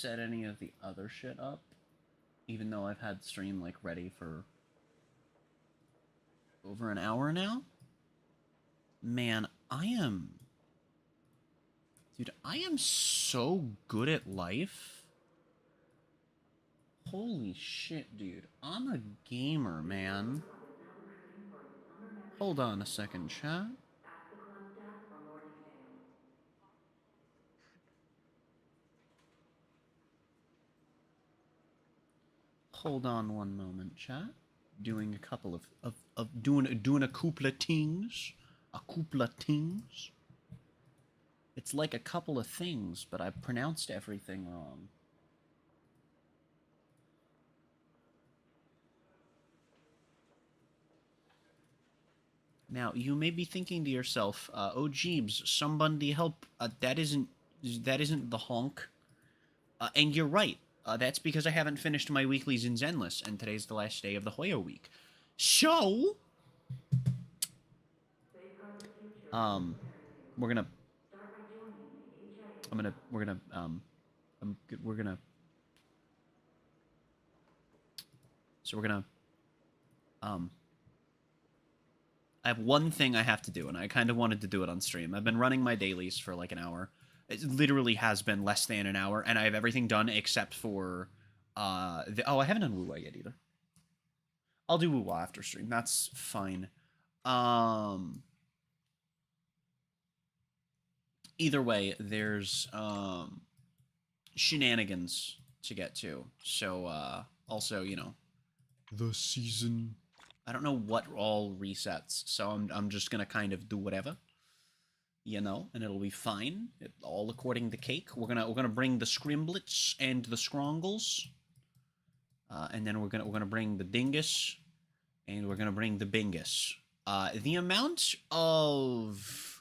set any of the other shit up, even though I've had stream, like, ready for over an hour now. Man, Dude, I am so good at life. Holy shit, dude. I'm a gamer, man. Hold on a second, chat. Hold on one moment, chat. Doing a couple of doing a couple of things. A couple of things. It's like a couple of things, but I pronounced everything wrong. Now, you may be thinking to yourself, oh Jeebs, somebody help, that isn't the honk. And you're right. That's because I haven't finished my weeklies in Zenless, and today's the last day of the Hoyo week. So, we're gonna I have one thing I have to do, and I kind of wanted to do it on stream. I've been running my dailies for like an hour. It literally has been less than an hour, and I have everything done except for, I haven't done Woo-Wah yet either. I'll do Woo-Wah after stream. That's fine. Either way, there's, shenanigans to get to. So, also, you know, the season. I don't know what all resets, so I'm just gonna kind of do whatever, you know, and it'll be fine. All according to cake. We're gonna bring the scrimblets and the scrongles, and then we're gonna bring the dingus, and we're gonna bring the bingus. The amount of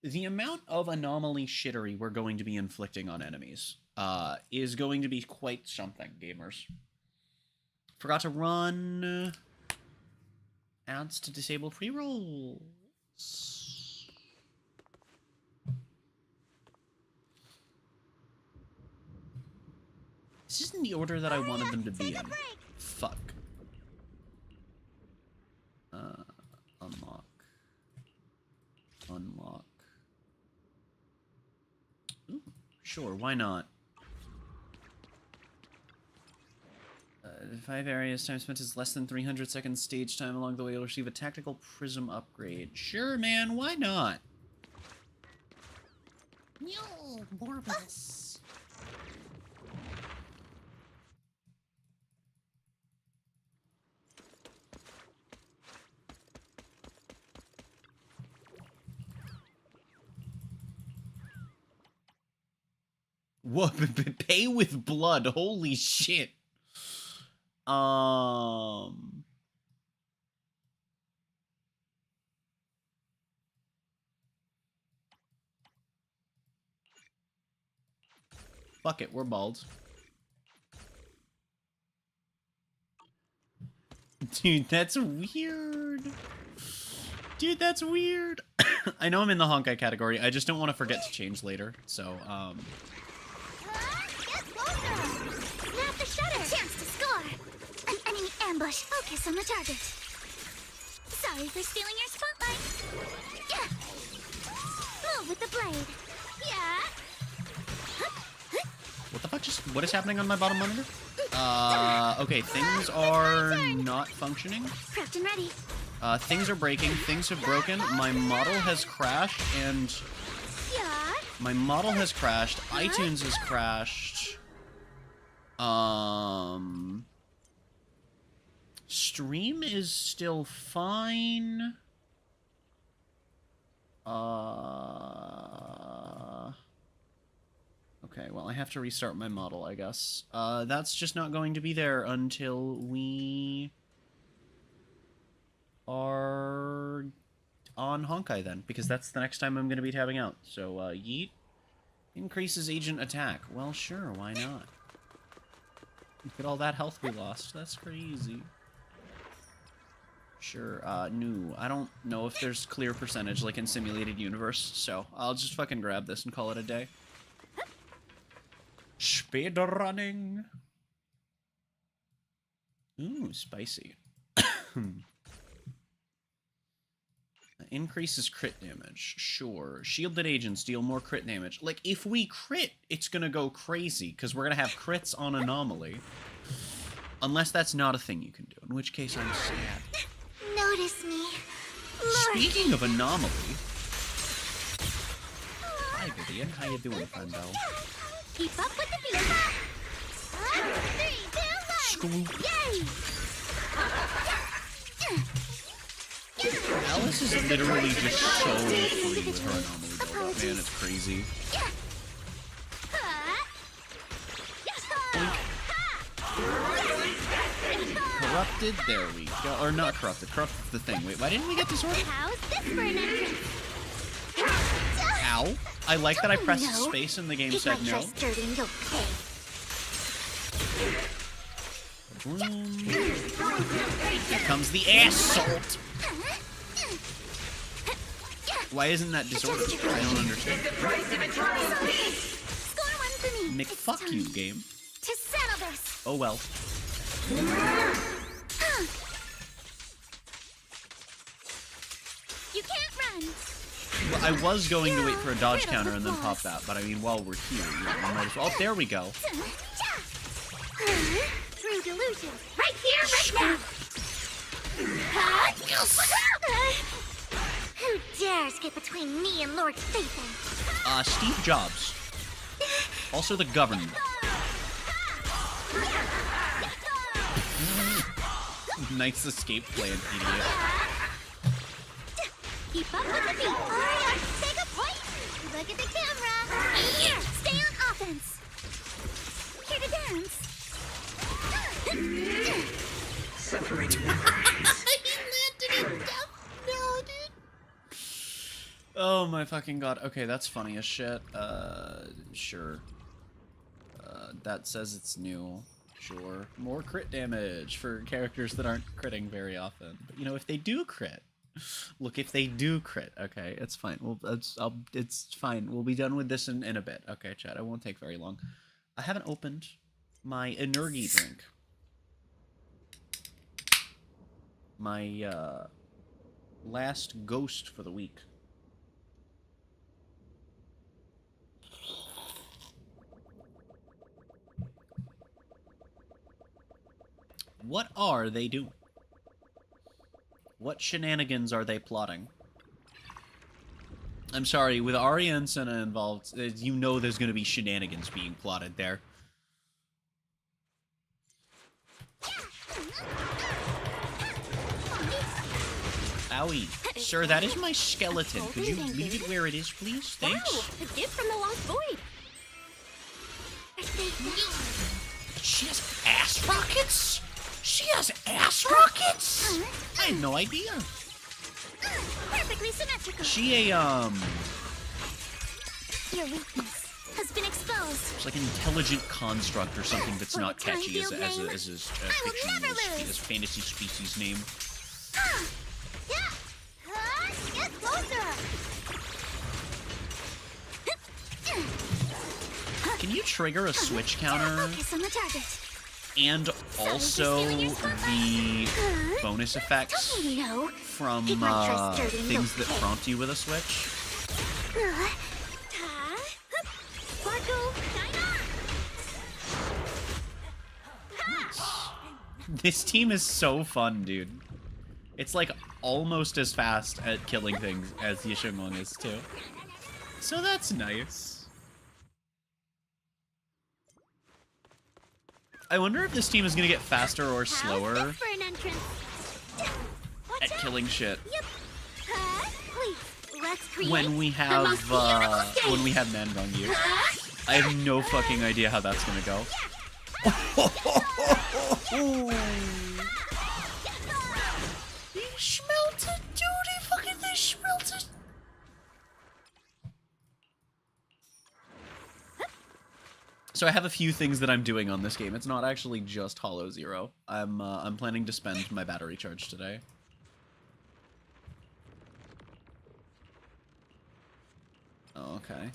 anomaly shittery we're going to be inflicting on enemies is going to be quite something, gamers. Forgot to run ads to disable pre-rolls. This isn't the order that I wanted them to be in. Fuck. Unlock. Unlock. Ooh, sure, why not? 5 areas, time spent is less than 300 seconds stage time along the way. You'll receive a tactical prism upgrade. Sure, man, why not? No, Morbus. What? Pay with blood? Holy shit. Fuck it, we're bald. Dude, that's weird. Dude, that's weird. I know I'm in the Honkai category. I just don't want to forget to change later. So, Get closer! Snap the shutter! Chance to score! An enemy ambush. Focus on the target. Sorry for stealing your spotlight. Yeah. Move with the blade. Yeah. what the fuck what is happening on my bottom monitor? Okay, things are not functioning. Prepped and ready. Things are breaking, things have broken, my model has crashed, and... Yeah. My model has crashed, iTunes has crashed. Stream is still fine. Okay, well, I have to restart my model, I guess. That's just not going to be there until we are on Honkai then, because that's the next time I'm going to be tabbing out. So, yeet. Increases agent attack. Well, sure, why not? Look at all that health we lost. That's crazy. Sure, no. I don't know if there's clear percentage like in Simulated Universe, so I'll just fucking grab this and call it a day. Speed running. Ooh, spicy. Increases crit damage. Sure. Shielded agents deal more crit damage. Like, if we crit, it's gonna go crazy, because we're gonna have crits on anomaly. Unless that's not a thing you can do, in which case I'm sad. Notice me. Speaking of anomaly... Hi, Vivian. How you doing, friendo? Keep up with the beat. 3, 2, 1. Screw. Yay! Alice is literally just so free with her anomaly build-up. Man, it's crazy. Corrupted, there we go. Or not corrupted, corrupted's the thing. Wait, why didn't we get disordered? How's this for an entrance? Ow. I like that I pressed space and the game said no. Here comes the assault! Why isn't that disordered? I don't understand. Nick, fuck you, game. To settle this. Oh well. You can't run. Well, I was going to wait for a dodge counter and then pop that, but I mean, while we're here, you know, I might as well. Oh, there we go. True delusion. Right here, right now. Who dares get between me and Lord Satan? Steve Jobs. Also the government. Nice escape plan, idiot. Keep up with the beat. Alright, take a point. Look at the camera. Here, stay on offense. Here to dance. Suffering. He landed in death. No, dude. Oh my fucking god. Okay, that's funny as shit. Sure. That says it's new. Sure. More crit damage for characters that aren't critting very often. But, you know, if they do crit... Look, if they do crit, okay, it's fine. Well, it's fine. We'll be done with this in a bit. Okay, chat, it won't take very long. I haven't opened my energy drink. My, last ghost for the week. What are they doing? What shenanigans are they plotting? I'm sorry, with Arya and Senna involved, you know there's going to be shenanigans being plotted there. Owie. Sir, that is my skeleton. Could you leave it where it is, please? Thanks. Wow, a gift from the Lost Void. She has ass rockets? She has ass rockets? I had no idea. Perfectly symmetrical. She Your weakness has been exposed. It's like an intelligent construct or something that's not catchy as a fantasy species name. Get closer. Can you trigger a switch counter Focus on the target. and also the bonus effects No. from things that prompt you with a switch? Sparkle, This team is so fun, dude. It's like almost as fast at killing things as Yishimon is too. So that's nice. I wonder if this team is gonna get faster or slower for an entrance. at killing shit Please, let's create when we have Mangongu. I have no fucking idea how that's gonna go. He schmelted, dude! He fucking schmelted! So I have a few things that I'm doing on this game. It's not actually just Hollow Zero. I'm planning to spend my battery charge today. Oh, okay.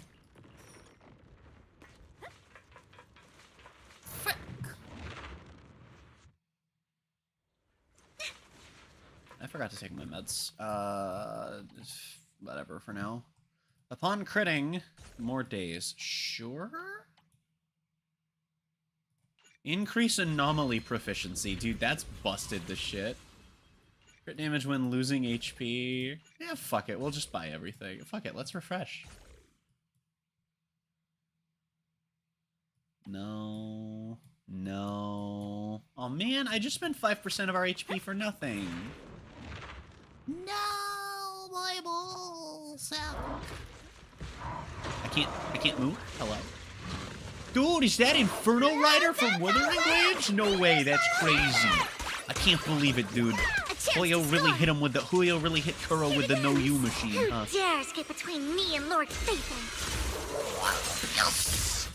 forgot to take my meds. Whatever for now. Upon critting, more days. Sure? Increase anomaly proficiency. Dude, that's busted the shit. Crit damage when losing HP. Yeah, fuck it. We'll just buy everything. Fuck it. Let's refresh. No. No. Oh, man. I just spent 5% of our HP for nothing. No, my balls. I can't move. Hello. Dude, is that Inferno Rider from Wuthering Waves? No way, that's crazy. I can't believe it, dude. Julio really hit him with the really hit Kuro with the no you machine, huh? Who dares get between me and Lord Phaethon?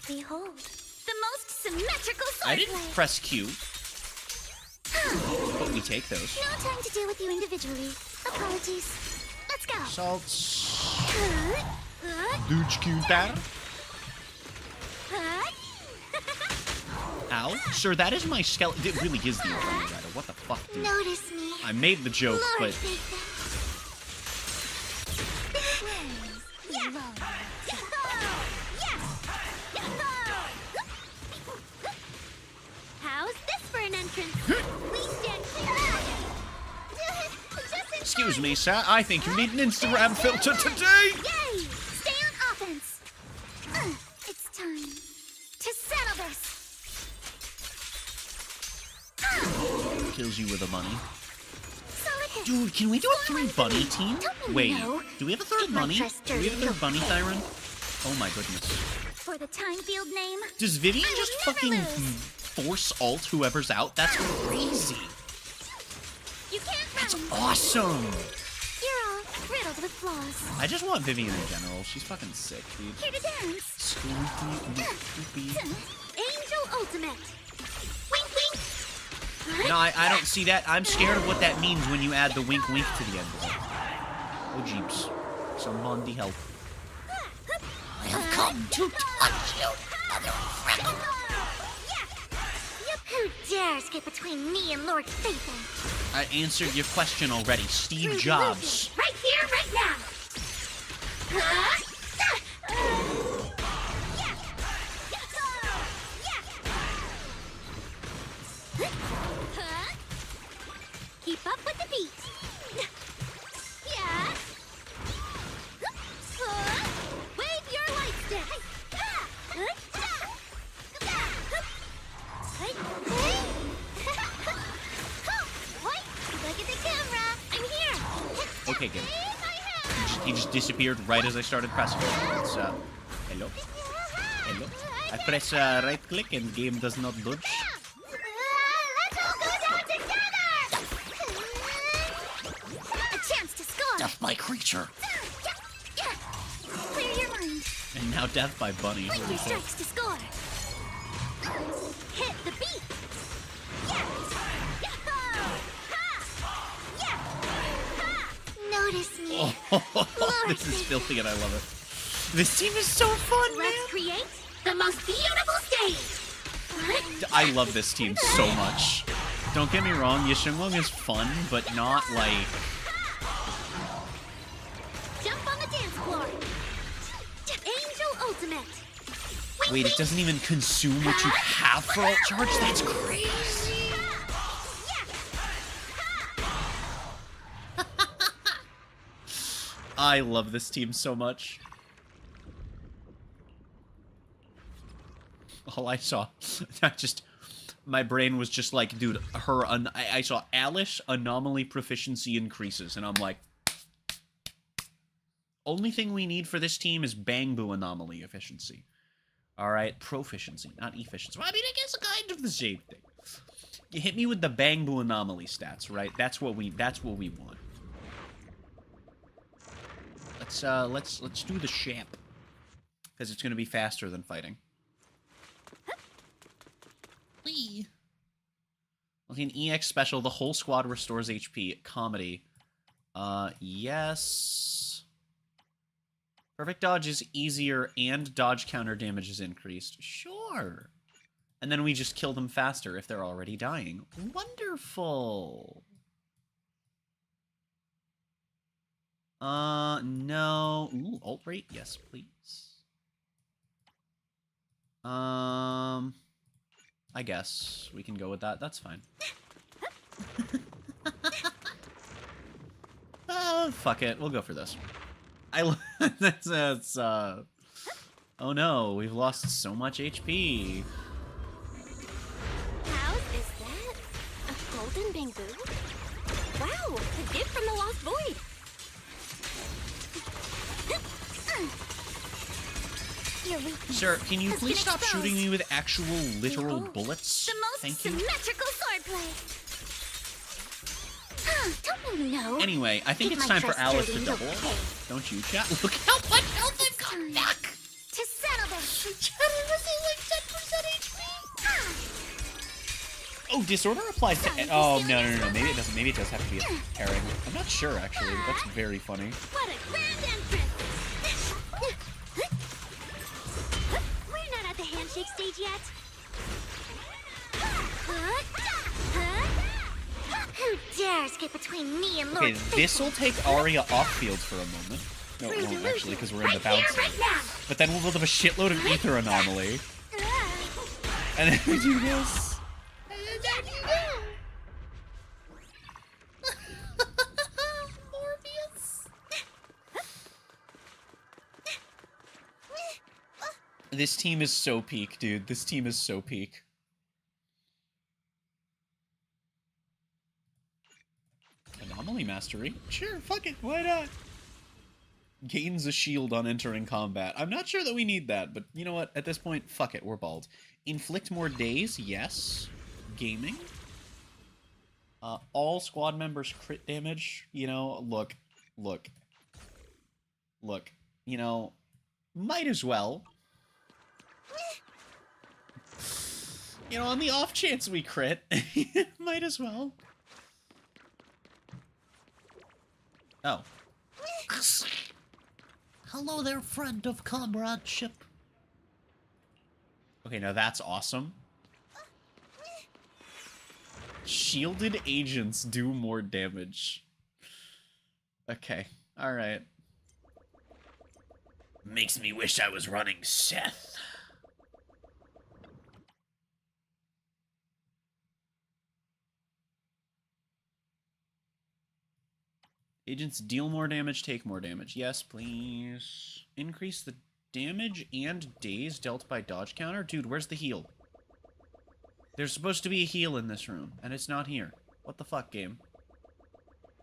Behold, the most symmetrical swordplay. I didn't press Q. But we take those. No time to deal with you individually. Apologies. Let's go. Salts. Dude, Q that. Ow. Sir, that is my skeleton. It really is the Inferno Rider. What the fuck, dude? Notice me. I made the joke, Lord but... How's this for an entrance? Please stand clear. Excuse me, sir. I think you need an Instagram filter today. Yay! Stay on offense. It's time to settle this. Kills you with the money. Solid hit. Dude, can we do a 3 bunny team? Don't Wait, know. do we have a third Keep my bunny? trust Do we have a third bunny, dirty. Thyron? Oh my goodness. For the time field name. Does Vivian I will just never fucking lose. force ult whoever's out? That's crazy. You can't That's run. awesome. You're all riddled with flaws. I just want Vivian in general. She's fucking sick, dude. Here to dance. Scoopy. Angel Ultimate. Wink wink. No, I don't see that. I'm scared of what that means when you add the wink wink to the end of it. Oh, jeeps. Somebody help. I have come to touch you, mother freckle. Who dares get between me and Lord Phaethon? I answered your question already. Steve Through Jobs. illusion, right here, right now. Keep up with the beat. Yeah. Wave your light stick. Look at the camera. I'm here. Okay, good. He just disappeared right as I started pressing. It's, hello? Hello? I press right click and game does not dodge. Let's all go down together. A chance to score. Death by creature. Clear your mind. And now death by bunny. Like Holy your shit. strikes to score. Hit the beat. Notice me. Oh, this is filthy and I love it. This team is so fun, man. Let's create the most beautiful stage. I love this team so much. Don't get me wrong, Yashunglong is fun, but not like... Jump on the dance floor. Angel Ultimate. Wait, it doesn't even consume what you have for ult charge? That's crazy. I love this team so much. All I saw, my brain was just like, dude, I saw Alice anomaly proficiency increases, and I'm like, only thing we need for this team is Bang Boo anomaly efficiency. All right, proficiency, not efficiency. Well, I mean, I guess kind of the same thing. You hit me with the Bang Boo anomaly stats, right? That's what we want. Let's do the Shamp, because it's gonna be faster than fighting. Whee! Okay, an EX special. The whole squad restores HP. Comedy. Yes. Perfect dodge is easier and dodge counter damage is increased. Sure. And then we just kill them faster if they're already dying. Wonderful. No. Ooh, alt rate? Yes, please. I guess we can go with that. That's fine. Fuck it. We'll go for this. That's oh no, we've lost so much HP. House is that? A golden bamboo? Wow, a gift from the Lost Void. Your weakness Sir, can you has please been stop exposed. shooting me with actual literal Behold, bullets? The most Thank you. symmetrical swordplay. Don't you know? Anyway, I think It it's might time for try Alice to sturdy double. milk cake. Don't you, chat? Look how much health I've got Time back! to settle this. Chat, it was like 10% HP! Oh, disorder applies to... Oh, no. Maybe it doesn't. Maybe it does have to be a pairing. I'm not sure, actually. That's very funny. What a grand entrance! We're not at the handshake stage yet. Who dares get between me and Lord Okay, this'll take Arya off-field for a moment. No, it won't, actually, because we're in the bounce. Right now. But then we'll build up a shitload of ether anomaly. And then we do this. This team is so peak, dude. This team is so peak. Anomaly mastery? Sure, fuck it, why not? Gains a shield on entering combat. I'm not sure that we need that, but you know what? At this point, fuck it, we're bald. Inflict more days, yes. Gaming. All squad members crit damage. You know, look. You know, might as well. You know, on the off chance we crit, might as well. Oh. Hello there, friend of comradeship. Okay, now that's awesome. Shielded agents do more damage. Okay, alright. Makes me wish I was running Seth. Agents deal more damage, take more damage. Yes, please. Increase the damage and days dealt by dodge counter? Dude, where's the heal? There's supposed to be a heal in this room, and it's not here. What the fuck, game?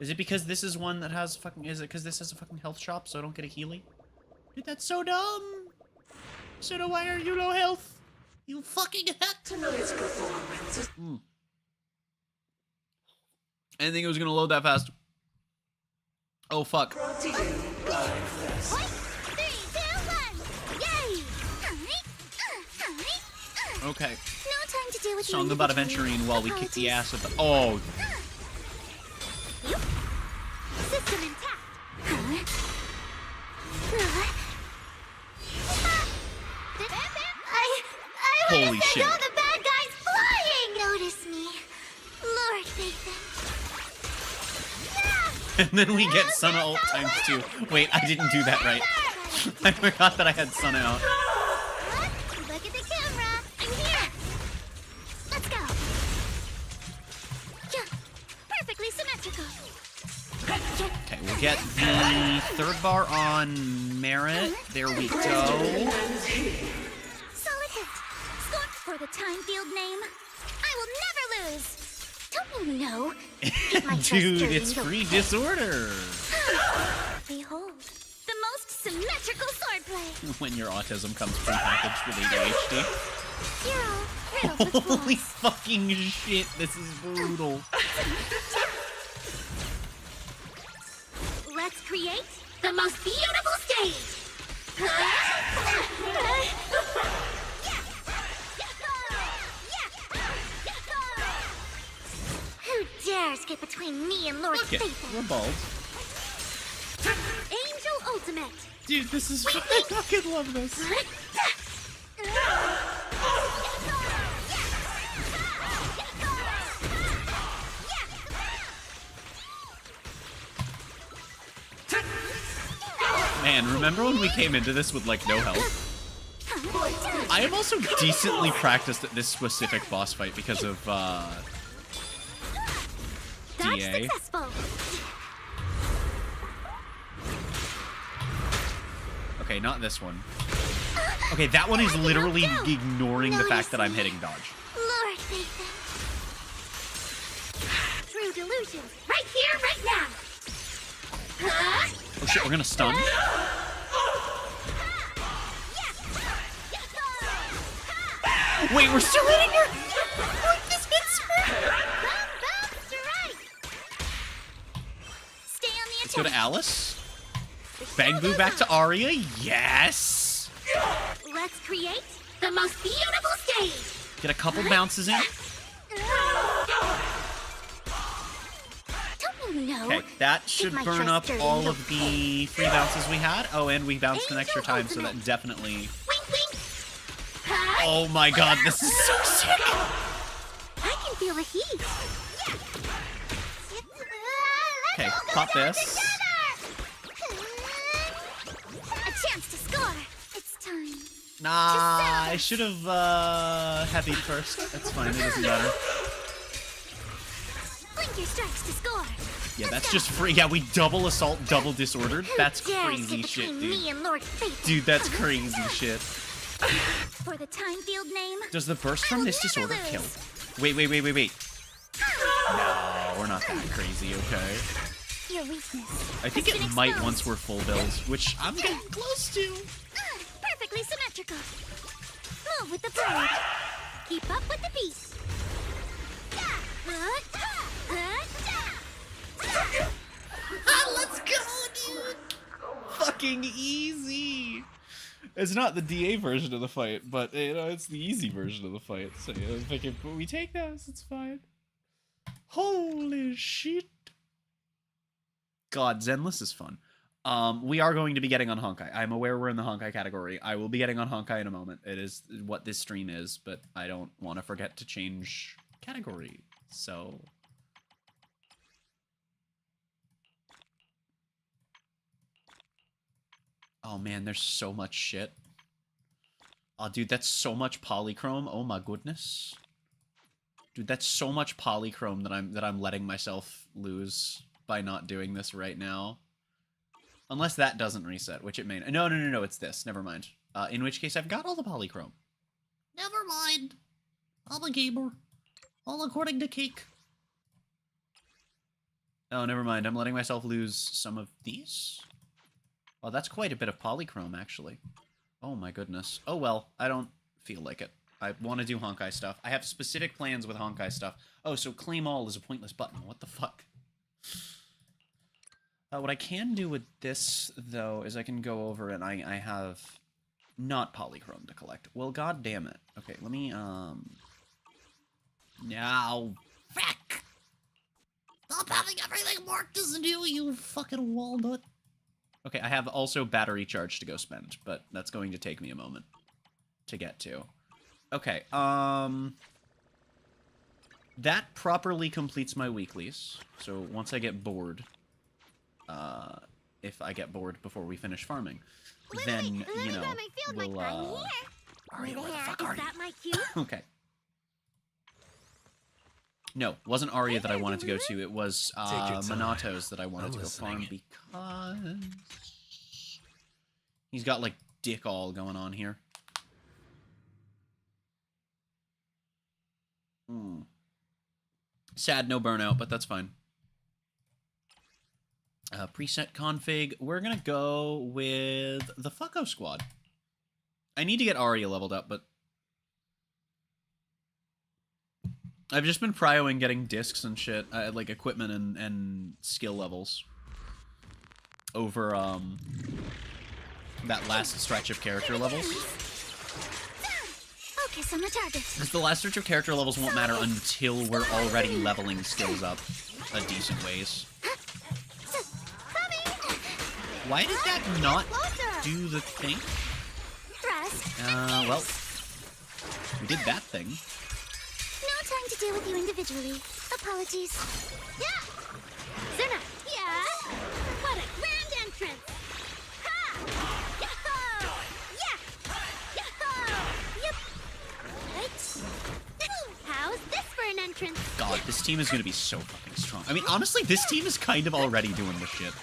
Is it because this is one that has fucking... Is it because this has a fucking health shop, so I don't get a healy? Dude, that's so dumb! So why are you low health? You fucking hat! Tonight's performance is I didn't think it was gonna load that fast. Oh, fuck. brought to you by this. 3, 2, 1. Yay! Okay. No time to deal with Song the about individual adventuring while we kick the apologies. ass of the... Oh! System intact. I Holy wanna send shit. all the bad guys flying! Notice me, Lord Nathan. And then we get Sun ult times 2. Wait, I didn't do that right. I forgot that I had Sun out. Look at the camera. I'm here. Let's go. Yeah, perfectly symmetrical. Okay, we'll get the third bar on Merit. There we go. Solid hit. Score for the time field name. I will never lose. Don't you know? It might try Dude, stirring it's the free pot. disorder. Behold, the most symmetrical swordplay. When your autism comes prepackaged with ADHD. You're all riddled with Holy flaws. fucking shit, this is brutal. Let's create the most beautiful stage. Who dares get between me and Lord Fuck it, Satan? we're bald. Angel Ultimate. Dude, this is... I fucking love this. Man, remember when we came into this with, like, no health? I am also decently practiced at this specific boss fight because of, DA. Successful. Okay, not this one. Okay, that one is literally ignoring the fact that I'm hitting dodge. Lord, Nathan. True delusion. Right here, right now. Oh shit, we're gonna stun. Wait, we're still hitting her? This hits her. Stay on the Let's go to Alice. Bang Boo back to Arya. Yes. Let's create the most beautiful stage. Get a couple bounces in. Don't you know? Okay, that should my burn trust up dirty, all you'll of the free bounces we had. Oh, and we bounced an extra time, so that Ultimate. definitely... Wink, wink. Oh my god, this is so sick! I can feel the heat. Okay, pop this. A chance to score. It's time. Nah, I should have heavied first. That's fine, it doesn't matter. Blink your strikes to score. Yeah, that's just free. Yeah, we double assault, double disordered. That's Who dares crazy get shit, between dude. Me and Lord Fate. Dude, that's crazy shit. For the time field name. Does the burst from I'll this never disorder lose. kill? Wait. No, we're not that crazy, okay? Your weakness. I think has it been might exposed. once we're full builds, which I'm getting close to. Perfectly symmetrical. Move with the bird. Keep up with the beat. Let's go, dude! Fucking easy! It's not the DA version of the fight, but, you know, it's the easy version of the fight. So, you know, if we take this, it's fine. Holy shit! God, Zenless is fun. We are going to be getting on Honkai. I'm aware we're in the Honkai category. I will be getting on Honkai in a moment. It is what this stream is, but I don't want to forget to change category. So... Oh man, there's so much shit. Oh dude, that's so much polychrome. Oh my goodness. Dude, that's so much polychrome that I'm letting myself lose by not doing this right now. Unless that doesn't reset, which it may. No, it's this. Never mind. In which case I've got all the polychrome. Never mind. I'm a gamer. All according to Cake. Oh, never mind. I'm letting myself lose some of these. Well, that's quite a bit of polychrome, actually. Oh my goodness. Oh well, I don't feel like it. I want to do Honkai stuff. I have specific plans with Honkai stuff. Oh, so claim all is a pointless button. What the fuck? What I can do with this, though, is I can go over and I have not polychrome to collect. Well, god damn it. Okay, let me, Now, fuck! Stop having everything marked as new, you fucking walnut. Okay, I have also battery charge to go spend, but that's going to take me a moment to get to. Okay, that properly completes my weeklies. So once I get bored, if I get bored before we finish farming, then, you know, we'll, Arya, where the fuck are you? Is that my cue? Okay. No, it wasn't Arya that I wanted to go to. It was Monato's that I wanted to go farm because he's got like dick all going on here. Sad, no burnout, but that's fine. Preset config. We're gonna go with the Fucko Squad. I need to get Arya leveled up, but I've just been prioing getting discs and shit, like equipment and skill levels over that last stretch of character levels. Focus on the target. Because the last stretch of character levels won't matter until we're already leveling skills up a decent ways. Why did that not do the thing? Well, we did that thing. No time to deal with you individually. Apologies. Yeah! Zuna! Yeah? What a grand entrance! Ha! This team is gonna be so fucking strong. I mean, honestly, this team is kind of already doing the shit.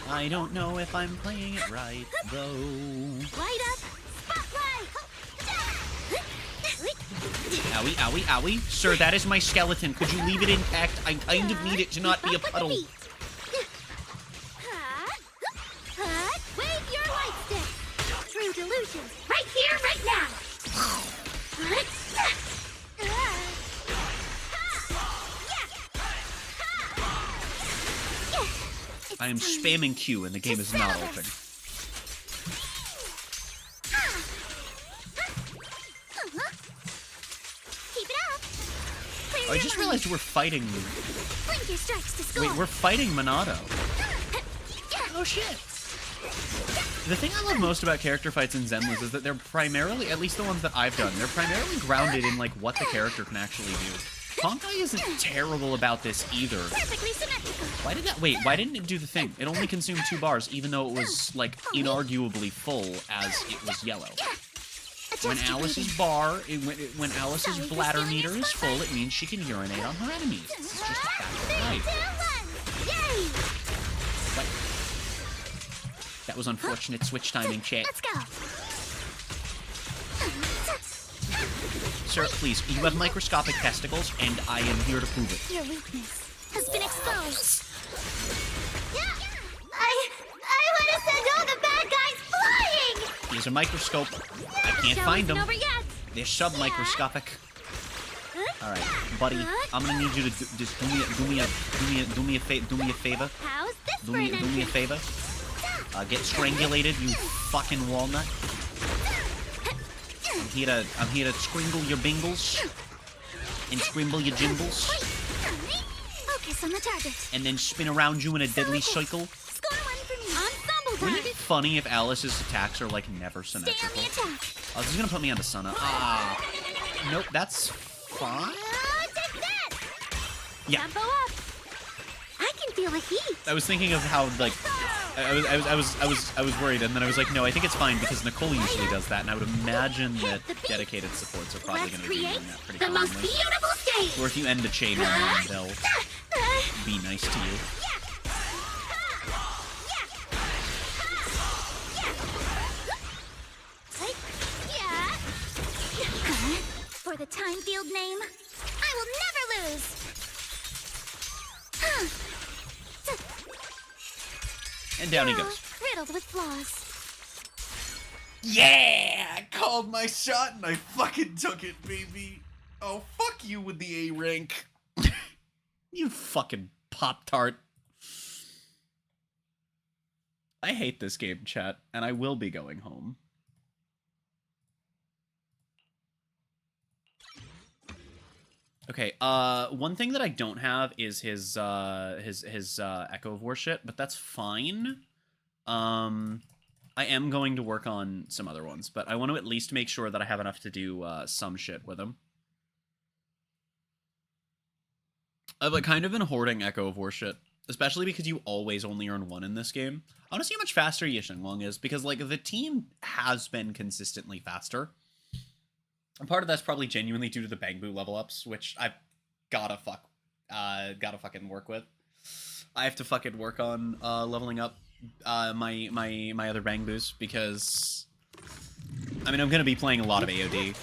I don't know if I'm playing it right, though. Light up, spotlight. Owie, owie, owie. Sir, that is my skeleton. Could you leave it intact? I kind of need it to not be a puddle. Wave your light stick. True delusion. Right here, right now. I am spamming Q and the game is not open. Keep it up. Clear Oh, I your just mind. realized we're fighting... Blink your strikes to score. Wait, we're fighting Monado. Oh shit. The thing I love most about character fights in Zenless is that they're primarily, at least the ones that I've done, they're primarily grounded in like what the character can actually do. Honkai isn't terrible about this either. Perfectly symmetrical. Why did that? Wait, why didn't it do the thing? It only consumed 2 bars, even though it was like inarguably full as it was yellow. When Alice's when Alice's bladder meter is full, it means she can urinate on her enemies. This is just a fact of life. Yay! What? That was unfortunate switch timing, chat. Let's go. Sir, please, you have microscopic testicles, and I am here to prove it. Your weakness has been exposed. I want to send all the bad guys flying. Here's a microscope. I can't find them. Over yet. They're submicroscopic. All right, buddy, I'm gonna need you to just do me a favor. How's this Do for me an a entry? favor. Get strangulated, you fucking walnut. I'm here to scringle your bingles and scrimble your jimbles, Focus on the target. and then spin around you in a deadly cycle. Score one for me. Ensemble Wouldn't it time. be funny if Alice's attacks are like never Stay on the symmetrical? attack. Oh, this is gonna put me onto Sunna. Ah, nope, that's fine. Take that. Yeah. Tempo up. I can feel the heat. I was thinking of how like I was worried, and then I was like, no, I think it's fine because Nicole usually does that, and I would imagine that dedicated supports are probably Let's going to be create doing that pretty the most commonly. beautiful stage. Or if you end a chain on them, they'll be nice to you. For the time field name, I will never lose. And down he goes. Riddled with flaws. Yeah! I called my shot and I fucking took it, baby. Oh, fuck you with the A rank. You fucking Pop-Tart. I hate this game, chat, and I will be going home. Okay, one thing that I don't have is his Echo of War shit, but that's fine. I am going to work on some other ones, but I want to at least make sure that I have enough to do some shit with him. I've like kind of been hoarding Echo of War shit, especially because you always only earn 1 in this game. I want to see how much faster Yishinglong is, because like the team has been consistently faster. And part of that's probably genuinely due to the Bangbu level ups, which I've gotta fucking work with. I have to fucking work on leveling up my other Bangbus, because I mean I'm gonna be playing a lot of AOD.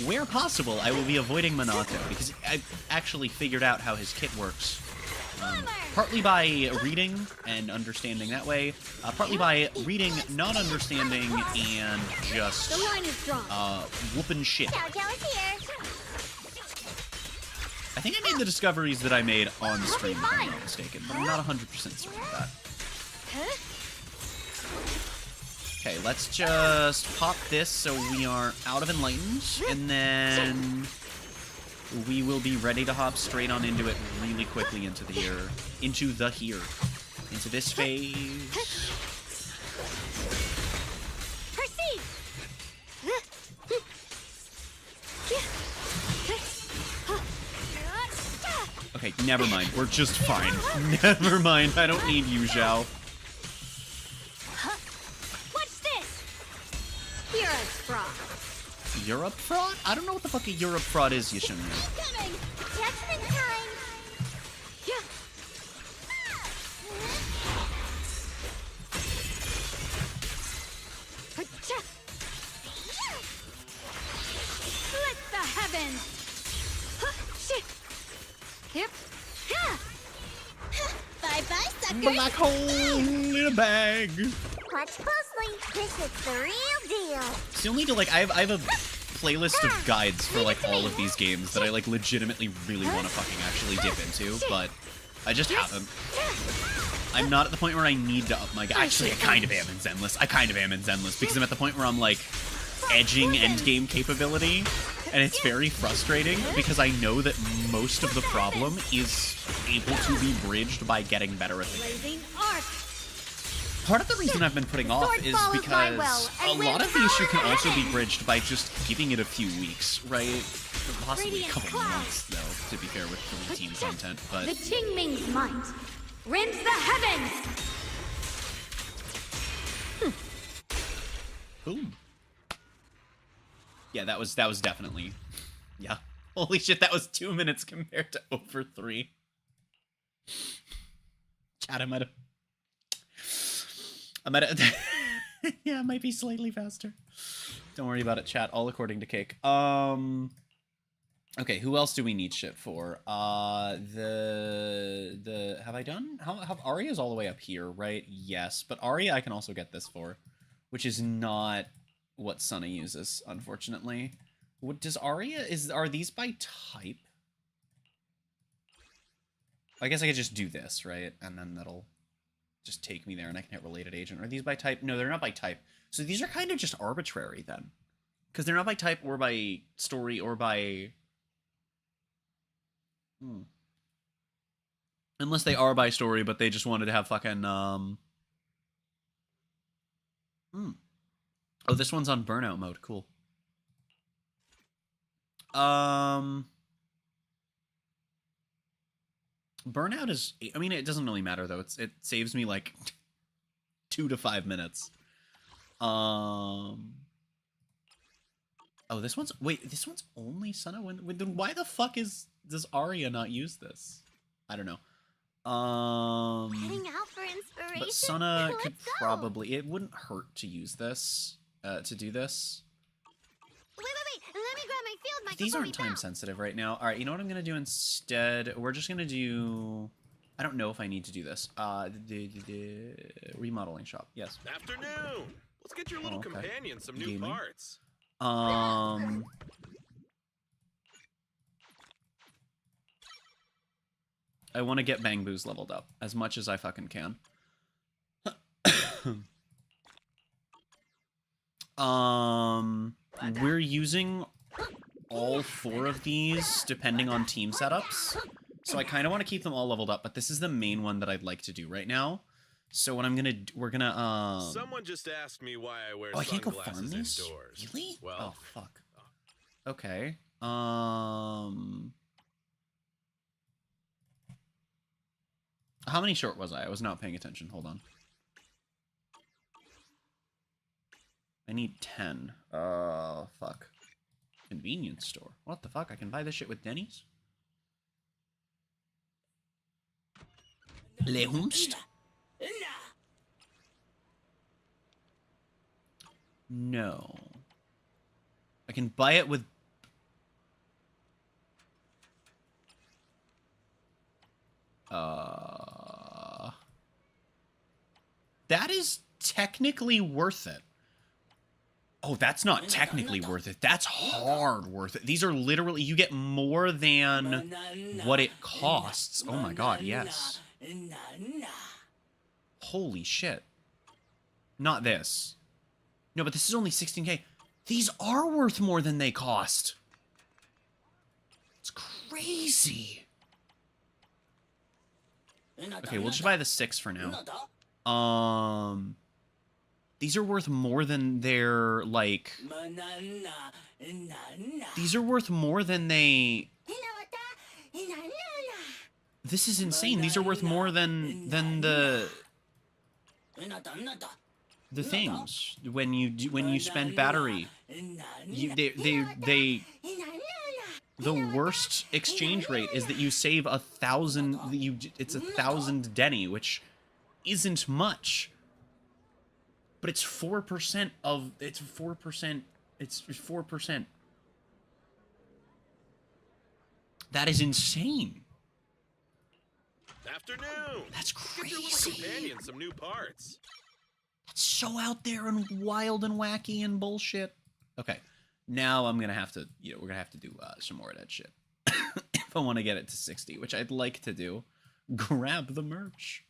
Where possible, I will be avoiding Minato, because I've actually figured out how his kit works. Partly by reading and understanding that way, partly by reading, not understanding, and just The line is drawn. whooping shit. Chow Chow is here. I think I made the discoveries that I made on stream, if I'm fine. not mistaken, but I'm not 100% certain of that. Okay, let's just pop this so we are out of Enlightened, and then we will be ready to hop straight on into it really quickly into the here. Into this phase. Perceive. Okay, never mind. We're just fine. Never mind. I don't need you, Zhao. What's this? You're as fraud. Europe fraud? I don't know what the fuck a Europe fraud is, Yashimi. Coming! Judgment time! Yeah. Achoo. Split the heavens. Huh, shit. Yep. Yeah. Bye-bye, suckers! Black hole in a bag. Watch closely. This is the real deal. So you'll need to, like, I have a playlist of guides for, like, all of these games that I, like, legitimately really want to fucking actually dip into, but I just haven't. I'm not at the point where I need to up my game. Actually, I kind of am in Zenless. Because I'm at the point where I'm, like, edging endgame capability, and it's very frustrating because I know that most of the problem is able to be bridged by getting better at the game. Blazing arc. Part of the reason I've been putting off is because a lot of the issue can also be bridged by just giving it a few weeks, right? Possibly a couple months, though, to be fair with the routine content, but... The Qingming's might rends the heavens. Boom. Yeah, that was definitely... Yeah. Holy shit, that was 2 minutes compared to over 3. Chat, I might have... Yeah, it might be slightly faster. Don't worry about it, chat. All according to Cake. Okay, who else do we need shit for? Have I done? Have Arya's all the way up here, right? Yes, but Arya I can also get this for, which is not what Sunna uses, unfortunately. What does Arya are these by type? I guess I could just do this, right? And then that'll just take me there and I can hit related agent. Are these by type? No, they're not by type. So these are kind of just arbitrary then. Because they're not by type or by story or by... Unless they are by story, but they just wanted to have fucking... Oh, this one's on burnout mode. Cool. Burnout is... I mean, it doesn't really matter, though. It saves me, like, 2 to 5 minutes. Oh, this one's... Wait, this one's only Sunna? Then why the fuck does Arya not use this? I don't know. Heading out for inspiration? But Sunna Let's could go. probably... It wouldn't hurt to use this, to do this. Wait. Let me grab my field mic. These before aren't we time bounce. sensitive right now. All right, you know what I'm going to do instead? We're just going to do... I don't know if I need to do this. The remodeling shop. Yes. Afternoon. Let's get your little okay. companion some new Gaming. parts. I want to get Bang Boos leveled up as much as I fucking can. We're using all 4 of these depending on team setups. So I kind of want to keep them all leveled up, but this is the main one that I'd like to do right now. So what we're gonna Someone just asked me why I wear Oh, I can't go farm sunglasses these? indoors. Really? Well, Oh fuck. Okay. How many short was I? I was not paying attention. Hold on. I need 10. Fuck. Convenience store. What the fuck? I can buy this shit with Denny's? Le Humst? No. I can buy it with... That is technically worth it. Oh, that's not technically worth it. That's hard worth it. These are literally... You get more than what it costs. Oh my god, yes. Holy shit. Not this. No, but this is only 16k. These are worth more than they cost. It's crazy. Okay, we'll just buy the 6 for now. These are worth more than they're, like... These are worth more than they... This is insane. These are worth more than the... the things when you spend battery. The worst exchange rate is that you save 1,000. It's 1,000 Denny, which isn't much. But it's 4% of. It's 4%. It's 4%. That is insane. Afternoon. That's Get your little crazy. companion some new parts. That's so out there and wild and wacky and bullshit. Okay, now I'm gonna have to. We're gonna have to do some more of that shit if I want to get it to 60, which I'd like to do. Grab the merch.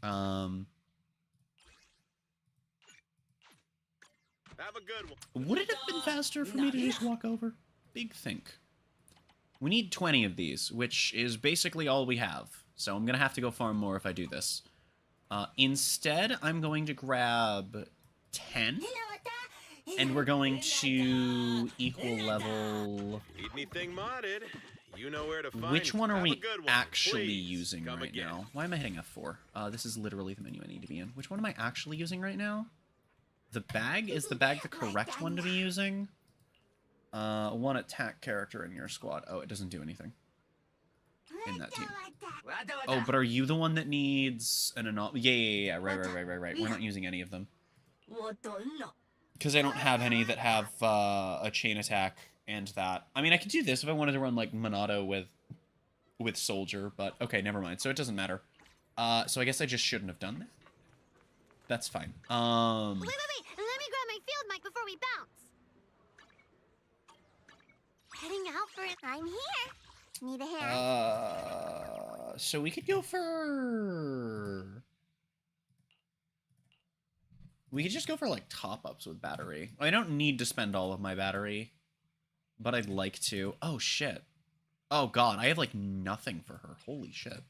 Have a good one. Would it have been faster for me to just walk over? Big think. We need 20 of these, which is basically all we have. So I'm going to have to go farm more if I do this. Instead, I'm going to grab 10. And we're going to equal level... Need anything modded? You know where to find. Which one are Have a we good one. actually Please, using come right again. now? Why am I hitting F4? This is literally the menu I need to be in. Which one am I actually using right now? The bag? Is the bag the correct one to be using? One attack character in your squad. Oh, it doesn't do anything in that team. Oh, but are you the one that needs an Yeah. Right. We're not using any of them. Because I don't have any that have a chain attack and that. I mean, I could do this if I wanted to run, like, Monado with Soldier, but okay, never mind. So it doesn't matter. So I guess I just shouldn't have done that. That's fine. Wait. Let me grab my field mic before we bounce. Heading out for it. I'm here. Need a hand? So we could go for... We could just go for, like, top-ups with battery. I don't need to spend all of my battery, but I'd like to. Oh, shit. Oh, God, I have, like, nothing for her. Holy shit.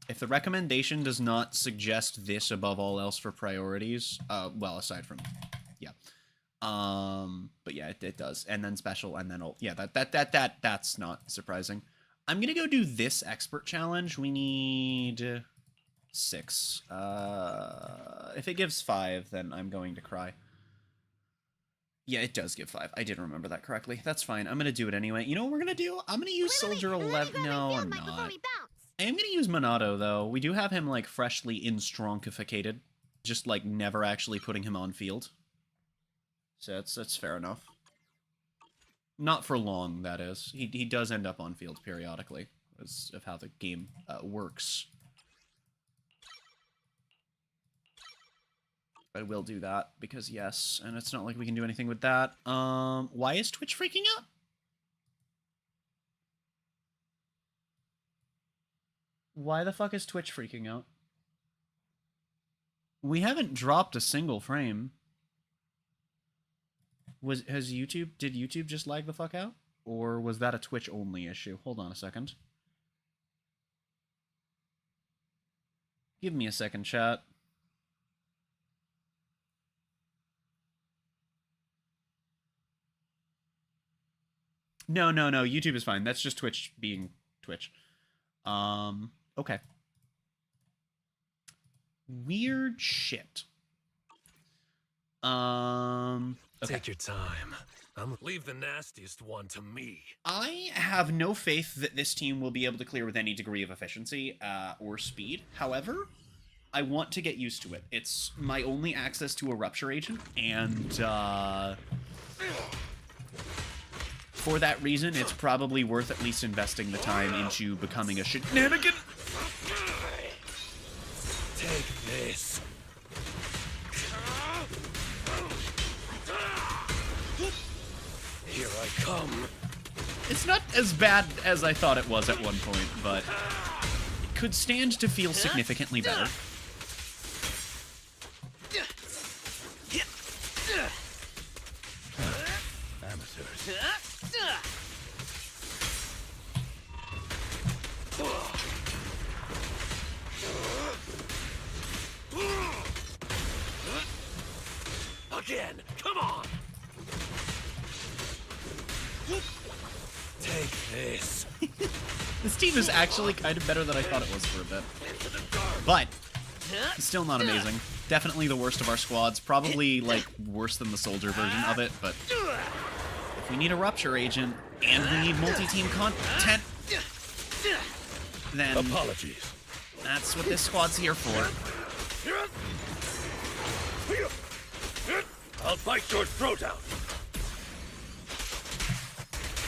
If the recommendation does not suggest this above all else for priorities, well, aside from, yeah. But yeah, it does. And then special, and then, yeah, that's not surprising. I'm gonna go do this expert challenge. We need 6. If it gives 5, then I'm going to cry. Yeah, it does give 5. I didn't remember that correctly. That's fine. I'm gonna do it anyway. You know what we're gonna do? I'm gonna use Soldier 11. No, I'm not. I am going to use Monado, though. We do have him, like, freshly in-stronkificated. Just, like, never actually putting him on field. So that's fair enough. Not for long, that is. He does end up on field periodically, as of how the game works. I will do that, because yes, and it's not like we can do anything with that. Why is Twitch freaking out? Why the fuck is Twitch freaking out? We haven't dropped a single frame. Did YouTube just lag the fuck out? Or was that a Twitch only issue? Hold on a second. Give me a second, chat. No, YouTube is fine. That's just Twitch being Twitch. Okay. Weird shit. Okay. Take your time. Leave the nastiest one to me. I have no faith that this team will be able to clear with any degree of efficiency or speed. However, I want to get used to it. It's my only access to a Rupture Agent, and for that reason, it's probably worth at least investing the time into becoming a shenanigan. Take this. Here I come. It's not as bad as I thought it was at one point, but it could stand to feel significantly better. Amateurs. Again, come on! this. This team is actually kind of better than I thought it was for a bit. But, still not amazing. Definitely the worst of our squads. Probably, like, worse than the soldier version of it, but... If we need a rupture agent, and we need multi-team content, then... Apologies. That's what this squad's here for. I'll bite your throat out.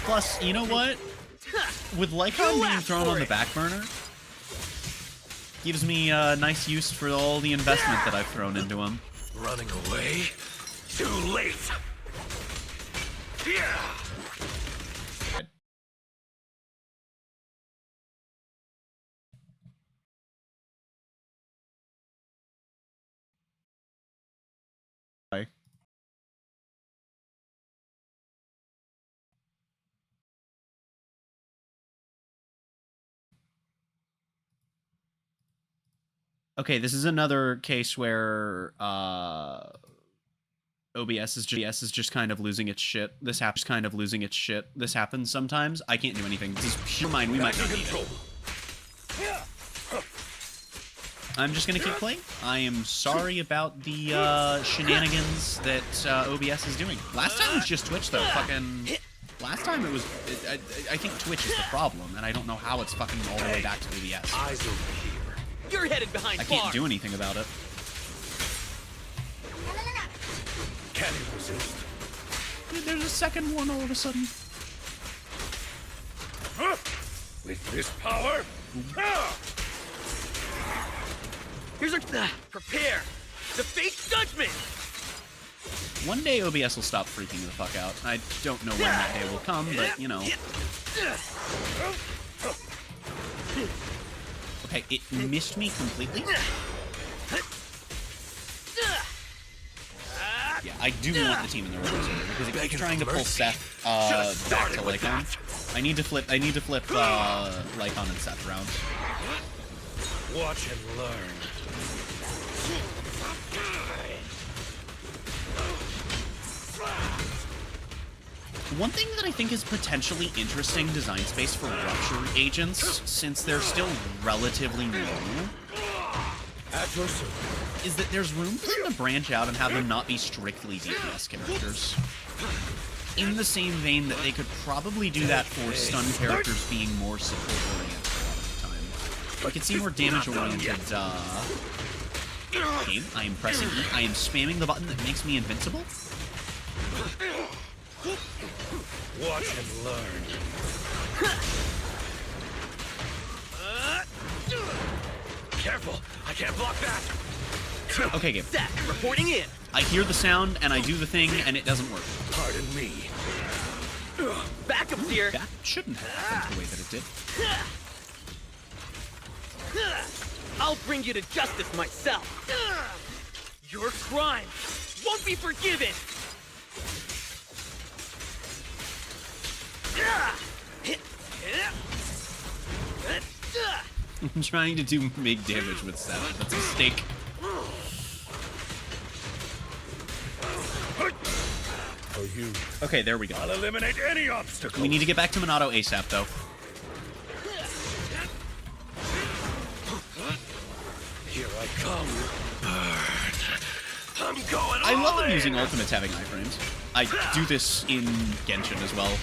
Plus, you know what? With Lycon being thrown on the back burner, gives me nice use for all the investment that I've thrown into him. Running away? Too late. Yeah. Bye. Okay, this is another case where OBS is just kind of losing its shit. This happens sometimes. I can't do anything. This is pure mine. We might not need it. I'm just gonna keep playing. I am sorry about the shenanigans that OBS is doing. Last time it was just Twitch, though. Last time it was... I think Twitch is the problem, and I don't know how it's fucking all the way back to OBS. Eyes over here. You're headed behind I can't do anything about it. Can you resist? Dude, there's a second one all of a sudden. With this power? Here's our... prepare to face judgment! One day OBS will stop freaking the fuck out. I don't know when that day will come, but, you know. Okay, it missed me completely. Yeah, I do want the team in the reverse order because it keeps trying to pull Seth back to Lycon. I need to flip Lycon and Seth around. Watch and learn. One thing that I think is potentially interesting design space for rupture agents, since they're still relatively new, At your service. is that there's room for them to branch out and have them not be strictly DPS characters. In the same vein that they could probably do that for stun characters being more support-oriented a lot of the time. I could see more damage-oriented, game. I am pressing E. I am spamming the button that makes me invincible. Watch and learn. Careful! I can't block that! Okay, game. Seth, reporting in. I hear the sound, and I do the thing, and it doesn't work. Pardon me. Back up, dear. That shouldn't have happened the way that it did. I'll bring you to justice myself. Your crime won't be forgiven. I'm trying to make damage with Seth. That's a mistake. For you, Okay, there we go. I'll eliminate any obstacle. We need to get back to Minato ASAP, though. Here I come. Burn. I'm going I love all them in. using ultimates having iframes. I do this in Genshin as well.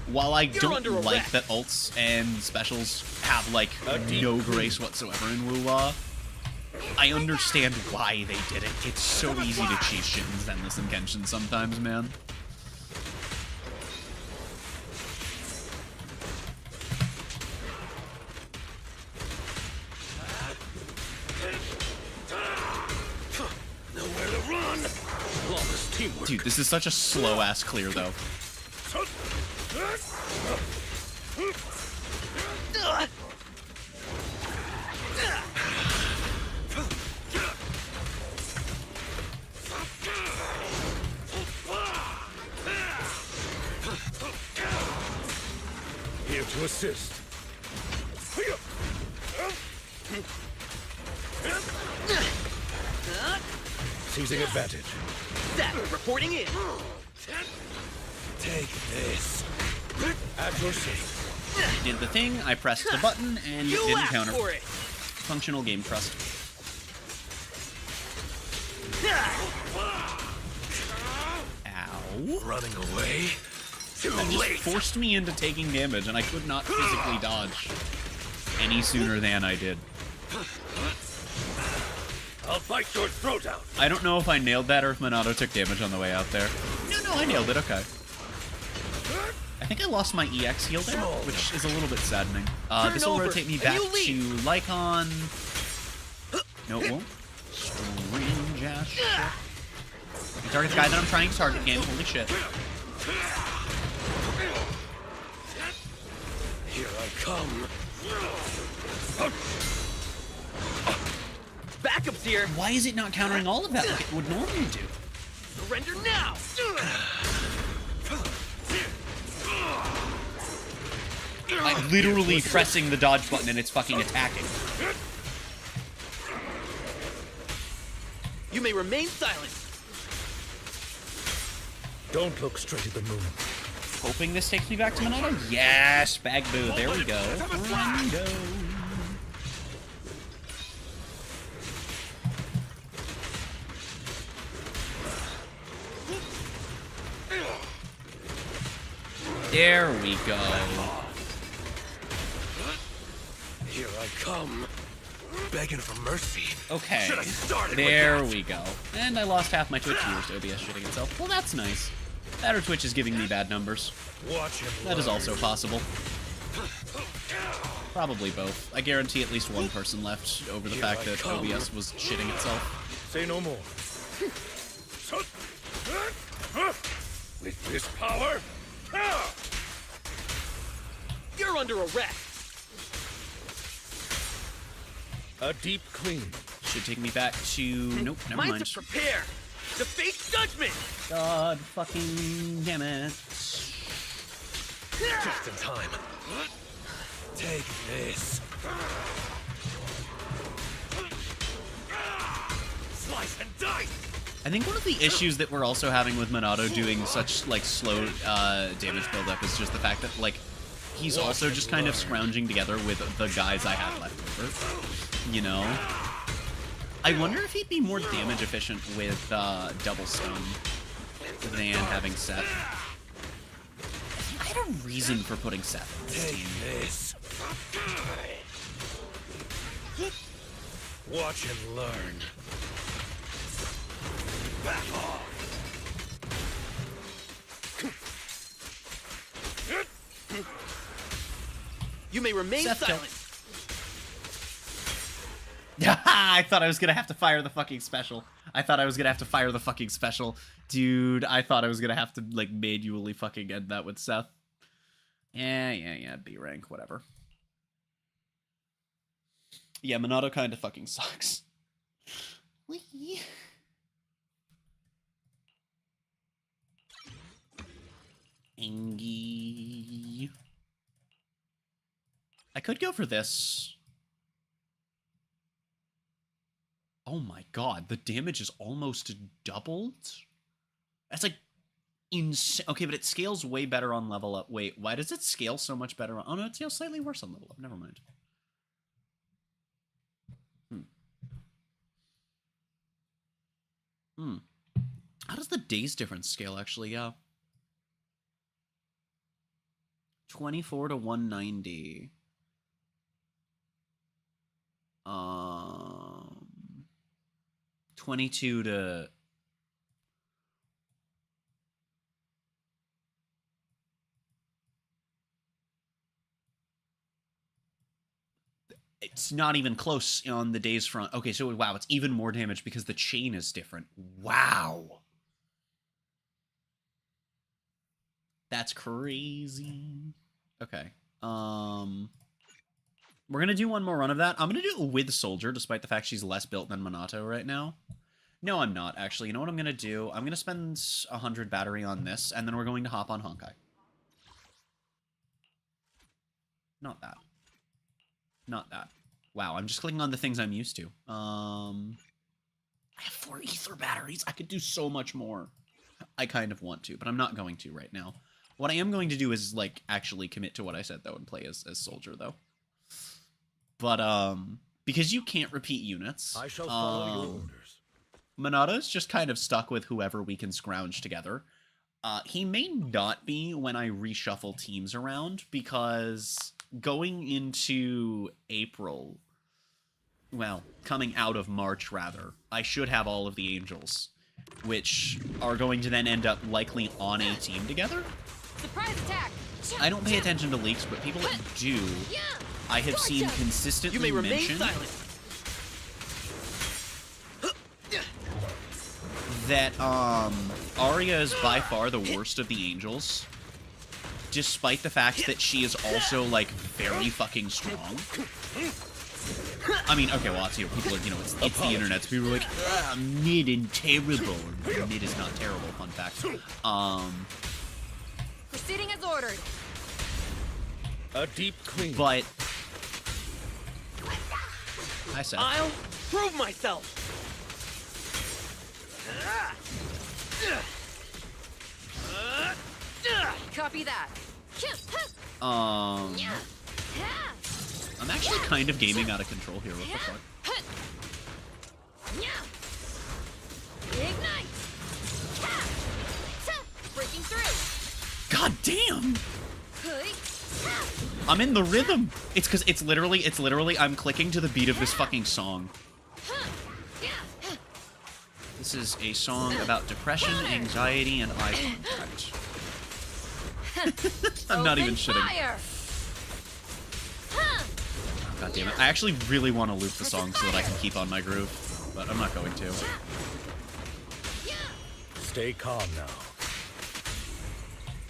While I don't under like arrest. that ults and specials have, like, no grace whatsoever in Wuwa, I understand why they did it. It's so easy to cheese shit in Zenless and Genshin sometimes, man. Nowhere to run. Flawless teamwork. Dude, this is such a slow-ass clear, though. Here to assist. Seizing advantage. Seth, reporting in. Take this. At your service. It did the thing, I pressed the button, and it You didn't asked counter. for it. Functional game trust. Ow. Running away? Too That just late. forced me into taking damage, and I could not physically dodge any sooner than I did. I'll bite your throat out. I don't know if I nailed that or if Minato took damage on the way out there. No, I nailed it, okay. I think I lost my EX heal there, which is a little bit saddening. This will over, rotate me and back you to leave. Lycon. No, it won't. Strange ass shit. You target the guy that I'm trying to target game, holy shit. Here I come. Backup's here. Why is it not countering all of that like it would normally do? Surrender now. I'm literally pressing the dodge button and it's fucking attacking. You may remain silent. Don't look straight at the moon. Hoping this takes me back to Minato? Yes, bag boo. There we go. Rondo. There we go. Here I come. Begging for mercy. Okay. Should have started with There that. we go. And I lost half my Twitch viewers to OBS shitting itself. Well, that's nice. That or Twitch is giving me bad numbers. Watch him. That is learn. also possible. Probably both. I guarantee at least one person left over the Here fact I that come. OBS was shitting itself. Say no more. With this power, You're under arrest. a deep clean. Should take me back to... Nope, never Mind mind. to prepare to face judgment. God fucking damn it. Just in time. Take this. Slice and dice. I think one of the issues that we're also having with Minato doing such, like, slow damage buildup is just the fact that, like, he's also just kind of scrounging together with the guys I have left over. You know? I wonder if he'd be more damage efficient with double stone than having Seth. I had a reason for putting Seth in this Take team. this. Watch and learn. Back off. You may remain Seth silent. I thought I was gonna have to fire the fucking special. Dude, I thought I was gonna have to, like, manually fucking end that with Seth. Yeah, B rank, whatever. Yeah, Minato kinda fucking sucks. Whee! Angie. I could go for this. Oh my god, the damage is almost doubled? That's like insane. Okay, but it scales way better on level up. Wait, why does it scale so much better on... Oh no, it scales slightly worse on level up. Never mind. How does the days difference scale actually? Yeah. 24 to 190. 22 to... It's not even close on the days front. Okay, so wow, it's even more damage because the chain is different. Wow. That's crazy. Okay. We're gonna do one more run of that. I'm gonna do it with Soldier, despite the fact she's less built than Minato right now. No, I'm not, actually. You know what I'm gonna do? I'm gonna spend 100 battery on this, and then we're going to hop on Honkai. Not that. Not that. Wow, I'm just clicking on the things I'm used to. I have 4 ether batteries. I could do so much more. I kind of want to, but I'm not going to right now. What I am going to do is, like, actually commit to what I said, though, and play as Soldier, though. But, because you can't repeat units, I shall follow your orders. Monato's just kind of stuck with whoever we can scrounge together. He may not be when I reshuffle teams around, because going into April, well, coming out of March, rather, I should have all of the Angels, which are going to then end up likely on a team together. Surprise attack! I don't pay attention to leaks, but people that do, I have seen consistently You may remain mention silent. that Arya is by far the worst of the Angels, despite the fact that she is also, like, very fucking strong. I mean, okay, well, that's, you know, people are, you know, it's the internet, so people are like, mid and terrible. Mid is not terrible, fun fact. Proceeding as ordered. A deep clean. But I said, I'll prove myself. Copy that. I'm actually kind of gaming out of control here. What the fuck? Ignite. Breaking through. God damn! I'm in the rhythm. It's because it's literally I'm clicking to the beat of this fucking song. This is a song about depression, anxiety, and eye contact. I'm not even shitting. Fire. God damn it. I actually really want to loop the song so that I can keep on my groove, but I'm not going to. Stay calm now.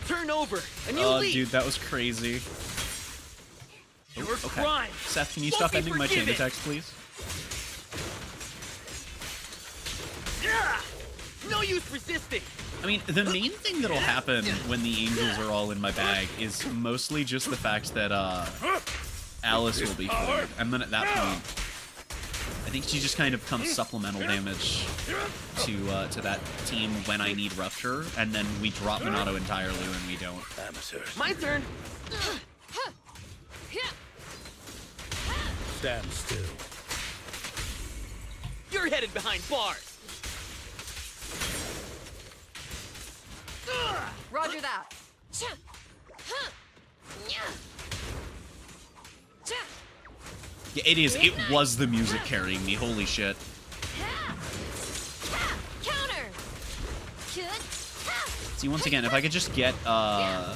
Turn over. A new Oh, leaf. dude, that was crazy. Your Okay. crime. Seth, can you won't stop be ending my chain forgiven. attacks, please? No use resisting. I mean, the main thing that'll happen when the Angels are all in my bag is mostly just the fact that, Alice will be freed. And then at that point, I think she just kind of becomes supplemental damage to that team when I need Rupture, and then we drop Minato entirely when we don't. Amateurs. My turn. Stand still. You're headed behind bars. Roger that. Yeah, it is. It was the music carrying me. Holy shit. Counter. See, once again, if I could just get, Ignite.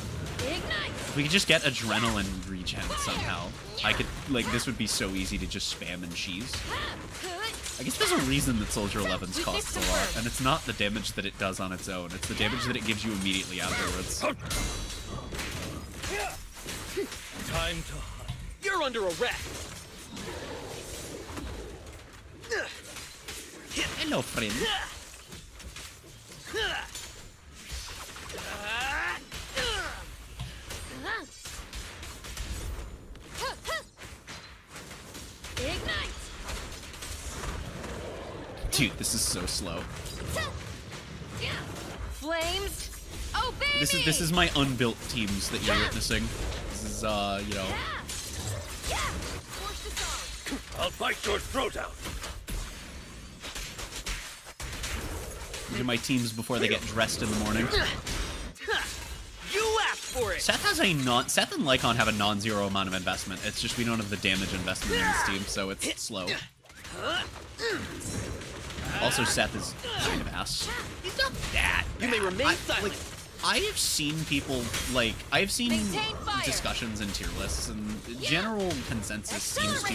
if we could just get adrenaline regen somehow, I could, like, this would be so easy to just spam and cheese. I guess there's a reason that Soldier 11's costs a lot, and it's not the damage that it does on its own, it's the damage that it gives you immediately afterwards. Time to hunt. You're under arrest. Hello, friend. Ignite. Dude, this is so slow. Flames. Oh baby. This is my unbuilt teams that you're witnessing. This is, you know... I'll bite your throat out. These are my teams before they get dressed in the morning. You asked for it. Seth and Lycon have a non-zero amount of investment. It's just we don't have the damage investment in this team, so it's slow. Also, Seth is kind of ass. He's not that You may bad. remain silent. I have seen people, like, I have seen Maintain fire. discussions and tier lists, and general consensus seems to,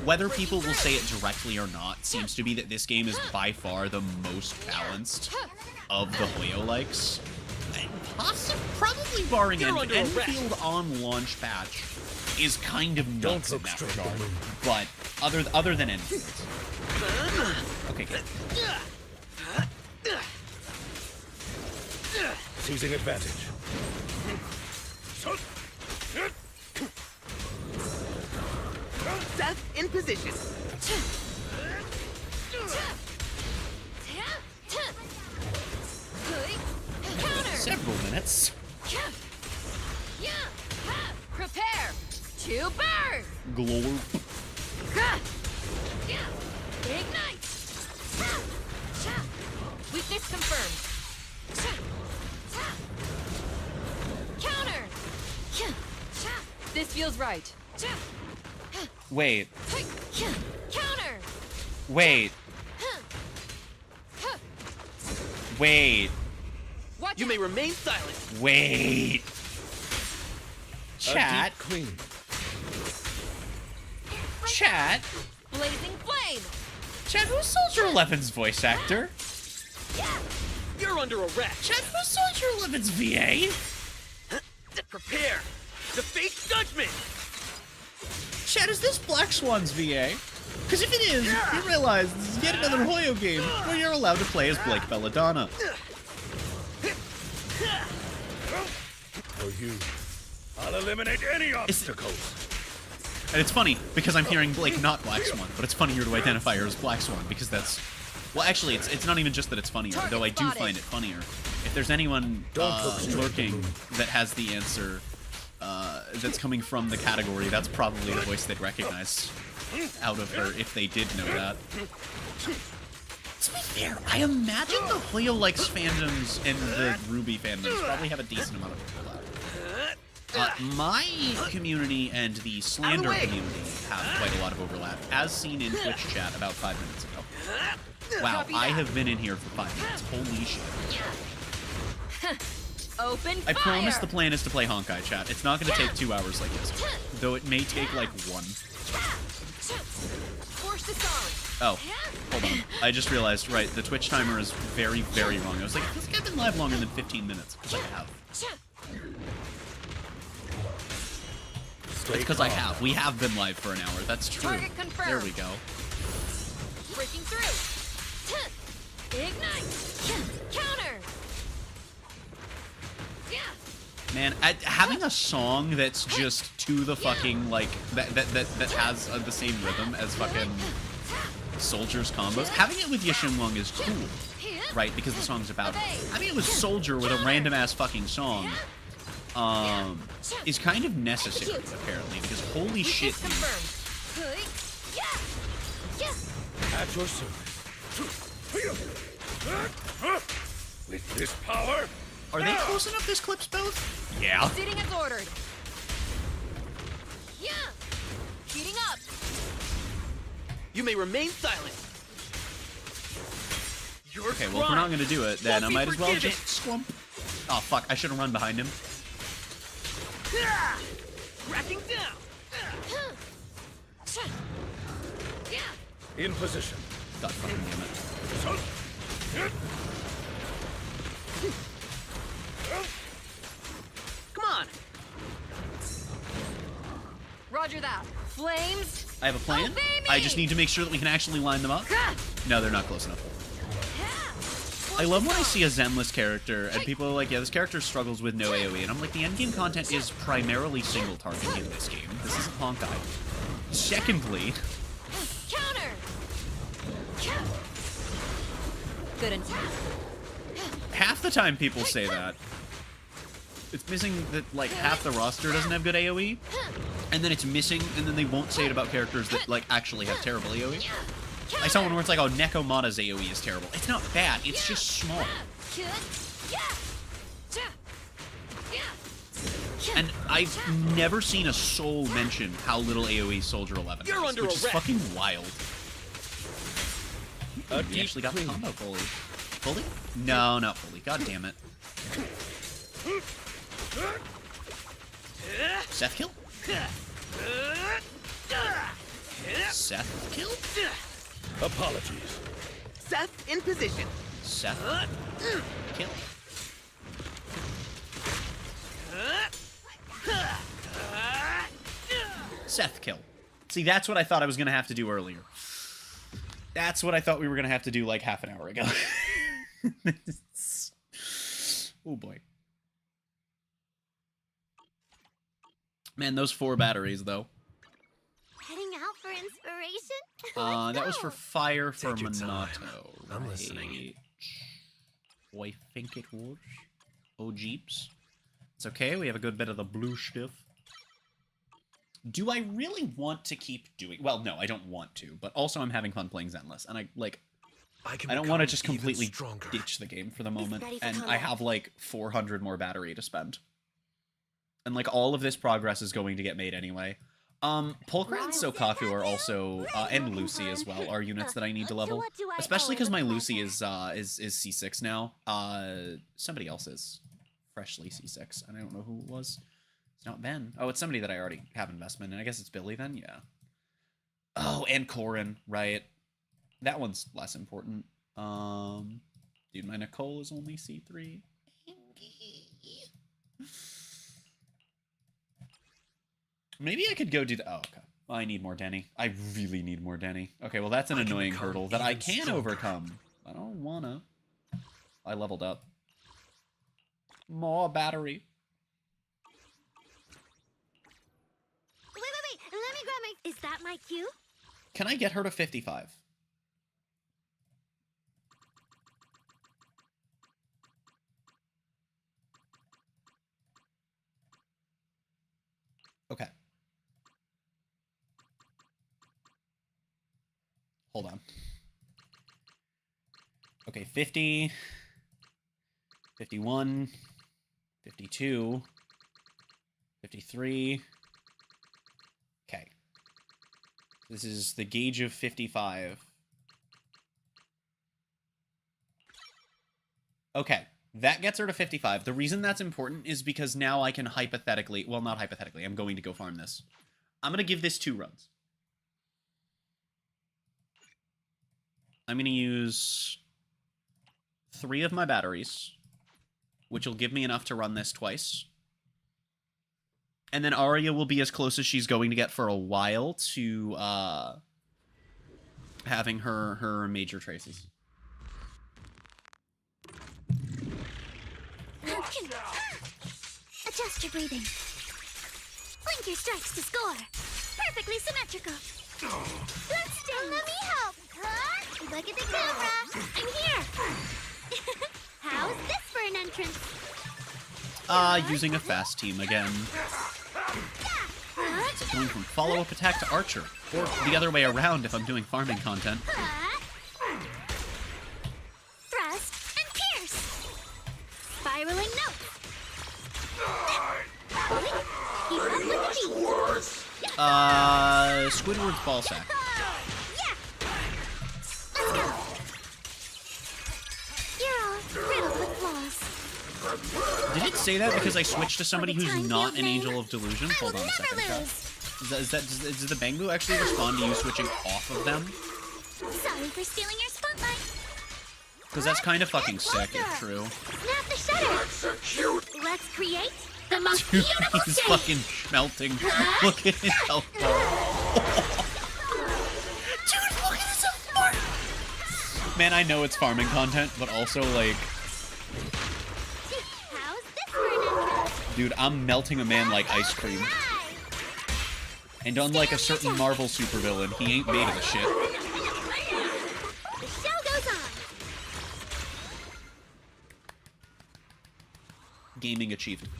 whether people will say it directly or not, seems to be that this game is by far the most balanced of the Hoyo-likes. Probably barring You're under arrest. Enfield on launch patch is kind of Don't nuts in look that straight regard. at me. But other than Enfield. Okay, good. Seizing advantage. Seth in position. Counter. Several minutes. To burn! Glow. Ignite! Weakness confirmed. Counter! This feels right. Wait. Counter! Wait. Wait. Watch you may remain silent. Wait. Chat. Clean. Chat. Blazing flame! Chat, who's Soldier 11's voice actor? You're under arrest. Chat, who's Soldier 11's VA? Prepare to face judgment. Chat, is this Black Swan's VA? Because if it is, you realize this is yet another Hoyo game where you're allowed to play as Blake Belladonna. For you, I'll eliminate any obstacles. And it's funny, because I'm hearing Blake not Black Swan, but it's funnier to identify her as Black Swan, because that's... Well, actually, it's not even just that it's funnier, though I do find it funnier. If there's anyone lurking that has the answer that's coming from the category, that's probably the voice they'd recognize out of her, if they did know that. To be fair, I imagine the Hoyo Likes fandoms and the Ruby fandoms probably have a decent amount of overlap. My community and the Slander community have quite a lot of overlap, as seen in Twitch chat about 5 minutes ago. Wow, I have been in here for 5 minutes. Holy shit. Open fire! I promise the plan is to play Honkai chat. It's not going to take 2 hours like yesterday, though it may take like 1. Force this on! Oh, hold on. I just realized, right, the Twitch timer is very, very wrong. I was like, I think I've been live longer than 15 minutes. Because I have. It's because I have. We have been live for an hour. That's true. Target confirmed. There we go. Breaking through! Ignite! Counter! Man, having a song that's just to the fucking, like, that has the same rhythm as fucking Soldier's combos, having it with Yashimwang is cool, right, because the song's about it. Having it with Soldier with a random-ass fucking song, is kind of necessary, apparently, because holy shit, dude. At your service. With this power, Are they close enough this clip's both? Yeah. Sitting as ordered. Yeah! Heating up! You may remain silent. Your Okay, well, if we're not gonna do it, then I won't be might as well forgiven. just swamp. Oh, fuck, I should have run behind him. Cracking down. in position. God fucking damn it. Come on. Roger that. Flames. I have a plan. Obey me! I just need to make sure that we can actually line them up. No, they're not close enough. I love when I see a Zenless character and people are like, yeah, this character struggles with no AoE, and I'm like, the endgame content is primarily single target in this game. This isn't Honkai. Secondly, Counter. Good and half the time people say that, it's missing that, like, half the roster doesn't have good AoE, and then it's missing, and then they won't say it about characters that, like, actually have terrible AoE. I saw one where it's like, oh, Nekomata's AoE is terrible. It's not bad, it's just small. And I've never seen a soul mention how little AoE Soldier 11 You're has, under which is arrest. fucking wild. We actually got the combo fully. Fully? No, not fully. God damn it. Seth kill? Seth kill? Apologies. Seth in position. Seth kill? Seth kill. See, that's what I thought I was going to have to do earlier. That's what I thought we were going to have to do like half an hour ago. Oh boy. Man, those 4 batteries, though. Heading out for inspiration? That was for Fire for Take your time. Minato. I'm listening. I think it was. Oh, jeeps. It's okay, we have a good bit of the blue stuff. Do I really want to keep doing... Well, no, I don't want to, but also I'm having fun playing Zenless, and I don't want to just completely ditch the game for the moment, and I have, like, 400 more battery to spend. And, like, all of this progress is going to get made anyway. Pulchra and Sokaku are also, and Lucy as well, are units that I need to level. Especially because my Lucy is C6 now. Somebody else is freshly C6, and I don't know who it was. It's not Ben. Oh, it's somebody that I already have investment in. I guess it's Billy then? Yeah. Oh, and Corin, right. That one's less important. Dude, my Nicole is only C3. Maybe I could go do the... Oh, okay. Well, I need more Denny. I really need more Denny. Okay, well, that's an annoying hurdle that I can overcome. I don't wanna. I leveled up. More battery. Wait. Let me grab my... Is that my cue? Can I get her to 55? Okay. Hold on. Okay, 50, 51, 52, 53. Okay. This is the gauge of 55. Okay, that gets her to 55. The reason that's important is because now I can hypothetically... Well, not hypothetically. I'm going to go farm this. I'm going to give this 2 runs. I'm going to use 3 of my batteries, which will give me enough to run this twice. And then Arya will be as close as she's going to get for a while to having her major traces. Adjust your breathing. Link your strikes to score. Perfectly symmetrical. Let's do. Let me help. Look at the camera. I'm here. How's this for an entrance? Using a fast team again. It's going from follow-up attack to archer, or the other way around if I'm doing farming content. Thrust and pierce. Spiraling note. Keep up with the beat. Squidward's ballsack. Yeah. Let's go. You're all riddled with flaws. Did it say that because I switched to somebody who's not an Angel of Delusion? I Hold will on a never second. lose. Does the Bangbu actually respond to you switching off of them? Sorry for stealing your spotlight. Because that's kind of fucking sick, if true. Snap the shutter. Let's create the most Dude, beautiful he's stage. fucking melting. Look at his health bar. Dude, look at his health bar. Man, I know it's farming content, but also, like... How's this for an entrance? Dude, I'm melting a man like ice cream. And unlike a certain Marvel supervillain, he ain't made of the shit. The show goes on. Gaming achievement.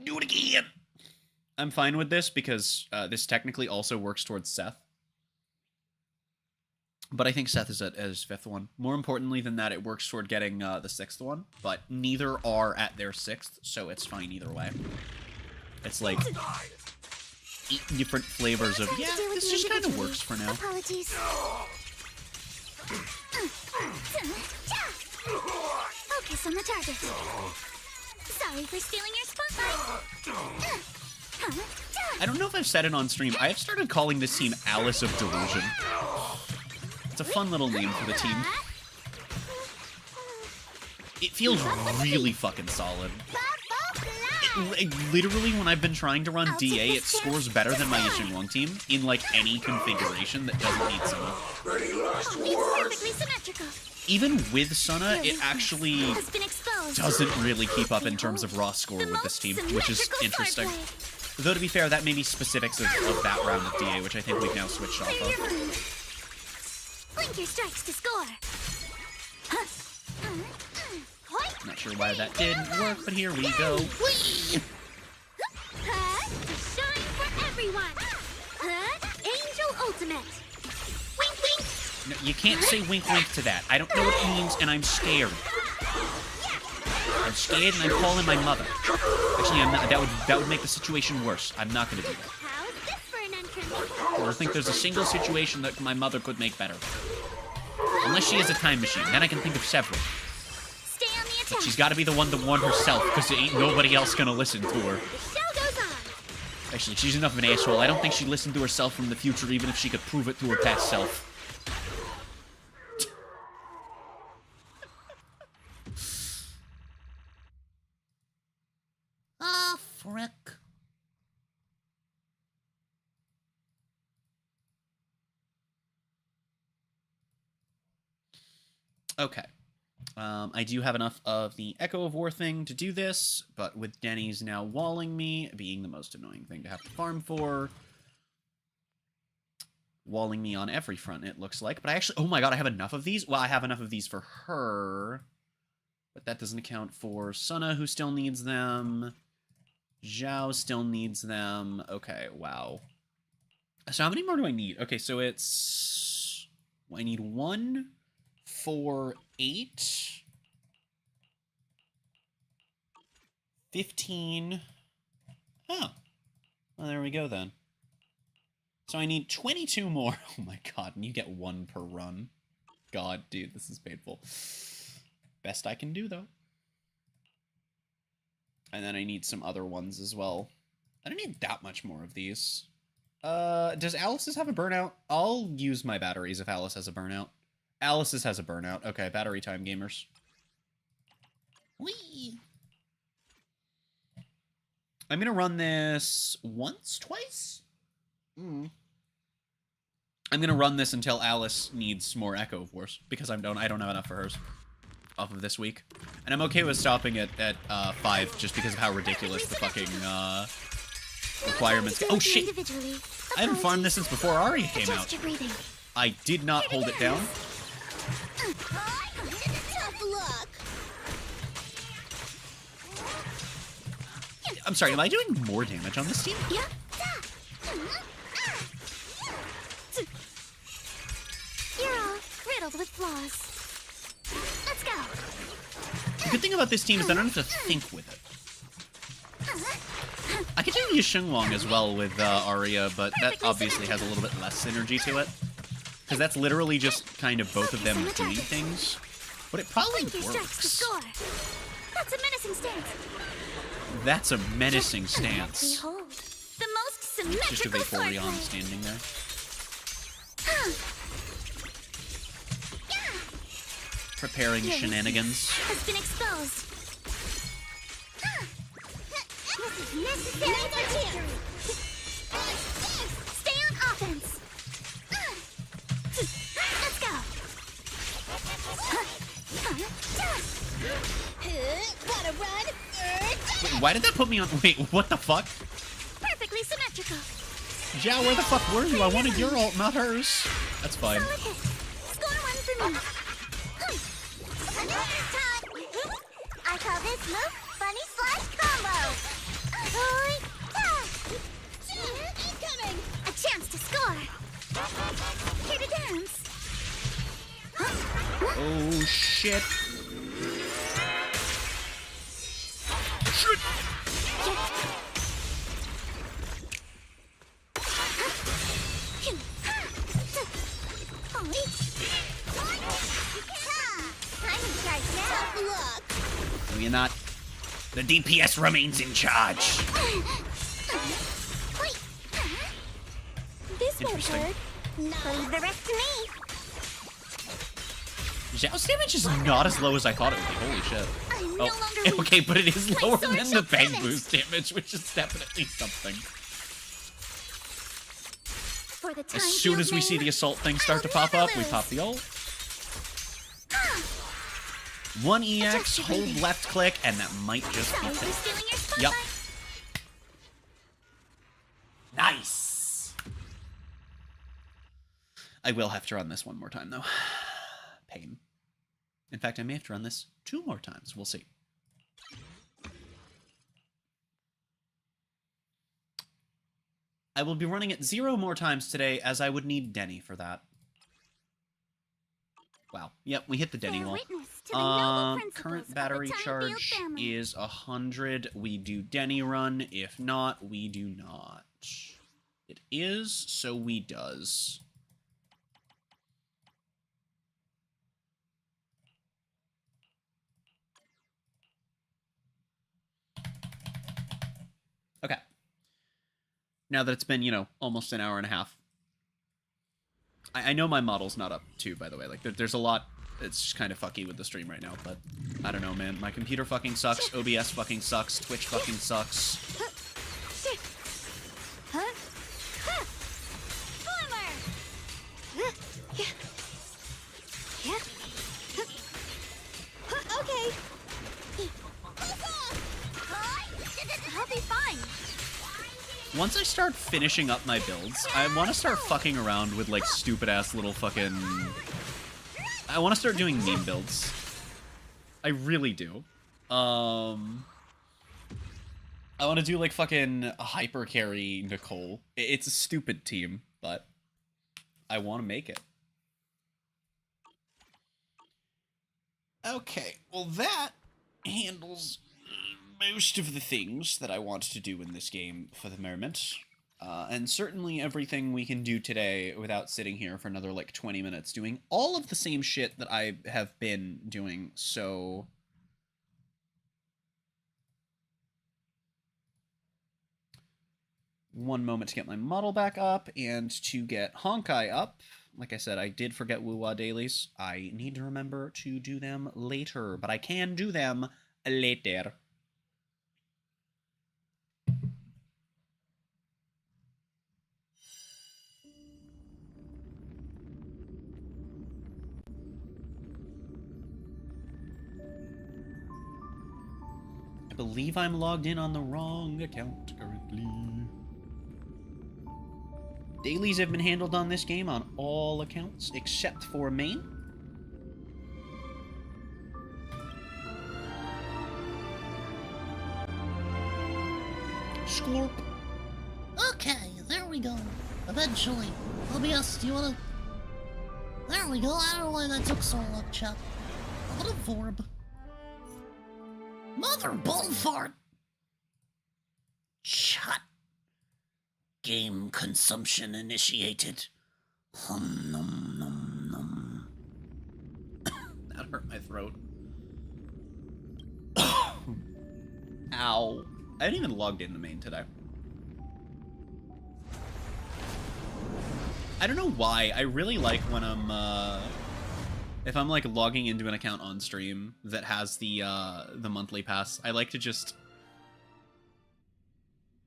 Do it again! I'm fine with this because this technically also works towards Seth. But I think Seth is at his 5th one. More importantly than that, it works toward getting the 6th one. But neither are at their 6th, so it's fine either way. It's like 8 different flavors of, yeah, this just kind of works for now. Apologies. Focus on the target. Sorry for stealing your spotlight. I don't know if I've said it on stream. I have started calling this team Alice of Delusion. It's a fun little name for the team. It feels really fucking solid. Literally, when I've been trying to run DA, it scores better than my Ishin team in, like, any configuration that doesn't need Sona. Perfectly symmetrical. Even with Sona, it actually Has been exposed. doesn't really keep up in terms of raw score with this team, which is interesting. Though, to be fair, that may be specifics of that round of DA, which I think we've now switched off of. Blink your strikes to score. Not sure why that didn't work, but here we go. No, you can't say wink wink to that. I don't know what it means, and I'm scared. I'm scared, and I'm calling my mother. Actually, I'm not. That would make the situation worse. I'm not gonna do that. How's this for an entrance? I think there's a single situation that my mother could make better. Unless she has a time machine, then I can think of several. Stay on the attack. But she's got to be the one to warn herself, because ain't nobody else gonna listen to her. The show goes on. Actually, she's enough of an asshole. I don't think she'd listen to herself from the future, even if she could prove it to her past self. Ah, frick. Okay. I do have enough of the Echo of War thing to do this, but with Denny's now walling me, being the most annoying thing to have to farm for, walling me on every front, it looks like. But I actually... Oh my god, I have enough of these? Well, I have enough of these for her, but that doesn't account for Sunna, who still needs them. Zhao still needs them. Okay, wow. So how many more do I need? Okay, so it's... I need 1, 4, 8... 15... Oh. Well, there we go, then. So I need 22 more. Oh my god, and you get 1 per run. God, dude, this is painful. Best I can do, though. And then I need some other ones as well. I don't need that much more of these. Does Alice's have a burnout? I'll use my batteries if Alice has a burnout. Alice's has a burnout. Okay, battery time, gamers. Whee! I'm gonna run this once, twice? I'm gonna run this until Alice needs more Echo of Wars, because I don't have enough for hers off of this week. And I'm okay with stopping at 5, just because of how ridiculous the fucking requirements get. Oh shit! I haven't farmed this since before Arya came out. I did not hold it down. Tough luck. I'm sorry, am I doing more damage on this team? Yeah. You're all riddled with flaws. Let's go. The good thing about this team is I don't have to think with it. I could do Yisheng Wong as well with Arya, but that obviously has a little bit less synergy to it. Because that's literally just kind of both of them doing things. But it probably works. That's a menacing stance. That's a menacing stance. Behold, the most Just a symmetrical Vaporeon standing there. Preparing shenanigans. Has been exposed. This is necessary for victory. Stay on offense. Let's go. Gotta run. Wait, why did that put me on... Wait, what the fuck? Perfectly symmetrical. Zhao, where the fuck were you? I wanted your ult, not hers. That's fine. Solid hit. Score 1 for me. Another time. I call this move Funny Slash Combo. Incoming. A chance to score. Here to dance. Oh, shit. No, you're not. The DPS remains in charge. This won't Interesting. hurt. Leave the rest to me. Zhao's damage is not as low as I thought it would be. Holy shit. I'm no Oh, longer weak. okay, but it is My lower sword than shall the bang pivot. boost damage, which is definitely something. For the time As soon as we see the assault thing start to pop up, we pop the ult. 1 EX, hold left click, and that might just be Sorry for it. stealing your Yep. spotlight. Nice! I will have to run this one more time, though. Pain. In fact, I may have to run this 2 more times. We'll see. I will be running it 0 more times today, as I would need Denny for that. Wow. Yep, we hit the Denny Bear wall. witness to the noble principles Current of the battery Time charge Field family. is 100. We do Denny run. If not, we do not. It is, so we does. Okay. Now that it's been, you know, almost an hour and a half. I know my model's not up too, by the way. Like, there's a lot. It's just kind of fucky with the stream right now, but I don't know, man. My computer fucking sucks. OBS fucking sucks. Twitch fucking sucks. Huh? Former! Okay. I'll be fine. Once I start finishing up my builds, I want to start fucking around with, like, stupid-ass little fucking... I want to start doing meme builds. I really do. I want to do, like, fucking hyper carry Nicole. It's a stupid team, but I want to make it. Okay, well that handles most of the things that I want to do in this game for the moment. And certainly everything we can do today without sitting here for another, like, 20 minutes doing all of the same shit that I have been doing, so... One moment to get my model back up, and to get Honkai up. Like I said, I did forget Woo-Wah dailies. I need to remember to do them later, but I can do them later. I believe I'm logged in on the wrong account currently. Dailies have been handled on this game on all accounts, except for main. Scorp. Okay, there we go. Eventually. OBS, do you wanna... There we go, I don't know why that took so long, chat. What a vorb. Mother bullfart! Shut. Game consumption initiated. Nom nom nom. That hurt my throat. Ow. I didn't even log in the main today. I don't know why. I really like when I'm, if I'm, like, logging into an account on stream that has the monthly pass, I like to just...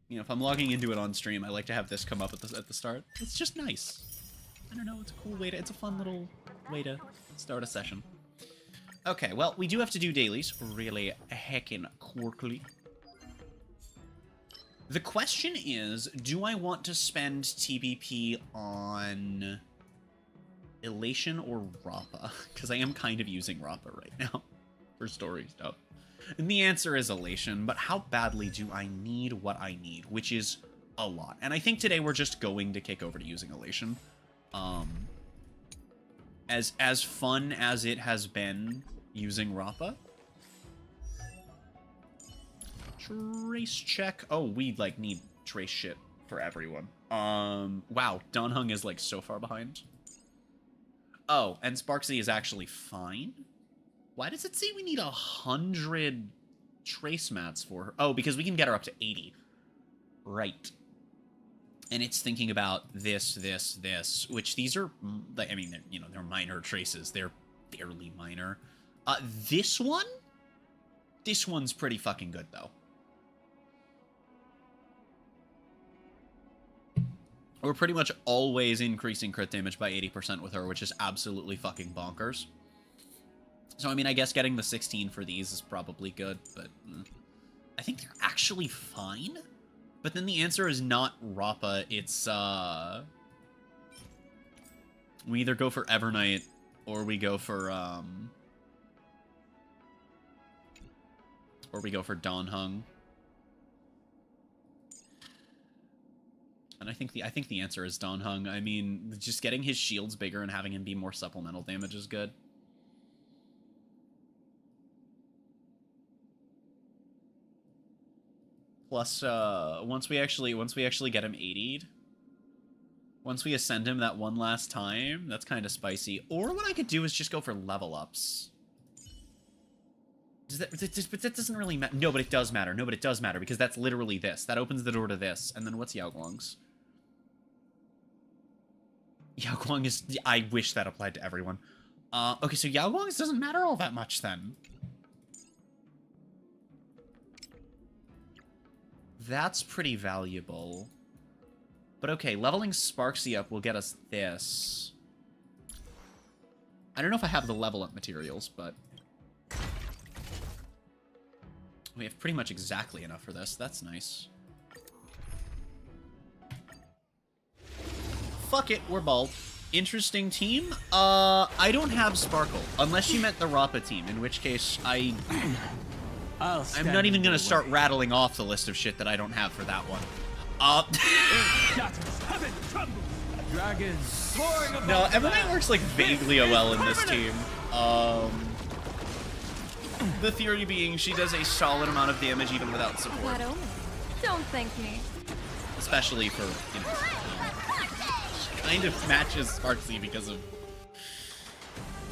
You know, if I'm logging into it on stream, I like to have this come up at the start. It's just nice. I don't know, it's a cool way to... It's a fun little way to start a session. Okay, well, we do have to do dailies really heckin' quickly. The question is, do I want to spend TBP on Elation or Rappa? Because I am kind of using Rappa right now for story stuff. And the answer is Elation, but how badly do I need what I need? Which is a lot. And I think today we're just going to kick over to using Elation. As fun as it has been using Rappa. Trace check. Oh, we, like, need trace shit for everyone. Wow, Donhung is, like, so far behind. Oh, and Sparksy is actually fine? Why does it say we need 100 trace mats for her? Oh, because we can get her up to 80. Right. And it's thinking about this, which these are, I mean, you know, they're minor traces. They're fairly minor. This one? This one's pretty fucking good, though. We're pretty much always increasing crit damage by 80% with her, which is absolutely fucking bonkers. So, I mean, I guess getting the 16 for these is probably good, but I think they're actually fine. But then the answer is not Rappa, it's, we either go for Evernight, or we go for, Donhung. And I think the answer is Donhung. I mean, just getting his shields bigger and having him be more supplemental damage is good. Plus, once we actually get him 80'd, once we ascend him that one last time, that's kind of spicy. Or what I could do is just go for level ups. But that doesn't really matter. No, but it does matter. No, but it does matter because that's literally this. That opens the door to this. And then what's Yao Guang's? Yao Guang is... I wish that applied to everyone. Okay, so Yao Guang's doesn't matter all that much then. That's pretty valuable. But okay, leveling Sparksy up will get us this. I don't know if I have the level up materials, but... we have pretty much exactly enough for this. That's nice. Fuck it, we're bald. Interesting team. I don't have Sparkle. Unless you meant the Rappa team, in which case I'm not even gonna start rattling off the list of shit that I don't have for that one. No, Evernight works like vaguely well in this team. The theory being she does a solid amount of damage even without support. Don't thank me. Especially for, you know, kind of matches Sparksy because of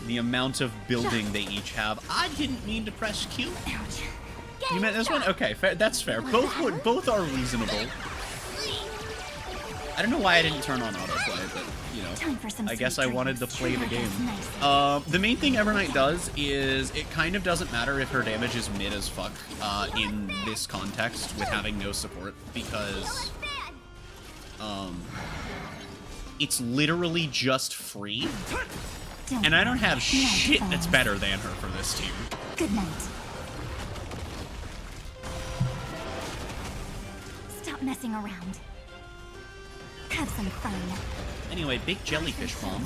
the amount of building they each have. I didn't mean to press Q. You meant this one? Okay, fair. That's fair. Both are reasonable. I don't know why I didn't turn on autoplay, but, you know, I guess I wanted to play the game. The main thing Evernight does is it kind of doesn't matter if her damage is mid as fuck in this context with having no support, because it's literally just free, and I don't have shit that's better than her for this team. Good night. Stop messing around. Have some fun. Anyway, big jellyfish bomb.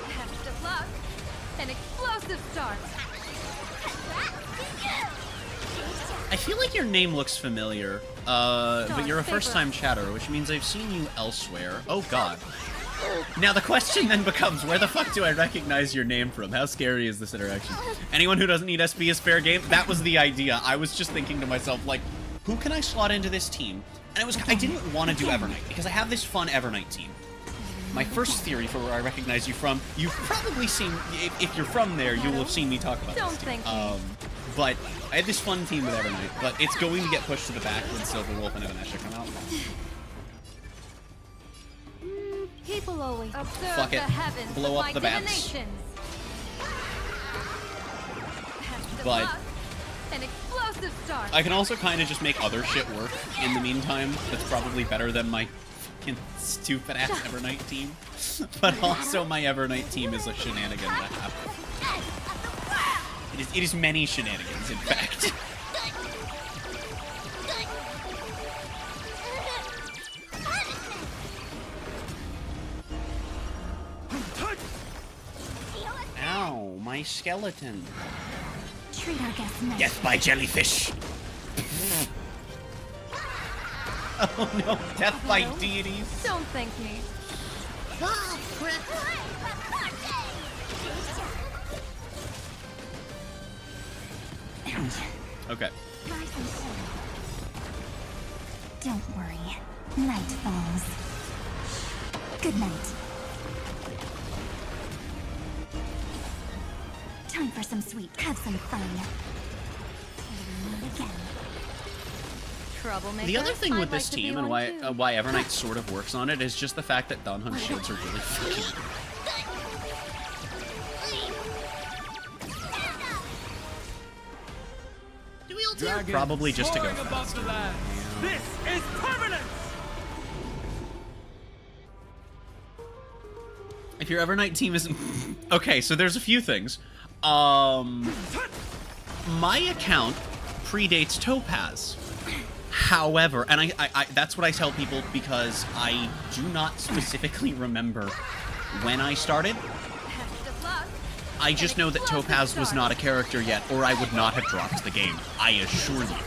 Best of luck. An explosive start. I feel like your name looks familiar, but you're a first-time chatter, which means I've seen you elsewhere. Oh god. Now the question then becomes, where the fuck do I recognize your name from? How scary is this interaction? Anyone who doesn't need SP is fair game? That was the idea. I was just thinking to myself, like, who can I slot into this team? And I didn't want to do Evernight, because I have this fun Evernight team. My first theory for where I recognize you from, you've probably seen, if you're from there, you will have seen me talk about this team. But I had this fun team with Evernight, but it's going to get pushed to the back when Silver Wolf and Evanesha come out. People always observe Fuck it. the heavens Blow up by the bats. divinations. Best of But luck. An explosive start. I can also kind of just make other shit work in the meantime. That's probably better than my fucking stupid-ass Evernight team. But also my Evernight team is a shenanigan that happens. It is many shenanigans, in fact. Ow, my skeleton. Treat our guests nice. Death by jellyfish. Oh no, death by deities. Don't thank me. Oh, crap. Okay. Rise and shine. Don't worry. Night falls. Good night. Time for some sweet. Have some fun. Again. Troublemaker. The other thing I'd with this like to be team and one too. why Evernight sort of works on it is just the fact that Danhun's shields are really fucking good. Do we all do? Probably just to go fast. This is permanent! If your Evernight team isn't... Okay, so there's a few things. My account predates Topaz. However, and I that's what I tell people because I do not specifically remember when I started. Best of luck. I just know that Topaz was not a character yet, or I would not have dropped the game. I assure you.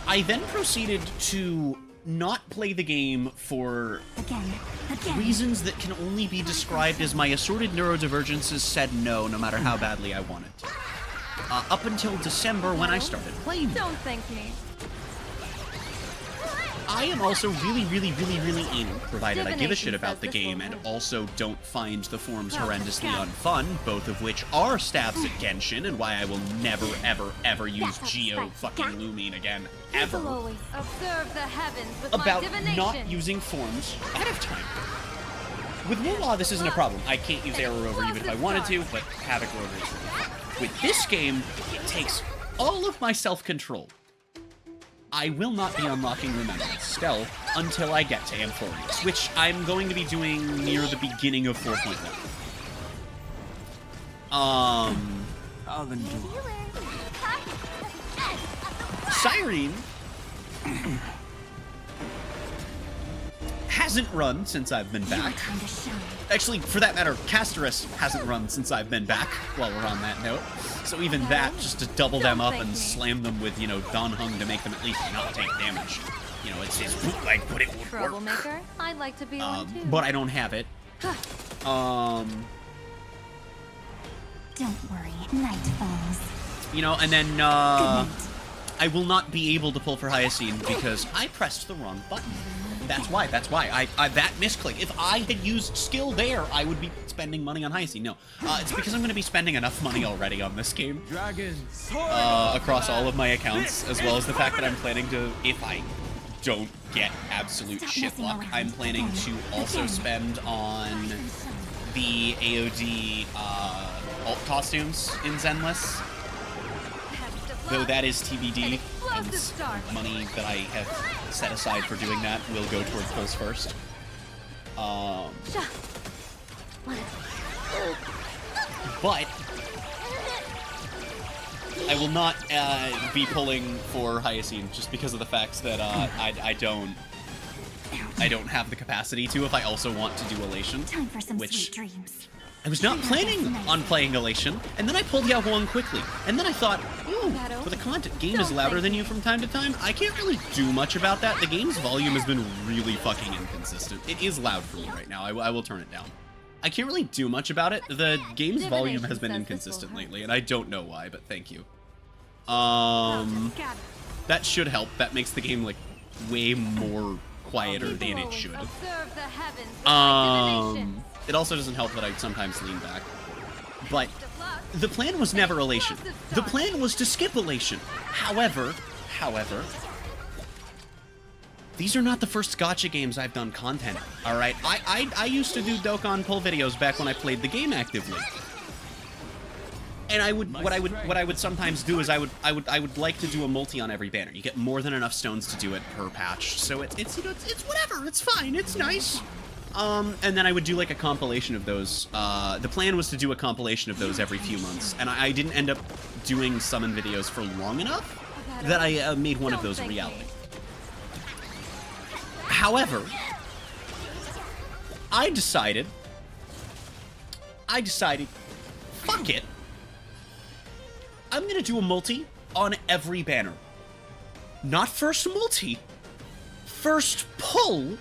I then proceeded to not play the game for Again. reasons that can only be described as my assorted neurodivergences said no matter how badly I wanted to. Up until December when I started playing. Don't thank me. I am also really anal, provided I give a shit Divination about says the this game will and hurt. also don't find the forms Oh, horrendously God. unfun, both of which are stabs at Genshin, and why I will never, ever use That's Geo right, fucking Cat. Lumine again, Will ever, always observe the heavens with about my divination. not using forms ahead of time. With Moolah, this isn't a problem. I can't use Arrow Rover even if I wanted to, but Havoc Rover is really fun. With this game, it takes all of my self-control. I will not be unlocking Remembrance Stealth until I get to Amphorius, which I'm going to be doing near the beginning of 4.1. Cyrene hasn't run since I've been back. Time to shine. Actually, for that matter, Casterus hasn't run since I've been back, while we're on that note. So even that, just to double them up and slam them with, you know, Don Hung to make them at least not take damage. You know, it's his bootleg, but it would work. Troublemaker. I'd like to be one too. But I don't have it. Don't worry, night falls. You know, and then, Good night. I will not be able to pull for Hyacine because I pressed the wrong button. That's why. I that misclick. If I had used skill there, I would be spending money on Hyacine. No, it's because I'm going to be spending enough money already on this game. Across all of my accounts, as well as the fact that I'm planning to, if I don't get absolute Stop shit messing luck, around. I'm planning to also Again. spend on the AOD alt costumes in Zenless. Though that is TBD, and money that I have set aside for doing that will go toward pulls first. But I will not be pulling for Hyacine just because of the fact that I don't have the capacity to if I also want to do Elation, Time for some which sweet dreams. I was not planning on playing Elation, and then I pulled Yao Guang quickly, and then I thought, ooh, for the content, game is louder than you from time to time. I can't really do much about that. The game's volume has been really fucking inconsistent. It is loud for me right now. I will turn it down. I can't really do much about it. The game's volume has been inconsistent lately, and I don't know why, but thank you. That should help. That makes the game, like, way more quieter than it should. Observe the heavens with my divination. It also doesn't help that I sometimes lean back. But the plan was never Elation. The plan was to skip Elation. However, these are not the first gacha games I've done content. All right, I used to do Dokkan pull videos back when I played the game actively. And what I would sometimes do is I would like to do a multi on every banner. You get more than enough stones to do it per patch. So it's you know it's whatever. It's fine. It's nice. And then I would do like a compilation of those. The plan was to do a compilation of those every few months, and I didn't end up doing summon videos for long enough that I made one of those a reality. However, I decided, fuck it. I'm gonna do a multi on every banner. Not first multi, first pull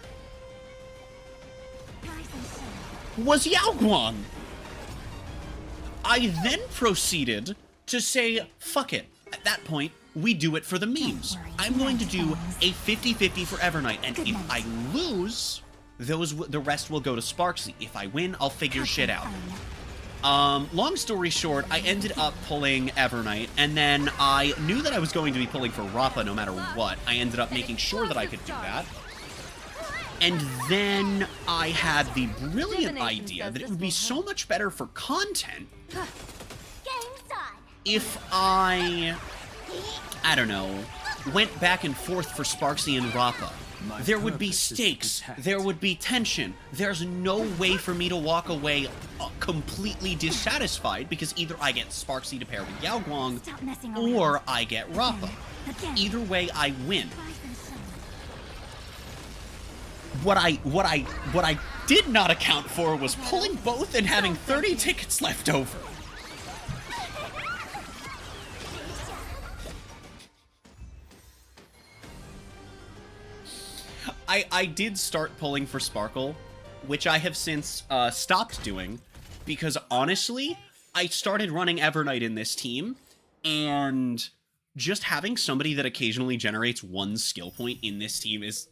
was Yao Guang. I then proceeded to say, fuck it. At that point, we do it for the memes. I'm going to do a 50-50 for Evernight, and if I lose, the rest will go to Sparksy. If I win, I'll figure shit out. Long story short, I ended up pulling Evernight, and then I knew that I was going to be pulling for Rappa no matter what. I ended up making sure that I could do that. And then I had the brilliant idea that it would be so much better for content if I don't know, went back and forth for Sparksy and Rappa. There would be stakes, there would be tension. There's no way for me to walk away completely dissatisfied because either I get Sparksy to pair with Yao Guang or I get Rappa. Either way, I win. What I did not account for was pulling both and having 30 tickets left over. I did start pulling for Sparkle, which I have since stopped doing, because honestly, I started running Evernight in this team, and just having somebody that occasionally generates one skill point in this team is...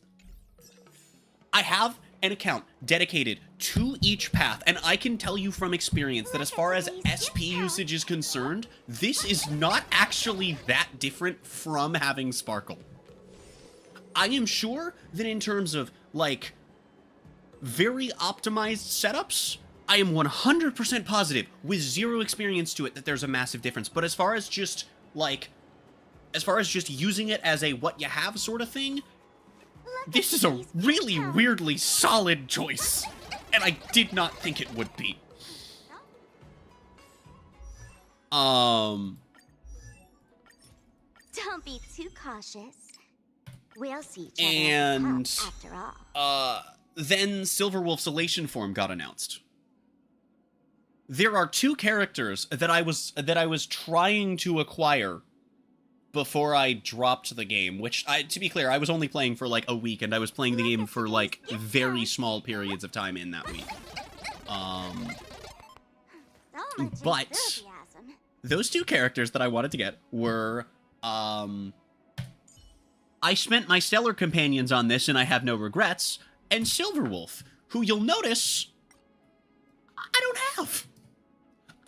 I have an account dedicated to each path, and I can tell you from experience that as far as SP usage is concerned, this is not actually that different from having Sparkle. I am sure that in terms of, like, very optimized setups, I am 100% positive, with zero experience to it, that there's a massive difference. But as far as just, like, using it as a what you have sort of thing, this is a really weirdly solid choice, and I did not think it would be. Don't be too cautious. We'll see each other And after all. then Silverwolf's Elation form got announced. There are 2 characters that I was trying to acquire before I dropped the game, which, to be clear, I was only playing for like a week, and I was playing the game for like very small periods of time in that week. But those 2 characters that I wanted to get were, I spent my Stellar Companions on this, and I have no regrets, and Silverwolf, who you'll notice I don't have.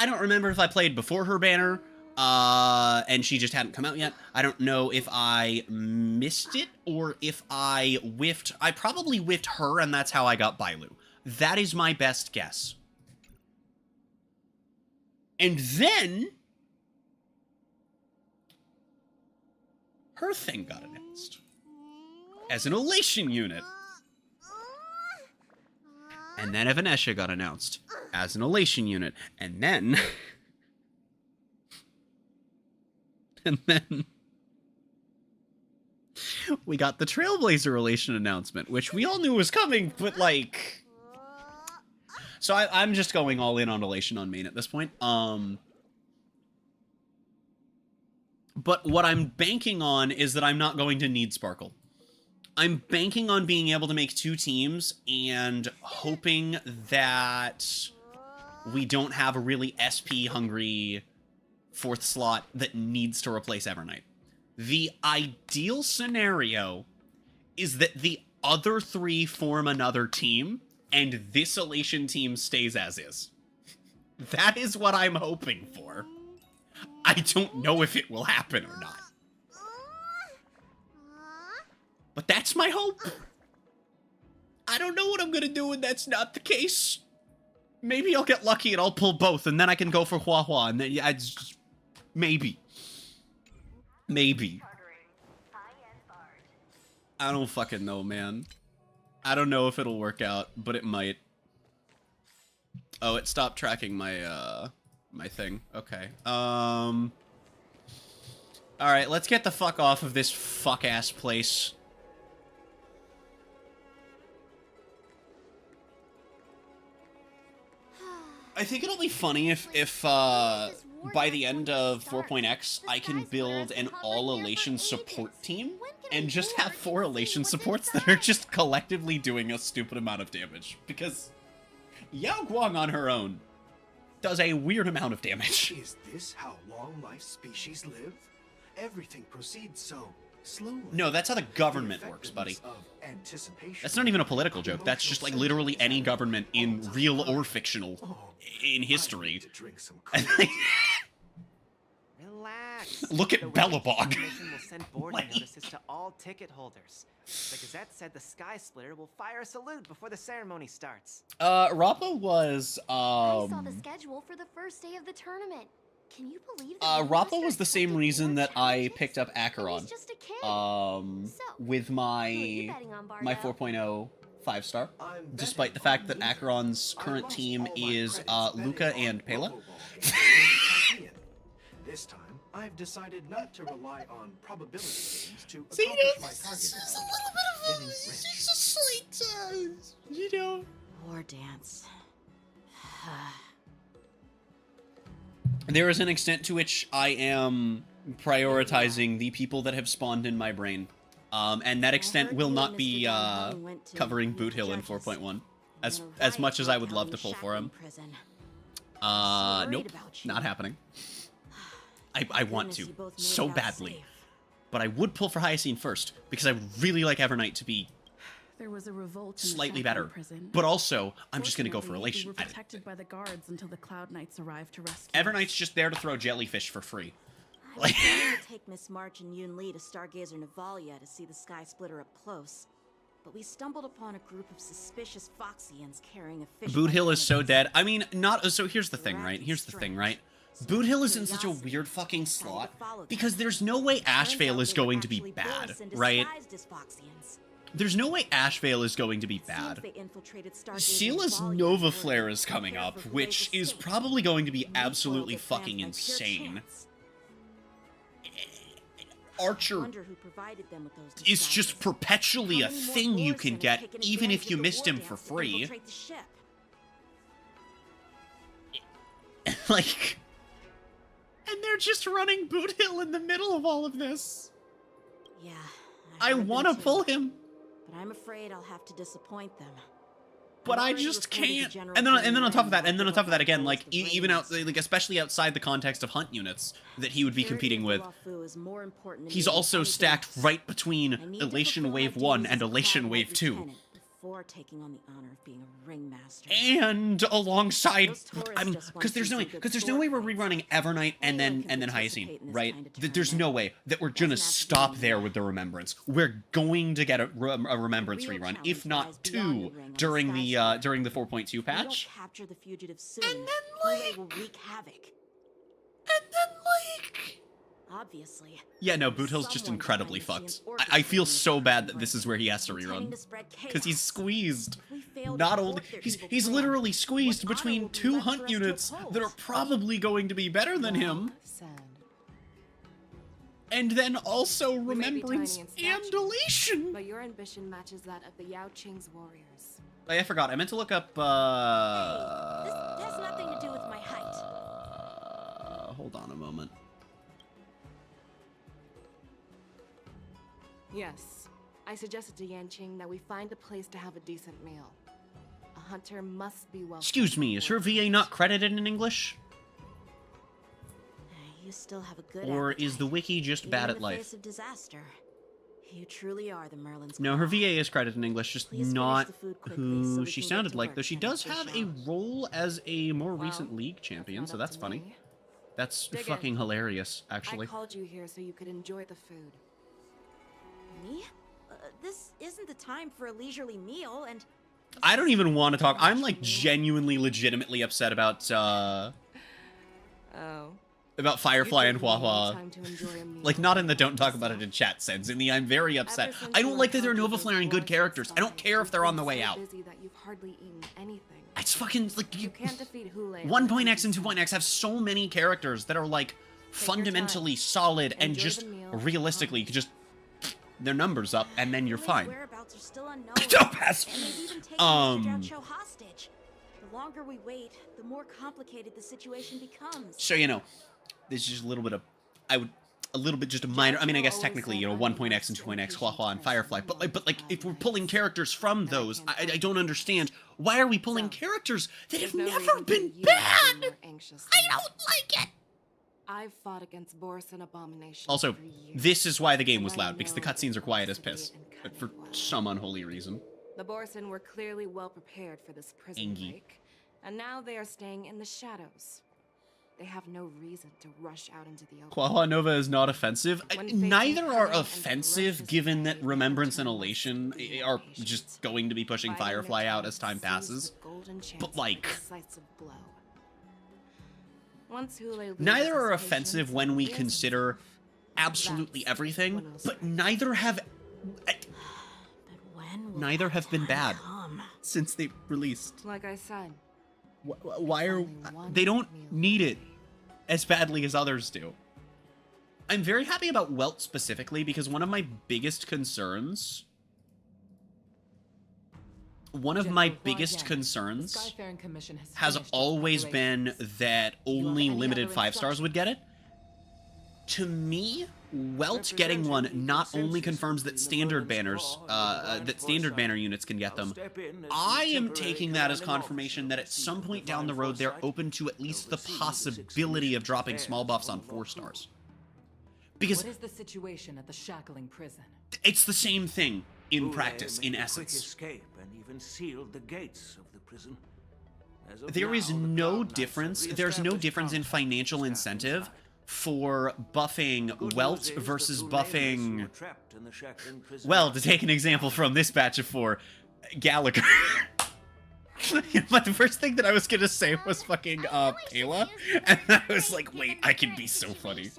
I don't remember if I played before her banner, and she just hadn't come out yet. I don't know if I missed it or if I whiffed. I probably whiffed her, and that's how I got Bailu. That is my best guess. And then her thing got announced as an Elation unit. And then Evanescia got announced as an Elation unit. And then... and then... we got the Trailblazer Elation announcement, which we all knew was coming, but like... So I'm just going all in on Elation on main at this point. But what I'm banking on is that I'm not going to need Sparkle. I'm banking on being able to make 2 teams and hoping that we don't have a really SP-hungry 4th slot that needs to replace Evernight. The ideal scenario is that the other 3 form another team, and this Elation team stays as is. That is what I'm hoping for. I don't know if it will happen or not. But that's my hope. I don't know what I'm gonna do when that's not the case. Maybe I'll get lucky and I'll pull both, and then I can go for Hua Hua, and then yeah, maybe. Maybe. I don't fucking know, man. I don't know if it'll work out, but it might. Oh, it stopped tracking my my thing. Okay. Alright, let's get the fuck off of this fuck-ass place. I think it'll be funny if by the end of 4.x, I can build an all-Elation support team and just have 4 Elation supports that are just collectively doing a stupid amount of damage. Because Yao Guang on her own does a weird amount of damage. Is this how long-life species live? Everything proceeds so slowly. No, that's how the government works, buddy. That's not even a political joke. That's just like literally any government in real or fictional in history. Relax. Look at Bellabog. The commission will send boarding notices to all ticket holders. The Gazette said the Sky Splitter will fire a salute before the ceremony starts. Rappa was I saw the schedule for the first day of the tournament. Can you believe that? Rappa was the same reason that I picked up Acheron. He's just a kid. With my 4.0 5-star, despite the fact that Acheron's current team is Luca and Pela. This time, I've decided not to rely on probability games to So, you accomplish know, my it's target. a little bit of a, it's a slight, you know. War dance. There is an extent to which I am prioritizing the people that have spawned in my brain. And that extent will not be covering Boot Hill in 4.1. As much as I would love to pull for him. Nope, not happening. I want to so badly, but I would pull for Hyacine first because I really like Evernight to be There was a revolt in slightly the better. prison. But also, I'm just gonna go for Fortunately, Elation. We were protected by the guards until the Cloud Knights arrived to rescue. Evernight's just there to throw jellyfish for free. I was planning to take Miss March and Yun Li to Stargazer Navalia to see the Sky Splitter up close. But we stumbled upon a group of suspicious Foxians carrying a fish. Boot Hill is so dead. I mean, not so. Here's the thing, right? Here's the thing, right? Boot Hill is in such a weird fucking slot because there's no way Ashvale is going to be bad, right? There's no way Ashvale is going to be bad. Seela's Nova Flare is coming up, which is probably going to be absolutely fucking insane. Archer is just perpetually a thing you can get, even if you missed him for free. Like... And they're just running Boot Hill in the middle of all of this. Yeah. I want to pull him. But I'm afraid I'll have to disappoint them. But I just can't. And then on top of that, again, like even out, like especially outside the context of hunt units that he would be competing with, he's also stacked right between Elation Wave 1 and Elation Wave 2. Before taking on the honor of being a ringmaster. And alongside, because there's no way we're rerunning Evernight and then Hyacine, right? There's no way that we're gonna stop there with the Remembrance. We're going to get a Remembrance rerun, if not two, during the 4.2 patch. Capture the fugitive soon, and then will wreak havoc. Obviously. Yeah, no, Boot Hill's just incredibly fucked. I feel so bad that this is where he has to rerun. Because he's squeezed. Not only... He's literally squeezed between two hunt units that are probably going to be better than him. And then also Remembrance and Elation. But your ambition matches that of the Yao Qing's warriors. I forgot. I meant to look up, Hey, this has nothing to do with my height. Hold on a moment. Yes. I suggested to Yanqing that we find a place to have a decent meal. A hunter must be well. Excuse me, is her VA not credited in English? You still have a good Or appetite. is the wiki just bad at life? Face of disaster. You truly are the Merlin's No, her claw. VA is credited in English, just Please not finish the food quickly who so we she can get sounded to like, work, though she does have a Fish role as a more recent Well, league champion, so not up that's to funny. me. That's Dig fucking in. hilarious, actually. I called you here so you could enjoy the food. Me? This isn't the time for a leisurely meal, and I don't even want to talk. I'm like genuinely, legitimately upset about Firefly and Huahua. Like, not in the don't talk about it in chat sense. In the I'm very upset. I don't like that they're Nova Flaring good characters. I don't care if they're on the way out. It's fucking, like, you... 1.x and 2.x have so many characters that are, like, fundamentally solid and just, realistically, you could just... their numbers up, and then you're fine. whereabouts are still unknown. Don't pass. And they've even taken Mr. Groucho hostage. The longer we wait, the more complicated the situation becomes. So, you know, there's just a little bit of, a little bit just a minor, I mean, I guess technically, you know, 1.x and 2.x, Huahua and Firefly, but like, if we're pulling characters from those, I don't understand, why are we pulling characters that have never been bad? I don't like it. I've fought against Boris and Abomination. Also, for years. this is why the game was loud, because the cutscenes are quiet as piss, but for some unholy reason. The Borson were clearly well prepared for this prison Engie. break, and now they are staying in the shadows. They have no reason to rush out into the open. Huahua Nova is not offensive. When Neither facing are cunning and offensive, ferocious given that prey, Remembrance and they Elation will are be just going to be pushing Biding their Firefly out time, as time seized passes. with golden chance But, for like, a decisive blow. Once Hule loses neither are his offensive patience, when we he is consider enough. absolutely That's everything, when it'll but start. neither have... But when will Neither have been that bad come? since they released. Like I said, Why are... only one They don't meal need a it as badly as others do. I'm very happy about Welt specifically, because one of my biggest concerns... One of my biggest concerns has always been that only limited 5 stars would get it. To me, Welt getting one not only confirms that standard banners, that standard banner units can get them, I am taking that as confirmation that at some point down the road they're open to at least the possibility of dropping small buffs on 4 stars. Because what is the situation at the shackling prison? it's the same thing in practice, in essence. Escape and even sealed the gates of the prison. There is no difference. There's no difference in financial incentive for buffing Welt versus buffing... Well, to take an example from this batch of 4, Gallagher. But the first thing that I was gonna say was fucking, Pela, and I was like, wait, I can be so funny.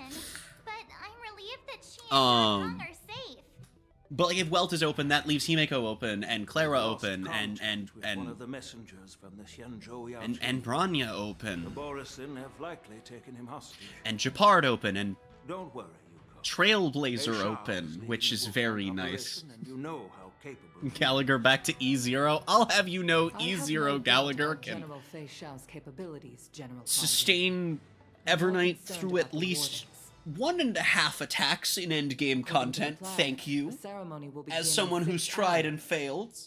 But like, if Welt is open, that leaves Himeko open, and Clara open, and one of the messengers from the Xianzhou and Branya open, the Borisin have likely taken him hostage. and Japard open, and Don't worry, Trailblazer open, which is very nice. and you know how capable. Gallagher back to E0. I'll have you know E0 Gallagher can General Fei Xiao's capabilities, General sustain Evernight through at least 1.5 attacks in endgame content, thank you. As someone who's tried and failed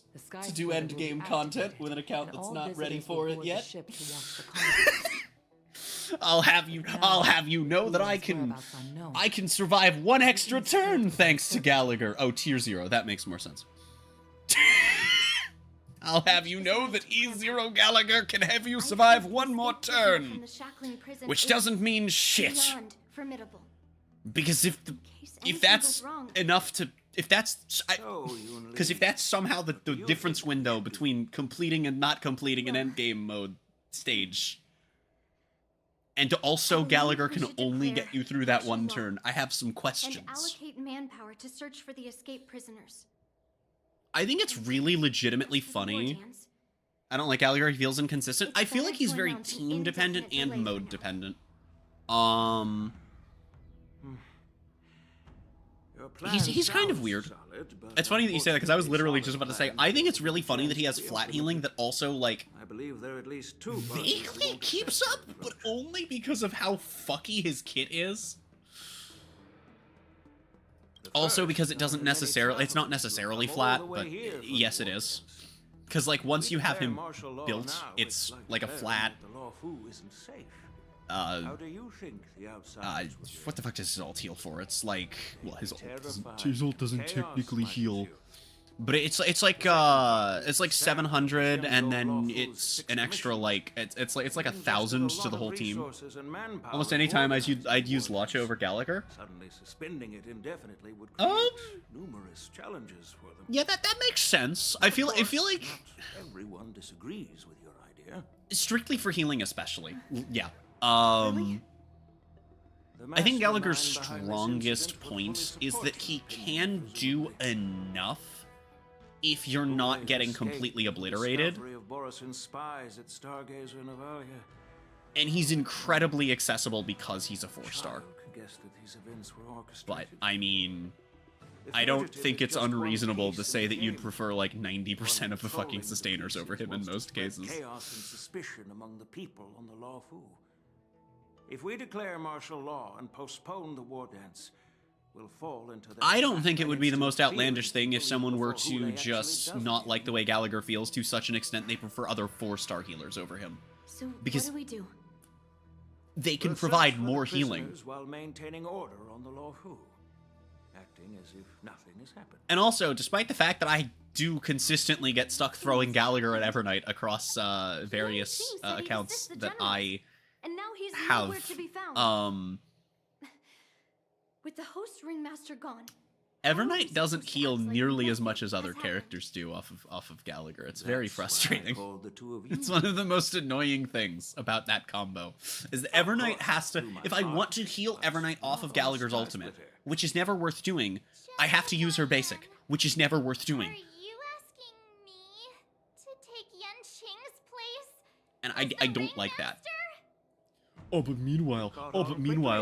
to do endgame content with an account that's not ready for it yet. I'll have you know that I can survive 1 extra turn thanks to Gallagher. Oh, tier 0, that makes more sense. I'll have you know that E0 Gallagher can have you survive 1 more turn, which doesn't mean shit. Because if that's enough to, if that's somehow the difference window between completing and not completing an endgame mode stage, and also Gallagher can only get you through that 1 turn, I have some questions. And allocate manpower to search for the escaped prisoners. I think it's really legitimately funny. I don't like Gallagher, he feels inconsistent. I feel like he's very team dependent and mode dependent. He's kind of weird. It's funny that you say that, because I was literally just about to say, I think it's really funny that he has flat healing that also, like, I believe there are at least 2 vaguely keeps up, but only because of how fucky his kit is. Also because it doesn't necessarily, it's not necessarily flat, but yes it is. Because, like, once you have him built, it's like a flat... How do you think the outside what the fuck does his ult heal for? It's like, well, his ult doesn't technically heal, but it's like 700, and then it's an extra, like, it's like 1,000 to the whole team. Almost any time I'd use Lacha over Gallagher. Suddenly suspending it indefinitely would create numerous challenges for them. Yeah, that makes sense. I feel like everyone disagrees with your idea. Strictly for healing, especially. Yeah. I think Gallagher's strongest point is that he can do enough if you're not getting completely obliterated. And he's incredibly accessible because he's a 4-star. But, I mean, I don't think it's unreasonable to say that you'd prefer, like, 90% of the fucking sustainers over him in most cases. Chaos and suspicion among the people on the Lawfu. If we declare martial law and postpone the war dance, we'll fall into the... I don't think it would be the most outlandish thing if someone were to just not like the way Gallagher feels to such an extent they prefer other 4-star healers over him. So because what do we do? They can provide more healing. While maintaining order on the Lawfu, acting as if nothing has happened. And also, despite the fact that I do consistently get stuck throwing Gallagher at Evernight across various accounts that I... And now he's have nowhere to be found. With the host ringmaster gone, Evernight doesn't heal nearly as much as other characters do off of Gallagher. It's very frustrating. It's one of the most annoying things about that combo, is that Evernight has to, if I want to heal Evernight off of Gallagher's ultimate, which is never worth doing, I have to use her basic, which is never worth doing. are you asking me to take Yanqing's place? And I don't like that. Oh, but meanwhile,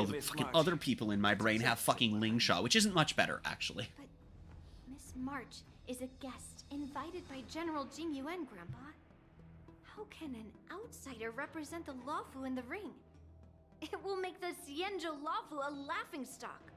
the fucking other people in my brain have fucking Ling Sha, which isn't much better, actually. But Miss March is a guest invited by General Jing Yuan, Grandpa. How can an outsider represent the Lawfu in the ring? It will make the Xianzhou Lawfu a laughingstock.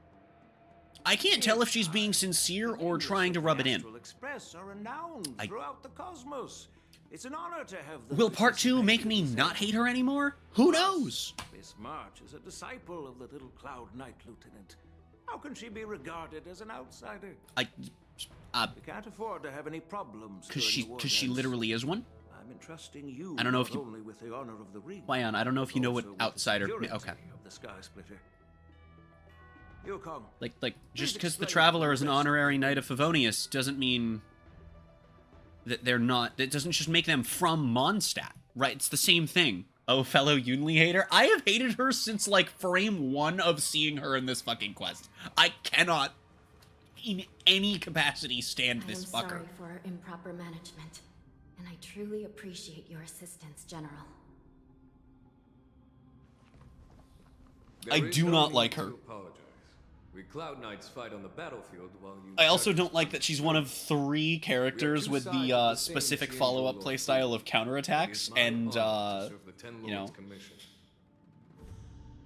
I can't tell if she's being sincere or trying to rub it in. Astral Express are renowned throughout the cosmos. It's an honor to have them. Will part 2 make me not hate her anymore? Who knows? Miss March is a disciple of the little Cloud Knight Lieutenant. How can she be regarded as an outsider? We can't afford to have any problems. Because she literally is one. I'm entrusting you. I don't know if you. Only with the honor of the ring. Wyan, I don't know if you know what outsider. Okay. Of the Sky Splitter. Yukong. Like just because the Traveler is an honorary Knight of Favonius doesn't mean that they're not. It doesn't just make them from Mondstadt, right? It's the same thing. Oh, fellow Yunli hater, I have hated her since like frame 1 of seeing her in this fucking quest. I cannot, in any capacity, stand this fucker. I'm sorry for our improper management, and I truly appreciate your assistance, General. I do not like her. We Cloud Knights fight on the battlefield while you... I also don't like that she's one of 3 characters with the specific follow-up playstyle of counterattacks, and, you know...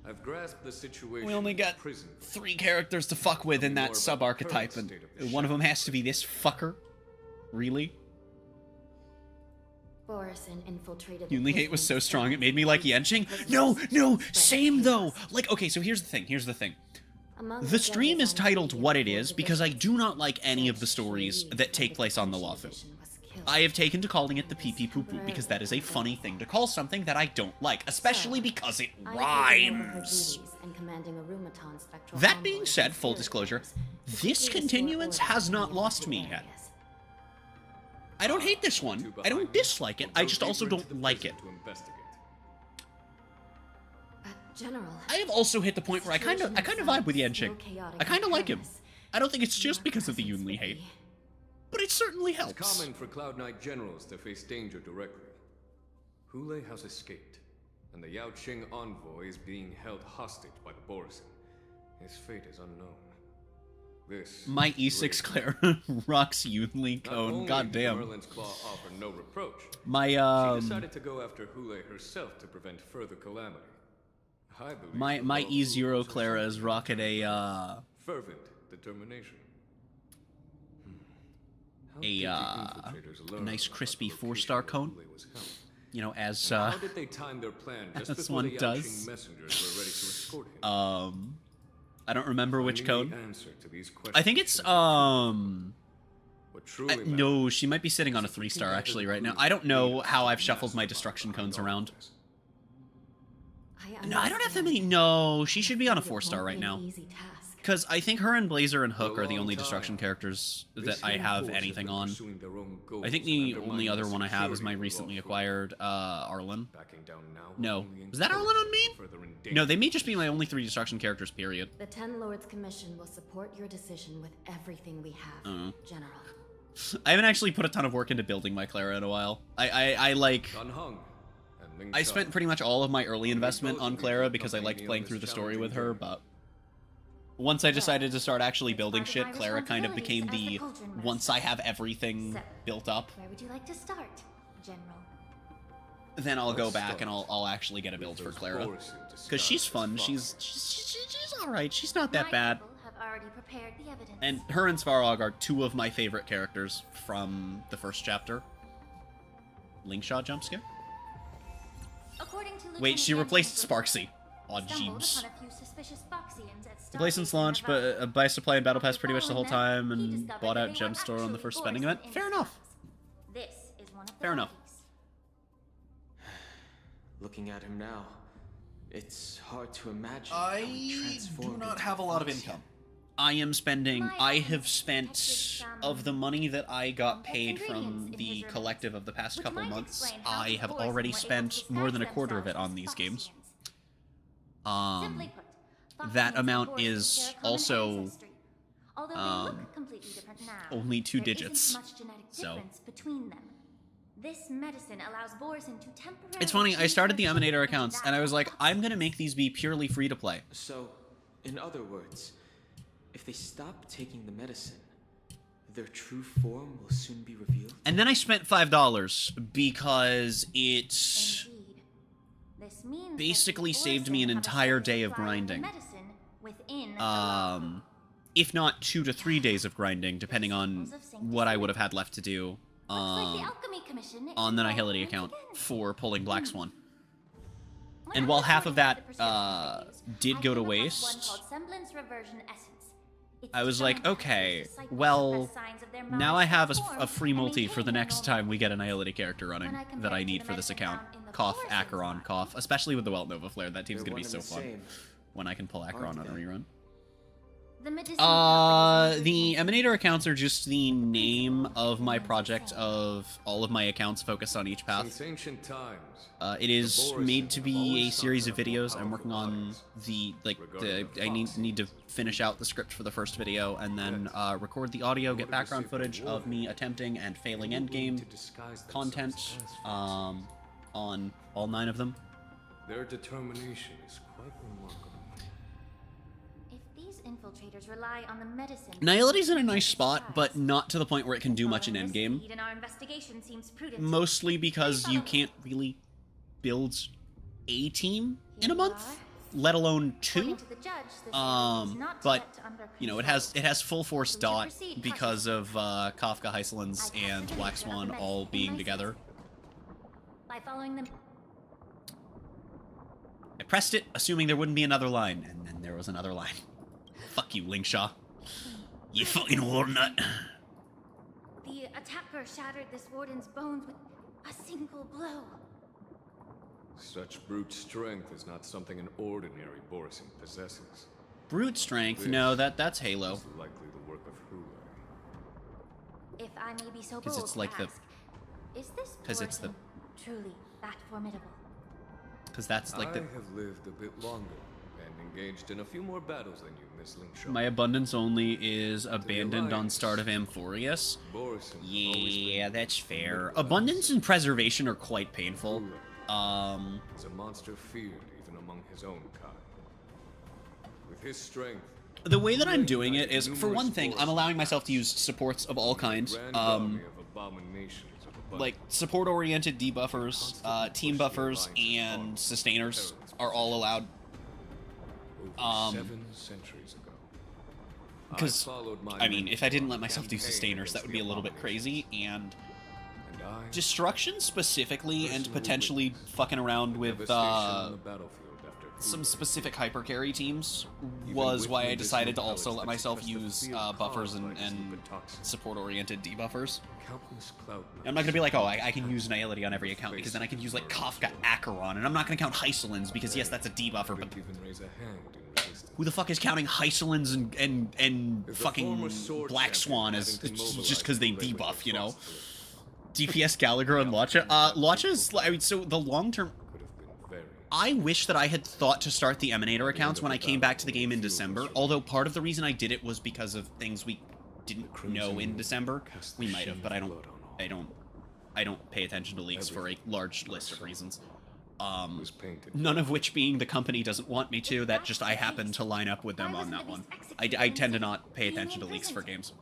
I've grasped the situation. We only got 3 characters to fuck with in that sub-archetype, and one of them has to be this fucker? Really? Yunli hate was so strong it made me like Yenching? No, same though! Like, okay, so here's the thing. The stream is titled What It Is because I do not like any of the stories that take place on the Lafu. I have taken to calling it the peepeepoopoo because that is a funny thing to call something that I don't like, especially because it rhymes. That being said, full disclosure, this continuance has not lost me yet. I don't hate this one, I don't dislike it, I just also don't like it. General, I have also hit the point where I kind of vibe with Yenching. I kind of like him. I don't think it's just because of the Yunli hate, but it certainly helps. It's common for Cloud Knight generals to face danger directly. Hule has escaped, and the Yaoqing envoy is being held hostage by the Borisin. His fate is unknown. This my E6 Clara rocks Yunli cone. Goddamn. Merlin's Claw offer no reproach. My she decided to go after Hule herself to prevent further calamity. My E0 Clara is rocking a fervent determination. A nice crispy 4-star cone. You know, as how did they time their plan just as before one the does. Messengers were ready to escort him? I don't remember which code. I think it's no, she might be sitting on a 3-star actually right now. I don't know how I've shuffled my destruction cones around. No, I don't have that many. No, she should be on a 4-star right now. Because I think her and Blazer and Hook are the only destruction characters that I have anything on. I think the only other one I have is my recently acquired Arlen. No. Was that Arlen on main? No, they may just be my only 3 destruction characters, period. The 10 Lords Commission will support your decision with everything we have, General. I haven't actually put a ton of work into building my Clara in a while. I spent pretty much all of my early investment on Clara because I liked playing through the story with her, but once I decided to start actually building shit, Clara kind of became the once I have everything built up. Where would you like to start, General? Then I'll go back and I'll actually get a build for Clara. Because she's fun, she's alright, she's not that bad. And her and Svarog are 2 of my favorite characters from the first chapter. Linkshot jump scare? Wait, she replaced Sparksy. Aw, Jeebs. Replacements launch, but buy supply and battle pass pretty much the whole time, and bought out gem store on the first spending event. Fair enough. Fair enough. Looking at him now, it's hard to imagine. I do not have a lot of income. I have spent, of the money that I got paid from the collective of the past couple months, I have already spent more than a quarter of it on these games. That amount is also, only 2 digits, so. This medicine allows Borisin to temporarily... It's funny, I started the Emanator accounts, and I was like, I'm gonna make these be purely free to play. So, in other words, if they stop taking the medicine, their true form will soon be revealed? And then I spent $5 because it basically saved me an entire day of grinding. if not 2 to 3 days of grinding, depending on what I would have had left to do on the Nihility account for pulling Black Swan. And while half of that did go to waste, I was like, okay, well, now I have a free multi for the next time we get a Nihility character running that I need for this account. Cough, Acheron, cough. Especially with the Welt Nova Flare, that team's gonna be so fun when I can pull Acheron on a rerun. The Emanator accounts are just the name of my project of all of my accounts focused on each path. Since ancient times, It is made to be a series of videos. I'm working on I need to finish out the script for the first video and then record the audio, get background footage of me attempting and failing endgame content on all 9 of them. Their determination is quite remarkable. Infiltrators rely on the medicine. Nihility's in a nice spot, but not to the point where it can do much in endgame. Mostly because you can't really build a team in a month, let alone 2. But you know, it has full force dot because of Kafka, Hysolins, and Black Swan all being together. By following them. I pressed it, assuming there wouldn't be another line, and then there was another line. Fuck you, Linkshaw. You fucking warnut. The attacker shattered this warden's bones with a single blow. Such brute strength is not something an ordinary Borisin possesses. Brute strength? No, that's Halo. Is likely the work of Hule. If I may be so bold Because it's like to ask, is this Borisin truly that formidable? Because that's like I have lived a bit longer and engaged in a few more battles than you, Miss Linkshaw. My abundance only is abandoned on start of Amphorius. Yeah, that's fair. Abundance and preservation are quite painful. Is a monster feared even among his own kind. With his strength, the way that I'm doing it is, for one thing, I'm allowing myself to use supports of all kinds. Like support-oriented debuffers, team buffers, and sustainers are all allowed. 7 centuries ago. Because, I mean, if I didn't let myself do sustainers, that would be a little bit crazy, and destruction specifically, and potentially fucking around with some specific hyper carry teams was why I decided to also let myself use buffers and support-oriented debuffers. I'm not gonna be like, oh, I can use Nihility on every account, because then I can use like Kafka Acheron, and I'm not gonna count Hysolins, because yes, that's a debuffer, but who the fuck is counting Hysolins and fucking Black Swan as just because they debuff, you know? DPS Gallagher and Lotcha? Lotcha's, I mean, so the long-term... I wish that I had thought to start the Emanator accounts when I came back to the game in December, although part of the reason I did it was because of things we didn't know in December. We might have, but I don't pay attention to leaks for a large list of reasons. None of which being the company doesn't want me to, that just I happen to line up with them on that one. I tend to not pay attention to leaks for games.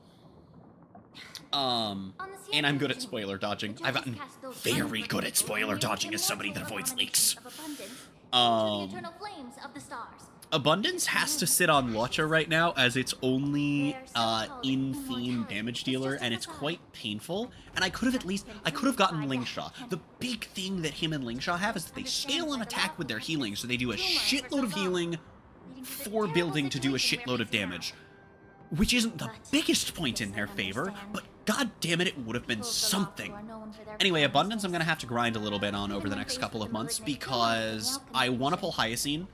And I'm good at spoiler dodging. I've gotten very good at spoiler dodging as somebody that avoids leaks. Abundance has to sit on Lotcha right now as its only in-theme damage dealer, and it's quite painful. And I could have gotten Linkshaw. The big thing that him and Linkshaw have is that they scale on attack with their healing, so they do a shitload of healing for building to do a shitload of damage. Which isn't the biggest point in their favor, but god damn it, it would have been something. Anyway, Abundance I'm going to have to grind a little bit on over the next couple of months, because I want to pull Hyacine.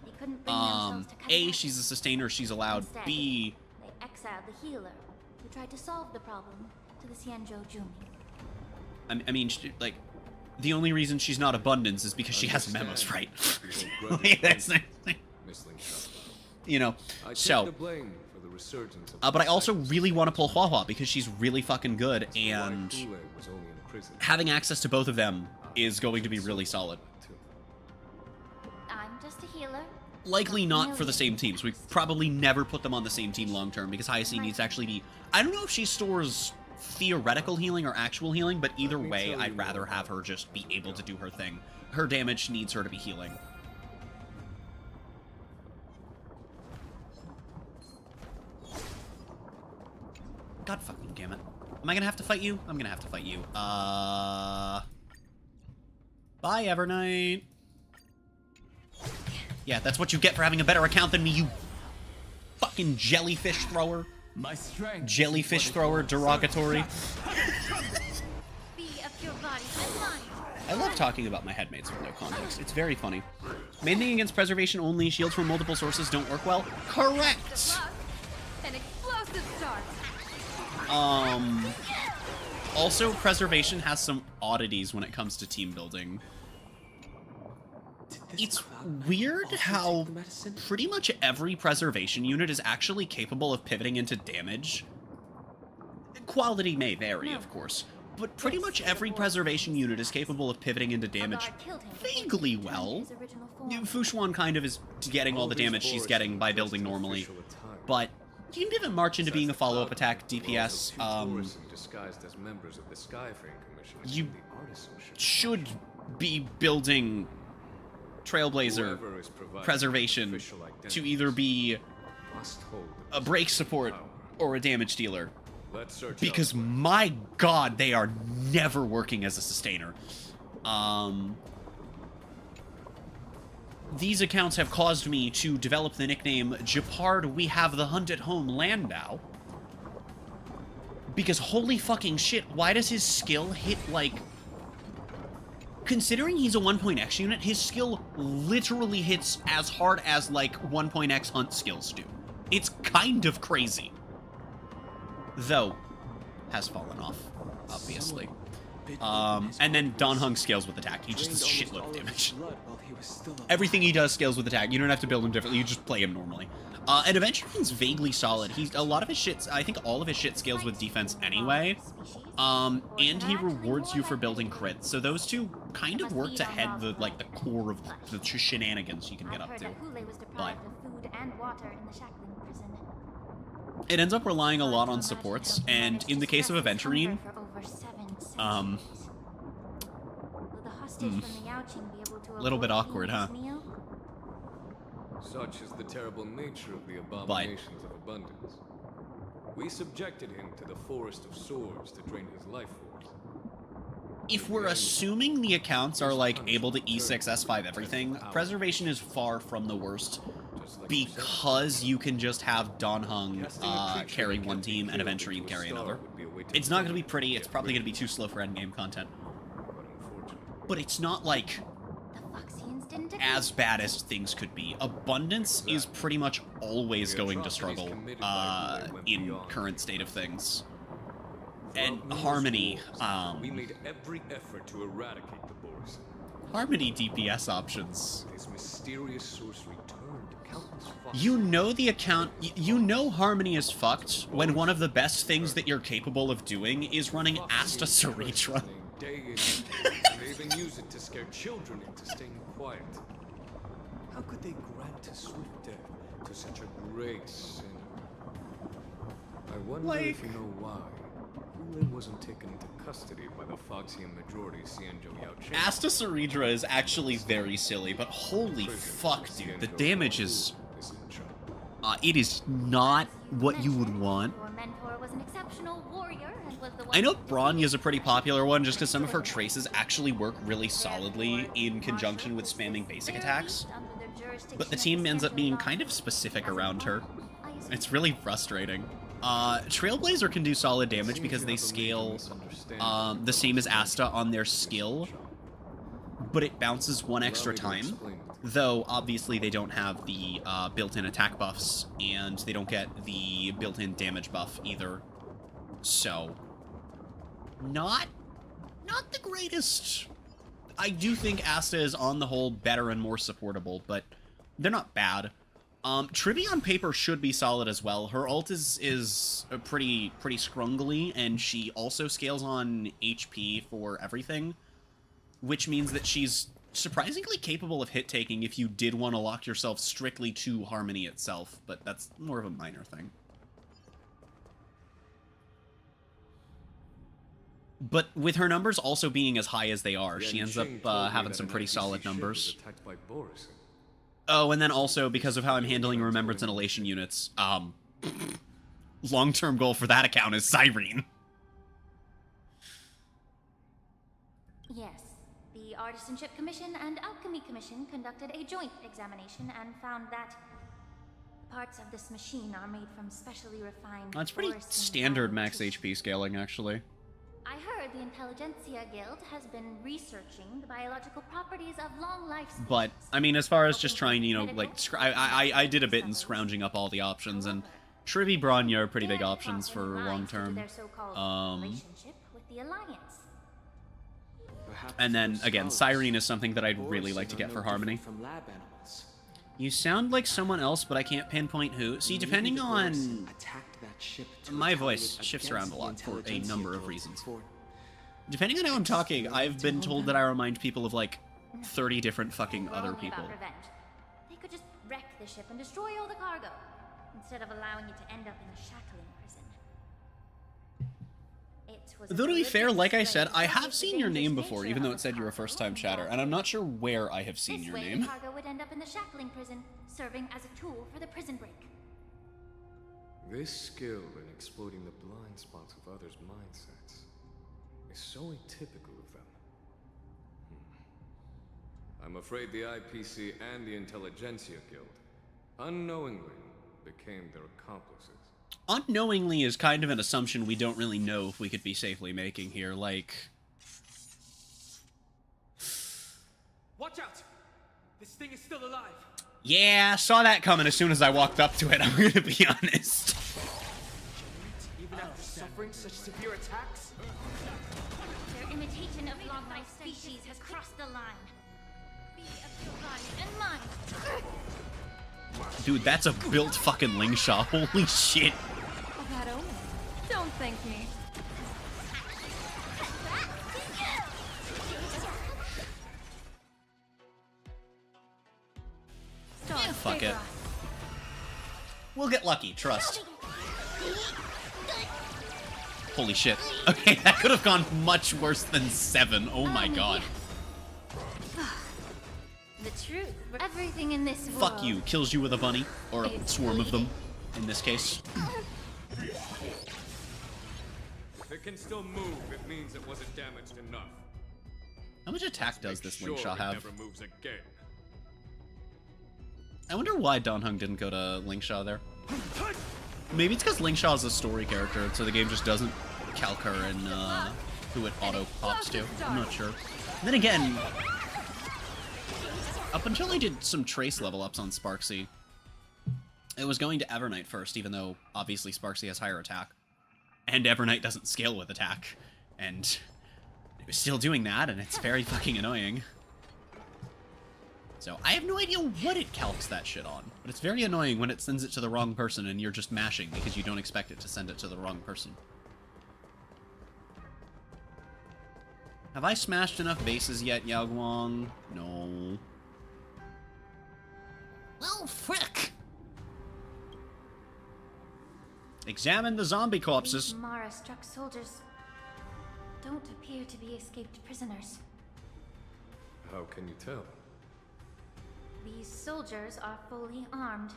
A, she's a sustainer, she's allowed. B, they exiled the healer, who tried to solve the problem, to the Xianzhou Jumi. I mean, like, the only reason she's not Abundance is because she has memos, right? That's, you know, so... but I also really want to pull Huahua because she's really fucking good, and having access to both of them is going to be really solid. I'm just a healer. Likely not for the same teams. We probably never put them on the same team long term because Hyacine needs to actually be... I don't know if she stores theoretical healing or actual healing, but either way, I'd rather have her just be able to do her thing. Her damage needs her to be healing. Am I gonna have to fight you? I'm gonna have to fight you. Bye, Evernight. Yeah, that's what you get for having a better account than me, you fucking jellyfish thrower. My strength. Jellyfish thrower, derogatory. Be of your body and mind. I love talking about my headmates with no context. It's very funny. Main thing against preservation only, shields from multiple sources don't work well. Correct! An explosive start. Also, preservation has some oddities when it comes to team building. It's weird how pretty much every preservation unit is actually capable of pivoting into damage. Quality may vary, of course, but pretty much every preservation unit is capable of pivoting into damage vaguely well. Fushuan kind of is getting all the damage she's getting by building normally, but you can pivot March into being a follow-up attack DPS. You should be building Trailblazer preservation to either be a break support or a damage dealer, because my god, they are never working as a sustainer. These accounts have caused me to develop the nickname Japard We Have the Hunt at Home Landau, because holy fucking shit, why does his skill hit like... Considering he's a 1.x unit, his skill literally hits as hard as, like, 1.x hunt skills do. It's kind of crazy. Though, has fallen off, obviously. And then Don Hung scales with attack. He just does a shitload of damage. Everything he does scales with attack. You don't have to build him differently, you just play him normally. And Aventure's vaguely solid. A lot of his shit, I think all of his shit scales with defense anyway. And he rewards you for building crits. So those two kind of work to head the core of the shenanigans you can get up to. But it ends up relying a lot on supports, and in the case of Aventurine, a little bit awkward, huh? Such is the terrible nature of the abominations of abundance. We subjected him to the forest of swords to drain his life force. If we're assuming the accounts are, like, able to E6, S5 everything, preservation is far from the worst, because you can just have Don Hung carry one team and Aventurine carry another. It's not going to be pretty, it's probably going to be too slow for endgame content. But it's not, like, as bad as things could be. Abundance is pretty much always going to struggle in current state of things. And Harmony, we made every effort to eradicate the Boris. Harmony DPS options. This mysterious sorcery turned countless You know the account, you know Harmony is fucked when one of the best things that you're capable of doing is running Asta Saritra. They even use it to scare children into staying quiet. How could they grant a swift death to such a great sinner? I wonder if you know why Hulin wasn't taken into custody by the Foxian majority Xianzhou Yaoqing. Asta Saritra is actually very silly, but holy fuck, dude, the damage is... it is not what you would want. I know Bronya's a pretty popular one just because some of her traces actually work really solidly in conjunction with spamming basic attacks, but the team ends up being kind of specific around her. It's really frustrating. Trailblazer can do solid damage because they scale the same as Asta on their skill, but it bounces one extra time. Though, obviously, they don't have the built-in attack buffs, and they don't get the built-in damage buff either. So, not the greatest. I do think Asta is, on the whole, better and more supportable, but they're not bad. Tribby on paper should be solid as well. Her ult is pretty scrungly, and she also scales on HP for everything, which means that she's surprisingly capable of hit-taking if you did want to lock yourself strictly to Harmony itself, but that's more of a minor thing. But with her numbers also being as high as they are, she ends up having some pretty solid numbers. Oh, and then also, because of how I'm handling Remembrance and Elation units, long-term goal for that account is Cyrene. Artisanship Commission and Alchemy Commission conducted a joint examination and found that parts of this machine are made from specially refined. That's pretty standard max HP scaling, actually. I heard the Intelligentsia Guild has been researching the biological properties of long life species. But I mean, as far as just trying, you know, like I did a bit in scrounging up all the options, and Trivy Bronya are pretty big options for long term. Relationship with the Alliance. And then again, Cyrene is something that I'd really like to get for Harmony. From lab animals. You sound like someone else, but I can't pinpoint who. See, depending on... My voice shifts around a lot for a number of reasons. Depending on how I'm talking, I've been told that I remind people of, like, 30 different fucking other people. They could just wreck the ship and destroy all the cargo, instead of allowing it to end up in a shackling prison. Though to be fair, like I said, I have seen your name before, even though it said you're a first-time chatter, and I'm not sure where I have seen your name. The cargo would end up in the shackling prison, serving as a tool for the prison break. This skill in exploiting the blind spots of others' mindsets is so atypical of them. I'm afraid the IPC and the Intelligentsia Guild unknowingly became their accomplices. Unknowingly is kind of an assumption we don't really know if we could be safely making here, like... Watch out! This thing is still alive! Yeah, saw that coming as soon as I walked up to it, I'm gonna be honest. Even after suffering such severe attacks? Their imitation of long-life species has crossed the line. Be of your body and mine. Dude, that's a built fucking Lingshaw, holy shit. That omen. Don't thank me. Yeah, fuck it. We'll get lucky, trust. Holy shit. Okay, that could have gone much worse than 7. Oh my god. The truth. Everything in this world. Fuck you. Kills you with a bunny. Or a swarm of them, in this case. If it can still move, it means it wasn't damaged enough. How much attack does this Lingshaw have? Never moves again. I wonder why Don Hung didn't go to Lingshaw there. Maybe it's because Lingshaw is a story character, so the game just doesn't calc her and who it auto-pops to. I'm not sure. And then again, up until I did some trace level ups on Sparksy, it was going to Evernight first, even though obviously Sparksy has higher attack. And Evernight doesn't scale with attack. And it was still doing that, and it's very fucking annoying. So, I have no idea what it calcs that shit on, but it's very annoying when it sends it to the wrong person and you're just mashing because you don't expect it to send it to the wrong person. Have I smashed enough bases yet, Yao Guang? No. Well, frick. Examine the zombie corpses. Mara-struck soldiers don't appear to be escaped prisoners. How can you tell? These soldiers are fully armed.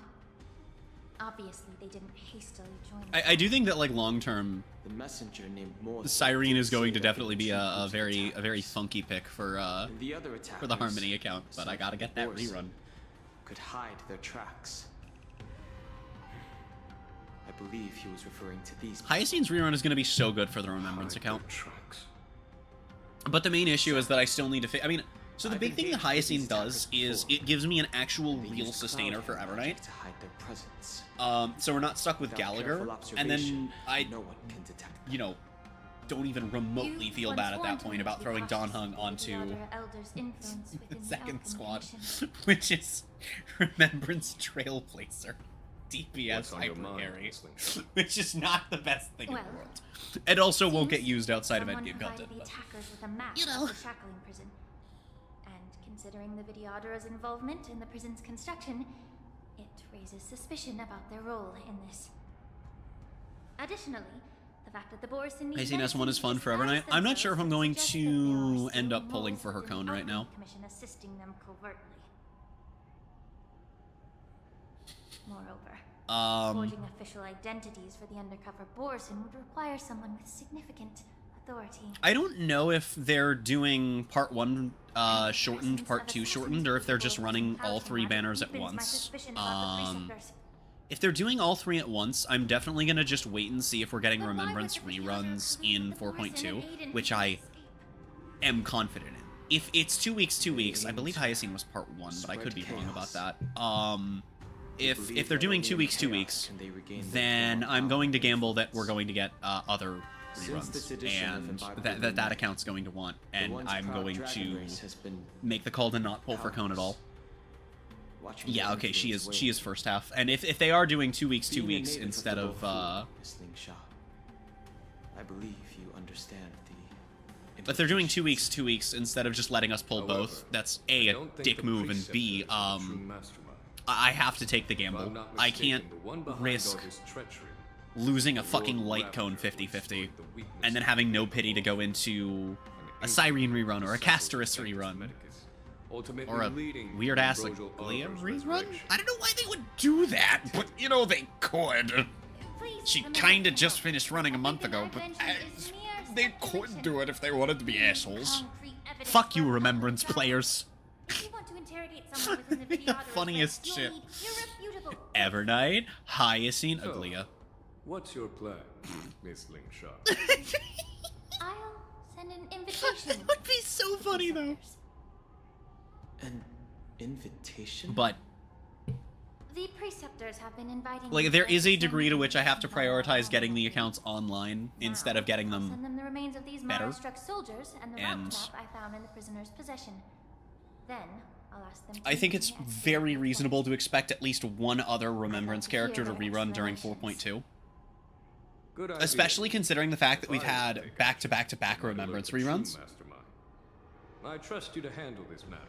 Obviously, they didn't hastily join. I do think that, like, long-term, the messenger named Moore Cyrene is going to definitely be a very funky pick for the Harmony account, but I gotta get that rerun. Could hide their tracks. I believe he was referring to these. Hyacint's rerun is going to be so good for the Remembrance account. But the main issue is that I still need to I mean, so the big thing that Hyacint does is it gives me an actual real sustainer for Evernight. To hide their presence. So we're not stuck with Gallagher, and then I, you know, don't even remotely feel bad at that point about throwing Don Hung onto the second squad, which is Remembrance Trailblazer. DPS hyper carry, which is not the best thing in the world. It also won't get used outside of endgame content. You know. Shackling prison. And considering the Videodera's involvement in the prison's construction, it raises suspicion about their role in this. Additionally, the fact that the Borson I see S1 is fun for Evernight. I'm not sure if I'm going to end up pulling for her cone right now. Commission assisting them covertly. Moreover, forging official identities for the undercover Borson would require someone with significant authority. I don't know if they're doing part 1 shortened, part 2 shortened, or if they're just running all 3 banners at once. If they're doing all 3 at once, I'm definitely gonna just wait and see if we're getting Remembrance reruns in 4.2, which I am confident in. If it's 2 weeks, I believe Hyacine was part 1, but I could be wrong about that. If they're doing 2 weeks, then I'm going to gamble that we're going to get other reruns, and that account's going to want, and I'm going to make the call to not pull for Cone at all. Yeah, okay, she is first half, and if they are doing 2 weeks instead of I believe you understand the. if they're doing 2 weeks instead of just letting us pull both, that's a dick move, and B, I have to take the gamble. I can't risk losing a fucking light cone 50-50 and then having no pity to go into a Cyrene rerun or a Casterus rerun or a weird ass like Glia rerun. I don't know why they would do that, but you know they could. She kinda just finished running a month ago, but they could do it if they wanted to be assholes. Fuck you, Remembrance players. The funniest shit. Evernight, Hyacine, Aglia. What's your plan, Miss Lingshaw? I'll send an invitation. That would be so funny, though. An invitation? But the preceptors have been inviting. like, there is a degree to which I have to prioritize getting the accounts online instead of getting them Send them the remains of these better. Mara-struck soldiers and the rock map I found in the prisoner's possession. Then I'll ask them. I think it's very reasonable to expect at least one other Remembrance character to rerun during 4.2. Especially considering the fact that we've had back-to-back-to-back Remembrance reruns. I trust you to handle this matter.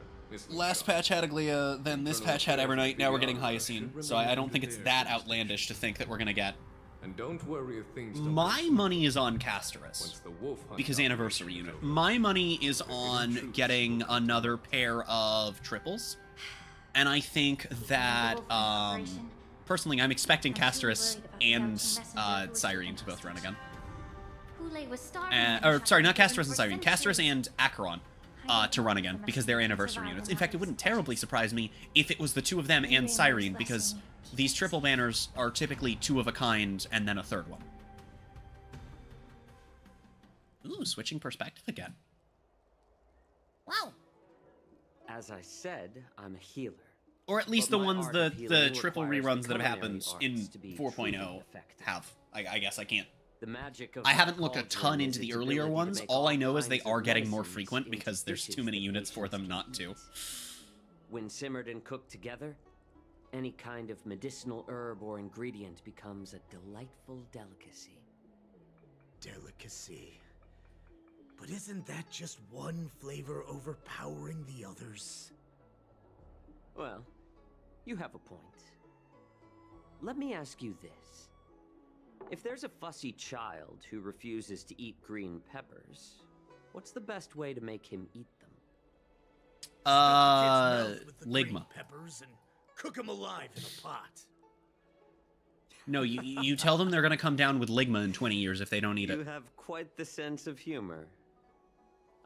Last patch had Aglia, then this patch had Evernight, now we're getting Hyacine. So I don't think it's that outlandish to think that we're gonna get. And don't worry if things don't. My money is on Casterus, because Anniversary Unit. My money is on getting another pair of triples, and I think that, personally, I'm expecting Casterus and Cyrene to both run again. Or, sorry, not Casterus and Cyrene, Casterus and Acheron to run again, because they're Anniversary Units. In fact, it wouldn't terribly surprise me if it was the 2 of them and Cyrene, because these triple banners are typically 2 of a kind, and then a 3rd one. Ooh, switching perspective again. Wow. As I said, I'm a healer. Or at least the ones, the triple reruns that have happened in 4.0 have. I guess I can't. The magic of I haven't looked a ton into the earlier ones. All I know is they are getting more frequent because there's too many units for them not to. When simmered and cooked together, any kind of medicinal herb or ingredient becomes a delightful delicacy. Delicacy. But isn't that just one flavor overpowering the others? Well, you have a point. Let me ask you this. If there's a fussy child who refuses to eat green peppers, what's the best way to make him eat them? Ligma. Peppers and cook them alive in a pot. No, you tell them they're gonna come down with Ligma in 20 years if they don't eat it. You have quite the sense of humor.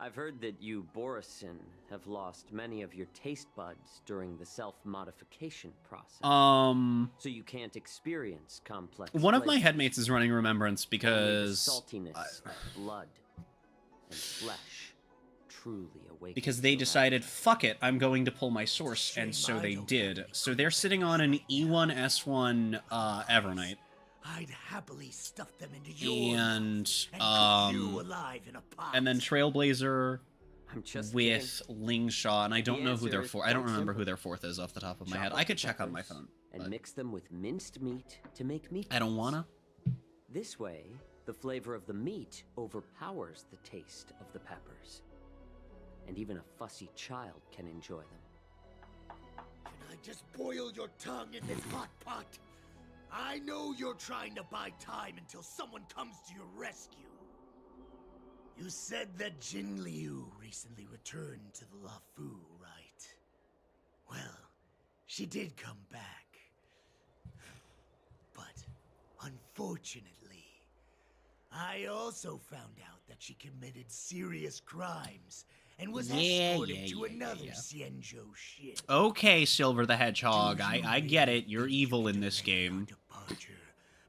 I've heard that you, Borisin, have lost many of your taste buds during the self-modification process. So you can't experience complex one of my flavors. headmates is running Remembrance because Saltiness of blood and flesh truly awakens. because they decided, fuck it, I'm going to pull my source, and so they did. So they're sitting on an E1 S1 Evernight. I'd happily stuff them into yours And cook you alive in a pot. and then Trailblazer I'm just with Lingshaw, and I don't know who their answer is fourth. I don't quite remember simple. who their 4th is off the top of my Chop head. up I could the check on my peppers phone. and but mix them with minced meat to make meat. I don't wanna. This way, the flavor of the meat overpowers the taste of the peppers, and even a fussy child can enjoy them. Can I just boil your tongue in this hot pot? I know you're trying to buy time until someone comes to your rescue. You said that Jin Liu recently returned to the Luofu, right? Well, she did come back. But unfortunately, I also found out that she committed serious crimes and was Yeah, escorted to another Xianzhou ship. Okay, Silver the Hedgehog, I get it. You're evil in this game.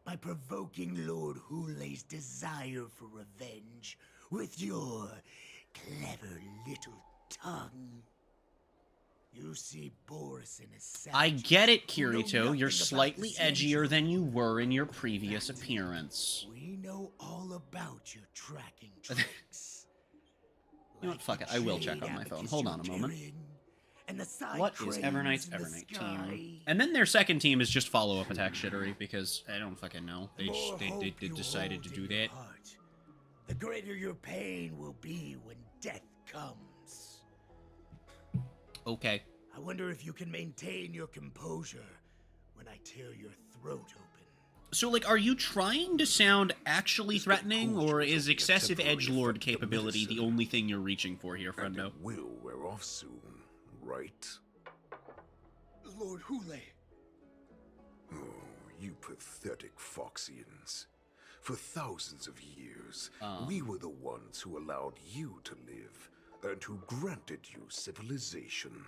By provoking Lord Hulei's desire for revenge with your clever little tongue. You see, Borison is I get it, Kirito. You're slightly edgier than you were in your previous appearance. We know all about your tracking tricks. You know what? Fuck it. I will check on my phone. Hold on a moment. What is Everknight's Everknight team? And then their second team is just follow-up attack shittery because I don't fucking know. They decided to do that. The greater your pain will be when death comes. Okay. I wonder if you can maintain your composure when I tear your throat open. So, like, are you trying to sound actually threatening, or is excessive edgelord capability the only thing you're reaching for here, friendo? It will wear off soon, right? Lord Hulei. Oh, you pathetic Foxians. For thousands of years, we were the ones who allowed you to live, and who granted you civilization.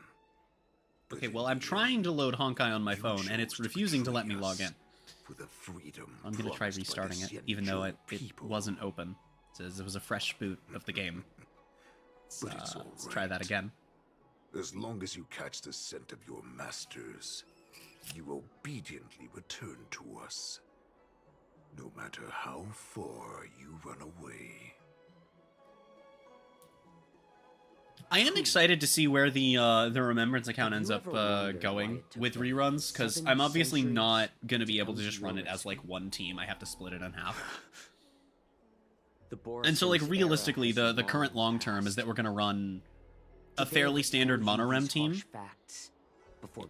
Okay, well, I'm trying to load Honkai on my phone, and it's refusing to let me log in. I'm gonna try restarting it, even though it wasn't open. It says it was a fresh boot of the game. Let's try that again. As long as you catch the scent of your masters, you obediently return to us. No matter how far you run away. I am excited to see where the Remembrance account ends up going with reruns, because I'm obviously not going to be able to just run it as, like, one team. I have to split it in half. And so, like, realistically, the current long term is that we're going to run a fairly standard monorem team.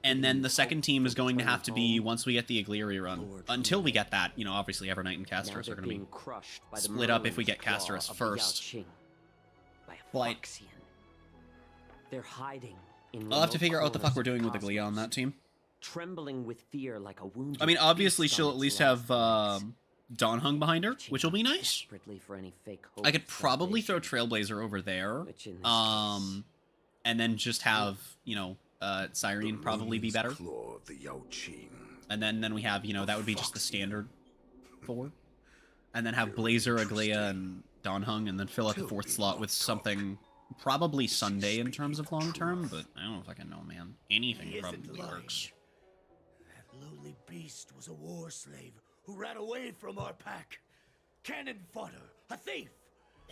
And then the second team is going to have to be, once we get the Igleri run, until we get that, you know, obviously Everknight and Casterus are going to be split up if we get Casterus first. But they're hiding in I'll have to figure out what the fuck we're doing with Igleri on that team. Trembling with fear like a wounded I mean, obviously she'll at least have Dawnhung behind her, which will be nice. I could probably throw Trailblazer over there. And then just have, you know, Cyrene probably be better. And then we have, you know, that would be just the standard 4. And then have Blazer, Aglia, and Dawnhung, and then fill out the 4th slot with something probably Sunday in terms of long term, but I don't fucking know, man. Anything probably works. That lowly beast was a war slave who ran away from our pack. Cannon fodder, a thief.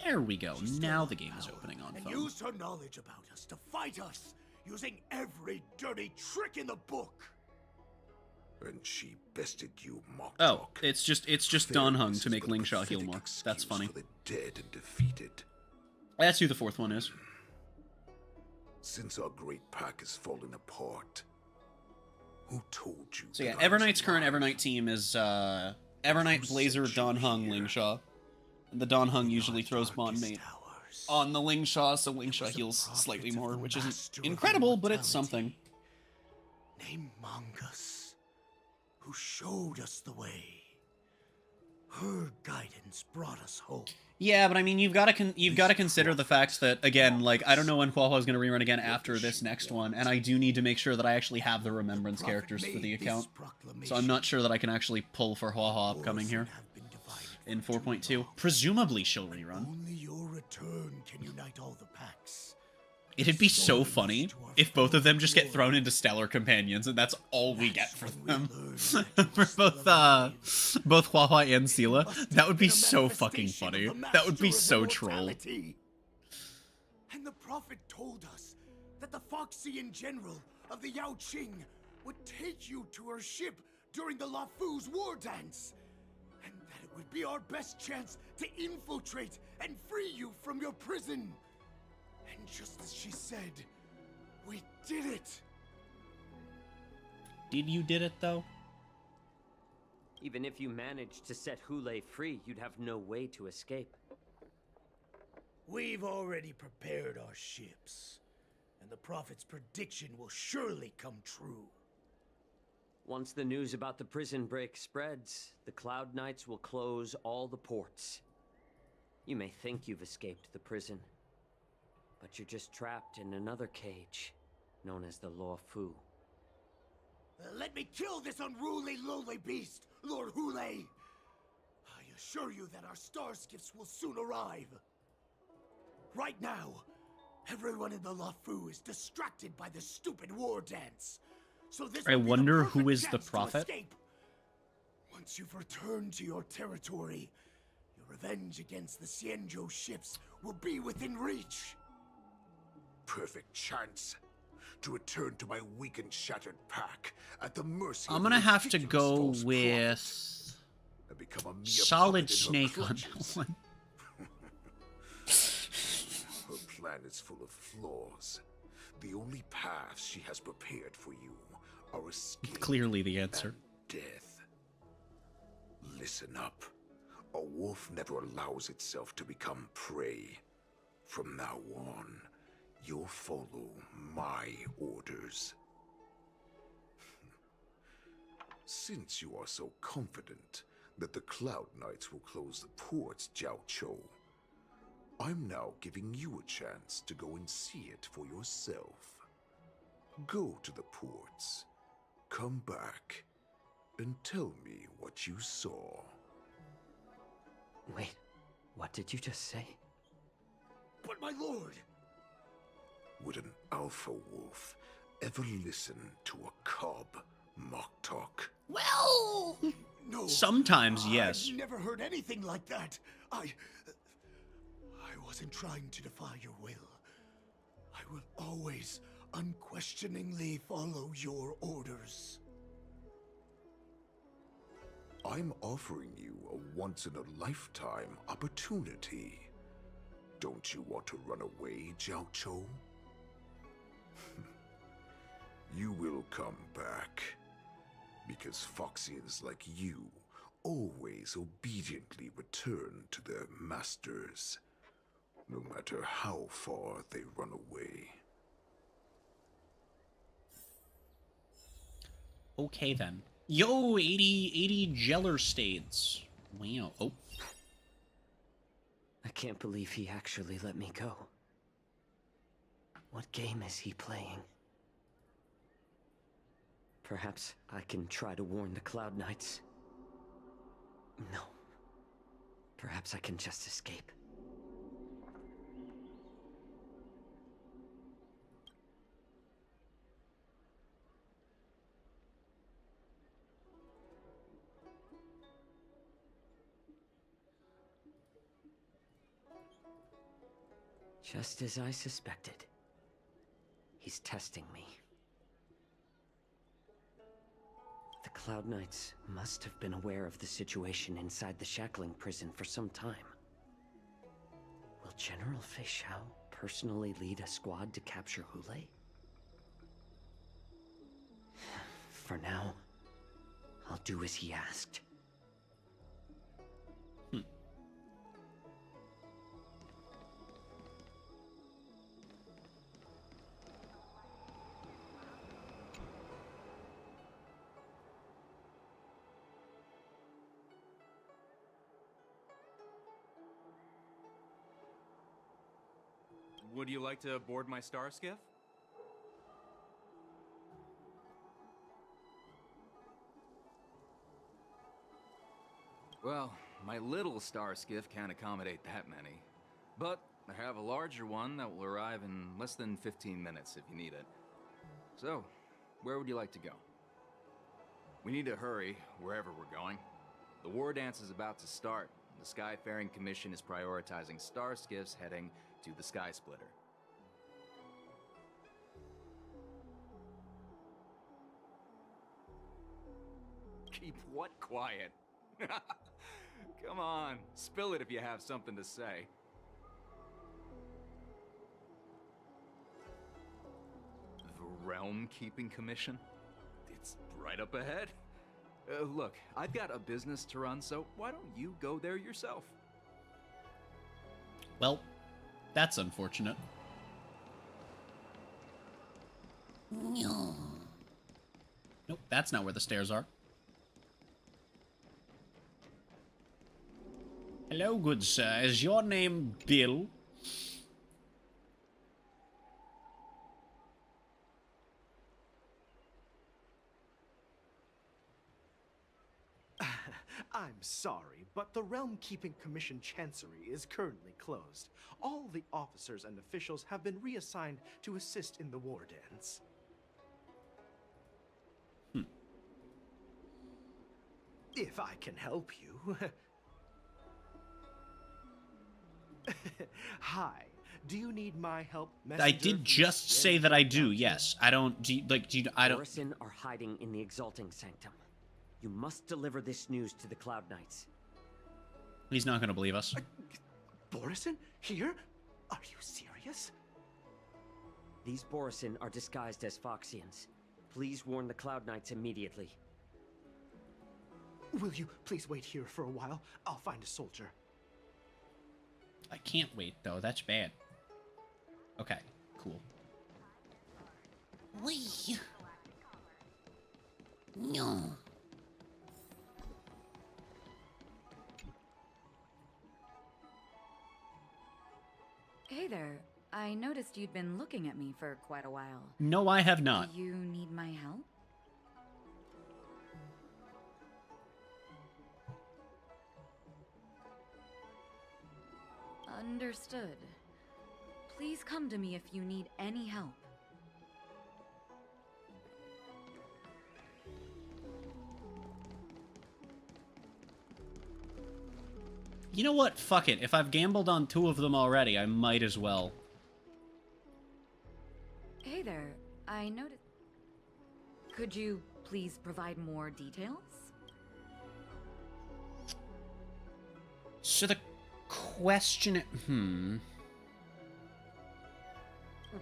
There we go. Now the game is opening on phone. And used her knowledge about us to fight us, using every dirty trick in the book. And she bested you, Mock Oh, Talk. it's just Dawnhung to make Lingshaw heal more. That's funny. For the dead and defeated. That's who the 4th one is. Since our great pack is falling apart, who told you? So yeah, Everknight's current Everknight team is Everknight, Blazer, Dawnhung, Lingshaw. The Dawnhung usually throws Bondmate on the Lingshaw, so Lingshaw heals slightly more, which isn't incredible, but it's something. Named Mongus, who showed us the way. Her guidance brought us hope. Yeah, but I mean, you've got to consider the fact that, again, like, I don't know when Huahua is going to rerun again after this next one, and I do need to make sure that I actually have the Remembrance characters for the account. So I'm not sure that I can actually pull for Huahua upcoming here in 4.2. Presumably she'll rerun. Only your return can unite all the packs. It'd be so funny if both of them just get thrown into Stellar Companions, and that's all we get for them. For both Huahua and Sela. That would be so fucking funny. That would be so troll. And the prophet told us that the Foxian general of the Yao Qing would take you to her ship during the Lafu's war dance. And that it would be our best chance to infiltrate and free you from your prison. And just as she said, we did it! Did you did it, though? Even if you managed to set Hulei free, you'd have no way to escape. We've already prepared our ships, and the Prophet's prediction will surely come true. Once the news about the prison break spreads, the Cloud Knights will close all the ports. You may think you've escaped the prison, but you're just trapped in another cage, known as the Law Fu. Let me kill this unruly, lowly beast, Lord Hule! I assure you that our star skiffs will soon arrive. Right now, everyone in the La Fu is distracted by the stupid war dance. So this I will be wonder the who perfect is the chance to prophet. escape. Once you've returned to your territory, your revenge against the Xianzhou ships will be within reach. Perfect chance to return to my weak and shattered pack at the mercy I'm of gonna the have to ridiculous go false with prophet and become a mere Solid puppet in her Snake on that clutches. one. Her plan is full of flaws. The only paths she has prepared for you are escape Clearly the answer. and death. Listen up. A wolf never allows itself to become prey. From now on, you'll follow my orders. Since you are so confident that the Cloud Knights will close the ports, Jiaoqiu, I'm now giving you a chance to go and see it for yourself. Go to the ports, come back, and tell me what you saw. Wait, what did you just say? But my lord! Would an alpha wolf ever listen to a cub mock talk? Well, No. Sometimes, yes. I've never heard anything like that. I wasn't trying to defy your will. I will always unquestioningly follow your orders. I'm offering you a once-in-a-lifetime opportunity. Don't you want to run away, Jiaoqiu? You will come back. Because Foxians like you always obediently return to their masters, no matter how far they run away. Okay then. Yo, 80 Jeller Stades. Wow. Oh. I can't believe he actually let me go. What game is he playing? Perhaps I can try to warn the Cloud Knights. No. Perhaps I can just escape. Just as I suspected. He's testing me. The Cloud Knights must have been aware of the situation inside the shackling prison for some time. Will General Fei Xiao personally lead a squad to capture Hule? For now, I'll do as he asked. Would you like to board my star skiff? Well, my little star skiff can't accommodate that many. But I have a larger one that will arrive in less than 15 minutes if you need it. So, where would you like to go? We need to hurry wherever we're going. The war dance is about to start. The Skyfaring Commission is prioritizing star skiffs heading to the Sky Splitter. Keep what quiet? Come on, spill it if you have something to say. The Realm Keeping Commission? It's right up ahead. Look, I've got a business to run, so why don't you go there yourself? Well, that's unfortunate. no. Nope, that's not where the stairs are. Hello, good sir. Is your name Bill? I'm sorry, but the Realm Keeping Commission Chancery is currently closed. All the officers and officials have been reassigned to assist in the war dance. If I can help you. Hi. Do you need my help? I did just say that I do. Yes. I don't. Do you, like? Do you? I don't. Borison are hiding in the Exalting Sanctum. You must deliver this news to the Cloud Knights. He's not gonna believe us. Borison? Here? Are you serious? These Borison are disguised as Foxians. Please warn the Cloud Knights immediately. Will you please wait here for a while? I'll find a soldier. I can't wait though. That's bad. Okay. Cool. Wee. No. Hey there. I noticed you'd been looking at me for quite a while. No, I have not. Do you need my help? Understood. Please come to me if you need any help. You know what? Fuck it. If I've gambled on 2 of them already, I might as well. Hey there. I noticed... Could you please provide more details? So the question...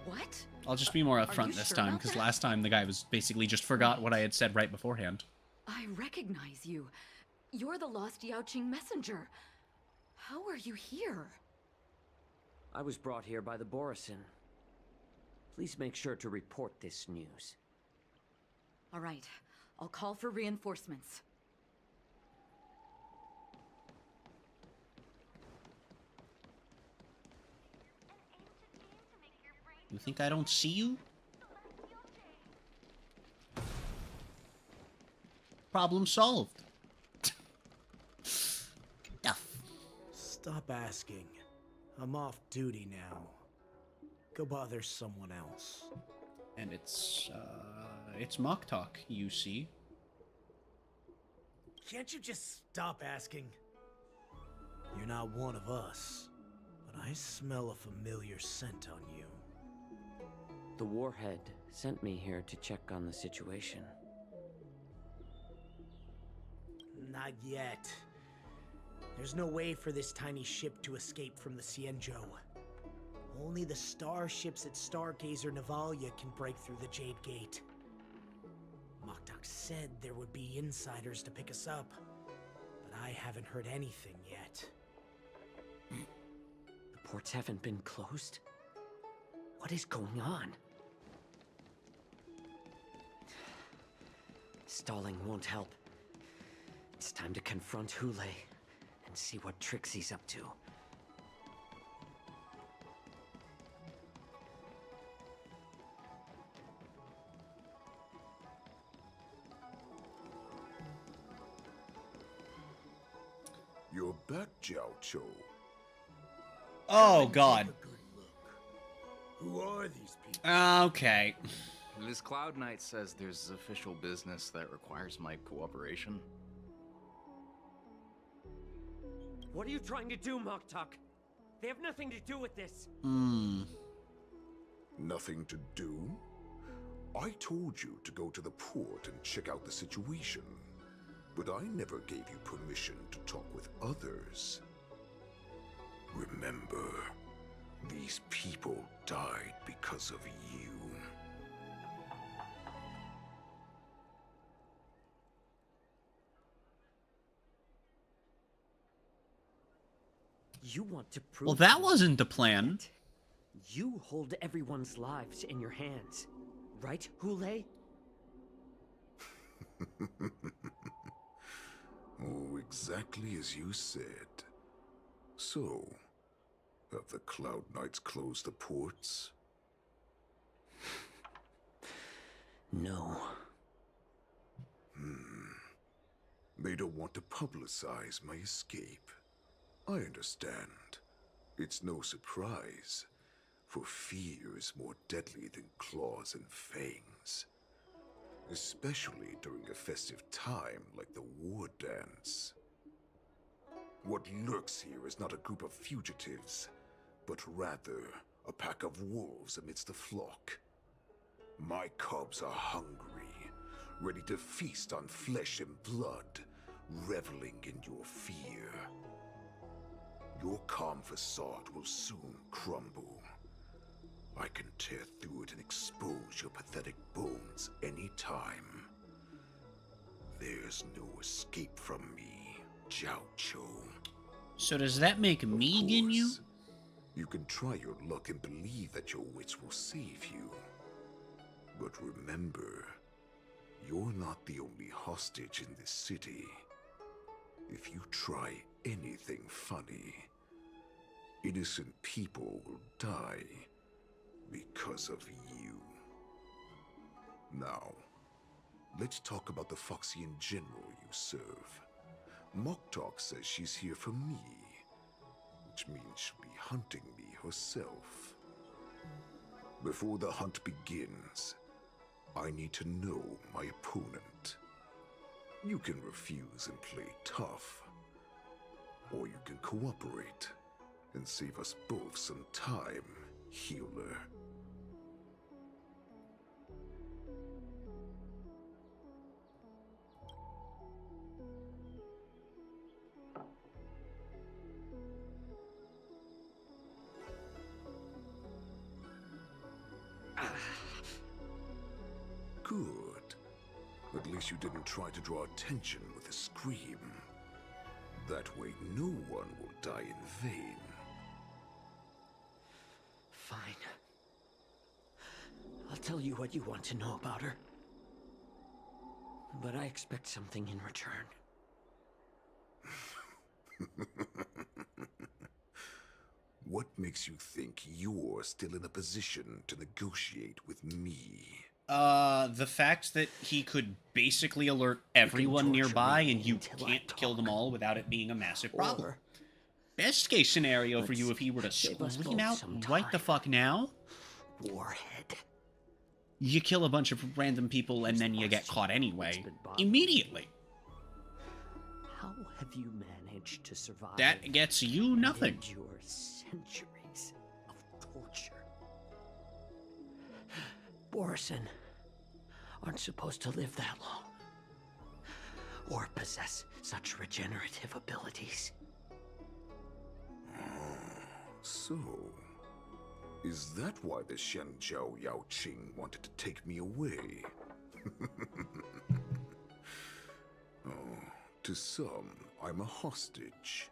What? I'll just be more upfront this time, because last time the guy was basically just forgot what I had said right beforehand. I recognize you. You're the lost Yaoqing messenger. How are you here? I was brought here by the Borison. Please make sure to report this news. All right. I'll call for reinforcements. You think I don't see you? Problem solved. Stop asking. I'm off duty now. Go bother someone else. And it's mock talk, you see. Can't you just stop asking? You're not one of us, but I smell a familiar scent on you. The Warhead sent me here to check on the situation. Not yet. There's no way for this tiny ship to escape from the Xianzhou. Only the starships at Stargazer Navalia can break through the Jade Gate. Moktok said there would be insiders to pick us up, but I haven't heard anything yet. The ports haven't been closed? What is going on? Stalling won't help. It's time to confront Hule and see what tricks he's up to. You're back, Jiao-Cho. Oh, God. Who are these people? Okay. This Cloud Knight says there's official business that requires my cooperation. What are you trying to do, Moktok? They have nothing to do with this. Nothing to do? I told you to go to the port and check out the situation. But I never gave you permission to talk with others. Remember, these people died because of you. You want to prove... Well, that wasn't the plan. You hold everyone's lives in your hands, right, Hule? Oh, exactly as you said. So, have the Cloud Knights closed the ports? No. They don't want to publicize my escape. I understand. It's no surprise, for fear is more deadly than claws and fangs. Especially during a festive time like the war dance. What lurks here is not a group of fugitives, but rather a pack of wolves amidst the flock. My cubs are hungry, ready to feast on flesh and blood, reveling in your fear. Your calm facade will soon crumble. I can tear through it and expose your pathetic bones anytime. There's no escape from me, Jiaoqiu. So does that make me Ginyu? You can try your luck and believe that your wits will save you. But remember, you're not the only hostage in this city. If you try anything funny, innocent people will die because of you. Now, let's talk about the Foxian general you serve. Moktok says she's here for me, which means she'll be hunting me herself. Before the hunt begins, I need to know my opponent. You can refuse and play tough, or you can cooperate and save us both some time, healer. Good. At least you didn't try to draw attention with a scream. That way no one will die in vain. Fine. I'll tell you what you want to know about her. But I expect something in return. What makes you think you're still in a position to negotiate with me? The fact that he could basically alert everyone nearby and you can't kill them all without it being a massive problem. Best case scenario for you if he were to scream out right the fuck now. Warhead. You kill a bunch of random people and then you get caught anyway. Immediately. How have you managed to survive? That gets you nothing. Endure centuries of torture. Borison aren't supposed to live that long, or possess such regenerative abilities. So, is that why the Shenjiao Yaoqing wanted to take me away? Oh, to some, I'm a hostage,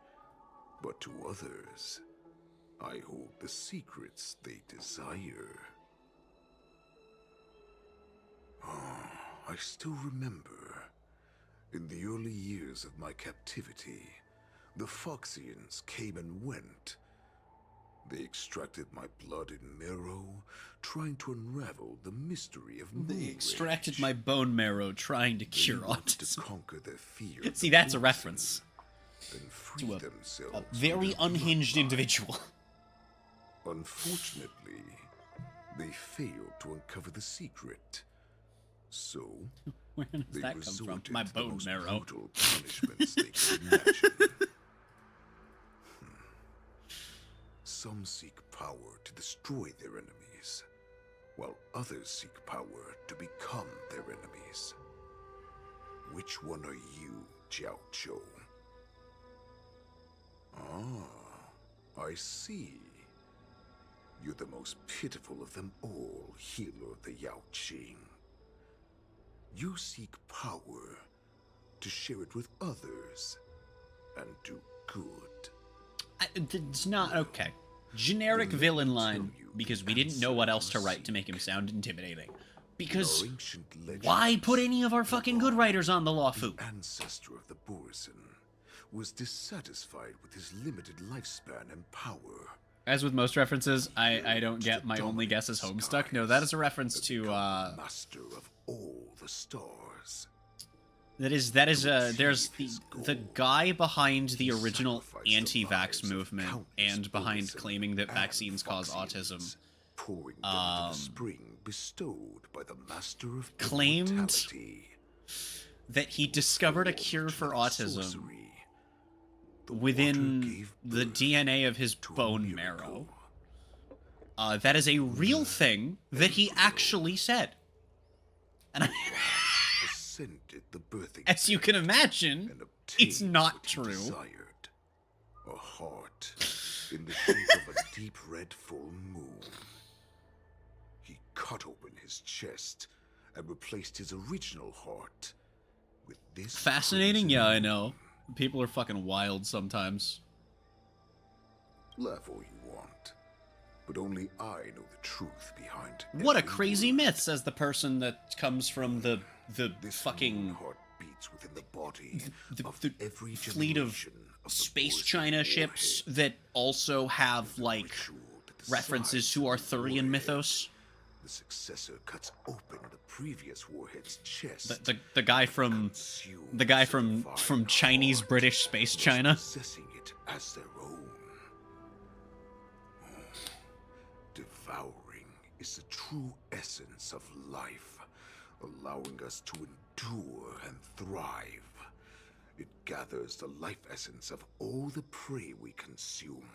but to others, I hold the secrets they desire. I still remember, in the early years of my captivity, the Foxians came and went. They extracted my blood and marrow, trying to unravel the mystery of Muh. They extracted my bone marrow trying to cure autism. To conquer their fear. See, that's a reference to a very unhinged individual. Unfortunately, they failed to uncover the secret. So, where does that come from? My bone marrow. Brutal punishments they could imagine. Some seek power to destroy their enemies, while others seek power to become their enemies. Which one are you, Jiaoqiu? Ah, I see. You're the most pitiful of them all, healer of the Yaoqing. You seek power to share it with others and do good. It's not okay. Generic villain line, because we didn't know what else to write to make him sound intimidating. Because why put any of our fucking good writers on the Lawfu? Ancestor of the Borison was dissatisfied with his limited lifespan and power. As with most references, I don't get. My only guess is Homestuck. No, that is a reference to master of all the stars. There's the guy behind the original anti-vax movement and behind claiming that vaccines cause autism. Pouring down the spring bestowed by the master of Claimed immortality. That he discovered a cure for autism within the DNA of his bone marrow. That is a real thing that he actually said. And Ascended the birthing as you can imagine, it's not true. Desired. A heart in the shape of a deep red full moon. He cut open his chest and replaced his original heart with this. Fascinating? Yeah, I know. People are fucking wild sometimes. Laugh all you want, but only I know the truth behind. What a crazy myth, says the person that comes from the fucking heart beats within the body the every fleet of space China ships that also have like references to Arthurian mythos. The successor cuts open the previous warhead's chest. The guy from Chinese British space China. Possessing it as their own. Devouring is the true essence of life, allowing us to endure and thrive. It gathers the life essence of all the prey we consume,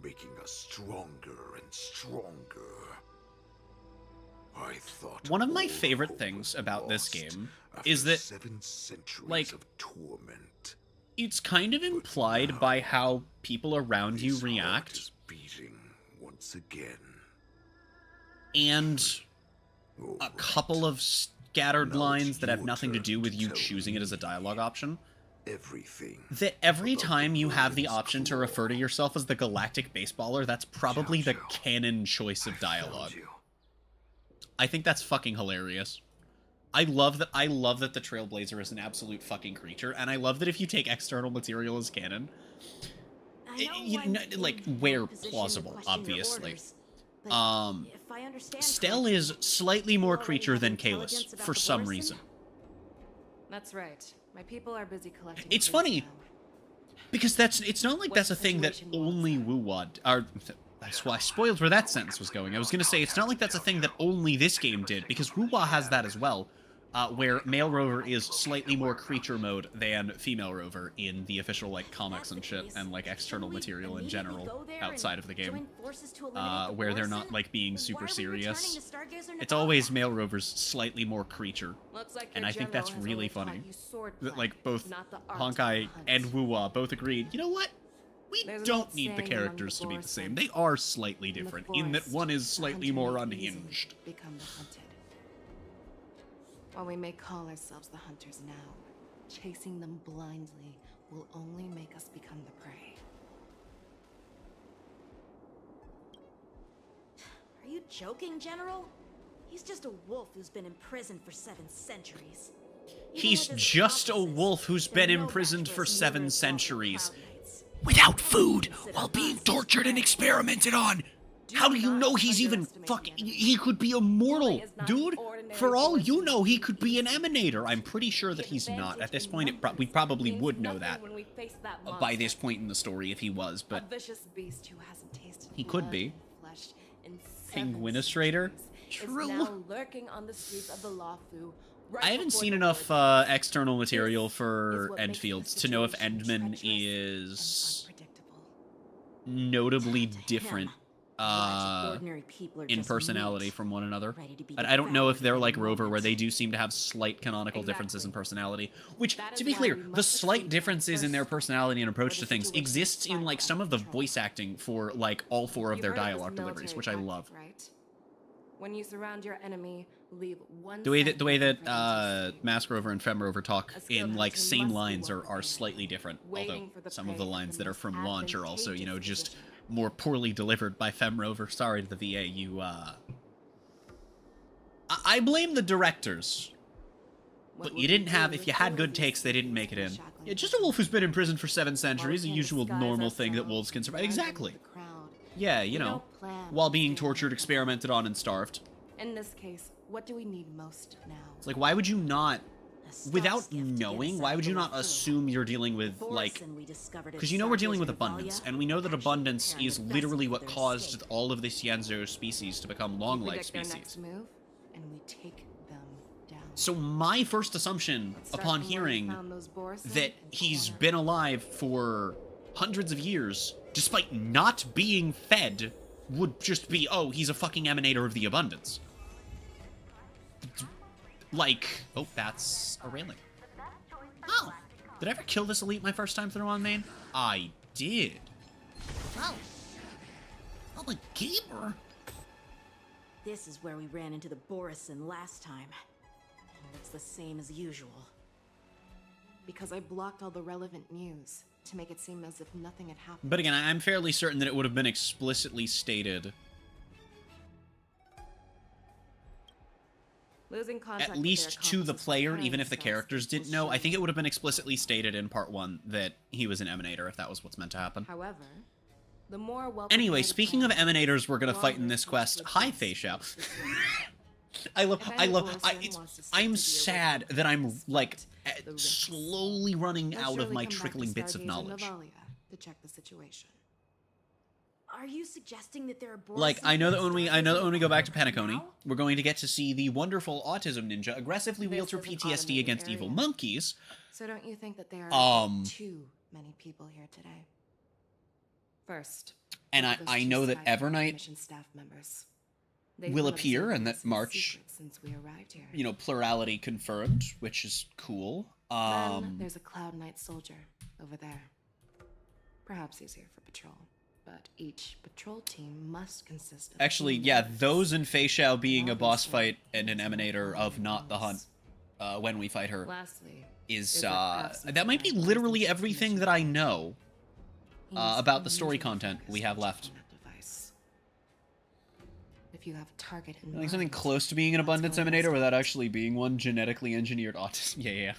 making us stronger and stronger. I thought one of my favorite things about this game is that, 7 centuries like, of torment, it's kind of implied by how people around you react. beating once again. And a couple of scattered lines that have nothing to do with you choosing it as a dialogue option. Everything. That every time you have the option to refer to yourself as the Galactic Baseballer, that's probably the canon choice of dialogue. I think that's fucking hilarious. I love that the Trailblazer is an absolute fucking creature, and I love that if you take external material as canon, like, where plausible, obviously. Stell is slightly more creature than Kalis, for some reason. That's right. My people are busy collecting. It's funny, because it's not like that's a thing that only Wuwa are. That's why I spoiled where that sentence was going. I was gonna say it's not like that's a thing that only this game did, because Wuwa has that as well, where male rover is slightly more creature mode than female rover in the official like comics and shit, and like external material in general outside of the game, where they're not like being super serious. It's always male rover's slightly more creature, and I think that's really funny. That like both Honkai and Wuwa both agreed. You know what? We don't need the characters to be the same. They are slightly different, in that one is slightly more unhinged. Become the hunted. While we may call ourselves the hunters now, chasing them blindly will only make us become the prey. Are you joking, General? He's just a wolf who's been imprisoned for 7 centuries. He's just a wolf who's been imprisoned for 7 centuries. Without food, while being tortured and experimented on. How do you know he's even fucking... He could be immortal, dude. For all you know, he could be an emanator. I'm pretty sure that he's not. At this point, we probably would know that by this point in the story if he was, but he could be. Penguinistrator? True. I haven't seen enough external material for Endfields to know if Endman is notably different in personality from one another. I don't know if they're like Rover, where they do seem to have slight canonical differences in personality, which, to be clear, the slight differences in their personality and approach to things exists in like some of the voice acting for like all 4 of their dialogue deliveries, which I love. When you surround your enemy, leave one. The way that Mask Rover and Fem Rover talk in like same lines are slightly different, although some of the lines that are from launch are also, you know, just more poorly delivered by Fem Rover. Sorry to the VA, I blame the directors. But you didn't have, if you had good takes, they didn't make it in. Yeah, just a wolf who's been in prison for 7 centuries, a usual normal thing that wolves can survive. Exactly. Yeah, you know, while being tortured, experimented on, and starved. In this case, what do we need most now? It's like, why would you not, without knowing, why would you not assume you're dealing with, like, because you know we're dealing with abundance, and we know that abundance is literally what caused all of the Xianzhou species to become long-life species. Move, and we take them down. So my first assumption upon hearing that he's been alive for hundreds of years, despite not being fed, would just be, oh, he's a fucking emanator of the abundance. Like, oh, that's a railing. Oh, did I ever kill this elite my first time through on main? I did. Oh. Oh, a gamer. This is where we ran into the Borisin last time. And it's the same as usual. Because I blocked all the relevant news to make it seem as if nothing had happened. But again, I'm fairly certain that it would have been explicitly stated. Losing contact At least to the player, even if the characters didn't know. I think it would have been explicitly stated in part 1 that he was an emanator, if that was what's meant to happen. However, the more anyway, speaking of emanators we're gonna fight in this quest, hi Fei Xiao. I'm sad that I'm, like, slowly running out of my trickling bits of knowledge. To check the situation. Are you suggesting that there are like, I know that when we go back to Penacony, we're going to get to see the wonderful autism ninja aggressively wield her PTSD against evil monkeys. So don't you think that there are too many people here today? First, and I know that Evernight staff members will appear, and that March, since we arrived here. You know, plurality confirmed, which is cool. Then there's a Cloud Knight soldier over there. Perhaps he's here for patrol. But each patrol team must consist of... Actually, yeah, those and Fei Xiao being a boss fight and an emanator of not the hunt when we fight her is, that might be literally everything that I know about the story content we have left. If you have a target in like something close to being an abundance emanator without actually being one, genetically engineered autism. Yeah.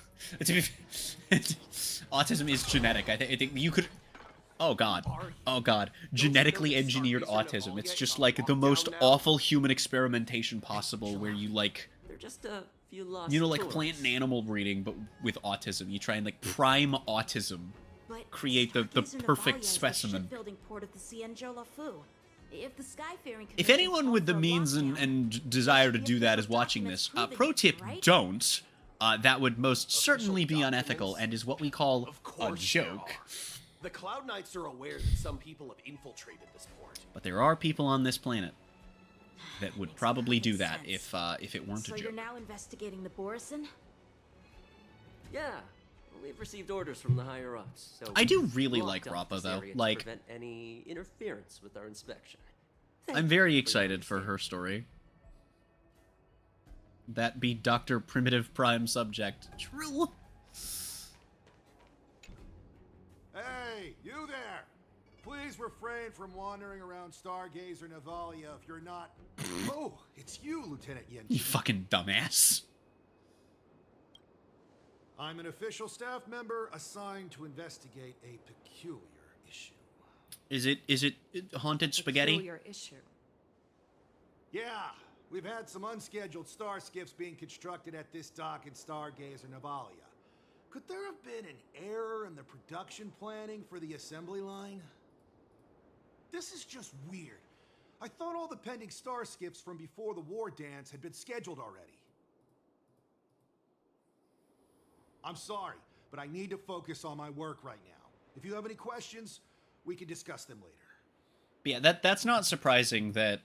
Autism is genetic. I think you could... Oh god. Genetically engineered autism. It's just like the most awful human experimentation possible where you like... They're just a few lost you know, like plant and animal breeding, but with autism. You try and like prime autism. Create the perfect specimen. If anyone with the means and desire to do that is watching this, pro tip, don't. That would most certainly be unethical and is what we call a joke. The Cloud Knights are aware that some people have infiltrated this port. But there are people on this planet that would probably do that if it weren't a joke. So you're now investigating the Borisin? Yeah, we've received orders from the higher ups. So I do really like Rappa though. Like, to prevent any interference with our inspection. I'm very excited for her story. That be Dr. Primitive Prime Subject. True. Hey, you there! Please refrain from wandering around Stargazer Navalia if you're not... Oh, it's you, Lieutenant Yen. You fucking dumbass. I'm an official staff member assigned to investigate a peculiar issue. Is it haunted spaghetti? Peculiar issue. Yeah, we've had some unscheduled star skiffs being constructed at this dock in Stargazer Navalia. Could there have been an error in the production planning for the assembly line? This is just weird. I thought all the pending star skiffs from before the war dance had been scheduled already. I'm sorry, but I need to focus on my work right now. If you have any questions, we can discuss them later. Yeah, that's not surprising that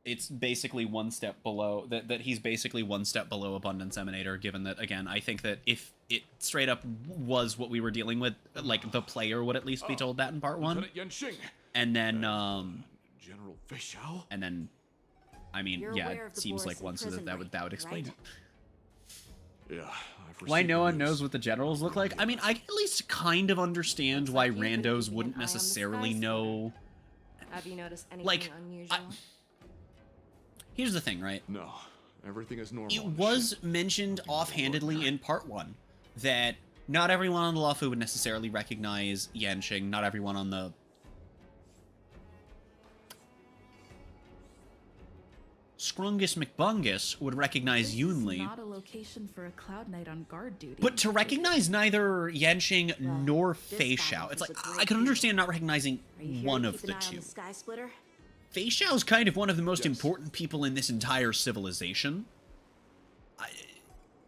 it's basically one step below, that he's basically one step below Abundance Emanator, given that, again, I think that if it straight up was what we were dealing with, like, the player would at least be told that in part 1. And then, General Fei Xiao? And then, I mean, yeah, it seems like once that would explain it. Yeah. Why no one knows what the generals look like? I mean, I can at least kind of understand why randos wouldn't necessarily know. Have you noticed anything like, unusual? Here's the thing, right? No. everything is normal. It was mentioned offhandedly in part 1 that not everyone on the Luofu would necessarily recognize Yanqing. Not everyone on the Scrungus McBungus would recognize Yunli. Not a location for a Cloud Knight on guard duty. But to recognize neither Yanqing nor Fei Xiao, it's like, I can understand not recognizing one of the two. Fei Xiao is kind of one of the most important people in this entire civilization.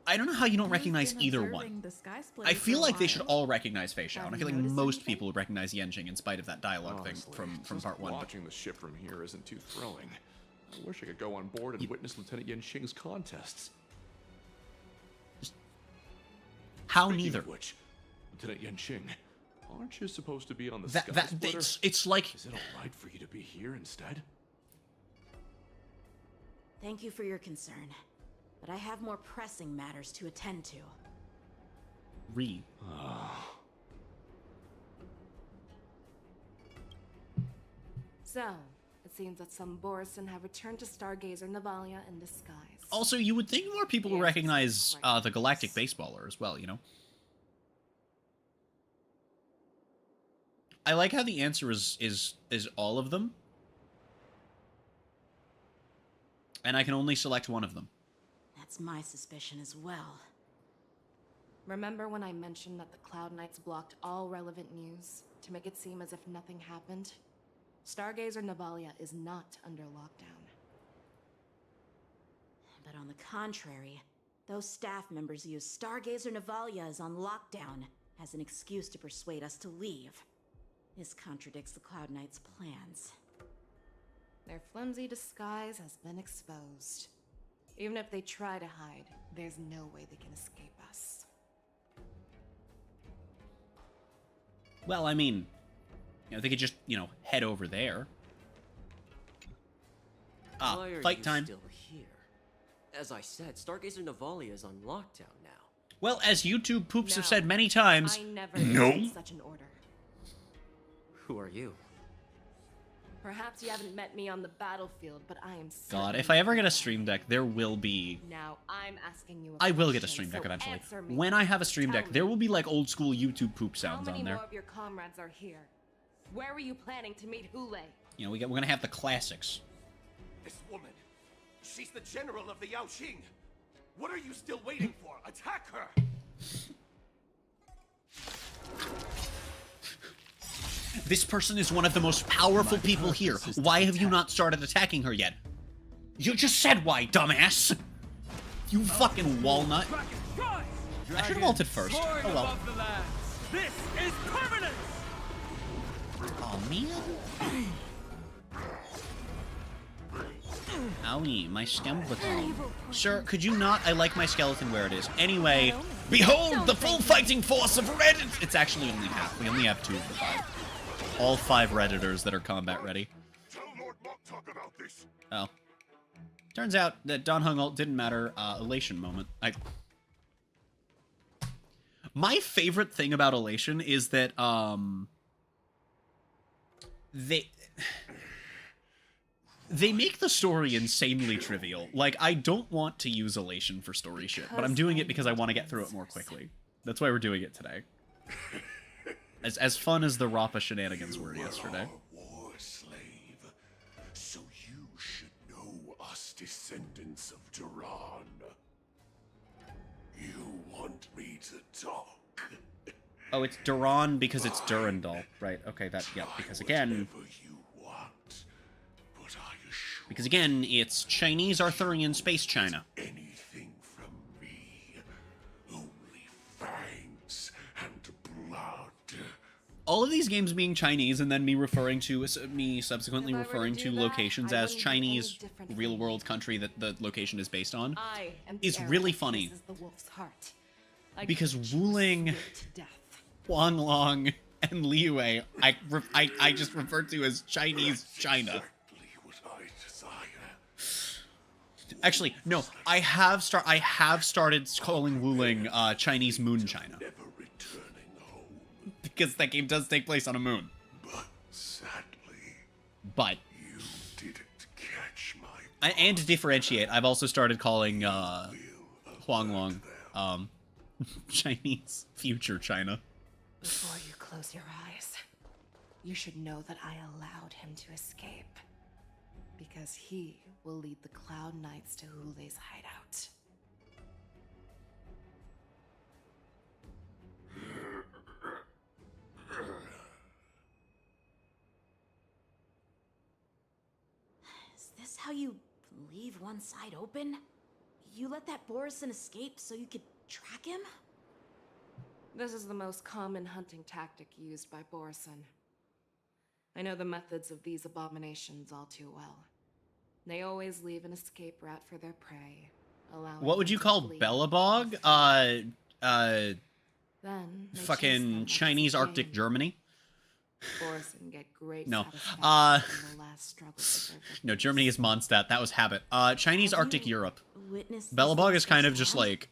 I don't know how you don't recognize either one. I feel like they should all recognize Fei Xiao, and I feel like most people would recognize Yanqing in spite of that dialogue thing from part 1. Watching the ship from here isn't too thrilling. I wish I could go on board and witness Lieutenant Yanqing's contests. How neither? Which, Lieutenant Yanqing, aren't you supposed to be on the Sky Splitter? It's like... Is it alright for you to be here instead? Thank you for your concern, but I have more pressing matters to attend to. So, it seems that some Borisin have returned to Stargazer Navalia in disguise. Also, you would think more people would recognize the Galactic Baseballer as well, you know? I like how the answer is all of them. And I can only select one of them. That's my suspicion as well. Remember when I mentioned that the Cloud Knights blocked all relevant news to make it seem as if nothing happened? Stargazer Navalia is not under lockdown. But on the contrary, those staff members use Stargazer Navalia is on lockdown as an excuse to persuade us to leave. This contradicts the Cloud Knights' plans. Their flimsy disguise has been exposed. Even if they try to hide, there's no way they can escape us. Well, I mean, you know, they could just, you know, head over there. Why are fight you time. Still here? As I said, Stargazer Navalia is on lockdown now. Well, as YouTube poops have said many times, I never no. issued such an order. Who are you? Perhaps you haven't met me on the battlefield, but I am God, if I ever get a stream deck, there will be... Now, I'm asking you I will get a stream deck eventually. When I have a stream deck, there will be like old school YouTube poop sounds on there. How many more of your comrades are here? Where were you planning to meet Hule? You know, we're gonna have the classics. This woman, she's the general of the Yaoqing. What are you still waiting for? Attack her! This person is one of the most powerful people here. Why have you not started attacking her yet? You just said why, dumbass! You fucking walnut. I should have ulted first. Oh well. This is permanent! Oh man. Owie, my skeleton. Sir, could you not? I like my skeleton where it is. Anyway, behold the full fighting force of Reddit! It's actually only half. We only have 2 of the 5. All 5 Redditors that are combat ready. Oh. Turns out that Don Hung ult didn't matter. Elation moment. My favorite thing about Elation is that, They make the story insanely trivial. Like, I don't want to use Elation for story shit, but I'm doing it because I want to get through it more quickly. That's why we're doing it today. As fun as the Rappa shenanigans were yesterday. War slave, so you should know us descendants of Duran. You want me to talk? Oh, it's Duran because it's Durandal. Right, okay, because again... Because again, it's Chinese Arthurian Space China. Anything from me, only fangs and blood. All of these games being Chinese and then me subsequently referring to locations as Chinese real-world country that the location is based on is really funny. Because Wuling, Huanglong, and Liyue, I just refer to as Chinese China. Actually, no, I have started calling Wuling Chinese Moon China. Because that game does take place on a moon. But sadly, But you didn't catch my And to differentiate, I've also started calling Huanglong Chinese future China. Before you close your eyes, you should know that I allowed him to escape. Because he will lead the Cloud Knights to Hule's hideout. Is this how you leave one side open? You let that Borison escape so you could track him? This is the most common hunting tactic used by Borison. I know the methods of these abominations all too well. They always leave an escape route for their prey, allowing What would you call Bellabog? Then they Fucking Chinese Arctic Germany? Borison get great No. satisfaction in the last struggle for their No, Germany is Mondstadt. That was habit. Chinese Arctic Europe. witnessed Bellabog this is kind of just firsthand? like...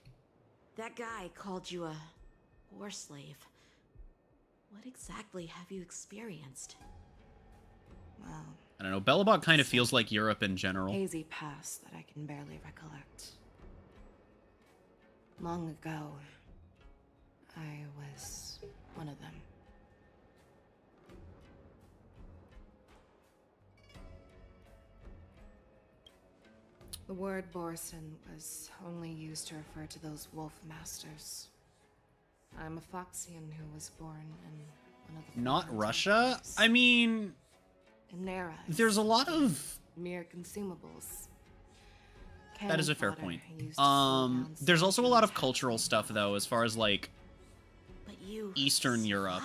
That guy called you a war slave. What exactly have you experienced? Well, I don't know. Bellabog kind of feels like Europe in general. hazy past that I can barely recollect. Long ago, I was one of them. The word Borison was only used to refer to those wolf masters. I'm a Foxian who was born in one of the Not former Russia? empires. I mean... In their eyes, There's a lot of... mere consumables. That is a fair Cannon point. fodder used to slow down There's also a lot of soldiers' cultural stuff, though, as far as, like, But you Eastern Europe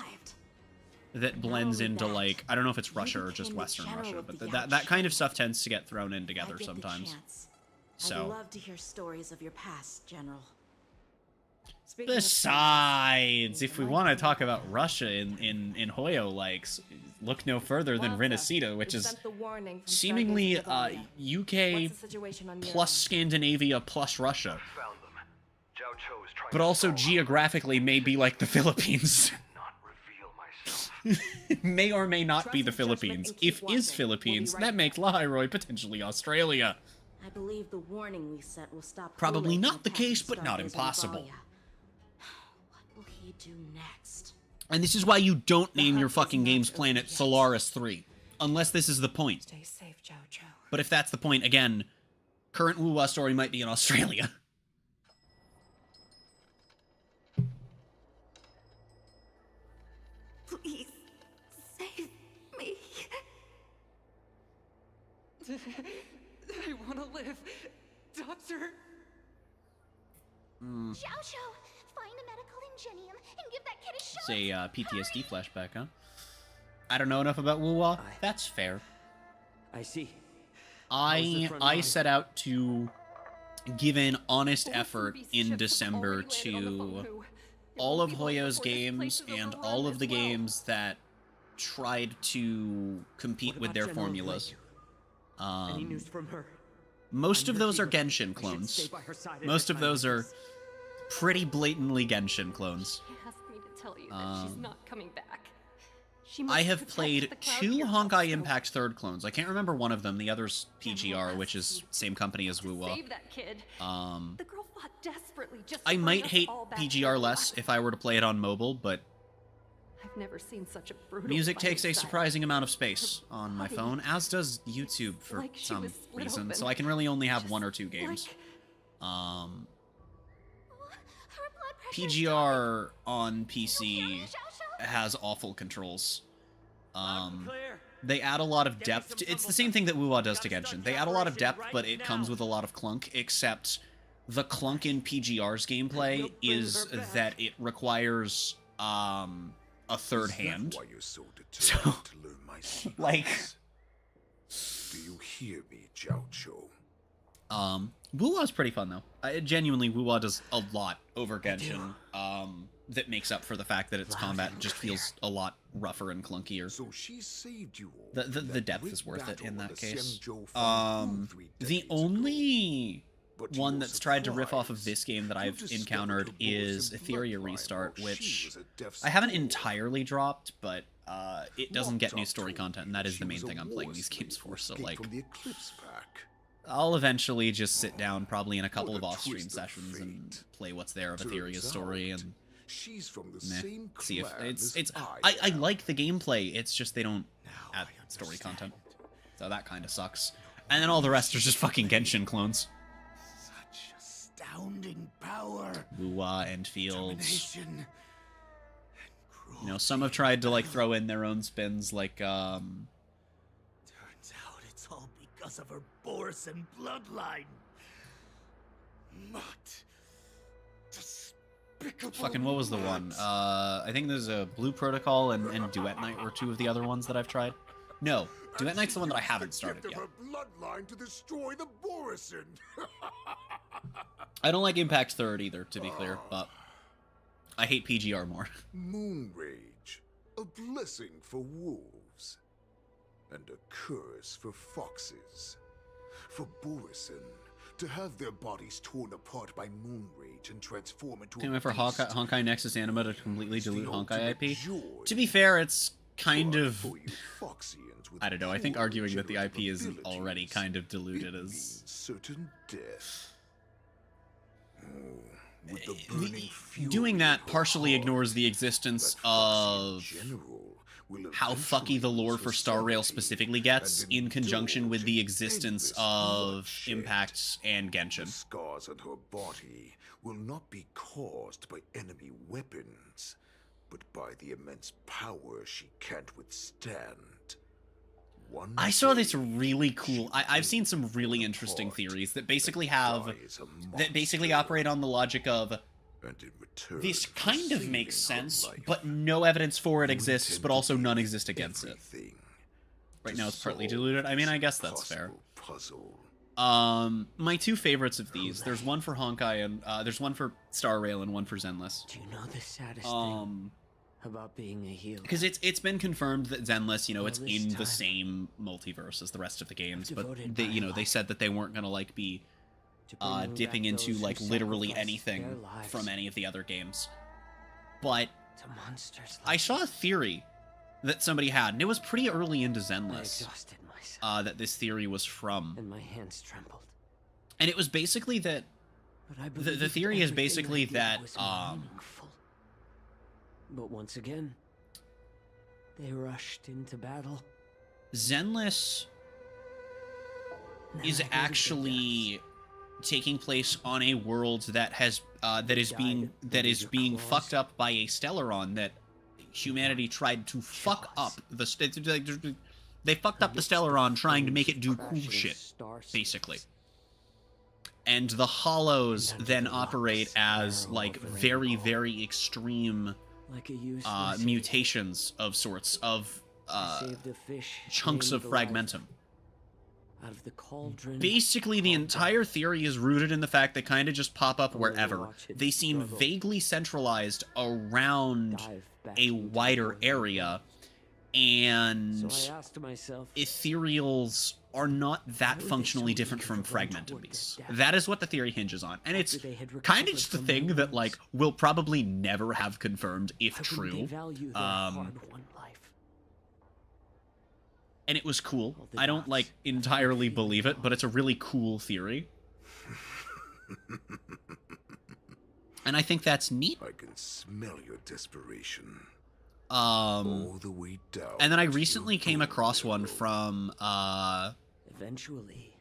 that blends only into, that, like, I don't know if it's Russia or became just the Western general Russia, of but the that kind of stuff tends to get thrown in I together get the sometimes. chance. I'd So... love to hear stories of your past, General. Speaking of Besides, if we want to talk about Russia in Hoyo, like, look no further than Welcome. Renacida, which We is sent the warning from seemingly Stargaze Navalia. UK What's the situation on your plus end? Scandinavia plus Russia. But also geographically may be like the Philippines. May or may not be the Philippines. If is Philippines, that makes Lahairoi potentially Australia. I believe the warning we sent will stop. Probably Hule not from the case, attacking but not Stargazer impossible. Navalia. What will he do next? And this is why you don't name your fucking game's planet Solaris 3. Unless this is the point. Stay safe, Jojo. But if that's the point, again, current Wuwa story might be in Australia. Please, save me. I want to live. Doctor. Xiao Xiao, find a medical ingenium and give that kid a shot. Say PTSD flashback, huh? I don't know enough about Wuwa. That's fair. I see. I set out to give an honest effort in December to all of Hoyo's games and all of the games that tried to compete with their formulas. Any news from her? Most of those are Genshin clones. Most of those are pretty blatantly Genshin clones. She asked me to tell you that she's not coming back. She I must have protect played the Cloud 2 Hero Honkai so Impact third clones. I can't remember one of them. The other's PGR, which is same company as Wuwa. Save that kid. The girl fought desperately just I to bring might us hate all back PGR to less life. if I were to play it on mobile, but I've never seen such a brutal music fighting takes a style. surprising amount of space on my body, phone, as does YouTube for like she some was split reason, open. so I can really only have 1 or 2 games. PGR on PC has awful controls. They add a lot of depth. It's the same thing that Wuwa does to Genshin. They add a lot of depth, but it comes with a lot of clunk, except the clunk in PGR's gameplay is that it requires a third hand. Why you're so So, determined to learn my secrets? like, Do you hear me, Jiao Chou? Wuwa's pretty fun though. Genuinely, Wuwa does a lot over Genshin. That makes up for the fact that its combat just feels a lot rougher and clunkier. So she saved you all. The depth is worth it in that case. Xianzhou The only But to one your that's tried to riff off of surprise, this game that you I've discovered encountered her is Borison Etheria bloodline Restart, while she which was at death's I haven't door. entirely dropped, but it doesn't get new Locked story up content, and that is she the main was a thing I'm war playing these slave games who for, so escaped like... from the Eclipse Pack. I'll eventually just sit down, probably in a couple of off-stream sessions, and play what's there of Etherea's story, and she's from the meh, same see if clan it's as I like the gameplay. It's just they don't add story content, so that kind of sucks. And then all the rest are just fucking Genshin clones. Such astounding power. Wuwa and Fields. Domination. You know, some have tried to like throw in their own spins, like Turns out it's all because of her Borson bloodline. Not despicable. fucking what was the one? I think there's a Blue Protocol and Duet Night were two of the other ones that I've tried. No, Duet Night's the one that I haven't started yet. Her bloodline to destroy the Borson. I don't like Impact Third either, to be clear, but I hate PGR more. Moon Rage, a blessing for wolves, and a curse for foxes. For Borson, to have their bodies torn apart by Moon Rage and transform into Can't a wait for beast Honkai Nexus Anima to completely is the dilute Honkai ultimate IP. joy. To be fair, it's kind of... For you Foxians with I don't know, I think pure arguing that the IP generative isn't already abilities, kind of diluted it is... means certain death. With the burning fury Doing that of her partially heart, ignores the existence of how fucky the lore for Star Rail specifically gets in conjunction with the existence of Impact and The Genshin. scars on her body will not be caused by enemy weapons, but by the immense power she can't withstand. I saw this really cool... I've seen some really interesting theories that basically operate on the logic of this kind of makes sense, but no evidence for it exists, but also none exist against it. Right now it's partly diluted. I mean, I guess that's fair. My two favorites of these, there's one for Honkai and there's one for Star Rail and one for Zenless. Do you know the saddest thing about being a healer? Because it's been confirmed that Zenless, you know, it's in the same multiverse as the rest of the games, but they, you know, they said that they weren't gonna like be dipping into like literally anything from any of the other games. But I saw a theory that somebody had, and it was pretty early into Zenless, that this theory was from. And my hands trembled. And it was basically that the theory is basically that but once again, they rushed into battle. Zenless is actually taking place on a world that has that is being fucked up by a Stellaron that humanity tried to fuck up. They fucked up the Stellaron trying to make it do cool shit, basically. And the Hollows then operate as like very, very extreme mutations of sorts of chunks of fragmentum. Out of the cauldron. Basically, the entire theory is rooted in the fact they kind of just pop up wherever. They seem vaguely centralized around a wider area, and So I asked myself, ethereals are not that functionally different from fragmentum beasts. That is what the theory hinges on, and it's kind of just a thing that like we'll probably never have confirmed if true. And it was cool. I don't like entirely believe it, but it's a really cool theory. And I think that's neat. I can smell your desperation. All the way down. And then I recently came across one from eventually,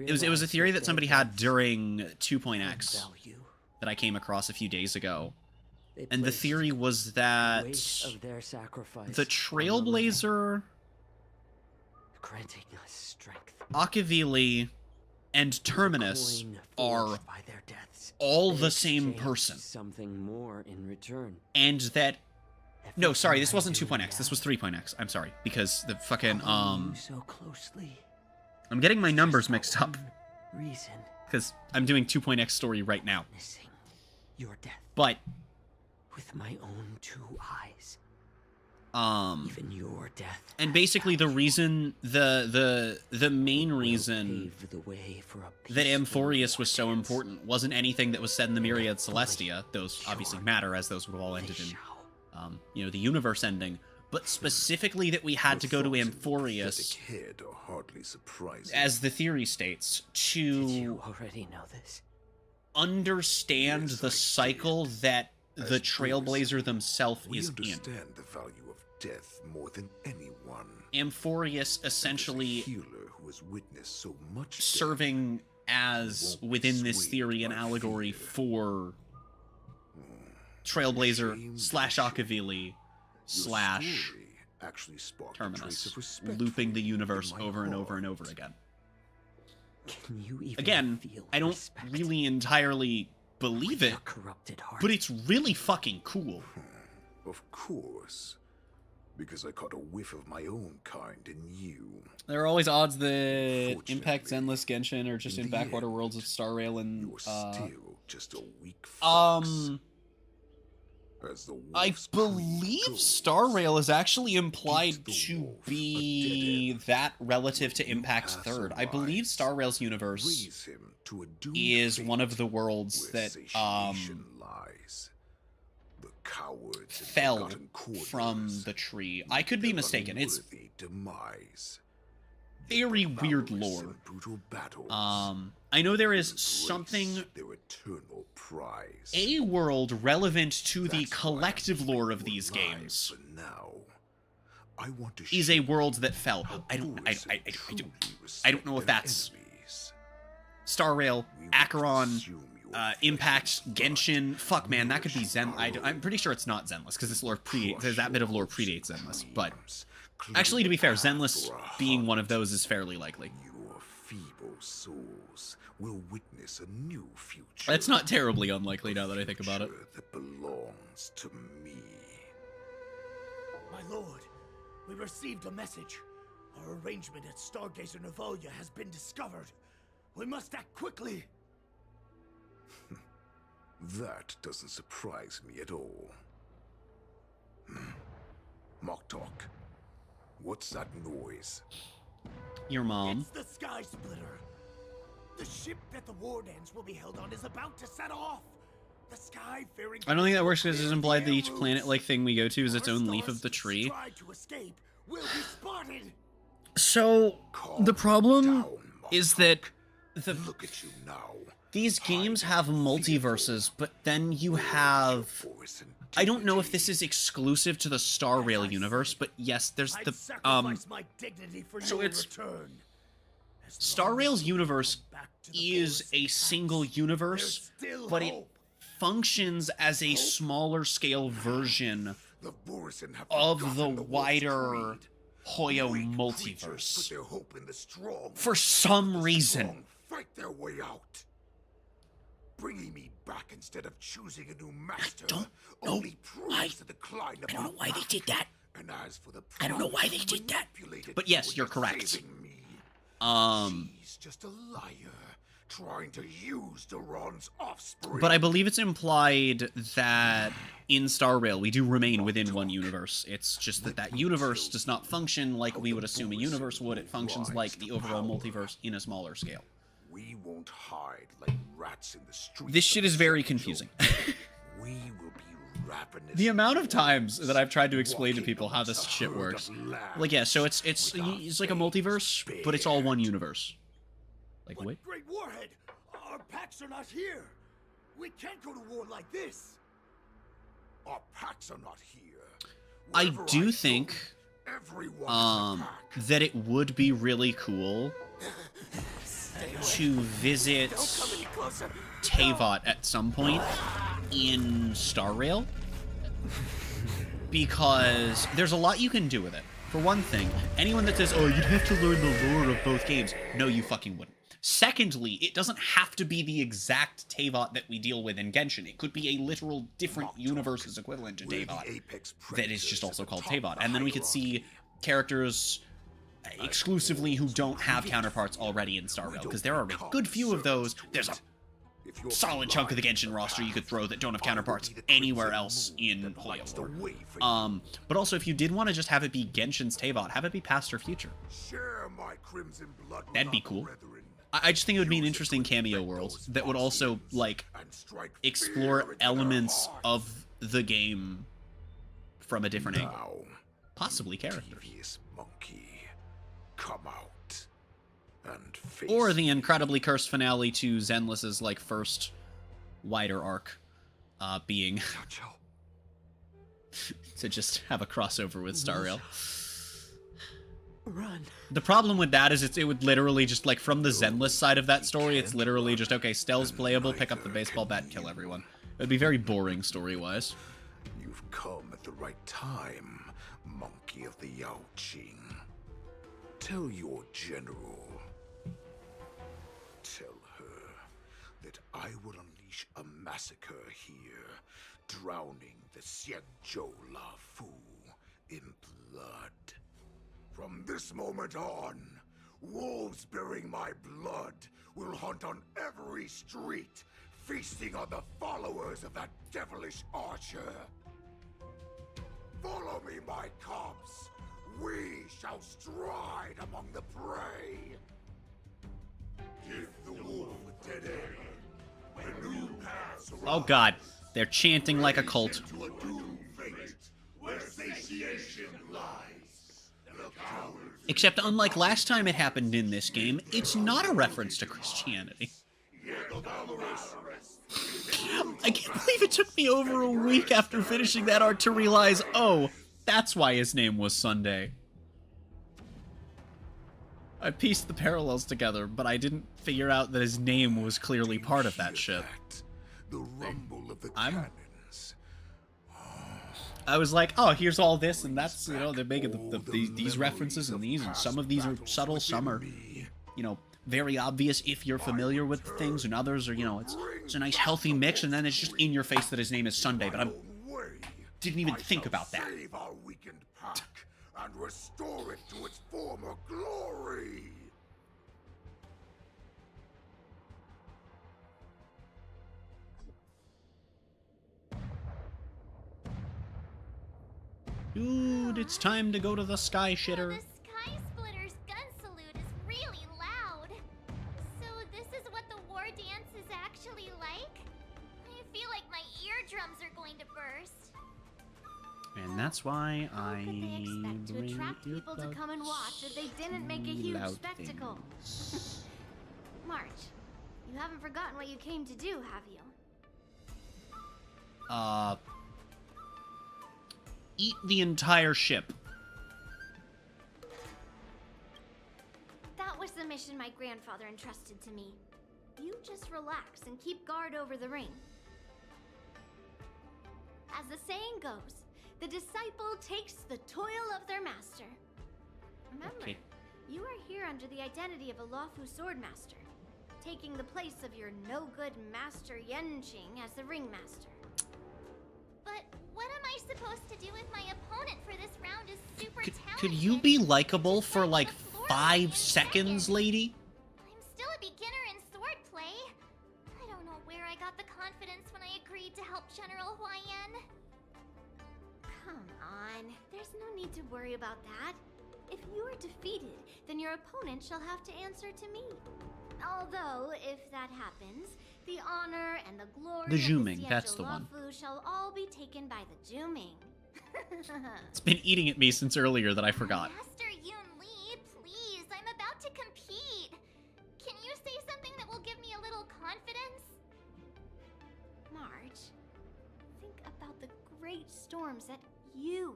it was a theory that somebody had during 2.x that I came across a few days ago. And the theory was that the Trailblazer, granting us strength, Akavili, and Terminus are all the same person. Something more in return. And that... No, sorry, this wasn't 2.x, this was 3.x. I'm sorry, because the fucking, so closely. I'm getting my numbers mixed up. Reason. Because I'm doing 2.x story right now. Your death. But... with my own two eyes. Even your death. And basically the reason, the main reason that Amphorius was so important wasn't anything that was said in the Myriad Celestia. Those obviously matter, as those would have all ended in, you know, the universe ending. but specifically that we had to go to Amphorius, as the theory states, to Did you already know this? understand the cycle that the Trailblazer themselves is in. We understand the value of death more than anyone. Amphorius essentially Who has witnessed so much serving as, within this theory, an allegory for Trailblazer slash Akavili slash Terminus, looping the universe over and over and over again. Can you even Again, feel I don't respect? really entirely believe it, Corrupted heart. but it's really fucking cool. Of course. Because I caught a whiff of my own kind in you. There are always odds that Impact, Zenless, Genshin, or just in backwater worlds of Star Rail and still just a weak I believe Star Rail is actually implied to be that relative to Impact's third. I believe Star Rail's universe is one of the worlds that fell from the tree. I could be mistaken. It's very weird lore. I know there is something, a world relevant to the collective lore of these games is a world that fell. I don't know if that's Star Rail, Acheron, Impact, Genshin. Fuck, man, that could be Zen. I'm pretty sure it's not Zenless, because this lore that bit of lore predates Zenless. But actually, to be fair, Zenless being one of those is fairly likely. Your feeble souls will witness a new future. That's not terribly unlikely now that I think about it. That belongs to me. My lord, we received a message. Our arrangement at Stargazer Navalia has been discovered. We must act quickly. That doesn't surprise me at all. Mock talk. What's that noise? Your mom. It's the Sky Splitter. The ship that the war ends will be held on is about to set off. The sky-faring... I don't think that works because it's implied that each planet-like thing we go to is its own leaf of the tree. Will be spotted. So, the problem is that Look at you now. These games have multiverses, but then you have... I don't know if this is exclusive to the Star Rail universe, but yes, there's the... So it's... Star Rail's universe is a single universe, but it functions as a smaller scale version of the wider Hoyo multiverse. For some reason. Fight their way out. Bringing me back instead of choosing a new master. I don't know why they did that. And as for the I don't know why they did that. But yes, you're correct. She's just a liar, trying to use Duran's offspring. But I believe it's implied that in Star Rail we do remain within one universe. It's just that that universe does not function like we would assume a universe would. It functions like the overall multiverse in a smaller scale. We won't hide like rats in the street. This shit is very confusing. We will be ravenous. The amount of times that I've tried to explain to people how this shit works. Like, yeah, so it's like a multiverse, but it's all one universe. Like, what? Great Warhead! Our packs are not here! We can't go to war like this! Our packs are not here. I do think that it would be really cool to visit Teyvat at some point in Star Rail, because there's a lot you can do with it. For one thing, anyone that says, oh, you'd have to learn the lore of both games, no, you fucking wouldn't. Secondly, it doesn't have to be the exact Teyvat that we deal with in Genshin. It could be a literal different universe's equivalent to Teyvat that is just also called Teyvat. And then we could see characters exclusively who don't have counterparts already in Star Rail, because there are a good few of those. There's a solid chunk of the Genshin roster you could throw that don't have counterparts anywhere else in Hoyo lore. But also, if you did want to just have it be Genshin's Teyvat, have it be past or future. That'd be cool. I just think it would be an interesting cameo world that would also, like, explore elements of the game from a different angle. possibly characters. Devious monkey, come out and face Or the incredibly cursed finale to Zenless's like first wider arc, being to just have a crossover with Star Rail. Run. The problem with that is it would literally just, like, from the Zenless side of that story, it's literally just, okay, Stell's playable, pick up the baseball bat, kill everyone. It would be very boring story-wise. You've come at the right time, monkey of the Yaoqing. Tell your general. Tell her that I will unleash a massacre here, drowning the Xianzhou La Fu in blood. From this moment on, wolves bearing my blood will hunt on every street, feasting on the followers of that devilish archer. Follow me, my cubs. We shall stride among the prey. Give the wolf a dead end. When new paths arise, Oh god, they're chanting like a cult. to a doomed fate, where satiation lies. Except unlike last time it happened in this game, it's not a reference to Christianity. I can't believe it took me over a week after finishing that arc to realize, oh, that's why his name was Sunday. I pieced the parallels together, but I didn't figure out that his name was clearly part of that shit. The rumble of the I was like, oh, here's all this, and that's, you know, they're making these references and these, and some of these are subtle, some are, you know, very obvious if you're familiar with the things, and others are, you know, it's a nice healthy mix, and then it's just in your face that his name is Sunday, but I didn't even think about that. Save our weakened pack and restore it to its former glory. Dude, it's time to go to the Sky Shitter. The Sky Splitter's gun salute is really loud. So this is what the war dance is actually like? I feel like my eardrums are going to burst. And that's why I To attract people to come and watch if they didn't make a huge loud spectacle. March, you haven't forgotten what you came to do, have you? Eat the entire ship. That was the mission my grandfather entrusted to me. You just relax and keep guard over the ring. As the saying goes, the disciple takes the toil of their master. Remember, Okay. you are here under the identity of a lawful swordmaster, taking the place of your no-good master Yenqing as the ringmaster. But what am I supposed to do if my opponent for this round is super talented? Could you be likable for like 5 seconds, lady? I'm still a beginner in swordplay. I don't know where I got the confidence when I agreed to help General Huayan. Come on, there's no need to worry about that. If you are defeated, then your opponent shall have to answer to me. Although, if that happens, the honor and the glory The of Zhuming, the that's the one. Xianzhou shall all be taken by the Zhuming. It's been eating at me since earlier that I forgot. Master Yun Li, please, I'm about to compete. Can you say something that will give me a little confidence? March, think about the great storms that you,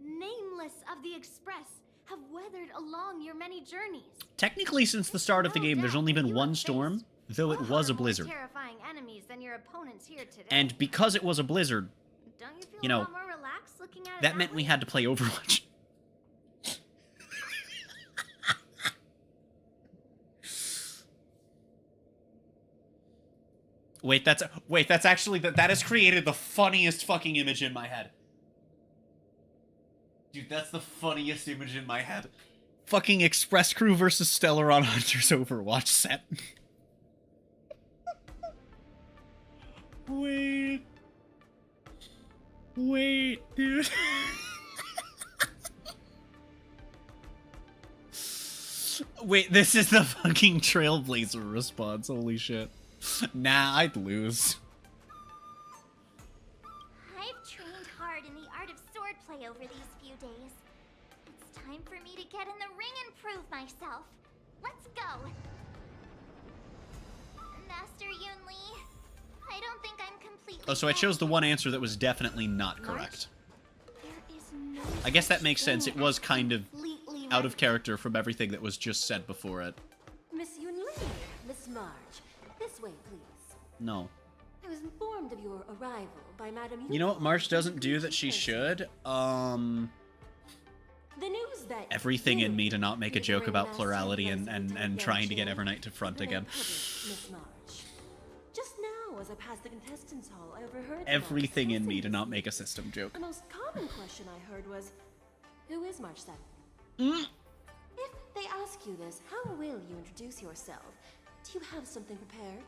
nameless of the Express, have weathered along your many journeys. Technically, since the start of the game, there's only been one storm, though it was a blizzard. Terrifying enemies than your opponents here today. And because it was a blizzard, Don't you feel you a know, lot more relaxed looking at it that meant we had to play Overwatch. Wait, that's actually that has created the funniest fucking image in my head. Dude, that's the funniest image in my head. Fucking Express Crew versus Stellaron Hunters Overwatch set. Wait, dude. Wait, this is the fucking Trailblazer response. Holy shit. Nah, I'd lose. I've trained hard in the art of swordplay over these few days. Time for me to get in the ring and prove myself. Let's go. Master Yunli, I don't think I'm completely... Oh, so I chose the one answer that was definitely not correct. I guess that makes sense. It was kind of out of character from everything that was just said before it. Miss Yunli, Miss March, this way, please. No. I was informed of your arrival by Madame. You know what March doesn't do that she should? The news that Everything in me to not make a joke about plurality and trying to get Evernight to front again. Miss March. Just now, as I passed the contestants' hall, I overheard Everything in me to not make a system joke. The most common question I heard was, "Who is March 7th?" If they ask you this, how will you introduce yourself? Do you have something prepared?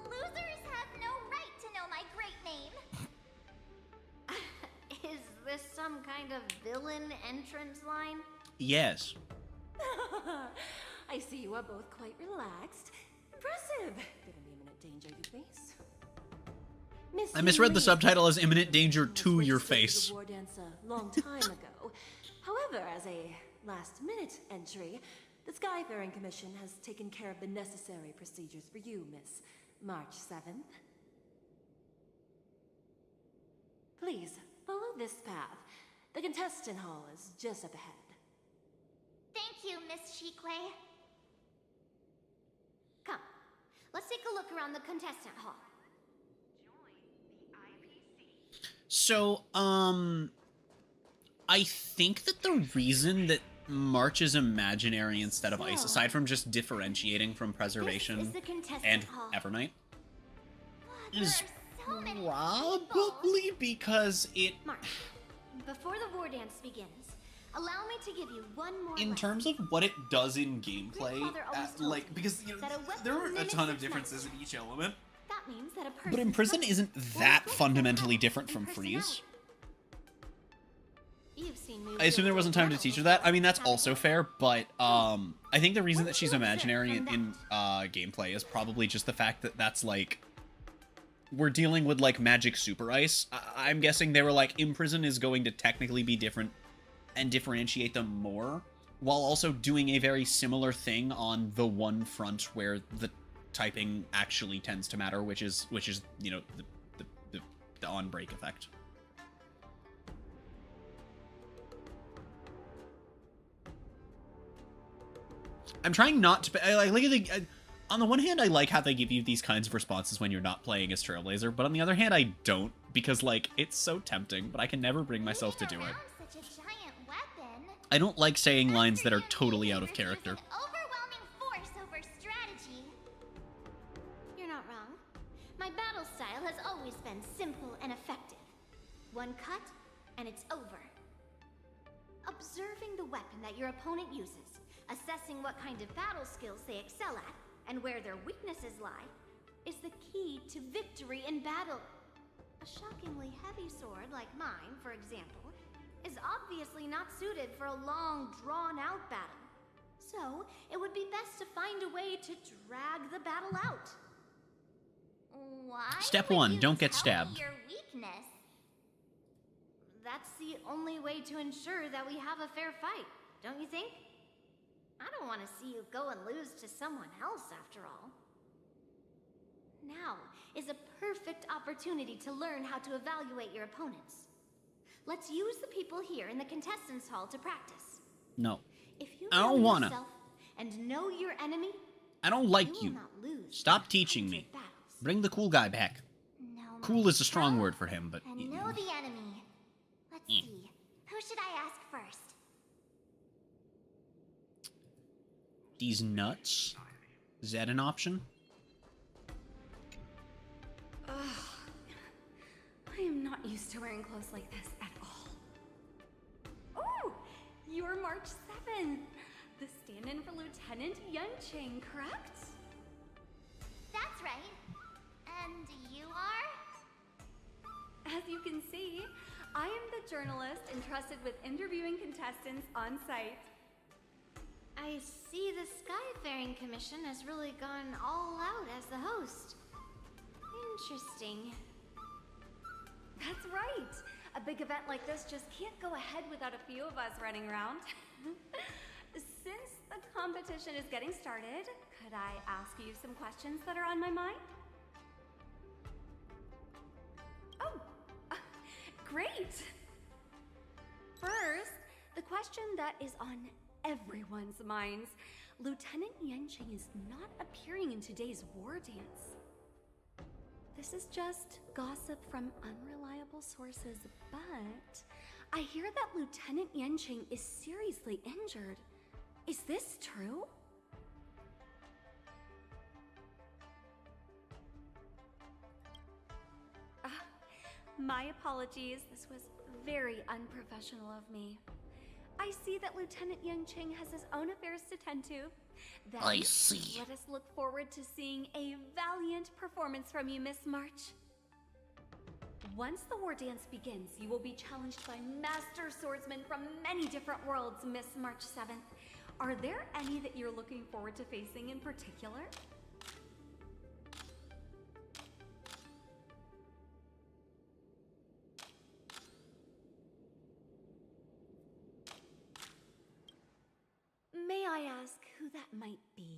Losers have no right to know my great name. Is this some kind of villain entrance line? Yes. I see you are both quite relaxed. Impressive. Given the imminent danger you face. Miss I misread the Yunli subtitle as imminent danger to your was registered face. to the war dance a long time ago. However, as a last-minute entry, the Skyfaring Commission has taken care of the necessary procedures for you, Miss March 7th. Please, follow this path. The contestant hall is just up ahead. Thank you, Miss Shikwe. Come, let's take a look around the contestant hall. So, I think that the reason that March is imaginary instead of ice, aside from just differentiating from preservation and Evernight, is probably because it... March, before the war dance begins, allow me to give you one more In terms of what it does in gameplay, like, because you know, there are a ton of differences in each element, That means that a person but Imprison isn't that fundamentally different from Freeze. You've seen I assume there wasn't time to teach her that. I mean, that's also fair, but I think the reason that she's imaginary in gameplay is probably just the fact that that's like... We're dealing with like Magic Super Ice. I'm guessing they were like, Imprison is going to technically be different and differentiate them more, while also doing a very similar thing on the one front where the typing actually tends to matter, which is you know, the on break effect. I'm trying not to... I like the... On the one hand, I like how they give you these kinds of responses when you're not playing as Trailblazer, but on the other hand, I don't, because, like, it's so tempting, but I can never bring myself to do it. such a giant weapon. I don't like saying lines that are totally out of character. Overwhelming force over strategy. You're not wrong. My battle style has always been simple and effective. One cut, and it's over. Observing the weapon that your opponent uses, assessing what kind of battle skills they excel at, and where their weaknesses lie, is the key to victory in battle. A shockingly heavy sword like mine, for example, is obviously not suited for a long, drawn-out battle. So, it would be best to find a way to drag the battle out. Why Step would 1, you don't get tell stabbed. me your weakness? That's the only way to ensure that we have a fair fight, don't you think? I don't want to see you go and lose to someone else, after all. Now is a perfect opportunity to learn how to evaluate your opponents. Let's use the people here in the contestants' hall to practice. No. If you I don't know wanna. yourself and know your enemy, I don't like you. will not lose. Stop teaching me. Bring the cool guy back. Cool is a strong word for him, but... And know the enemy. Let's see. Who should I ask first? These nuts? Is that an option? Ugh. I am not used to wearing clothes like this at all. Oh! You're March 7th! The stand-in for Lieutenant Yuncheng, correct? That's right. And you are? As you can see, I am the journalist entrusted with interviewing contestants on site. I see the Skyfaring Commission has really gone all out as the host. Interesting. That's right. A big event like this just can't go ahead without a few of us running around. Since the competition is getting started, could I ask you some questions that are on my mind? Oh, great! First, the question that is on everyone's minds. Lieutenant Yanqing is not appearing in today's war dance. This is just gossip from unreliable sources, but I hear that Lieutenant Yanqing is seriously injured. Is this true? My apologies. This was very unprofessional of me. I see that Lieutenant Yanqing has his own affairs to tend to. Then, I see. Let us look forward to seeing a valiant performance from you, Miss March. Once the war dance begins, you will be challenged by master swordsmen from many different worlds, Miss March 7th. Are there any that you're looking forward to facing in particular? May I ask who that might be?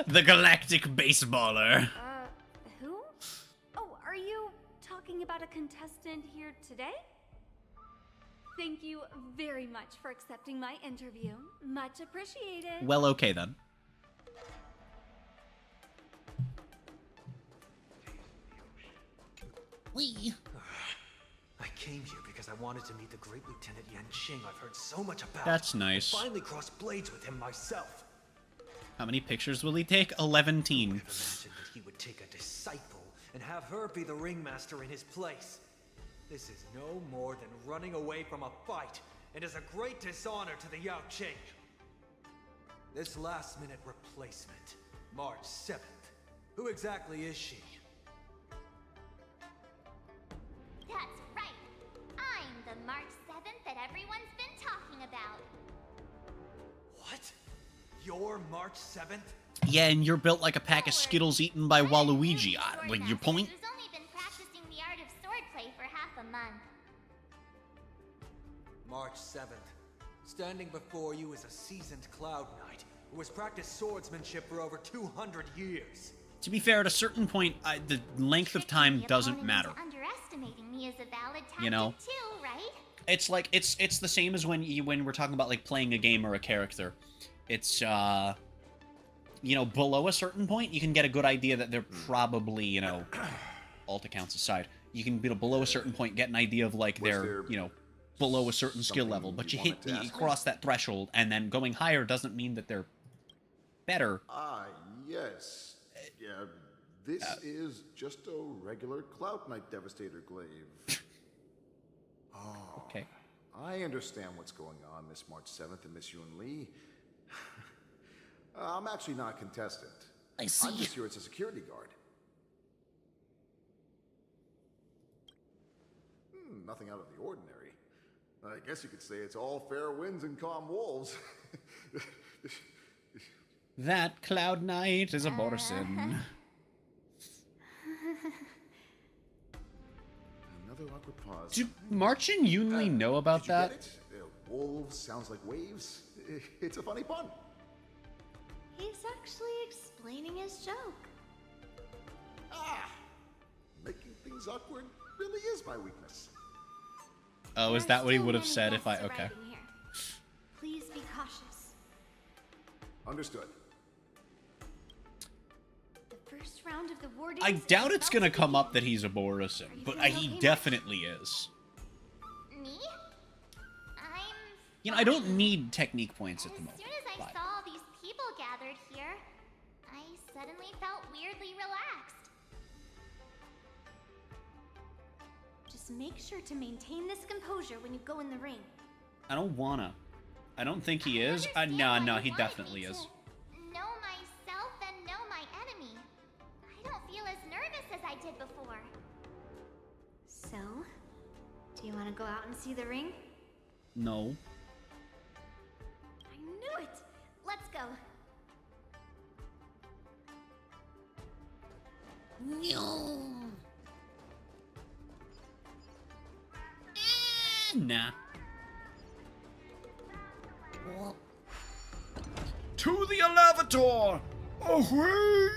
The galactic baseballer. Who? Oh, are you talking about a contestant here today? Thank you very much for accepting my interview. Much appreciated. Well, okay then. I came here because I wanted to meet the great Lieutenant Yanqing I've heard so much about. That's nice. I finally crossed blades with him myself. How many pictures will he take? 11 teen. Imagine that he would take a disciple and have her be the ringmaster in his place. This is no more than running away from a fight, and is a great dishonor to the Yaoqing. This last-minute replacement, March 7th. Who exactly is she? That's right. I'm the March 7th that everyone's been talking about. What? You're March 7th? Yeah, and you're built like a pack of Skittles eaten by Waluigi. Like, your point? Who's only been practicing the art of swordplay for half a month. March 7th. Standing before you is a seasoned Cloud Knight who has practiced swordsmanship for over 200 years. To be fair, at a certain point, the length of time doesn't matter. Underestimating me is a valid tactic You know? too, right? It's like it's the same as when we're talking about like playing a game or a character. It's you know, below a certain point, you can get a good idea that they're probably, you know, alt accounts aside, you can below a certain point get an idea of like they're, you know, below a certain skill level. But you cross that threshold, and then going higher doesn't mean that they're better. Ah, yes. Yeah, this is just a regular Cloud Knight Devastator glaive. Oh, okay. I understand what's going on, Miss March 7th and Miss Yun Li. I'm actually not a contestant. I see. I'm just here as a security guard. Nothing out of the ordinary. I guess you could say it's all fair winds and calm wolves. That Cloud Knight is a Borson. Another awkward pause. Do March and Yunli know about that? Get it? Wolves sounds like waves. It's a funny pun. He's actually explaining his joke. Making things awkward really is my weakness. Oh, is that what he would have said if I... Okay. Please be cautious. Understood. The first round of the war I dance doubt is it's about gonna to come begin. up that he's a Borison, but he definitely is. Me? I'm... You know, I don't need technique points at the moment. As soon as I saw all these people gathered here, I suddenly felt weirdly relaxed. Just make sure to maintain this composure when you go in the ring. I don't wanna. I don't think he is. No, he definitely is. Know myself and know my enemy. I don't feel as nervous as I did before. Do you want to go out and see the ring? No. I knew it! Let's go. No. Nah. Well, To the elevator! Away!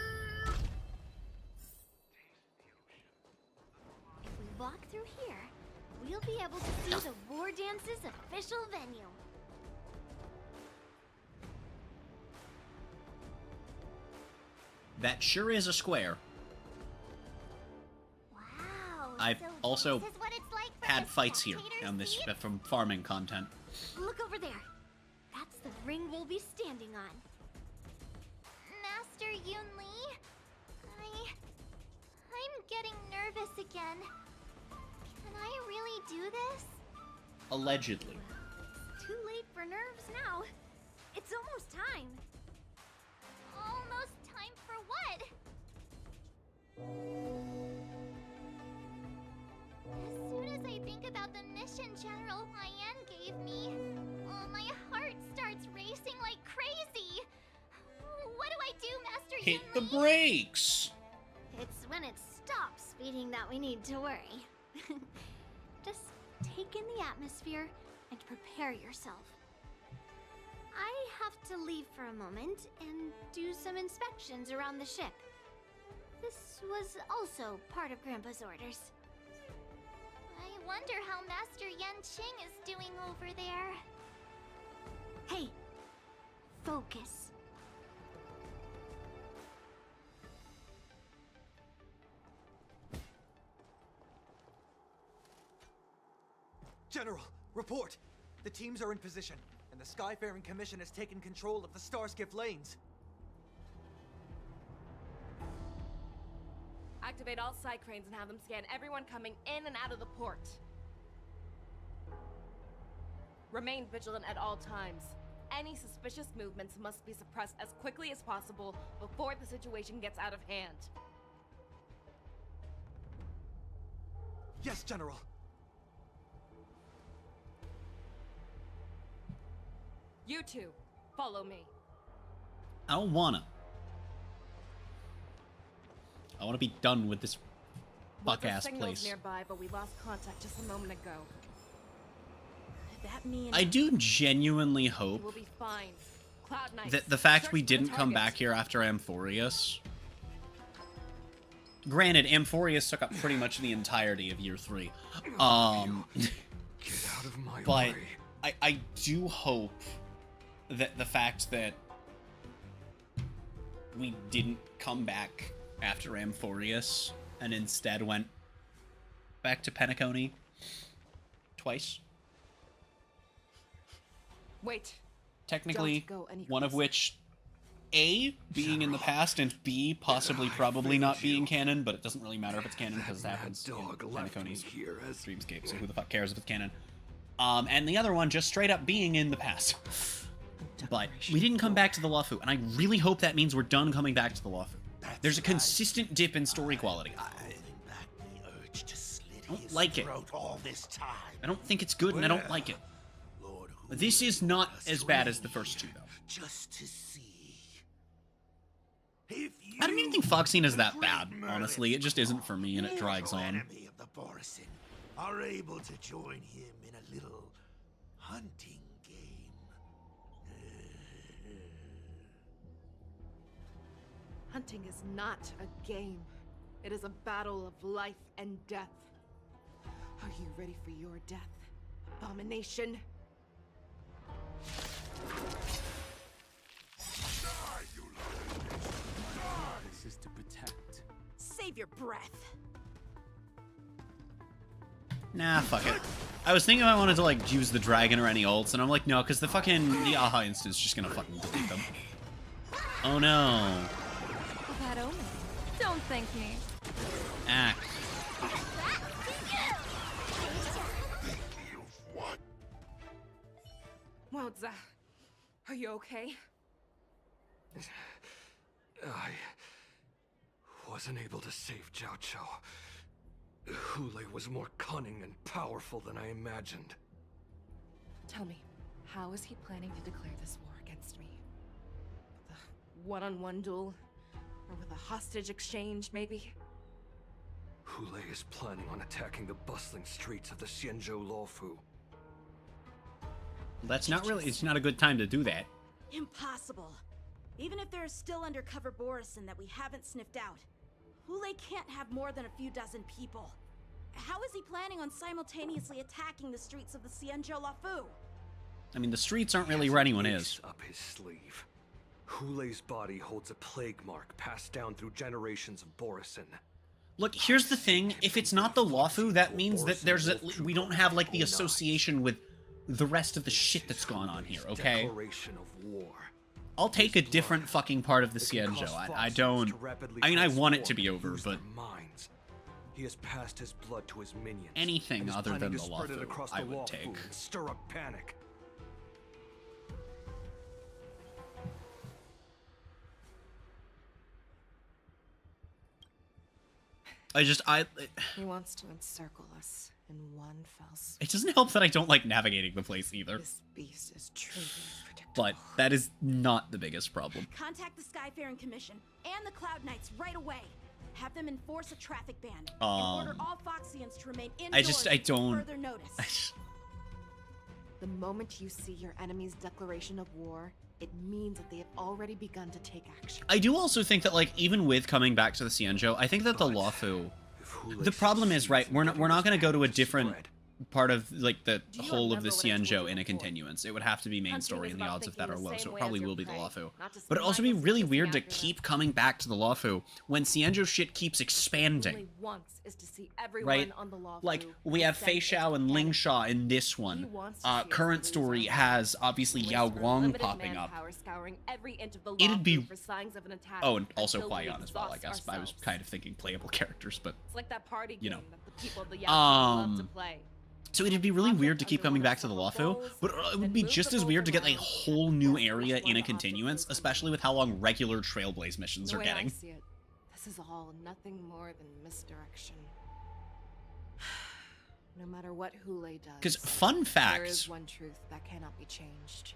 If we walk through here, we'll be able to see the War Dance's official venue. That sure is a square. Wow. I've so also this is what it's like for had the fights here spectators on this see? from farming content. Look over there. That's the ring we'll be standing on. Master Yun Li, I'm getting nervous again. Can I really do this? Allegedly. It's too late for nerves now. It's almost time. Almost time for what? As soon as I think about the mission General Hyan gave me, my heart starts racing like crazy. What do I do, Master Hit Yun the Li? brakes! It's when it stops speeding that we need to worry. Just take in the atmosphere and prepare yourself. I have to leave for a moment and do some inspections around the ship. This was also part of Grandpa's orders. I wonder how Master Yan Qing is doing over there. Hey, focus. General, report! The teams are in position, and the Skyfaring Commission has taken control of the Starskiff lanes. Activate all side cranes and have them scan everyone coming in and out of the port. Remain vigilant at all times. Any suspicious movements must be suppressed as quickly as possible before the situation gets out of hand. Yes, General. You two, follow me. I don't wanna. I wanna be done with this fuck-ass place. Nearby, but we lost contact just a moment ago. That means I do genuinely You hope will be fine. Cloud Knights, that the fact search we for the didn't come targets. back here after Amphorius. Granted, Amphorius took up pretty much the entirety of year 3. Get out of my But way. I do hope that the fact that we didn't come back after Amphorius and instead went back to Penacony twice. Wait. Technically, Don't go any one of closer. which, A, being in the past, and B, possibly probably not being canon, but it doesn't really matter if it's canon because it happens in Penacony's Dreamscape, so who the fuck cares if it's canon. And the other one just straight up being in the past. But we didn't come back to the Luofu, and I really hope that means we're done coming back to the Luofu. There's a consistent dip in story quality. I don't like it. All this time. I don't think it's good, and I don't like it. This is not as bad as the first two, though. Just to see. I don't even think Foxian is that bad, honestly. It just isn't for me, and it drags on. Enemy of the Borison are able to join him in a little hunting game. Hunting is not a game. It is a battle of life and death. Are you ready for your death, abomination? This is to protect. Save your breath. Nah, fuck it. I was thinking if I wanted to, like, use the dragon or any ults, and I'm like, no, because the Aha instant's just gonna fucking delete them. Oh no. Bad omen. Don't thank me. Act. Wowza. Are you okay? I wasn't able to save Jiao Chou. Hule was more cunning and powerful than I imagined. Tell me, how is he planning to declare this war against me? With a one-on-one duel? Or with a hostage exchange, maybe? Hule is planning on attacking the bustling streets of the Xianzhou Luofu. That's not really, it's not a good time to do that. Impossible. Even if there is still undercover Borisin that we haven't sniffed out, Hule can't have more than a few dozen people. How is he planning on simultaneously attacking the streets of the Xianzhou Luofu? I mean, the streets aren't really where anyone is. Up his sleeve. Hule's body holds a plague mark passed down through generations of Borisin. Look, here's the thing. If it's not the Luofu, that means that we don't have, like, the association with the rest of the shit that's gone on here, okay? Declaration of war. I'll take a different fucking part of the Xianzhou. I don't... I mean, I want it to be over, but... He has passed his blood to his minions. Anything other than the Luofu, I would take. And stir up panic. He wants to encircle us in one fell swoop. It doesn't help that I don't like navigating the place either. This beast is truly predictable. But that is not the biggest problem. Contact the Skyfaring Commission and the Cloud Knights right away. Have them enforce a traffic ban and order all Foxians to remain indoors I don't... further notice. The moment you see your enemy's declaration of war, it means that they have already begun to take action. I do also think that, like, even with coming back to the Xianzhou, I think that the Luofu... The problem is, right, we're not going to go to a different part of, like, the whole of the Xianzhou in a continuance. It would have to be main story, and the odds of that are low, so it probably will be the Luofu. But it'd also be really weird to keep coming back to the Luofu when Xianzhou shit keeps expanding. Right? Like, we have Fei Xiao and Ling Sha in this one. Current story has, obviously, Yao Guang popping up. It'd be... Oh, and also Huaiyan as well, I guess. I was kind of thinking playable characters, but... You know. So it'd be really weird to keep coming back to the Luofu, but it would be just as weird to get a whole new area in a continuance, especially with how long regular Trailblaze missions are getting. This is all nothing more than misdirection. No matter what Hule does, because fun fact, there is one truth that cannot be changed.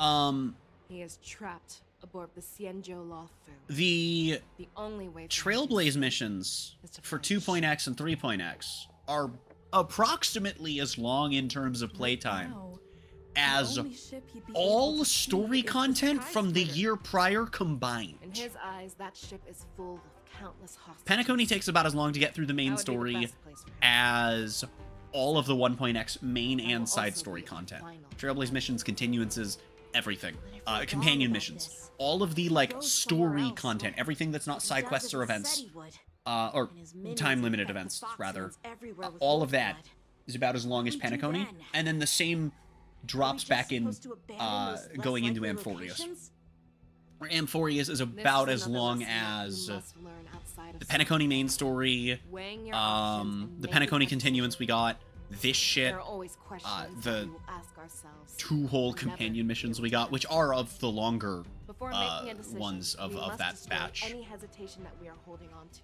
He is trapped aboard the Xianzhou Luofu. The only way Trailblaze missions for 2.x and 3.x are approximately as long in terms of playtime as all story content from the year prior combined. In his eyes, that ship is full of countless hostages. Penacony takes about as long to get through the main story as all of the 1.x main and side story content. Trailblaze missions, continuances, everything. Companion missions. All of the, like, story content. Everything that's not side quests or events. Or time-limited events, rather. All of that is about as long as Penacony. And then the same drops back in, going into Amphorius. Amphorius is about as long as the Penacony main story, the Penacony continuance we got, this shit, the 2 whole companion missions we got, which are of the longer ones of that batch. Any hesitation that we are holding on to.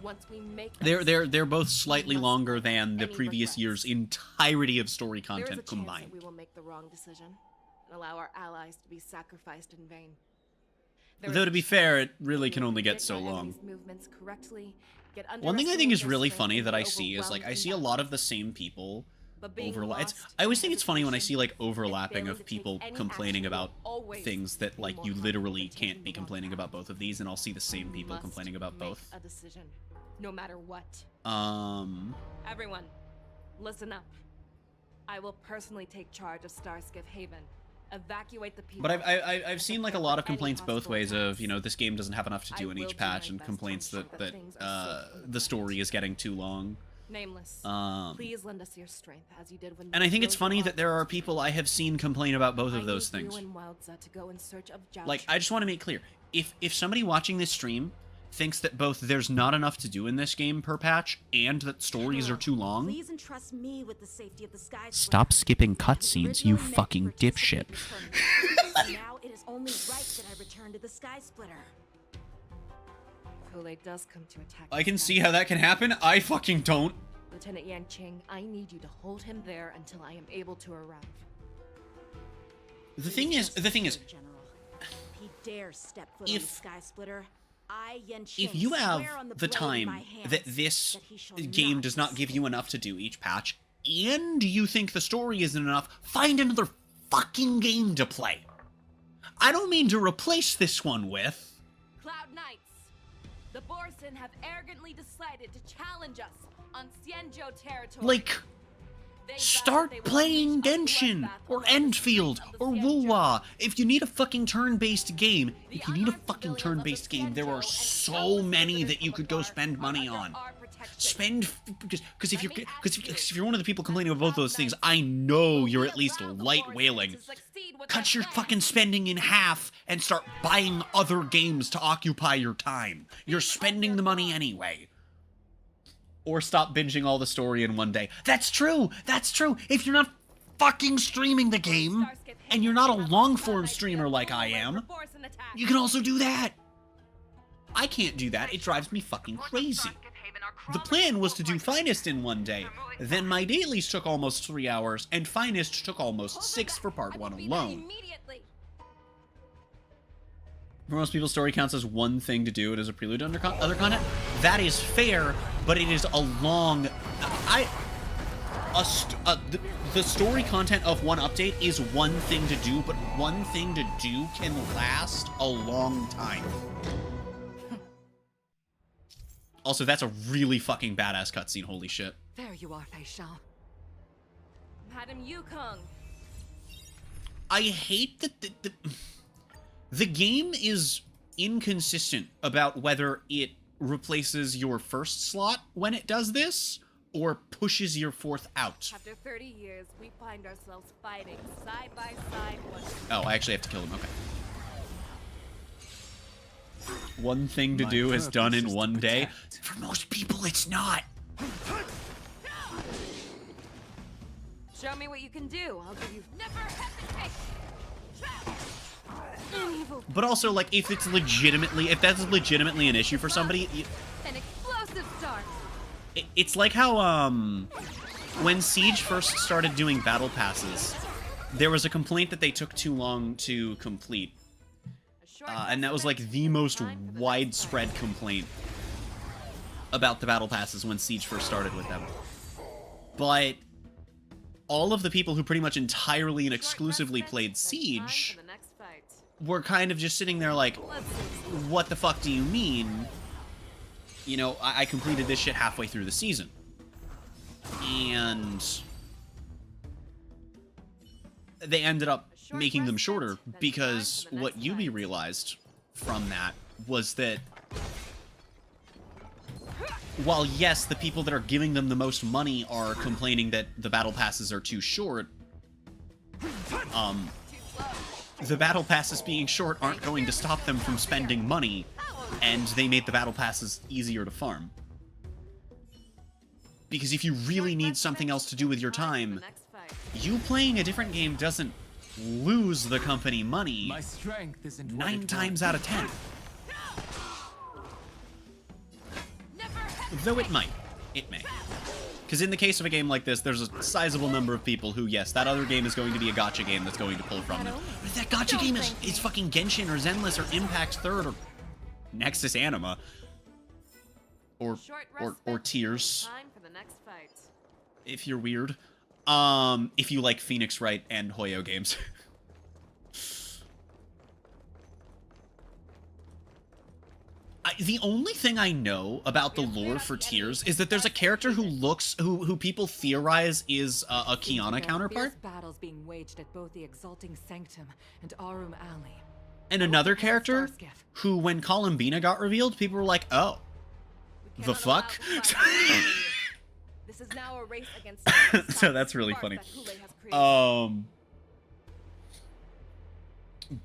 Once we make they're both slightly longer than the previous year's entirety of story content combined. That we will make the wrong decision and allow our allies to be sacrificed in vain. Though to be fair, it really can only get so long. One thing I think is really funny that I see is, like, I see a lot of the same people overlap. I always think it's funny when I see, like, overlapping of people complaining about things that, like, you literally can't be complaining about both of these, and I'll see the same people complaining about both. A decision, no matter what. Everyone, listen up. I will personally take charge of Starskiff Haven. Evacuate the people. But I've seen, like, a lot of complaints both ways of, you know, this game doesn't have enough to do in each patch, and complaints that the story is getting too long. Nameless. Please lend us your strength as you did when. And I think it's funny that there are people I have seen complain about both of those things. Like, I just want to make clear, if somebody watching this stream thinks that both there's not enough to do in this game per patch and that stories are too long, Please entrust me with the safety of the Sky stop skipping cutscenes, you fucking dipshit. Now it is only right that I return to the Sky Splitter. Hule does come to attack. I can see how that can happen. I fucking don't. Lieutenant Yan Qing, I need you to hold him there until I am able to arrive. The thing is, General. If he dares step foot on the Sky Splitter, I, Yan Qing, if you have swear on the the blade in time my hands that this that he shall game not does not give escape. you enough to do each patch, and you think the story isn't enough, find another fucking game to play. I don't mean to replace this one with... Cloud Knights! The Borson have arrogantly decided to challenge us on Xianzhou territory. Like, start playing Genshin, or Endfield, or Wuwa. If you need a fucking turn-based game, there are so many that you could go spend money on. Because if you're one of the people complaining about both those things, I know you're at least light whaling. Cut your fucking spending in half and start buying other games to occupy your time. You're spending the money anyway. Or stop binging all the story in one day. That's true! That's true! If you're not fucking streaming the game, and you're not a long-form streamer like I am, you can also do that! I can't do that. It drives me fucking crazy. The plan was to do Finest in one day. Then my dailies took almost 3 hours, and Finest took almost 6 for part 1 alone. For most people, story counts as one thing to do. It is a prelude to other content. That is fair, but it is a long... the story content of one update is one thing to do, but one thing to do can last a long time. Also, that's a really fucking badass cutscene, holy shit. There you are, Fei Shao. Madam Yukong. I hate that the game is inconsistent about whether it replaces your first slot when it does this, or pushes your fourth out. After 30 years, we find ourselves fighting side by side. Oh, I actually have to kill him, okay. One thing to do is done in one day. For most people, it's not. Show me what you can do. I'll give you never hesitate. But also, like, if that's legitimately an issue for somebody, An explosive start. it's like how, when Siege first started doing battle passes, there was a complaint that they took too long to complete. And that was, like, the most widespread complaint about the battle passes when Siege first started with them. But all of the people who pretty much entirely and exclusively played Siege were kind of just sitting there like, what the fuck do you mean? You know, I completed this shit halfway through the season. And they ended up making them shorter because what Yubi realized from that was that while yes, the people that are giving them the most money are complaining that the battle passes are too short, the battle passes being short aren't going to stop them from spending money, and they made the battle passes easier to farm. Because if you really need something else to do with your time, you playing a different game doesn't lose the company money My strength isn't 9 times out of 10. Though it might. It may. Because in the case of a game like this, there's a sizable number of people who, yes, that other game is going to be a gacha game that's going to pull from them. But if that gacha game is fucking Genshin or Zenless or Impact Third or Nexus Anima or Tears, Time for the next fight. if you're weird. If you like Phoenix Wright and Hoyo games. The only thing I know about the lore for Tears is that there's a character who people theorize is a Kiana counterpart. Battles being waged at both the Exalting Sanctum and Arum Alley. And another character who, when Columbina got revealed, people were like, oh, the fuck? This is now a race against So that's really funny.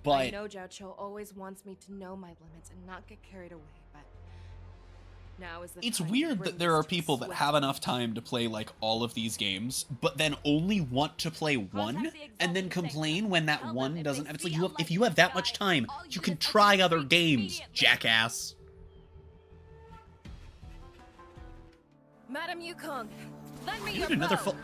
But I know Zhao Cho always wants me to know my limits and not get carried away, but now is the it's time to weird bring that there are this to people that sweat. have enough time to play like all of these games, but then only want to play one and then complain when that one doesn't. It's like if you have that much time, you can try other games, jackass. Madam Yukong, lend me Dude, your another bow. full.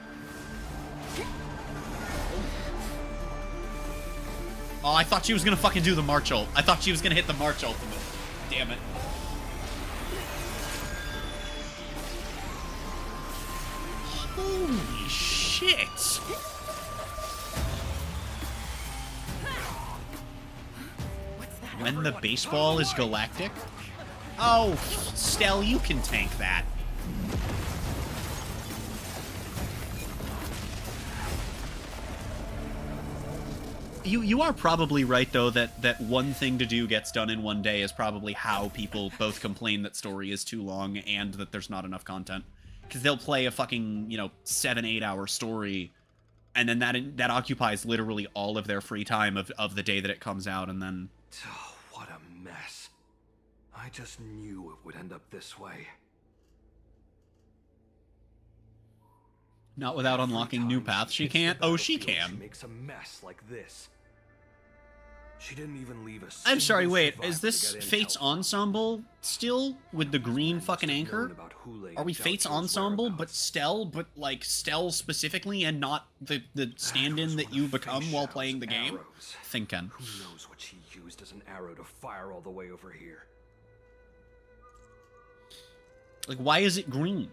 Oh, I thought she was gonna fucking do the March ult. I thought she was gonna hit the March ultimate. Damn it. Holy shit. When the baseball is galactic? Oh, Stell, you can tank that. You are probably right, though, that one thing to do gets done in one day is probably how people both complain that story is too long and that there's not enough content. Because they'll play a fucking, 7-8 hour story, and then that occupies literally all of their free time of the day that it comes out, and then... Oh, what a mess. I just knew it would end up this way. Not without unlocking new paths. She can't? Oh, she can. She makes a mess like this. She didn't even leave us. I'm sorry, wait, is this Fates Ensemble still with the green fucking anchor? Are we Fates Ensemble, but Stell specifically and not the stand-in that you become while playing the game? Thinking. Who knows what she used as an arrow to fire all the way over here? Like, why is it green?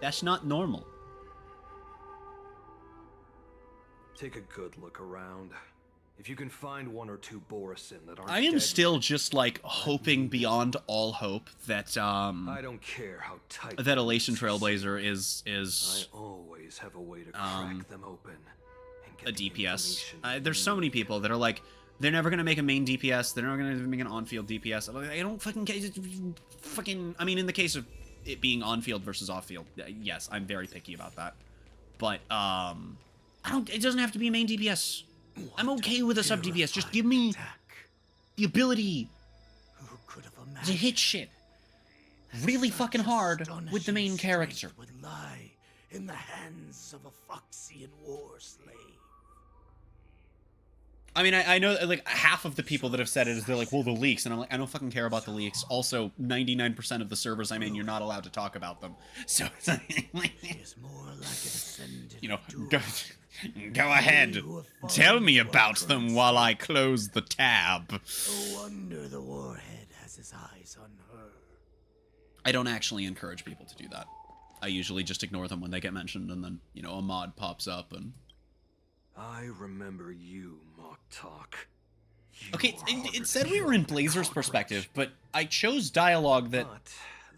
That's not normal. Take a good look around. If you can find one or two Borisin that aren't I am dead, still just, like, hoping beyond all hope that, I don't care how tight that Elation Trailblazer is I always have a way to crack them open and a DPS. There's so many people that are like, they're never gonna make a main DPS, they're never gonna make an on-field DPS. I'm like, I don't fucking care. I mean, in the case of it being on-field versus off-field, yes, I'm very picky about that. But, it doesn't have to be a main DPS. I'm okay with a sub DPS. Just give me the ability to hit shit really fucking hard with the main character. Would lie in the hands of a Foxian war slave. I mean, I know, like, half of the people that have said it is they're like, well, the leaks. And I'm like, I don't fucking care about the leaks. Also, 99% of the servers I'm in, you're not allowed to talk about them. So, go ahead. Tell me about them while I close the tab. No wonder the warhead has his eyes on her. I don't actually encourage people to do that. I usually just ignore them when they get mentioned, and then, a mod pops up, and... I remember you, Mock Talk. Okay, it said we were in Blazer's perspective, but I chose dialogue that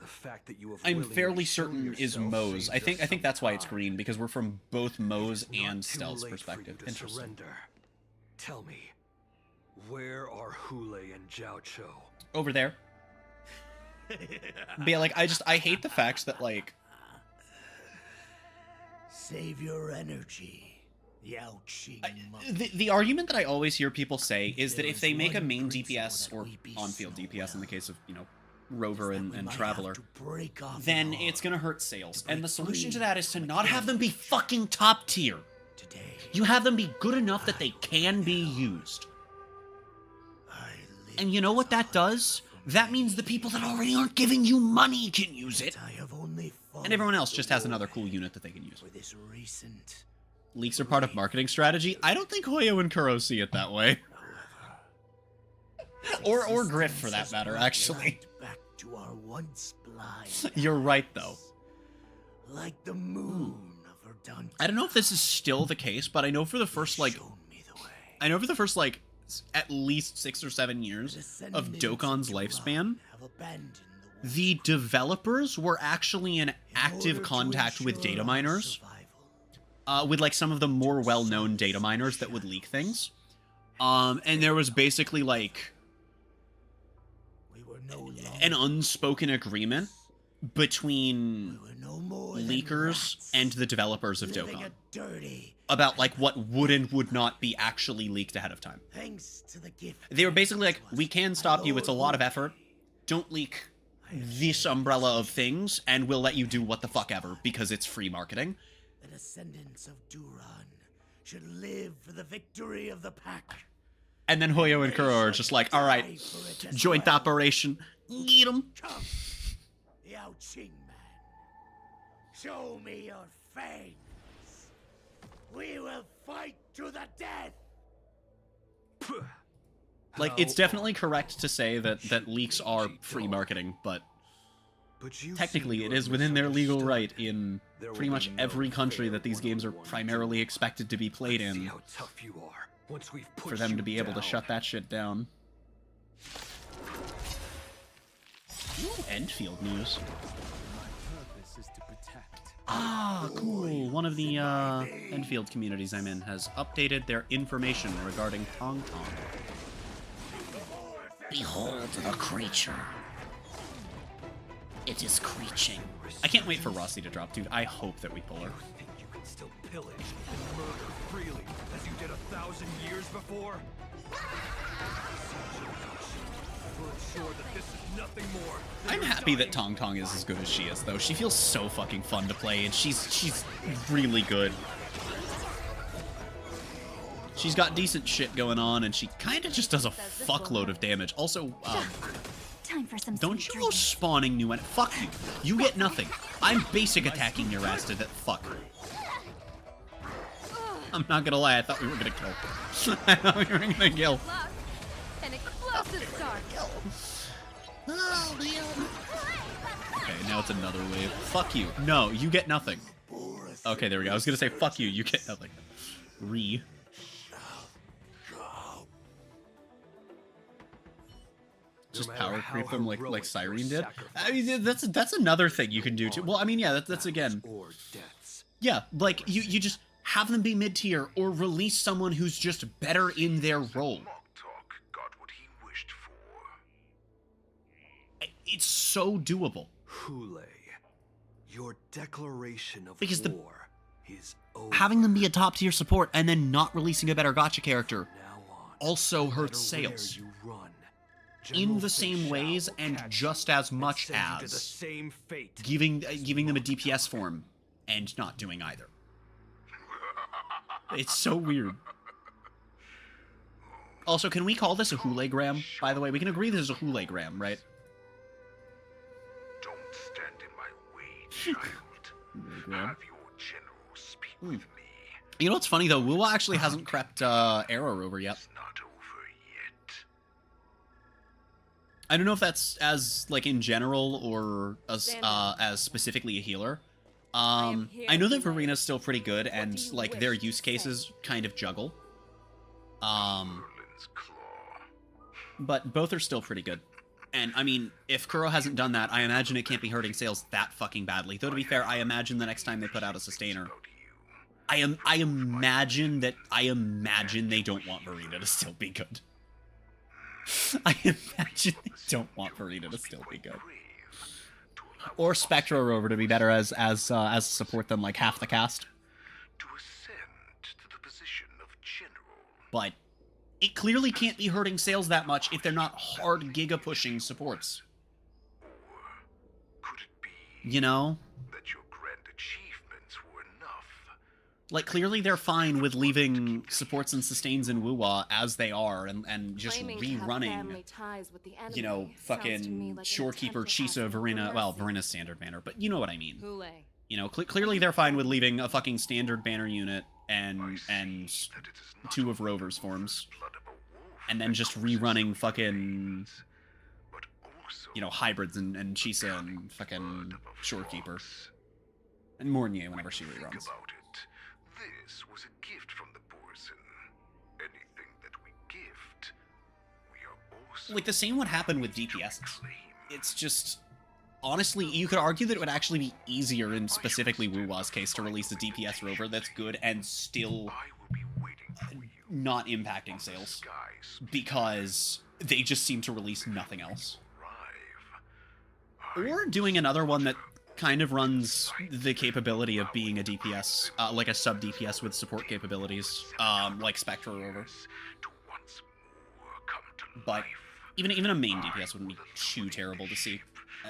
the fact that you have I'm fairly certain is Moe's. I think that's why it's green, because we're from both Moe's and Stell's perspective. Interesting. Tell me, where are Hule and Jiao Cho? Over there. But yeah, like, I hate the fact that, like... Save your energy. The argument that I always hear people say is that if they make a main DPS, or on-field DPS in the case of, Rover and Traveler, then it's gonna hurt sales. And the solution to that is to not have them be fucking top tier. You have them be good enough that they can be used. And you know what that does? That means the people that already aren't giving you money can use it. And everyone else just has another cool unit that they can use. Leaks are part of marketing strategy. I don't think Hoyo and Kuro see it that way. or Griff, for that matter, actually. Back to our once You're right, though. Like the moon of Verdun. I don't know if this is still the case, but I know for the first, like... at least 6 or 7 years of Dokkan's lifespan, the developers were actually in active contact with data miners. With, like, some of the more well-known data miners that would leak things. And there was basically, like, an unspoken agreement between leakers and the developers of Dokkan about, like, what would and would not be actually leaked ahead of time. They were basically like, we can stop you, it's a lot of effort. Don't leak this umbrella of things, and we'll let you do what the fuck ever, because it's free marketing. The descendants of Duran should live for the victory of the pack. And then Hoyo and Kuro are just like, alright, joint operation, get 'em. Yao Qing man, Show me your fangs. We will fight to the death. Like, it's definitely correct to say that leaks are free marketing, but technically it is within their legal right in pretty much every country that these games are primarily expected to be played in for them to be able to shut that shit down. Ooh, Enfield news. Ah, cool. One of the Enfield communities I'm in has updated their information regarding Tong Tong. Behold the creature. It is creaching. I can't wait for Rossi to drop, dude. I hope that we pull her. You can still pillage and murder freely as you did 1,000 years before? We'll ensure that this is nothing more than I'm happy that Tong Tong is as good as she is, though. She feels so fucking fun to play, and she's really good. She's got decent shit going on, and she kind of just does a fuckload of damage. Also, Time for some don't you go spawning new enemies. Fuck you. You get nothing. I'm basic attacking your ass to that. Fuck. I'm not gonna lie, I thought we were gonna kill. I thought we were gonna kill. An explosive start. Oh, man. Okay, now it's another wave. Fuck you. No, you get nothing. Okay, there we go. I was gonna say fuck you, you get nothing. Just power creep them like Cyrene did. I mean, that's another thing you can do too. Well, I mean, yeah, that's again. Yeah, like you just have them be mid-tier or release someone who's just better in their role. It's so doable. Hule, your declaration of Because war is over. Having them be a top-tier support and then not releasing a better gacha character also hurts sales. In the same ways and just as much as giving them a DPS form and not doing either. It's so weird. Also, can we call this a Hulagram? By the way, we can agree this is a Hulagram, right? Don't stand in my way, child. Have your general speak with me. You know what's funny though? Wuwa actually hasn't crept Arrow over yet. I don't know if that's as like in general or as specifically a healer. I know that Verena's still pretty good and like their use cases kind of juggle. But both are still pretty good. And I mean, if Kuro hasn't done that, I imagine it can't be hurting sales that fucking badly. Though to be fair, I imagine the next time they put out a sustainer, I imagine they don't want Verena to still be good. I imagine they don't want Verena to still be good. Or Spectro Rover to be better as a support than like half the cast. But it clearly can't be hurting sales that much if they're not hard giga pushing supports. You know? Like, clearly they're fine with leaving supports and sustains in Wuwa as they are and just rerunning, you know, fucking Shorekeeper, Chisa, Verena, well, Verena's standard banner, but you know what I mean. You know, clearly they're fine with leaving a fucking standard banner unit and two of Rover's forms, and then just rerunning fucking, you know, hybrids and Chisa and fucking Shorekeeper. And Mornier whenever she reruns. This was a gift from the Borson. Anything that we gift, we are also... Like, the same would happen with DPSs. It's just... Honestly, you could argue that it would actually be easier in specifically Wuwa's case to release a DPS rover that's good and still not impacting sales. Because they just seem to release nothing else. Or doing another one that kind of runs the capability of being a DPS, like a sub-DPS with support capabilities, like Spectro Rover. But even a main DPS wouldn't be too terrible to see.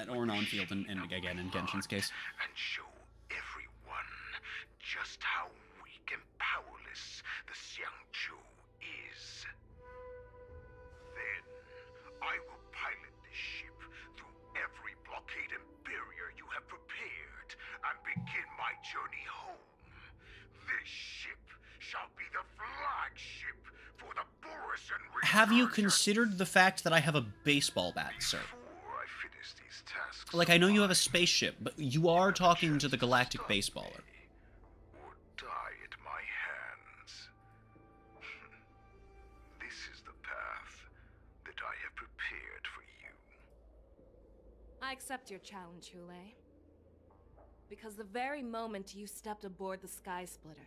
Or an on-field, and again, in Genshin's case. And show everyone just how weak and powerless the Xiangzhou is. Then, I will pilot this ship through every blockade and barrier you have prepared, and begin shall be the flagship for the Borisan Have you considered the fact that I have a baseball bat, sir? Like, I know you have a spaceship, but you are talking to the galactic baseballer. die at my hands. This is the path that I have prepared for you. I accept your challenge, Hule. Because the very moment you stepped aboard the Sky Splitter,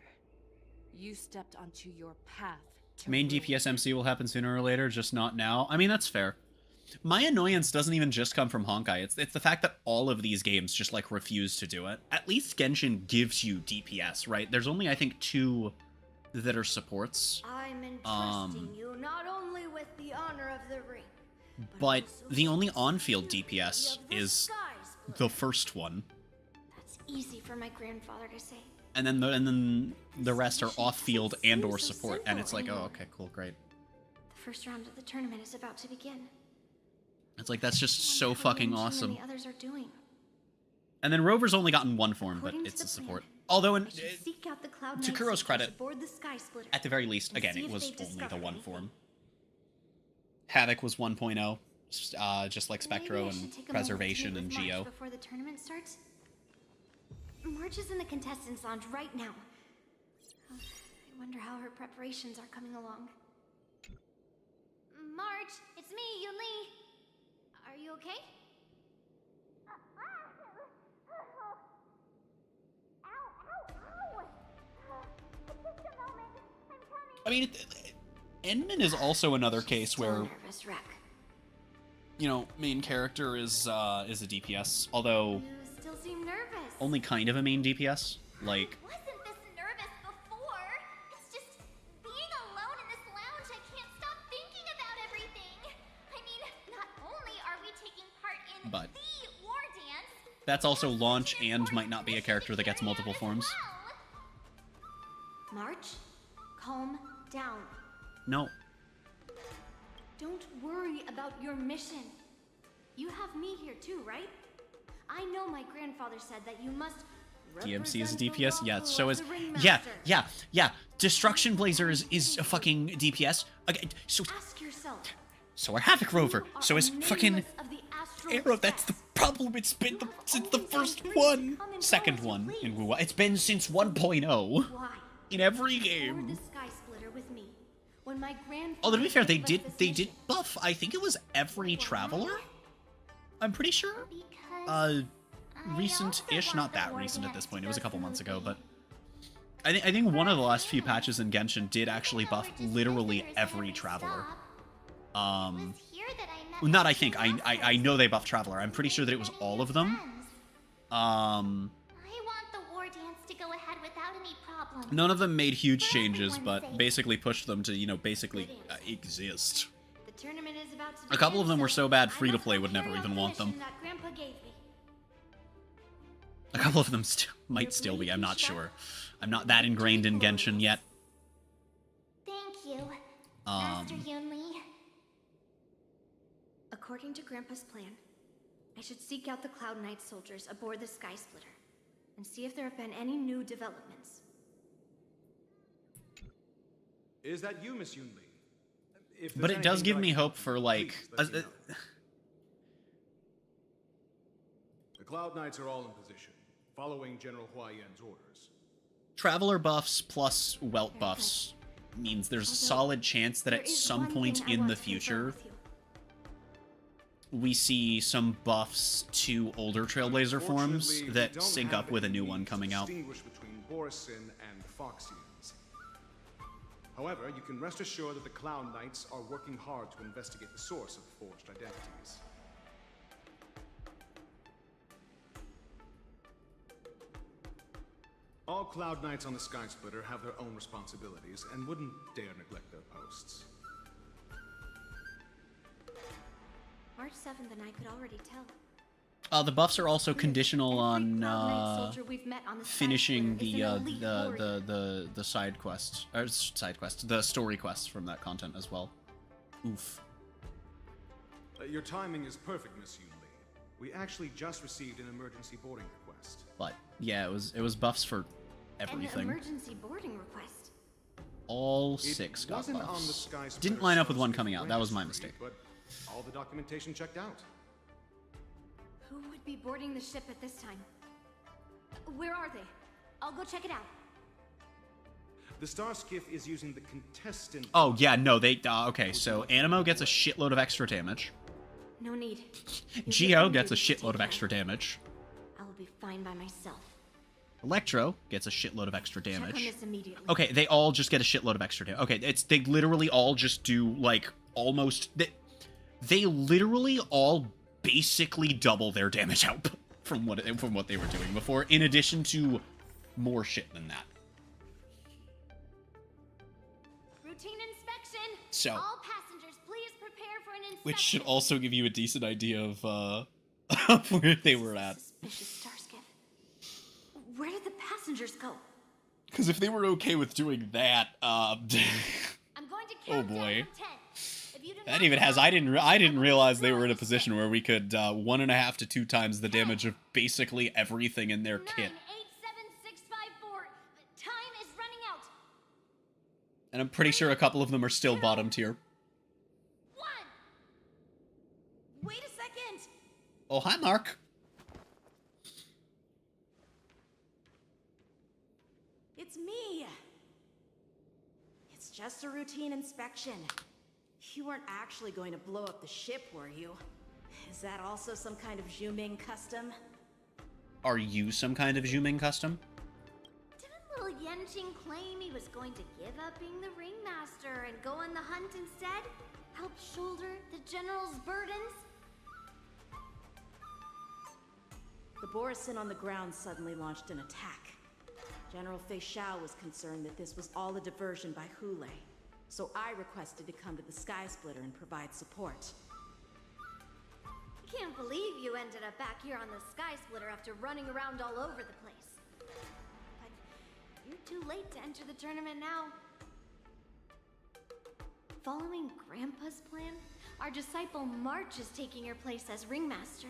you stepped onto your path to Main ruin. DPS MC will happen sooner or later, just not now. I mean, that's fair. My annoyance doesn't even just come from Honkai. It's the fact that all of these games just, like, refuse to do it. At least Genshin gives you DPS, right? There's only, I think, 2 that are supports. I'm entrusting you not only with the honor of the ring, But the only on-field DPS is the first one. That's easy for my grandfather to say. And then the rest are off-field and/or support. And it's like, oh, okay, cool, great. The first round of the tournament is about to begin. It's like, that's just so fucking awesome. The others are doing. And then Rover's only gotten 1 form, but it's a support. Although, in to Kuro's credit, at the very least, again, it was only the 1 form. Havoc was 1.0, just like Spectro and Preservation and Geo. Before the tournament starts, March is in the contestants' lounge right now. I wonder how her preparations are coming along. March, it's me, Yunli. Are you okay? I mean, Enman is also another case where, you know, main character is a DPS, although You still seem nervous. only kind of a main DPS. Like, I wasn't this nervous before. It's just being alone in this lounge. I can't stop thinking about everything. I mean, not only are we taking part in but the war dance, that's also launch and might not be a character that gets multiple forms. March, calm down. No. Don't worry about your mission. You have me here too, right? I know my grandfather said that you must DMC is a DPS? Yeah, so is... Yeah. Destruction Blazer is a fucking DPS. Okay, so... Ask yourself. So are Havoc Rover. So is fucking... Arrow, that's the problem. It's been since the first one. Second one in WoW. It's been since 1.0. In every game. Although to be fair, they did buff, I think it was every Traveler? I'm pretty sure? Recent-ish, not that recent at this point, it was a couple months ago, but... I think one of the last few patches in Genshin did actually buff literally every Traveler. Not I think, I know they buffed Traveler, I'm pretty sure that it was all of them. I want the war dance to go ahead without any problems. None of them made huge changes, but basically pushed them to, you know, basically exist. The tournament is about to A couple of them were so bad free-to-play would never even want them. that Grandpa gave me. A couple of them might still be, I'm not sure. I'm not that ingrained in Genshin yet. Thank you, Master Yunli. According to Grandpa's plan, I should seek out the Cloud Knight soldiers aboard the Sky Splitter and see if there have been any new developments. Is that you, Miss Yunli? If But there's it does anything give that I me can hope do, for, like... please let me know. The Cloud Knights are all in position, following General Huayan's orders. Traveler buffs plus Welt buffs means there's a solid chance that at some point in the future we see some buffs to older Trailblazer forms Unfortunately, we that don't sync have up with a any new means one to coming out. distinguish between Borisan and Foxians. However, you can rest assured that the Cloud Knights are working hard to investigate the source of the forged identities. All Cloud Knights on the Sky Splitter have their own responsibilities and wouldn't dare neglect their posts. March 7th and I could already tell. The buffs are also conditional on Cloud Knight soldier we've met on the Sky finishing Splitter is an elite warrior. the side quests, or side quests, the story quests from that content as well. Oof. Your timing is perfect, Miss Yunli. We actually just received an emergency boarding request. But yeah, it was buffs for An everything. emergency boarding request. All 6 got wasn't on the buffs. Sky Splitter Didn't line up with one Starship coming out. That was my registry, mistake. But all the documentation checked out. Who would be boarding the ship at this time? Where are they? I'll go check it out. The Star Skiff is using the contestant. Oh, yeah, no, they... okay, so Animo gets a shitload of extra damage. No need. Geo gets a shitload of extra damage. I will be fine by myself. Electro gets a shitload of extra Check on damage. this immediately. Okay, they all just get a shitload of extra damage. Okay, they literally all just do, like, almost... They literally all basically double their damage output from what they were doing before, in addition to more shit than that. Routine inspection. So, all passengers, please prepare for an inspection. which should also give you a decent idea of of where they were at. Suspicious star skiff. Where did the passengers go? Because if they were okay with doing that, I'm going to oh boy. from 10. If you do That even has, I didn't realize they were in a position where we could 1.5 to 2 times the damage of basically everything in their 9, kit. 8, 7, 6, 5, 4. Time is running out. And I'm pretty sure a couple of them are still bottom tier. 1. Wait a second. Oh, hi, Mark. It's me. It's just a routine inspection. You weren't actually going to blow up the ship, were you? Is that also some kind of Zhuming custom? Are you some kind of Zhuming custom? Didn't little Yenqing claim he was going to give up being the ringmaster and go on the hunt instead? Help shoulder the general's burdens? The Borisin on the ground suddenly launched an attack. General Fei Xiao was concerned that this was all a diversion by Hule, so I requested to come to the Sky Splitter and provide support. I can't believe you ended up back here on the Sky Splitter after running around all over the place. But you're too late to enter the tournament now. Following Grandpa's plan, our disciple March is taking your place as ringmaster.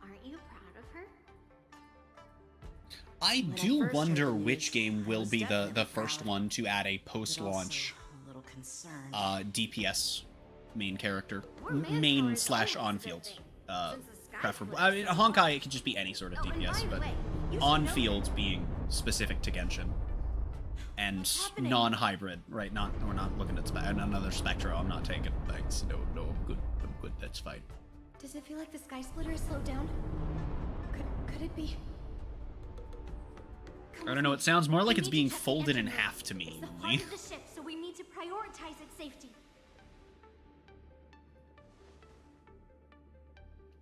Aren't you proud of her? I do wonder which game will be the first one to add a post-launch DPS main character. Main / on-field. Preferable. I mean, Honkai, it could just be any sort of DPS, but on-field being specific to Genshin. And non-hybrid, right? We're not looking at another Spectro. I'm not taking. Thanks. No, I'm good. That's fine. Does it feel like the Sky Splitter is slowed down? Could it be? I don't know, it sounds more like it's being folded in half to me. It's the heart of the ship, so we need to prioritize its safety.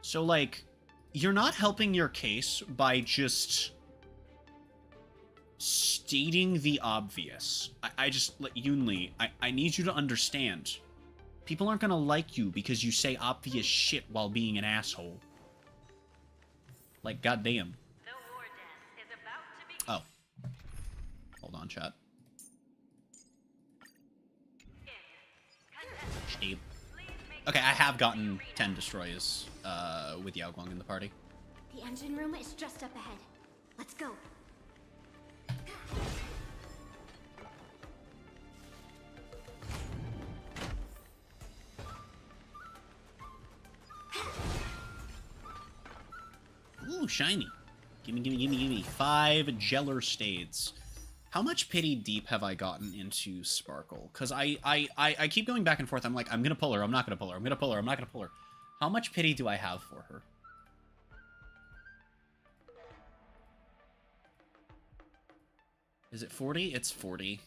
So, like, you're not helping your case by just stating the obvious. I just, like, Yunli, I need you to understand. People aren't gonna like you because you say obvious shit while being an asshole. Like, goddamn. Oh. Hold on, chat. Shape. Okay, I have gotten 10 destroys with Yao Guang in the party. The engine room is just up ahead. Let's go. Ooh, shiny. Gimme. 5 Jeller Stades. How much pity deep have I gotten into Sparkle? Because I keep going back and forth. I'm like, I'm gonna pull her, I'm not gonna pull her, I'm gonna pull her, I'm not gonna pull her. How much pity do I have for her? Is it 40? It's 40.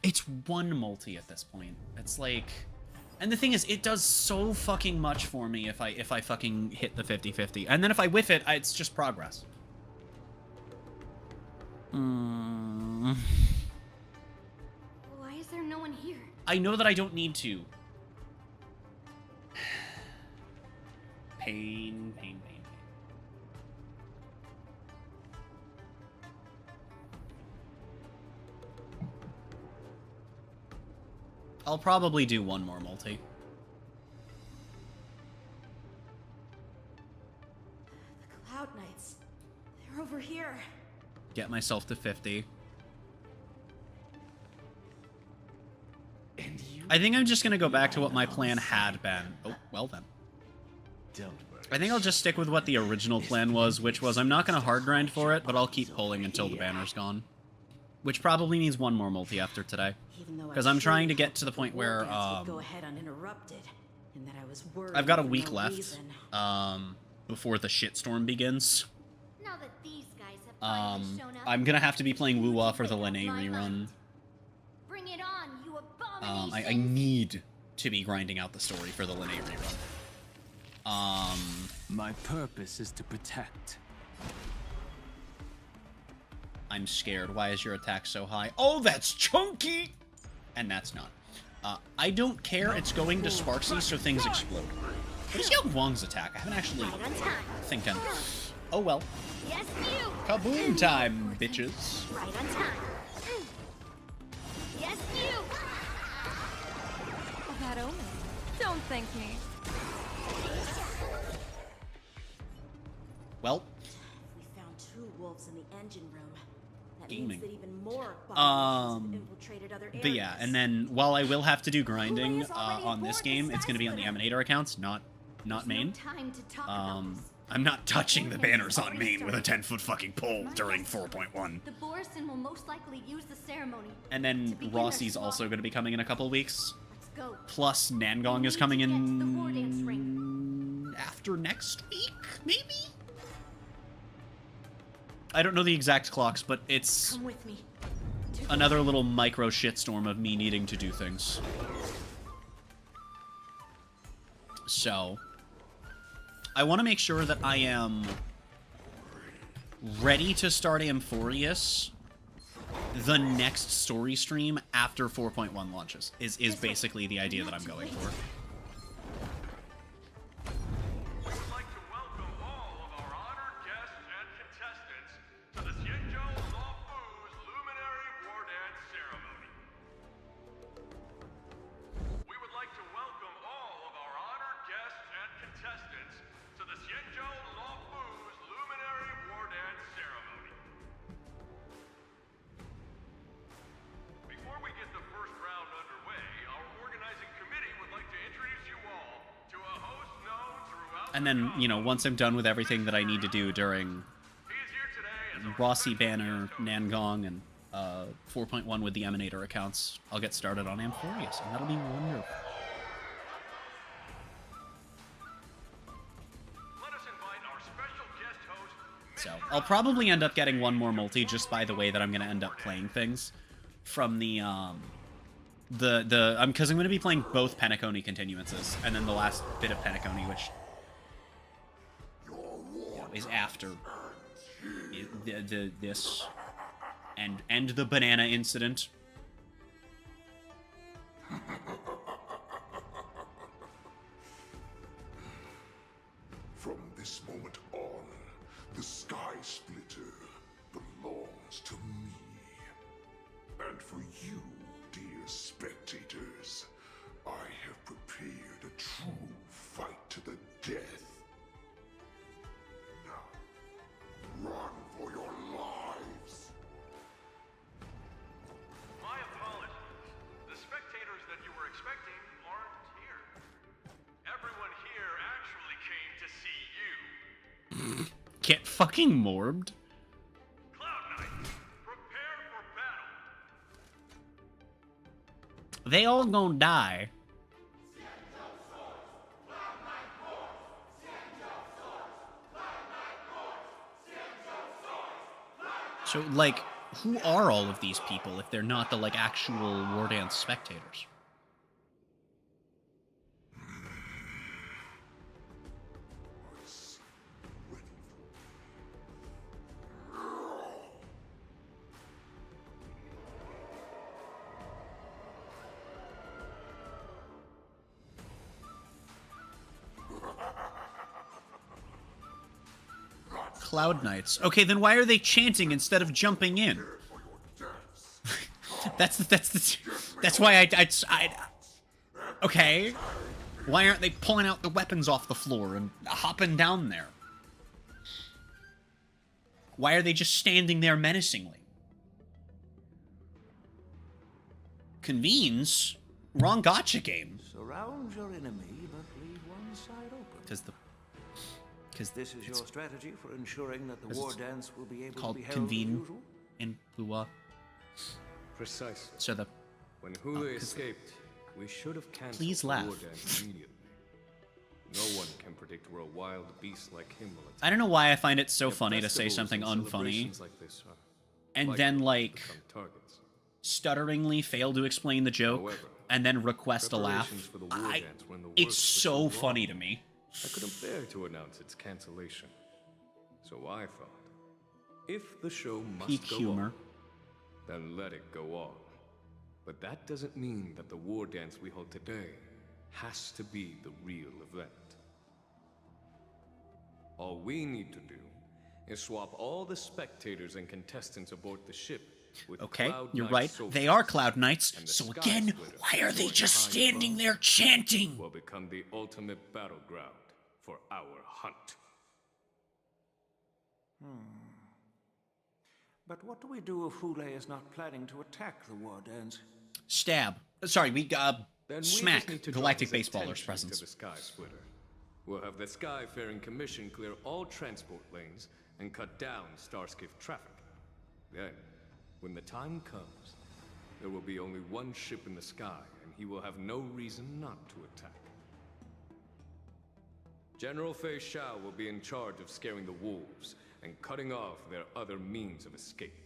It's one multi at this point. It's like... And the thing is, it does so fucking much for me if I fucking hit the 50-50. And then if I whiff it, it's just progress. Why is there no one here? I know that I don't need to. Pain. I'll probably do one more multi. through here. Get myself to 50. I think I'm just gonna go back to what my plan had been. Oh, well then. I think I'll just stick with what the original plan was, which was I'm not gonna hard grind for it, but I'll keep pulling until the banner's gone. Which probably means one more multi after today. Because I'm trying to get to the point where, go ahead uninterrupted, and that I was worried I've got a for week no left, reason. before the shitstorm begins. Now that these guys have finally shown up, I'm gonna have to be playing Woo-Wah for the Linné rerun. bring it on, you abomination! I need to be grinding out the story for the Linné rerun. My purpose is to protect. I'm scared. Why is your attack so high? Oh, that's chunky! And that's not. I don't care. It's going to Sparksy, so things explode. What is Young Wong's attack? I haven't actually thinking. Oh well. Yes, you! Kaboom time, bitches. Right on time. Yes, you! Oh, that omen. Don't thank me. Well. We found 2 wolves in the engine room. That Gaming. means that even more abominations have infiltrated other areas. But yeah, and then while I will have to do grinding on this game, it's going to be on the Emanator accounts, not main. I'm not touching the banners on main with a 10-foot fucking pole during 4.1. The Borison will most likely use the ceremony. And then Rossi's also going to be coming in a couple weeks. Let's go. Plus Nangong is coming in after next week, maybe? I don't know the exact clocks, but it's Come with me. another little micro shitstorm of me needing to do things. So, I want to make sure that I am ready to start Amphorius the next story stream after 4.1 launches, is basically the idea that I'm going for. And then, you know, once I'm done with everything that I need to do during Rossi Banner, Nangong, and 4.1 with the Emanator accounts, I'll get started on Amphorius, and that'll be wonderful. So, I'll probably end up getting one more multi just by the way that I'm going to end up playing things from the because I'm going to be playing both Penacony continuances, and then the last bit of Penacony, which is after this and the banana incident. From this moment on, the Sky Splitter belongs to me. And for you, dear spectators, I have prepared a true fight to the death. Run for your lives! My apologies. The spectators that you were expecting aren't here. Everyone here actually came to see you. Get fucking morbed. Cloud Knight, prepare for battle. They all gonna die. So, like, who are all of these people if they're not the, like, actual War Dance spectators? Cloud Knights. Okay, then why are they chanting instead of jumping in? that's why I okay. Why aren't they pulling out the weapons off the floor and hopping down there? Why are they just standing there menacingly? Convenes? Wrong gotcha game. Surround your enemy, but leave one side open. Because this is your strategy for ensuring that the war dance will be able to be held convene as usual? in Lua. Precisely. So the when Hule escaped, we should have canceled please the laugh. war dance immediately. No one can predict where a wild beast like him will attack. I don't know why I find it so Yet funny to say festivals something and unfunny, celebrations like this are and likely then to like become targets. stutteringly fail to explain the joke, However, and then request a laugh. preparations for the war dance were in the It's works for so long. funny to me. I couldn't bear to announce its cancellation. So I thought, if the show must Peak go humor. on, then let it go on. But that doesn't mean that the war dance we hold today has to be the real event. All we need to do is swap all the spectators and contestants aboard the ship with Okay, Cloud you're Knight right. soldiers, They are Cloud Knights. and the So Sky again, Splitter, why are they soaring just high standing above, there chanting? will become the ultimate battleground for our hunt. But what do we do if Hule is not planning to attack the war dance? Stab. Sorry, we Then we smack just need to draw Galactic his Baseballers' attention presence. To the Sky Splitter. We'll have the Skyfaring Commission clear all transport lanes and cut down Starskiff traffic. Then, when the time comes, there will be only one ship in the sky, and he will have no reason not to attack. General Fei Shao will be in charge of scaring the wolves and cutting off their other means of escape,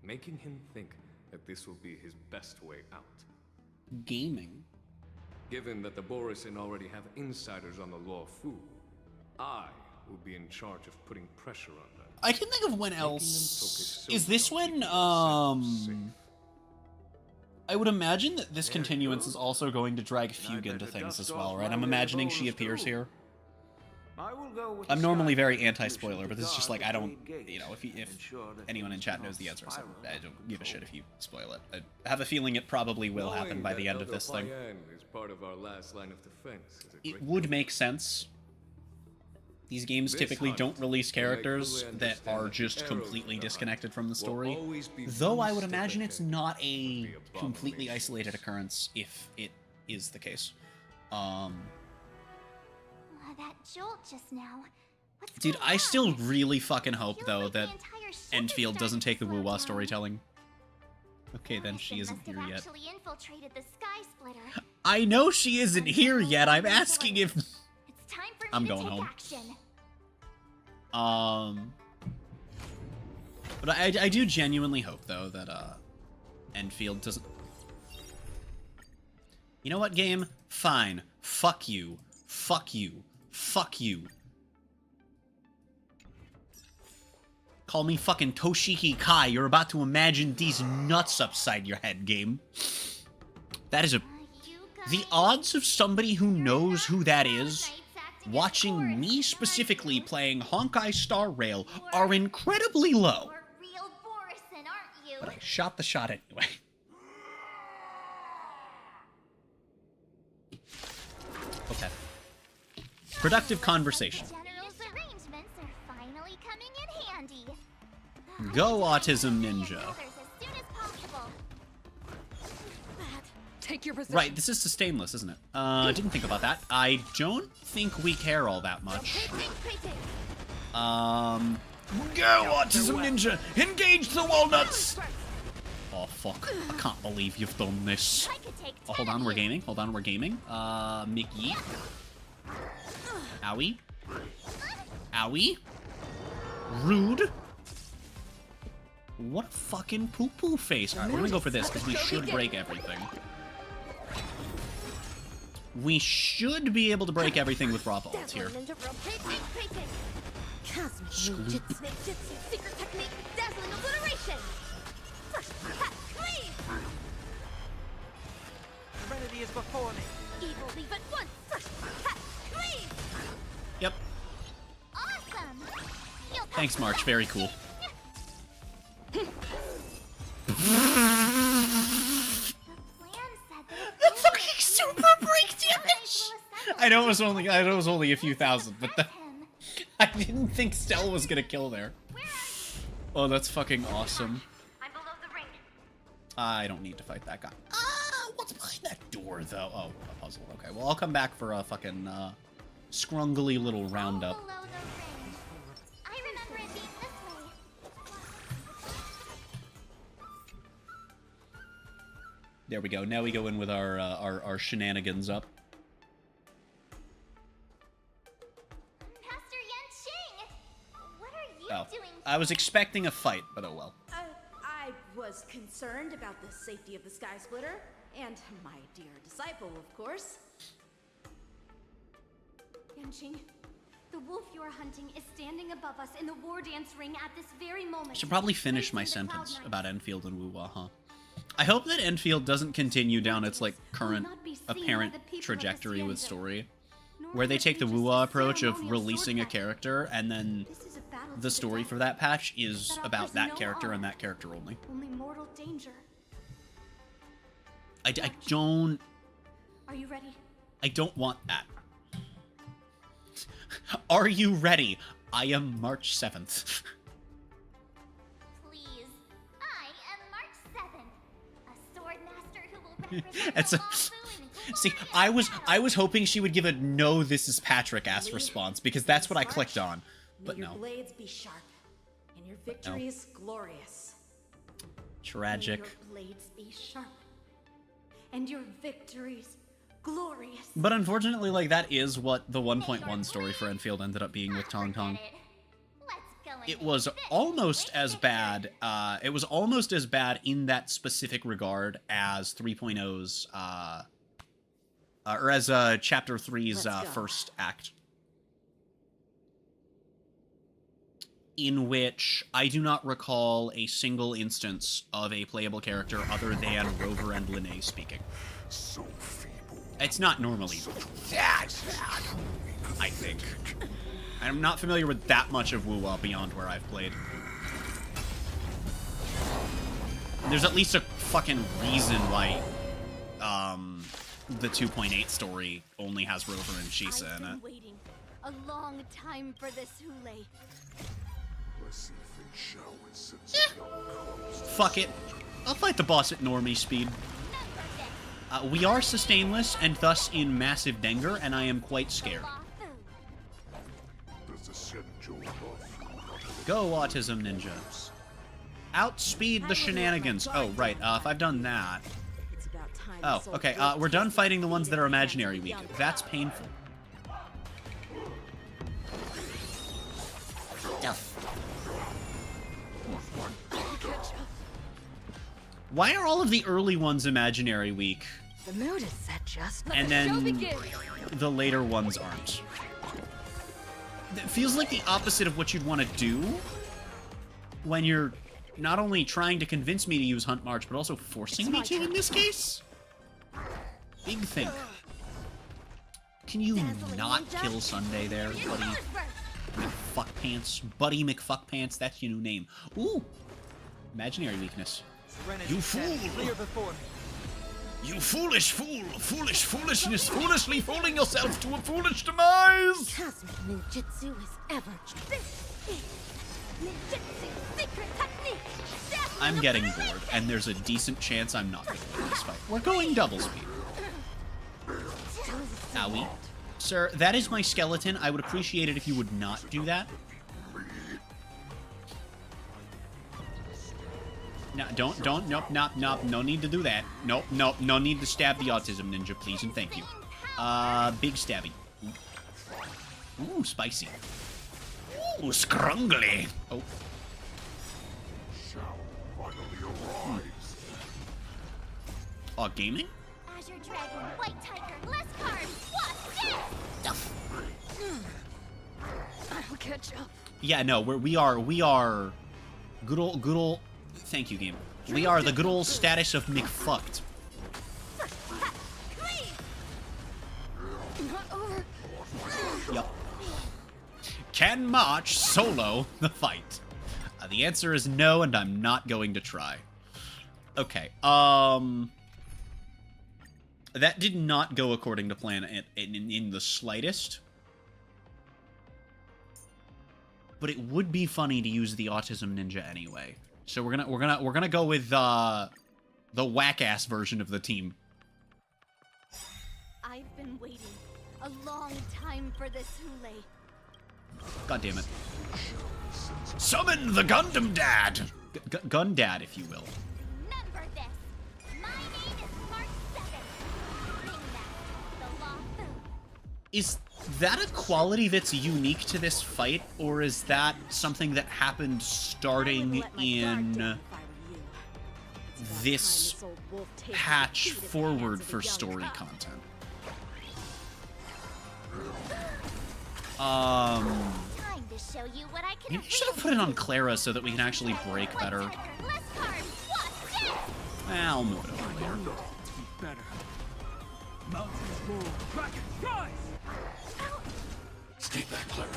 making him think that this will be his best way out. Gaming. Given that the Borisin already have insiders on the Law Fu, I will be in charge of putting pressure on them. I can think of when else. Is this when, I would imagine that this continuance is also going to drag Fugue into things as well, right? I'm imagining she appears here. I'm normally very anti-spoiler, but this is just like, I don't, you know, if anyone in chat knows the answer, so I don't give a shit if you spoil it. I have a feeling it probably will happen by the end of this thing. Is part of our last line of defense. It would make sense. These games typically don't release characters that are just completely disconnected from the story, though I would imagine it's not a completely isolated occurrence if it is the case. That jolt just now. Dude, I still really fucking hope, though, that Enfield doesn't take the woo-wah storytelling. Okay, then she isn't here yet. Actually infiltrated the Sky Splitter. I know she isn't here yet. I'm asking if... It's time for me I'm to going take home. Action. But I do genuinely hope, though, that, Enfield doesn't... You know what, game? Fine. Fuck you. Fuck you. Fuck you. Call me fucking Toshiki Kai. You're about to imagine these nuts upside your head, game. That is a... The odds of somebody who knows who that is watching me specifically playing Honkai Star Rail are incredibly low. Real Borisin, aren't you? But I shot the shot anyway. Okay. Productive conversation. General's arrangements are finally coming in handy. Go, Autism Ninja. As soon as possible. Take your position. Right, this is sustainless, isn't it? I didn't think about that. I don't think we care all that much. Go, Autism Ninja! Engage the walnuts! Oh, fuck. I can't believe you've done this. Oh, hold on, we're gaming. Hold on, we're gaming. Mickey. Owie. Owie. Rude. What a fucking poo-poo face. Alright, we're gonna go for this, because we should break everything. We should be able to break everything with raw bolts here. Screw. Secret technique, dazzling obliteration. Serenity is before me. Evil leave at once. Yep. Awesome. You'll Thanks, March. Very cool. The fucking super break damage! I know it was only a few thousand, but I didn't think Stell was gonna kill there. Oh, that's fucking awesome. I'm below the ring. I don't need to fight that guy. Ah, what's behind that door, though? Oh, a puzzle. Okay, well, I'll come back for a fucking, scrungly little roundup. Below the ring. I remember it being this way. There we go. Now we go in with our shenanigans up. Master Yanqing! What are you Oh, doing? I was expecting a fight, but oh well. I was concerned about the safety of the Sky Splitter, and my dear disciple, of course. Yanqing, the wolf you are hunting is standing above us in the war dance ring at this very moment. I should probably finish my sentence about Enfield and Wu-Wah, huh? I hope that Enfield doesn't continue down its, like, current apparent trajectory with story, where they take the Wu-Wah approach of releasing a character, and then the story for that patch is about that character and that character only. Only mortal danger. I don't... Are you ready? I don't want that. Are you ready? I am March 7th. Please. I am March 7th. A sword master who will represent It's the a... Lafu in See, I was hoping she would give a no, this is Patrick-ass response, because that's what I clicked on. But May no. your blades be sharp, and your victories glorious. Tragic. May your blades be sharp, and your victories glorious. But unfortunately, like, that is what the 1.1 story for Enfield ended up being with Tong Tong. It was almost as bad, it was almost as bad in that specific regard as 3.0's, or as, Chapter 3's, first act. In which I do not recall a single instance of a playable character other than Rover and Linnae speaking. So feeble. It's not normally that bad, I think. I'm not familiar with that much of Wu-Wah beyond where I've played. There's at least a fucking reason why, the 2.8 story only has Rover and Shisa in it. I've been waiting a long time for this, Hule. Fuck it. I'll fight the boss at normie speed. We are sustainless and thus in massive danger, and I am quite scared. Go, Autism Ninja. Outspeed the shenanigans. Oh, right. If I've done that... Oh, okay. We're done fighting the ones that are imaginary weak. That's painful. Why are all of the early ones imaginary weak? The mood is set just. And then the later ones aren't. It feels like the opposite of what you'd want to do when you're not only trying to convince me to use Hunt March, but also forcing me to in this case. Big thing. Can you not kill Sunday there, buddy? McFuckpants. Buddy McFuckpants, that's your new name. Ooh! Imaginary weakness. You fool! You foolish fool! Foolish foolishness! Foolishly fooling yourself to a foolish demise! Cosmic ninjutsu is ever. This is ninjutsu secret technique. I'm getting bored, and there's a decent chance I'm not going to win this fight. We're going double speed. Owie. Sir, that is my skeleton. I would appreciate it if you would not do that. No, nope, no need to do that. Nope, no need to stab the Autism Ninja, please, and thank you. Big stabby. Ooh, spicy. Ooh, scrungly. Oh. Oh, gaming? Azure Dragon, White Tiger, less carbs. What's this? I'll catch up. Yeah, no, we are good old. Thank you, game. We are the good old status of McFucked. Not over. Yup. Can March solo the fight? The answer is no, and I'm not going to try. Okay, that did not go according to plan in the slightest. but it would be funny to use the Autism Ninja anyway. So we're gonna go with the whack-ass version of the team. I've been waiting a long time for this, Hule. God damn it. Summon the Gundam Dad! Gun Dad, if you will. Remember this. My name is Mark 7. Ringmaster, the Law Food. Is that a quality that's unique to this fight, or is that something that happened starting in this patch forward for story content? Time to show you what I can You should have put it on Clara so that we can actually break better. I'll move it over here. Better. Mountains move. Rocket, rise! Stay back, Clara.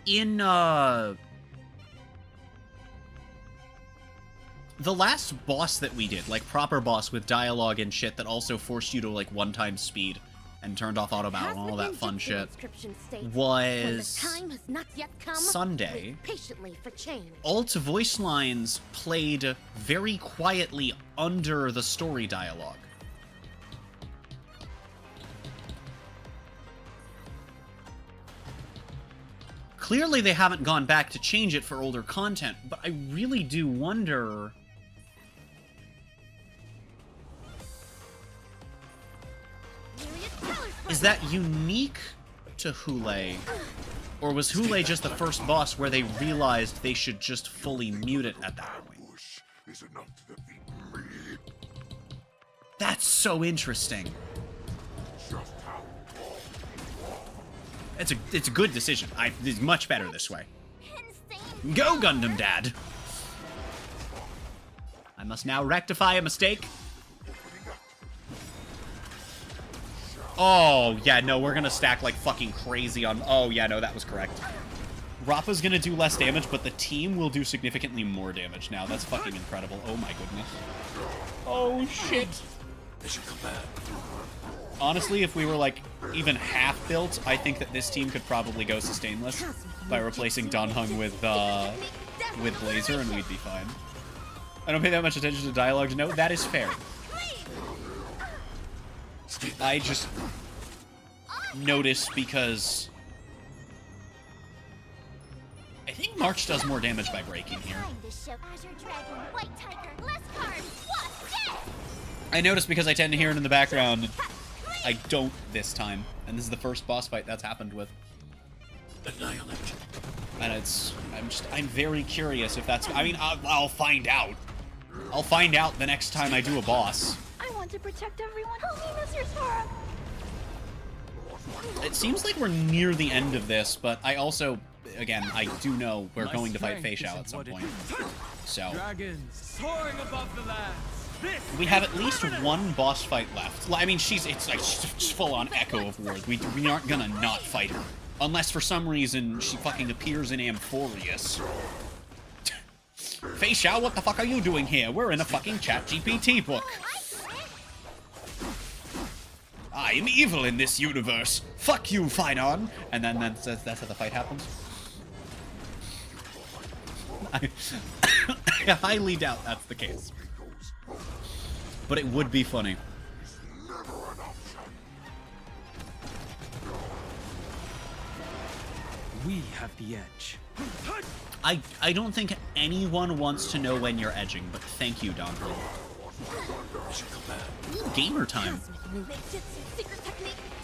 In, the last boss that we did, like proper boss with dialogue and shit that also forced you to like one-time speed and turned off auto battle and all that fun shit, was Sunday. Alt voice lines played very quietly under the story dialogue. Clearly they haven't gone back to change it for older content, but I really do wonder... Is that unique to Hule? Or was Hule just the first boss where they realized they should just fully mute it at that point? That's so interesting. It's a good decision. It's much better this way. Go, Gundam Dad! I must now rectify a mistake. Oh, yeah, no, we're gonna stack like fucking crazy on... Oh, yeah, no, that was correct. Rappa's gonna do less damage, but the team will do significantly more damage now. That's fucking incredible. Oh my goodness. Oh, shit. Honestly, if we were, like, even half built, I think that this team could probably go sustainless by replacing Danhung with Blazer, and we'd be fine. I don't pay that much attention to dialogue to know. That is fair. I just noticed because I think March does more damage by breaking here. I noticed because I tend to hear it in the background. I don't this time, and this is the first boss fight that's happened with. Annihilate. And I'm very curious if that's. I mean, I'll find out. I'll find out the next time I do a boss. I want to protect everyone. Help me, Mr. Sora. It seems like we're near the end of this, but I also, again, I do know we're going to fight Fei Xiao at some point. So Dragons soaring above the lands. We have at least one boss fight left. I mean, it's like full-on Echo of War. We aren't gonna not fight her. Unless for some reason she fucking appears in Amphorius. Fei Xiao, what the fuck are you doing here? We're in a fucking ChatGPT book. I'm evil in this universe. Fuck you, Finon. And then that's how the fight happens. I highly doubt that's the case. But it would be funny. We have the edge. I don't think anyone wants to know when you're edging, but thank you, Don. Ooh, gamer time.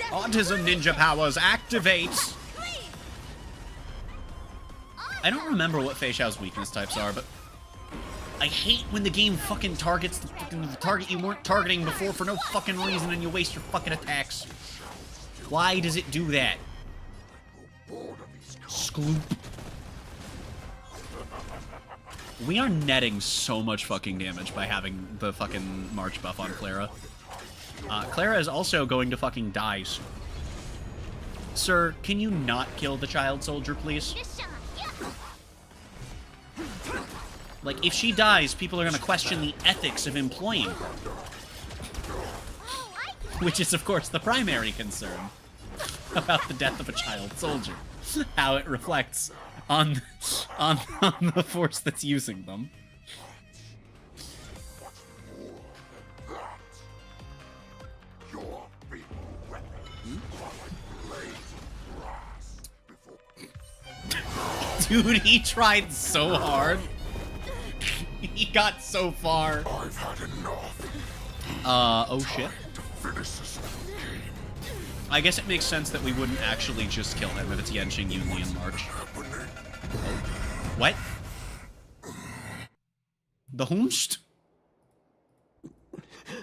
Autism Ninja powers activate! I don't remember what Fei Xiao's weakness types are, but I hate when the game fucking targets the target you weren't targeting before for no fucking reason and you waste your fucking attacks. Why does it do that? Skloop. We are netting so much fucking damage by having the fucking March buff on Clara. Clara is also going to fucking die soon. Sir, can you not kill the child soldier, please? Like, if she dies, people are gonna question the ethics of employing her. Which is, of course, the primary concern. about the death of a child soldier, how it reflects on the force that's using them. Dude, he tried so hard. He got so far. I've had enough. Oh shit. To finish this game. I guess it makes sense that we wouldn't actually just kill him if it's Yenching, Yunli, and March. What? The Whomst?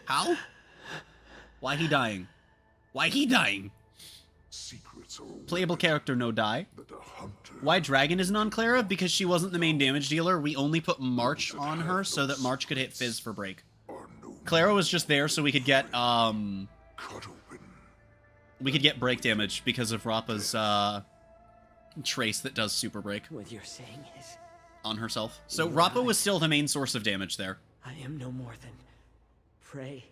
How? Why he dying? Why he dying? Secrets are Playable character, no die. Why Dragon isn't on Clara? Because she wasn't the main damage dealer. We only put March on her so that March could hit Fizz for break. Clara was just there so we could get, we could get break damage because of Rappa's, trace that does super break. What you're saying is... on herself. So Rappa was still the main source of damage there. I am no more than prey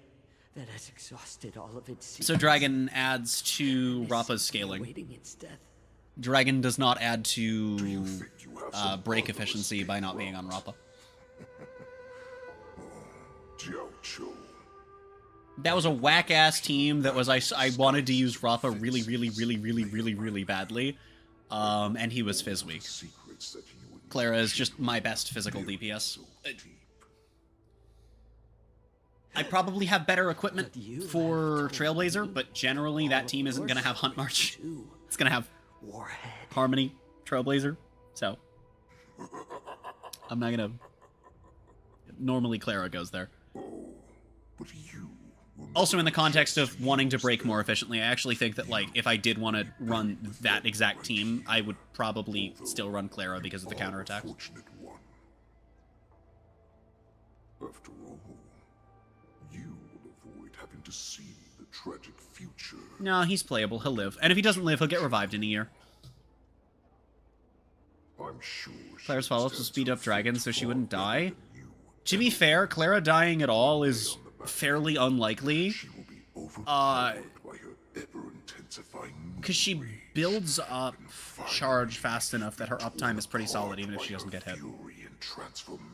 that has exhausted all of its secrets. So Dragon adds to Rappa's scaling. Waiting its death. Dragon does not add to break efficiency by not being on Rappa. That was a whack-ass team that was... I wanted to use Rappa really badly. And he was Fizz weak. Clara is just my best physical DPS. I probably have better equipment for Trailblazer, but generally that team isn't going to have Hunt March. It's going to have Harmony, Trailblazer, so I'm not going to... Normally Clara goes there. Also, in the context of wanting to break more efficiently, I actually think that, like, if I did want to run that exact team, I would probably still run Clara because of the counterattack. After all, you will avoid having to see the tragic future. No, he's playable. He'll live. And if he doesn't live, he'll get revived in a year. I'm sure Clara's follow-ups will speed up Dragon so she wouldn't die. To be fair, Clara dying at all is fairly unlikely. Because she builds up charge fast enough that her uptime is pretty solid even if she doesn't get hit.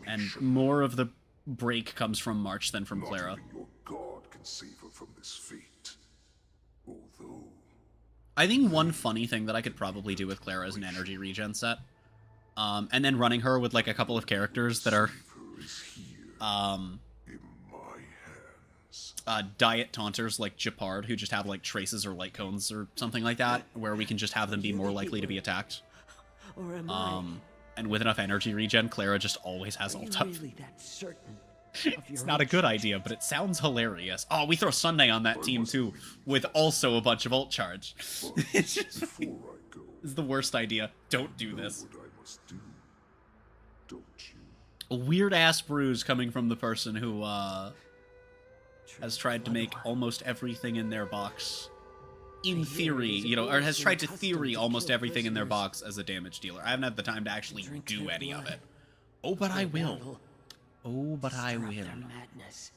And more of the break comes from March than from Clara. God can save her from this fate. Although I think one funny thing that I could probably do with Clara is an energy regen set. And then running her with like a couple of characters that are diet taunters like Japard, who just have like traces or light cones or something like that, where we can just have them be more likely to be attacked. And with enough energy regen, Clara just always has ult up. It's not a good idea, but it sounds hilarious. Oh, we throw Sunday on that team too, with also a bunch of ult charge. It's just... It's the worst idea. Don't do this. A weird-ass bruise coming from the person who, has tried to make almost everything in their box, in theory, you know, or has tried to theory almost everything in their box as a damage dealer. I haven't had the time to actually do any of it. Oh, but I will. Oh, but I will. Madness.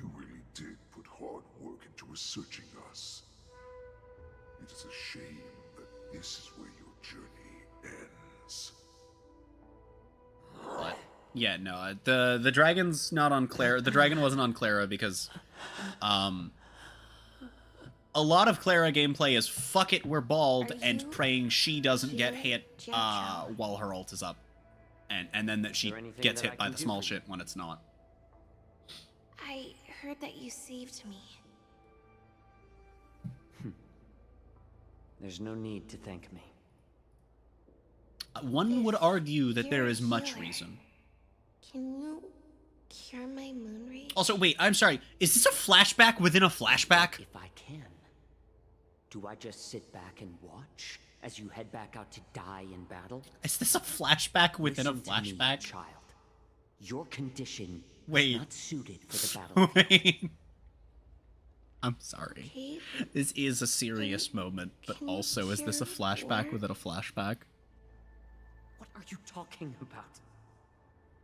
you really did put hard work into researching us. It is a shame that this is where your journey ends. What? Yeah, no, the dragon's not on Clara. The dragon wasn't on Clara because, a lot of Clara gameplay is fuck it, we're bald, and praying she doesn't get hit, while her ult is up. And then that she gets hit by the small shit when it's not. I heard that you saved me. There's no need to thank me. One would argue that there is much reason. Can you cure my moon rage? Also, wait, I'm sorry. Is this a flashback within a flashback? If I can, do I just sit back and watch as you head back out to die in battle? Is this a flashback within Listen a flashback? To me, child. Your condition is not suited for the battle. Wait. I'm sorry. This is a serious moment, but also, is this a flashback within a flashback? What are you talking about?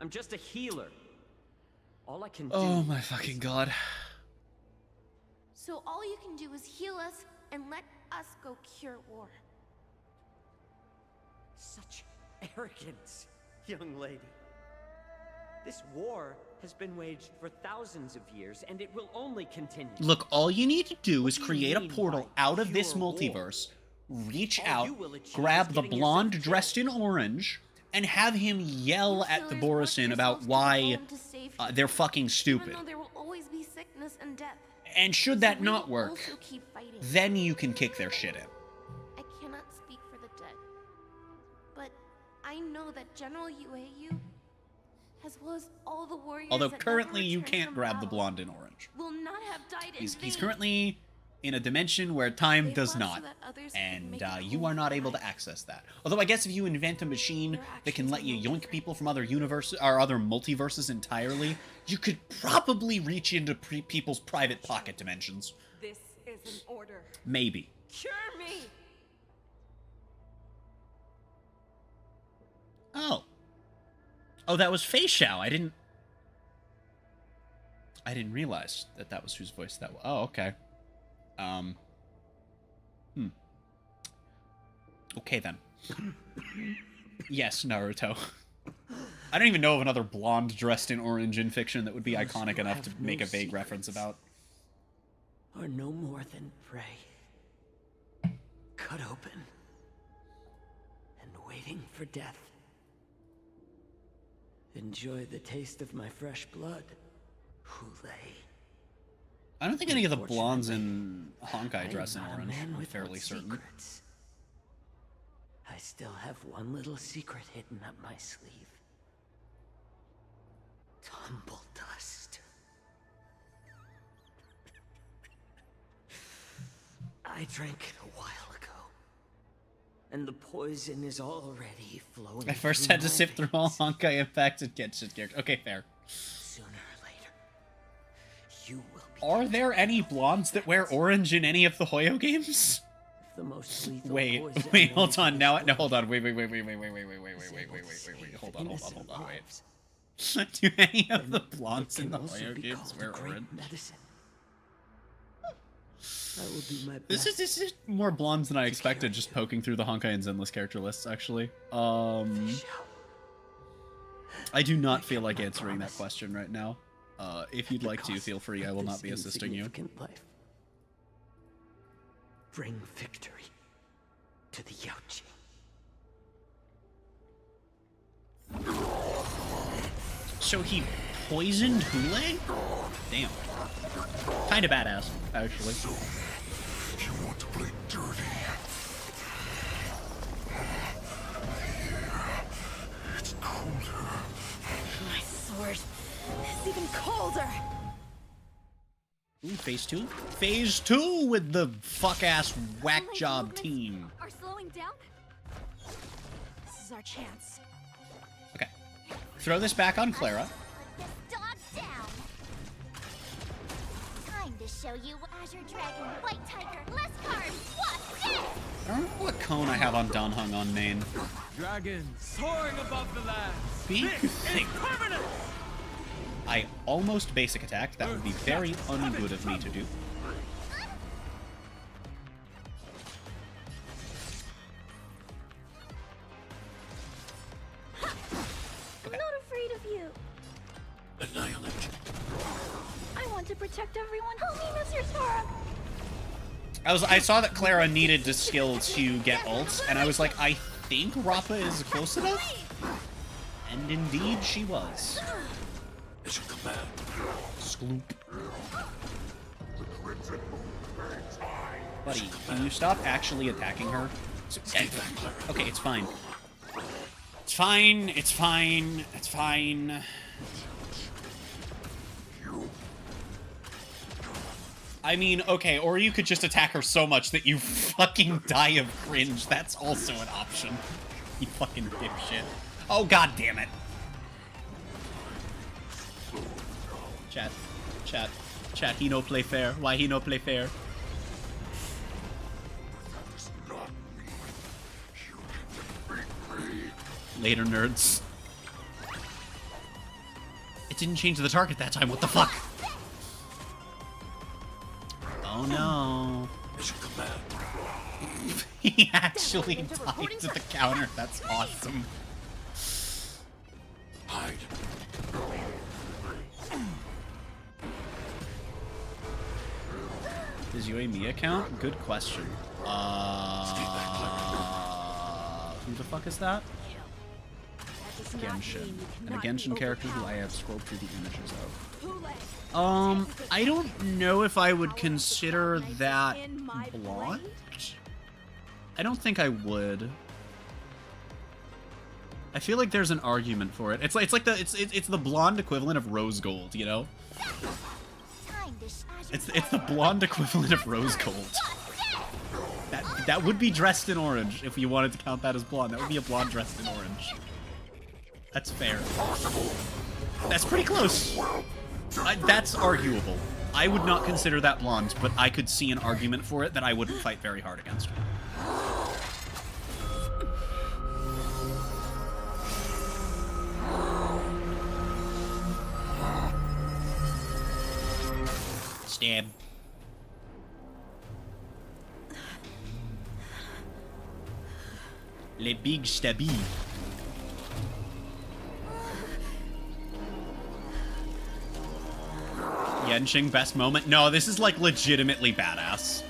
I'm just a healer. All I can do... Oh my fucking god. So all you can do is heal us and let us go cure war. Such arrogance, young lady. This war has been waged for thousands of years, and it will only continue. Look, all you need to do is create a portal out of this multiverse, reach out, grab the blonde dressed in orange, and have him yell at the Borisin about why they're fucking stupid. There will always be sickness and death. And should that not work, Also keep fighting. then you can kick their shit in. I cannot speak for the dead, but I know that General Yueyu, as well as all the warriors Although that currently never you returned can't from grab the battle, blonde in orange. will not have died in He's vain. currently in a dimension where time They does fought not, so that others could and make it you home are not for able to life. access that. Although I guess if you invent a machine that can let you yoink people from other universes or other multiverses entirely, you could probably reach into people's private pocket dimensions. This is an order. Maybe. Cure me! Oh. Oh, that was Fei Xiao. I didn't realize that was whose voice that was. Oh, okay. Okay, then. Yes, Naruto. I don't even know of another blonde dressed in orange in fiction that would be iconic enough to make a vague reference about. Are no more than prey. Cut open. And waiting for death. Enjoy the taste of my fresh blood, Hule. I don't think any of the blondes in Honkai dress in orange. I'm fairly certain. Secrets. I still have one little secret hidden up my sleeve. Tumble dust. I drank it a while ago, and the poison is already flowing. I first through had to my sift through all Honkai impacts and get shit character. Okay, fair. Sooner or later, you will be. Are there any blondes that wear orange in any of the Hoyo games? The most lethal Wait, poison wait, hold known on. to Now, this no, hold on. world. Wait. Hold on. Wait. Do any of the blondes in the Hoyo games wear orange? Medicine. I will do my best. This is more blondes than I expected. Just poking through the Honkai and Zenless character lists, actually. I do not feel like answering that question right now. If you'd like to, feel free. I will not be assisting you. Life. Bring victory to the Yaoqing. So he poisoned Hule? Damn. Kinda badass, actually. You want to play dirty? It's colder. My sword is even colder. Ooh, phase 2? Phase 2 with the fuck-ass whack job team. Are slowing down? This is our chance. Okay. Throw this back on Clara. Put this dog down. Time to show you Azure Dragon, White Tiger, Lescar. What's this? I don't know what cone I have on Danhung on main. Dragon soaring above the land. Be think. I almost basic attacked. That would be very ungood of me to do. I'm not afraid of you. Annihilate. I want to protect everyone. Help me, Mr. Sora. I saw that Clara needed to skill to get ults, and I was like, I think Rappa is close enough? And indeed she was. It's a command. Sloop. Buddy, can you stop actually attacking her? Okay, it's fine. It's fine, it's fine, it's fine. I mean, okay, or you could just attack her so much that you fucking die of cringe. That's also an option. You fucking dipshit. Oh, god damn it. Chat, he no play fair. Why he no play fair? Later, nerds. It didn't change the target that time, what the fuck? Oh no. He actually died to the counter. That's awesome. Hide. Does UAMia count? Good question. Who the fuck is that? Genshin. And a Genshin character who I have scrolled through the images of. I don't know if I would consider that blonde. I don't think I would. I feel like there's an argument for it. It's the blonde equivalent of rose gold, you know? It's the blonde equivalent of rose gold. That would be dressed in orange if you wanted to count that as blonde. That would be a blonde dressed in orange. That's fair. That's pretty close. That's arguable. I would not consider that blonde, but I could see an argument for it that I wouldn't fight very hard against. Stab. Le big stabby. Yenching, best moment? No, this is like legitimately badass.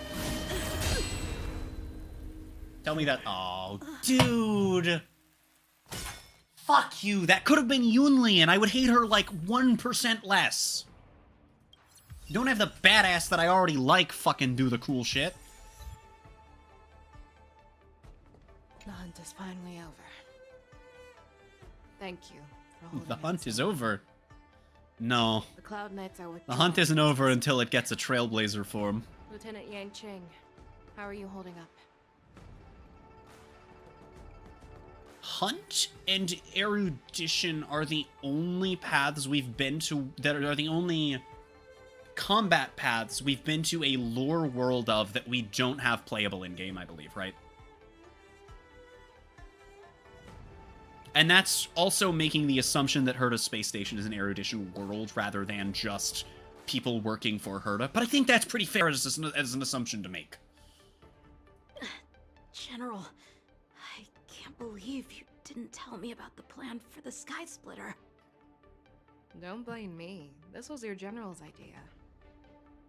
Tell me that. Oh, dude. Fuck you. That could have been Yunli, and I would hate her like 1% less. You don't have the badass that I already like fucking do the cool shit. The hunt is finally over. Thank you for holding The it hunt so is over. No. The Cloud Knights are The withdrawn. hunt isn't over until it gets a Trailblazer form. Lieutenant Yang Ching, how are you holding up? Hunt and erudition are the only paths we've been to that are the only combat paths we've been to a lore world of that we don't have playable in game, I believe, right? And that's also making the assumption that Herda's space station is an erudition world rather than just people working for Herda. But I think that's pretty fair as an assumption to make. General, I can't believe you didn't tell me about the plan for the Sky Splitter. Don't blame me. This was your general's idea.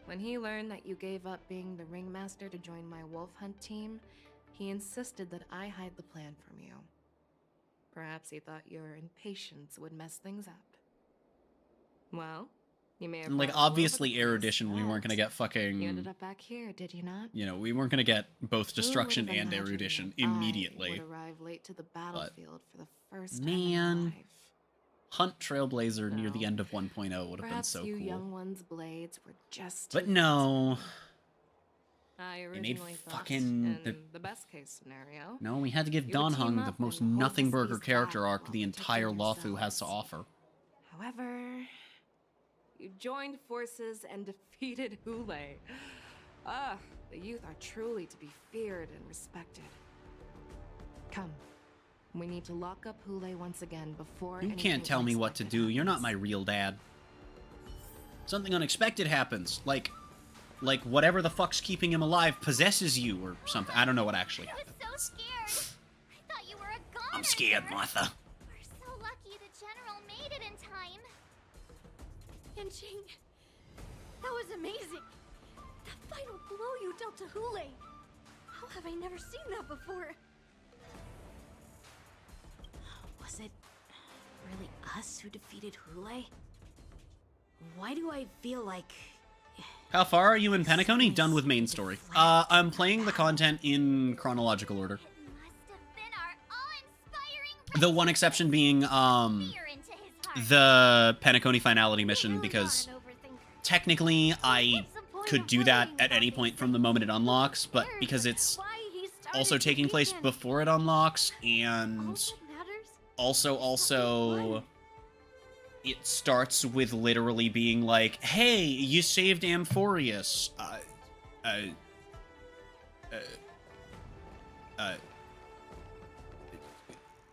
When he learned that you gave up being the ringmaster to join my wolf hunt team, he insisted that I hide the plan from you. Perhaps he thought your impatience would mess things up. Well, you may have... Like, obviously, erudition, we weren't gonna get fucking... You ended up back here, did you not? You know, we weren't gonna get both destruction and erudition immediately. I would arrive late to the battlefield for the first Man, time in life. Hunt Trailblazer near the end of 1.0 would have been Perhaps so you cool. young ones' blades were just... But no. I They made originally thought, fucking in the best case scenario, No, we had to give you would team Danheng the up most and hold nothing the burger seas character back arc while the entire protecting Luofu has to yourselves. offer. However, you joined forces and defeated Hule. Ah, the youth are truly to be feared and respected. Come, we need to lock up Hule once again before You anything can't tell me what to do. You're not my real dad. Something unexpected happens, like whatever the fuck's keeping him alive possesses you or something. I don't know what actually happened. I was so scared. I thought you were a goner. I'm scared, Martha. We're so lucky the general made it in time. Yanqing, that was amazing. That final blow you dealt to Hule. How have I never seen that before? Was it really us who defeated Hule? Why do I feel like... How far are you in Penacony? Done with main story. I'm playing the content in chronological order. The one exception being, the Penacony finality mission, because technically I could do that at any point from the moment it unlocks, but because it's also taking place before it unlocks, and also it starts with literally being like, hey, you saved Amphorius.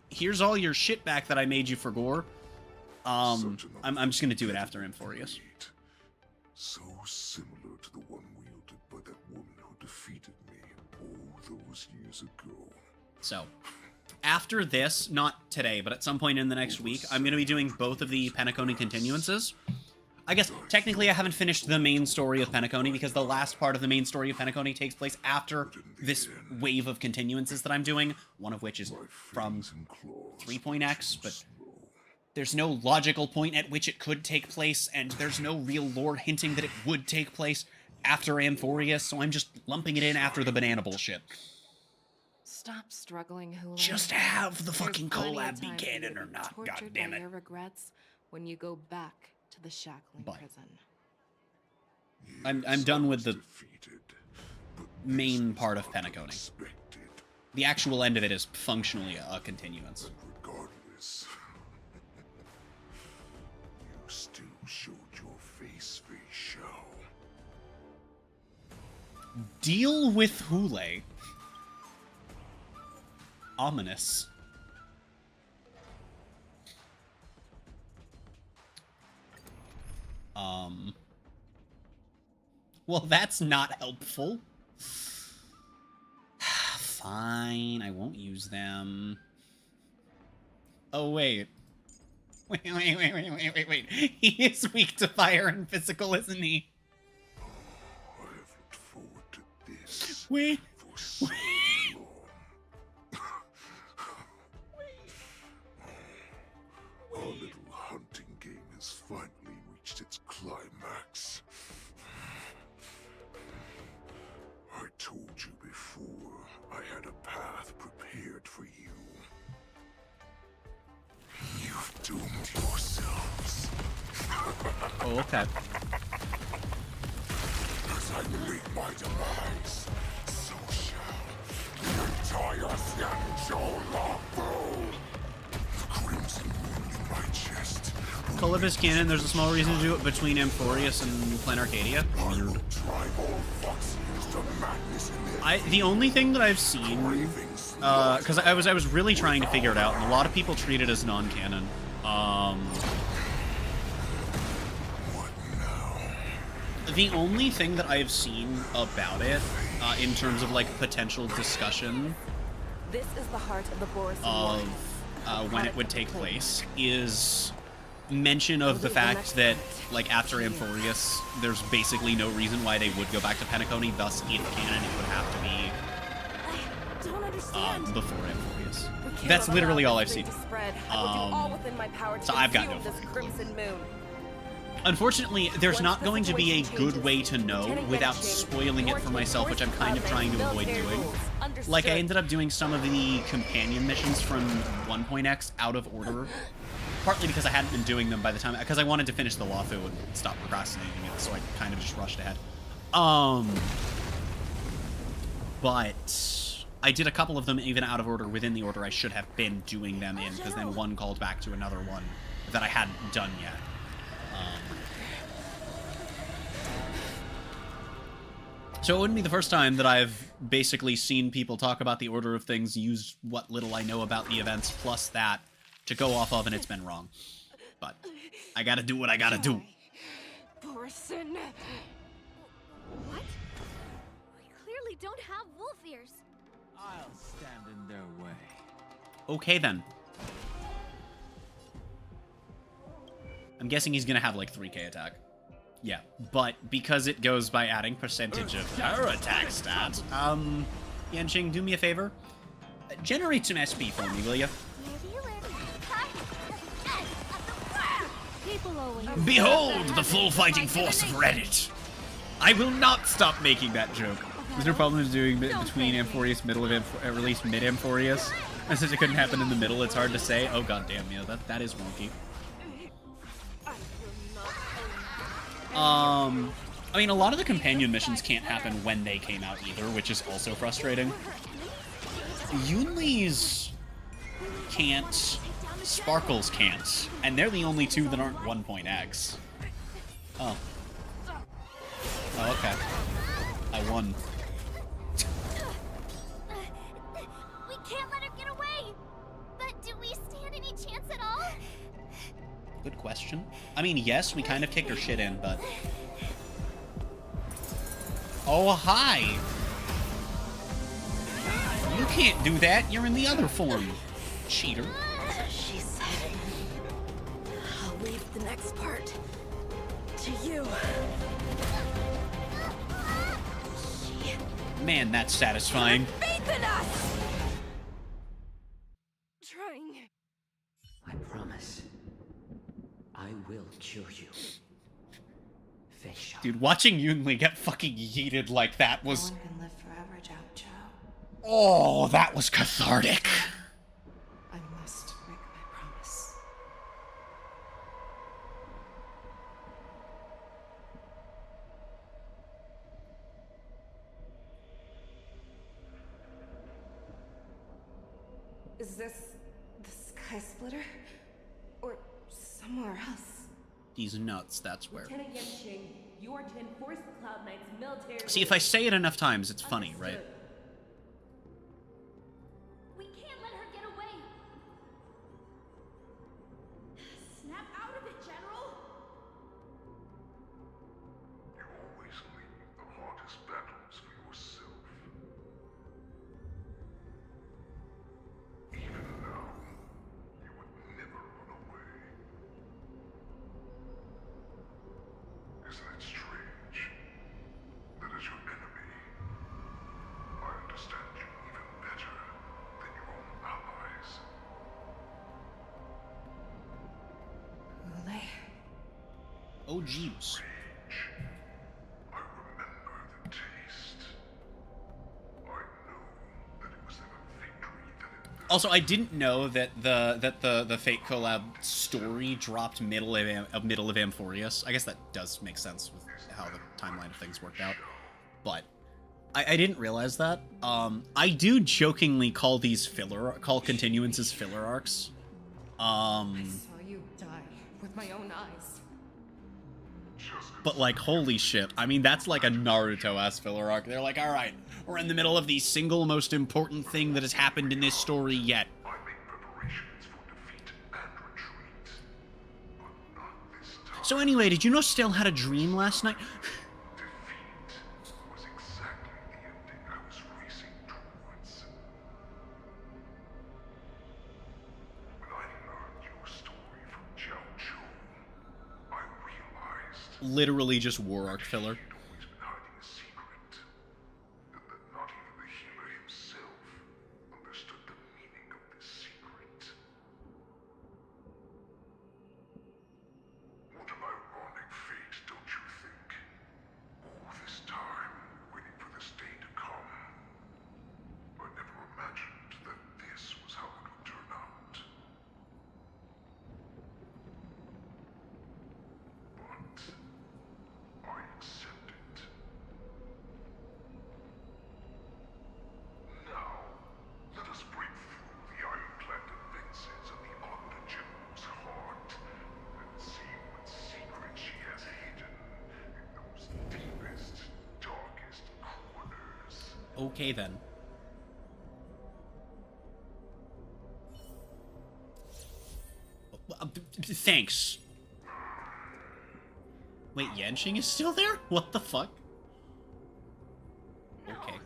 Here's all your shit back that I made you for Gore. I'm just gonna do it after Amphorius. So similar to the one wielded by defeated me all those years ago. So, after this, not today, but at some point in the next week, I'm going to be doing both of the Penacony continuances. I guess, technically, I haven't finished the main story of Penacony, because the last part of the main story of Penacony takes place after this wave of continuances that I'm doing, one of which is from 3.x, but there's no logical point at which it could take place, and there's no real lore hinting that it would take place after Amphorius, so I'm just lumping it in after the banana bullshit. Stop struggling, Hula. Just have the fucking There's plenty of collab be time for canon you or to be not, tortured goddammit. by your regrets when you go back to the shackling prison. I'm done with the main part of Penacony. The actual end of it is functionally a continuance. Regardless, you still showed your face, Shao. Deal with Hule. Ominous. Well, that's not helpful. Fine, I won't use them. Oh, wait. Wait. He is weak to fire and physical, isn't he? I have looked forward to this. Wait. For so long. Our little hunting game has finally reached its climax. I told you before, I had a path prepared for you. You've doomed yourselves. Oh, okay. As I meet my demise, so shall the entire Xianzhou. The crimson moon in my chest. Colibus Cannon, there's a small reason to do it between Amphorius and Planet Arcadia. Weird. The only thing that I've seen, because I was really trying to figure it out, and a lot of people treat it as non-canon. The only thing that I've seen about it, in terms of like potential discussion This is the heart of the Boris of when it would take place, is mention of the fact that, like, after Amphorius, there's basically no reason why they would go back to Penacony, thus, if canon, it would have to be before Amphorius. That's literally all I've seen. So I've got no fucking clue. Unfortunately, there's not going to be a good way to know without spoiling it for myself, which I'm kind of trying to avoid doing. Like, I ended up doing some of the companion missions from 1.x out of order, partly because I hadn't been doing them by the time, because I wanted to finish the Wafu and stop procrastinating it, so I kind of just rushed ahead. But I did a couple of them even out of order within the order I should have been doing them in, because then one called back to another one that I hadn't done yet. So it wouldn't be the first time that I've basically seen people talk about the order of things, use what little I know about the events, plus that, to go off of, and it's been wrong. But I gotta do what I gotta do. Borson. What? We clearly don't have wolf ears. I'll stand in their way. Okay, then. I'm guessing he's gonna have, like, 3k attack. Yeah, but because it goes by adding percentage of our attack stats, Yanqing, do me a favor. Generate some SP for me, will you? Behold the full fighting force of Reddit! I will not stop making that joke. There's no problem in doing between Amphorius, middle of or at least mid-Amphorius. And since it couldn't happen in the middle, it's hard to say. Oh goddamn, yeah, that is wonky. I mean, a lot of the companion missions can't happen when they came out either, which is also frustrating. Yunli's can't, Sparkles can't, and they're the only two that aren't 1.x. Oh. Oh, okay. I won. We can't let her get away! But do we stand any chance at all? Good question. I mean, yes, we kind of kicked her shit in, but... Oh, hi! You can't do that. You're in the other form, cheater. She said, I'll leave the next part to you. Man, that's satisfying. Faith in us! Trying. I promise. I will cure you. Face Dude, watching Yunli get fucking yeeted like that was... No one can live forever, Jiao Zhou. Oh, that was cathartic. I must break my promise. Is this the Sky Splitter? Or somewhere else? These nuts, that's where. Lieutenant Yanqing, you are to enforce the Cloud Knight's military... See, if I say it enough times, it's funny, right? We can't let her get away. Snap out of it, General! You always leave the hardest battles for yourself. Even now, you would never run away. Isn't it strange that as your enemy, I understand you even better than your own allies? Ulay. Oh, jeeps. I remember the taste. I know that it was never victory that it... Also, I didn't know that the Fate collab story dropped middle of Amphorius. I guess that does make sense with how the timeline of things worked out. But I didn't realize that. I do jokingly call these continuances filler arcs. I saw you die with my own eyes. But like, holy shit. I mean, that's like a Naruto-ass filler arc. They're like, alright, we're in the middle of the single most important thing that has happened in this story yet. I make preparations for defeat and retreat, but not this time. So anyway, did you know Still had a dream last night? Defeat was exactly the ending I was racing towards. When I learned your story from Jiao Zhou, I realized Literally just war arc filler. you'd always been hiding a secret, and that not even the healer himself understood the meaning of this secret. What an ironic fate, don't you think? All this time, waiting for this day to come. I never imagined that this was how it would turn out. But I accept it. Now, let us break through the ironclad defenses of the Ogden General's heart and see what secret she has hidden in those deepest, darkest corners. Okay then. Thanks. Wait, Yanqing is still there? What the fuck? Okay.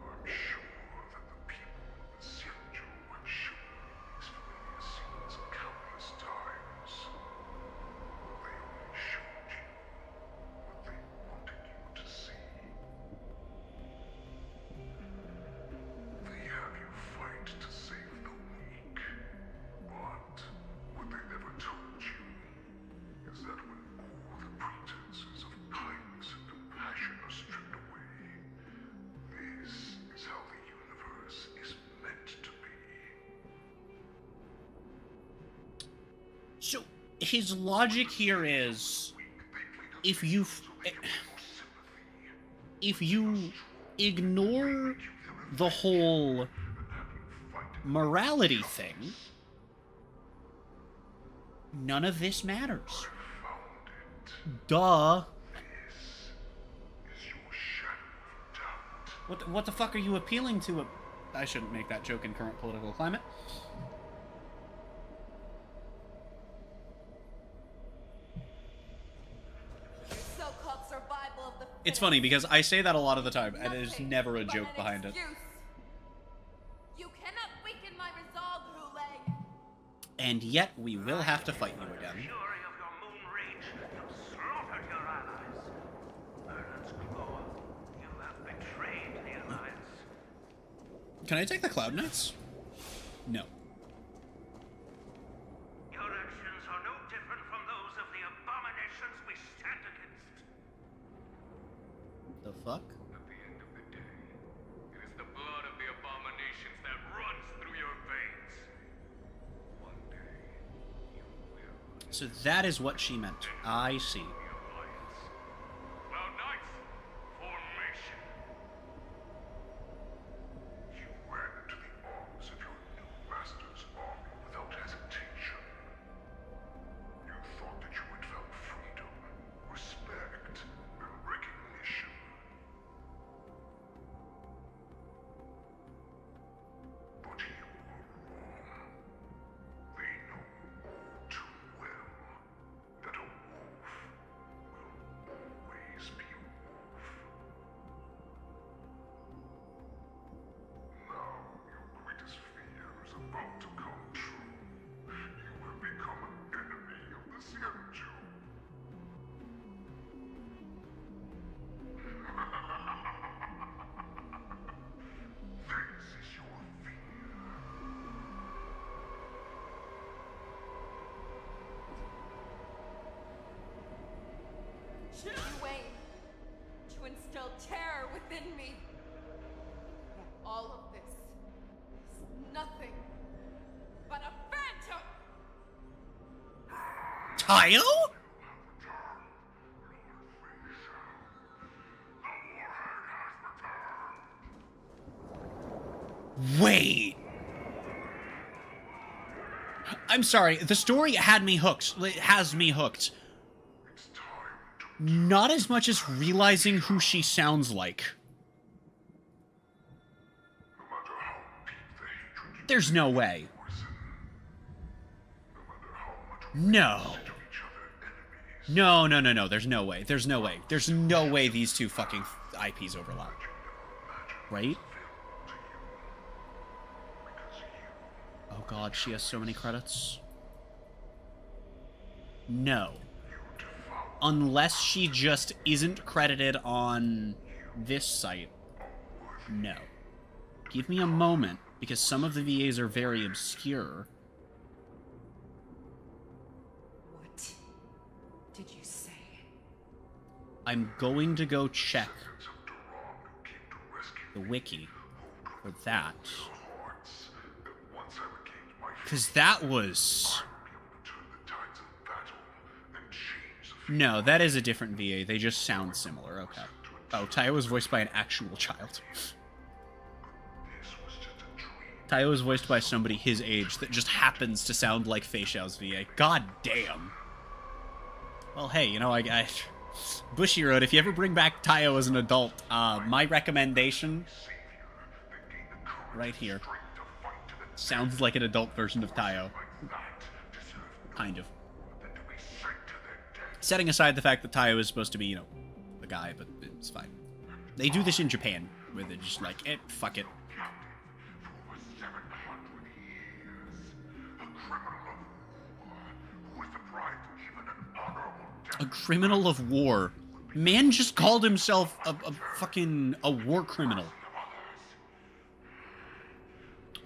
I'm sure that the people of Xianzhou have shown these familiar scenes countless times. But they only showed you what they wanted you to see. They have you fight to save the weak. But what they never told you is that when all the pretenses of kindness and compassion are stripped away, this is how the universe is meant to be. So, his logic here is, if you ignore the whole morality thing, None of this matters. Duh. What the fuck are you appealing to? I shouldn't make that joke in current political climate. It's funny because I say that a lot of the time, and there's never a joke behind it. You cannot weaken my resolve, Hule. And yet, we will have to fight you again. Can I take the Cloud Knights? No. Your actions are no different from those of the abominations we stand against. The fuck? At the end of the day, it is the blood of the abominations that runs through your veins. One day, you will. So that is what she meant. I see. Cloud Knights, formation. You ran into the arms of your new master's army without hesitation. You thought that you had found freedom, respect, and recognition. But you were wrong. They know all too well that a wolf will always be a wolf. Now your greatest fear is about to come true. You have become an enemy of the Xianzhu. This is your fear. You aim to instill terror within me. Yet all of this is nothing but a phantom! Tayo? Wait. I'm sorry. The story had me hooked. It has me hooked. Not as much as realizing who she sounds like. There's no way. No. No, no, no, no. There's no way. There's no way. There's no way these two fucking IPs overlap. Right? Oh god, she has so many credits. No. Unless she just isn't credited on this site. No. Give me a moment, because some of the VAs are very obscure. What did you say? I'm going to go check the wiki for that. Because that was... No, that is a different VA. They just sound similar. Okay. Oh, Tayo was voiced by an actual child. Tayo was voiced by somebody his age that just happens to sound like Fei Xiao's VA. God damn. Well, hey, you know, I Bushiroad, if you ever bring back Tayo as an adult, my recommendation... right here. Sounds like an adult version of Tayo. Kind of. Setting aside the fact that Tayo is supposed to be, you know, a guy, but it's fine. They do this in Japan, where they're just like, fuck it. A criminal of war. Man just called himself a fucking war criminal.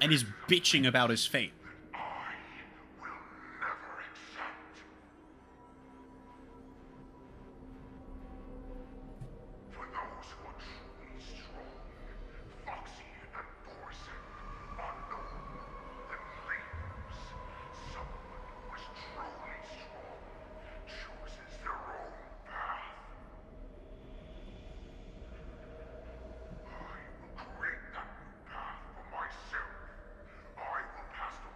And is bitching about his fate. For those who are truly strong, Foxian and Borson are no more than leaders. Someone who is truly strong chooses their own path. I will create that new path for myself. I will pass the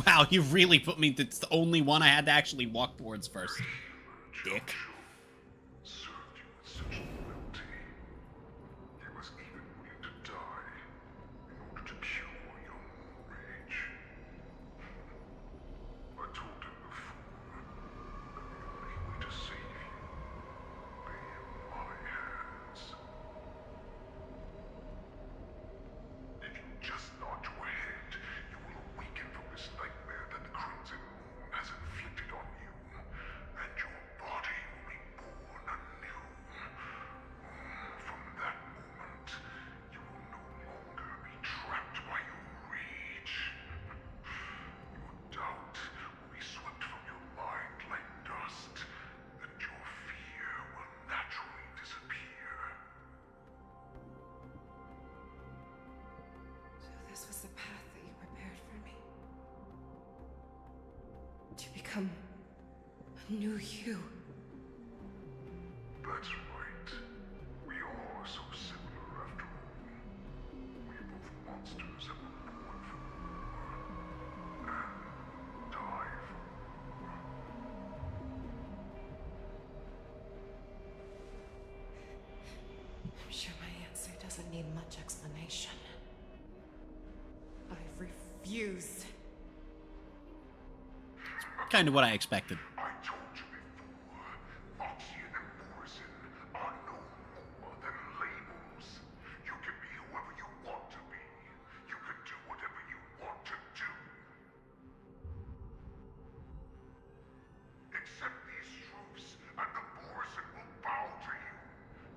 Wow, you really put me... It's the only one I had to actually walk towards first. Dick. This was the path that you prepared for me. To become a new you. That's right. We are so similar after all. We're both monsters and were born for war. And die for war. I'm sure my answer doesn't need much explanation. I refuse. Kind of what I expected. I told you before, Foxian and Borson are no more than labels. You can be whoever you want to be. You can do whatever you want to do. Accept these truths, and the Borson will bow to you.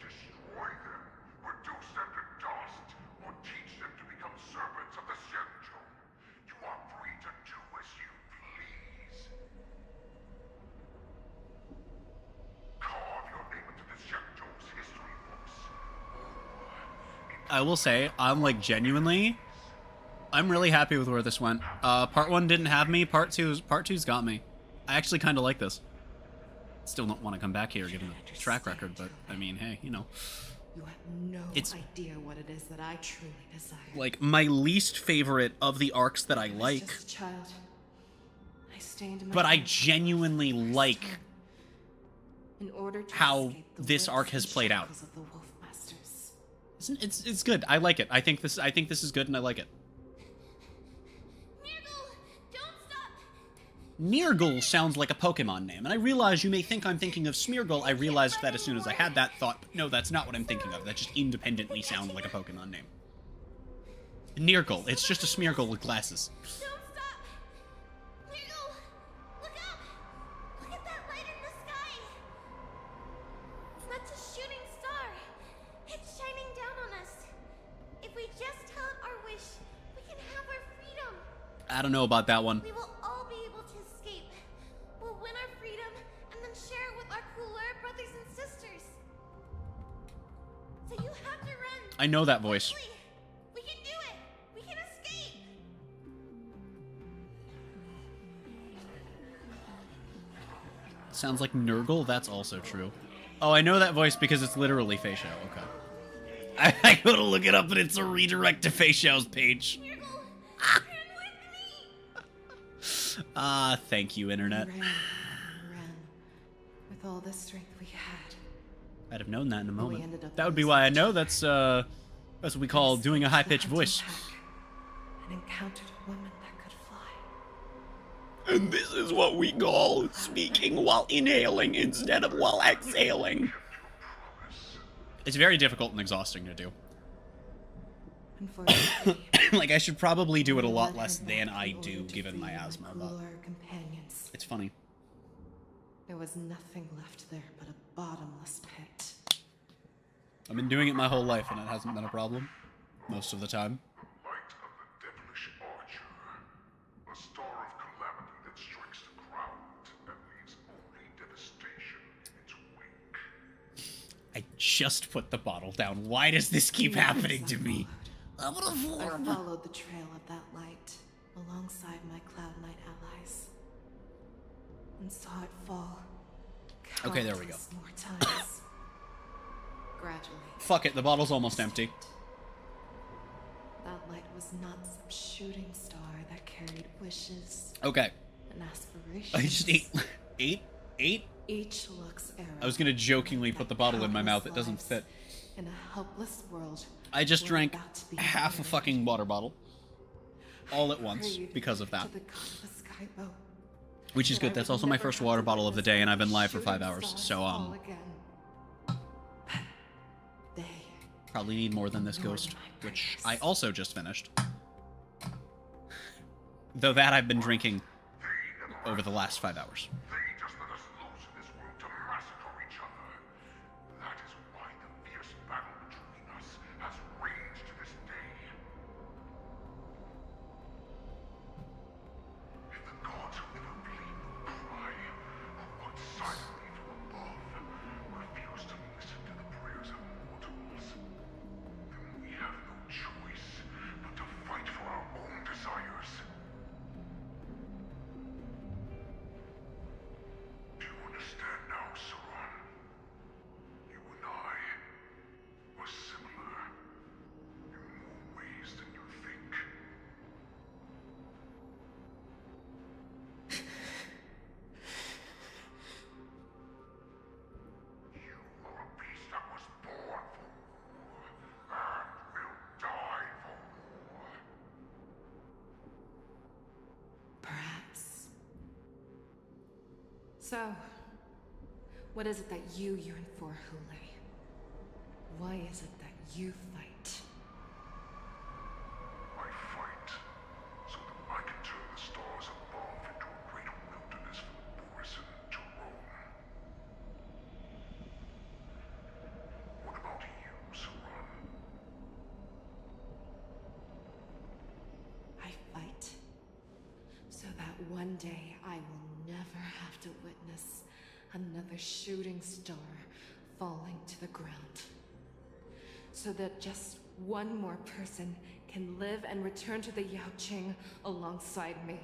Destroy them, reduce them to dust, or teach them to become servants of the Shenzhou. You are free to do as you please. Carve your name into the Shenzhou's history books. I will say, I'm like genuinely... I'm really happy with where this went. Part 1 didn't have me, Part 2's got me. I actually kind of like this. Still don't want to come back here given the track record, but I mean, hey, you know. You have no idea what it is that I truly desire. Like, my least favorite of the arcs that I like, Just a child. I stained my but I hands genuinely like in order to how escape the this whips arc has and played out. shackles of the wolf masters. It's good. I like it. I think this is good and I like it. Nirgal sounds like a Pokemon name, and I realize you may think I'm thinking of Smeargle. I realized that as soon as I had that thought, but no, that's not what I'm thinking of. That just independently sounds like a Pokemon name. Nirgal. It's just a Smeargle with glasses. Don't stop! Nirgal! Look up! Look at that light in the sky! That's a shooting star! It's shining down on us! If we just tell it our wish, we can have our freedom! I don't know about that one. We will all be able to escape. We'll win our freedom and then share it with our cooler brothers and sisters. So you have to run. I know that voice. Quickly. We can do it. We can escape. Sounds like Nurgle? That's also true. Oh, I know that voice because it's literally Feishao. Okay. I go to look it up and it's a redirect to Feishao's page. Ah, thank you, Internet. We ran with all the strength we had. I'd have known that in a But we moment. ended up That would be why I know that's what we call doing a high-pitched voice. And encountered a woman that could fly. And this is what we call speaking while inhaling instead of while exhaling. It's very difficult and exhausting to do. Unfortunately, like, I should probably do it a lot less than I do, given my asthma, but companions. it's funny. There was nothing left there but a bottomless pit. I've been doing it my whole life, and it hasn't been a problem. Most of the time. Light of the devilish archer. A star of calamity that strikes the ground and leaves only devastation in its wake. I just put the bottle down. Why does this keep happening to me? I followed the trail of that light alongside my Cloud Knight allies and saw it fall. Okay, there we go. countless More times. Gradually, Fuck it, the bottle's almost empty. that light was not some shooting star that carried wishes Okay. and aspirations. I just ate. Each Lux arrow. I was gonna jokingly put the bottle in my mouth. It doesn't fit. In a helpless world. I just we're drank about to be half a invaded. fucking water bottle. All at once Prayed because of that. to the god of the sky bow Which is that I good. That's would also my never first have water to bottle of the witness day, and I've been the live for shooting 5 hours. stars So, fall again. They probably need more than this ghost, which I also just finished. Though that I've been drinking over the last 5 hours. Perhaps. So, what is it that you yearn for, Hule? Why is it that you fight? I fight so that I can turn the stars above into a great wilderness for the Borisan to roam. What about you, Saran? I fight so that one day I will never have to witness another shooting star falling to the ground. So that just one more person can live and return to the Yaoqing alongside me.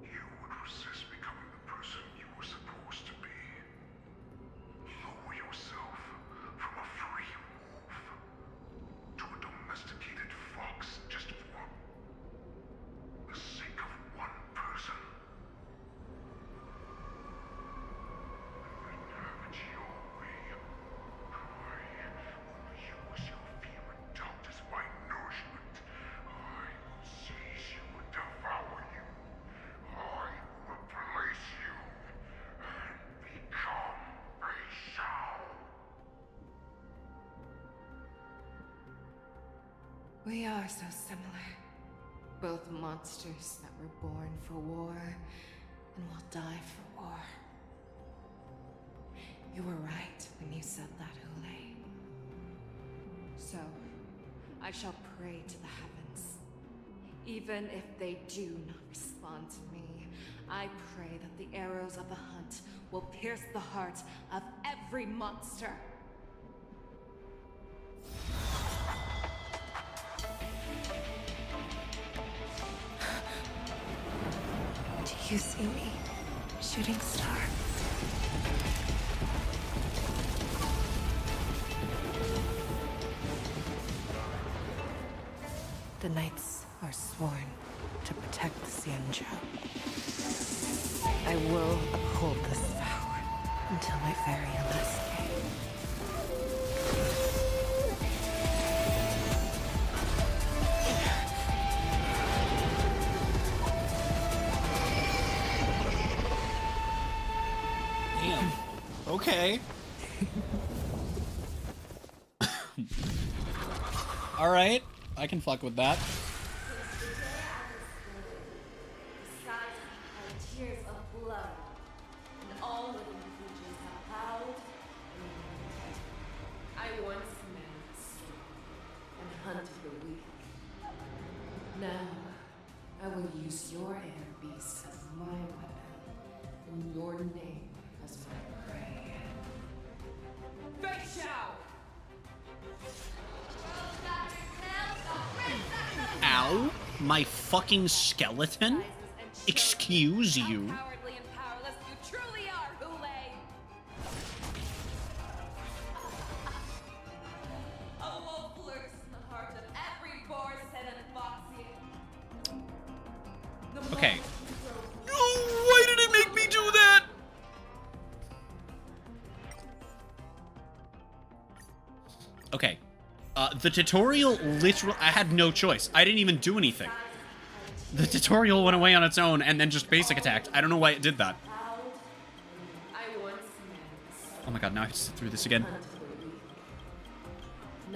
You would resist becoming the person you were supposed to be. Lower yourself from a free wolf to a domesticated fox just for the sake of one person. Have it your way. I will use your fear and doubt as my nourishment. I will seize you and devour you. I will replace you and become a Shao. We are so similar. Both monsters that were born for war and will die for war. You were right when you said that, Hule. So, I shall pray to the heavens. Even if they do not respond to me, I pray that the arrows of the hunt will pierce the heart of every monster. Do you see me, shooting star? The knights are sworn to protect the Xianzhou. I will uphold this vow until my very last day. Damn. Okay. Alright, I can fuck with that. Tears of blood, and all living creatures have howled and mourned. I once commanded the storm and hunted the weak. Now, I will use your air beasts as my weapon, and your name as my prey. Fei Shao! Ow. My fucking skeleton? Excuse you. Cowardly and powerless you truly are, Hule! A wolf lurks Okay. The tutorial literally... I had no choice. I didn't even do anything. The tutorial went away on its own and then just basic attacked. I don't know why it did that. Oh my god, now I have to sit through this again.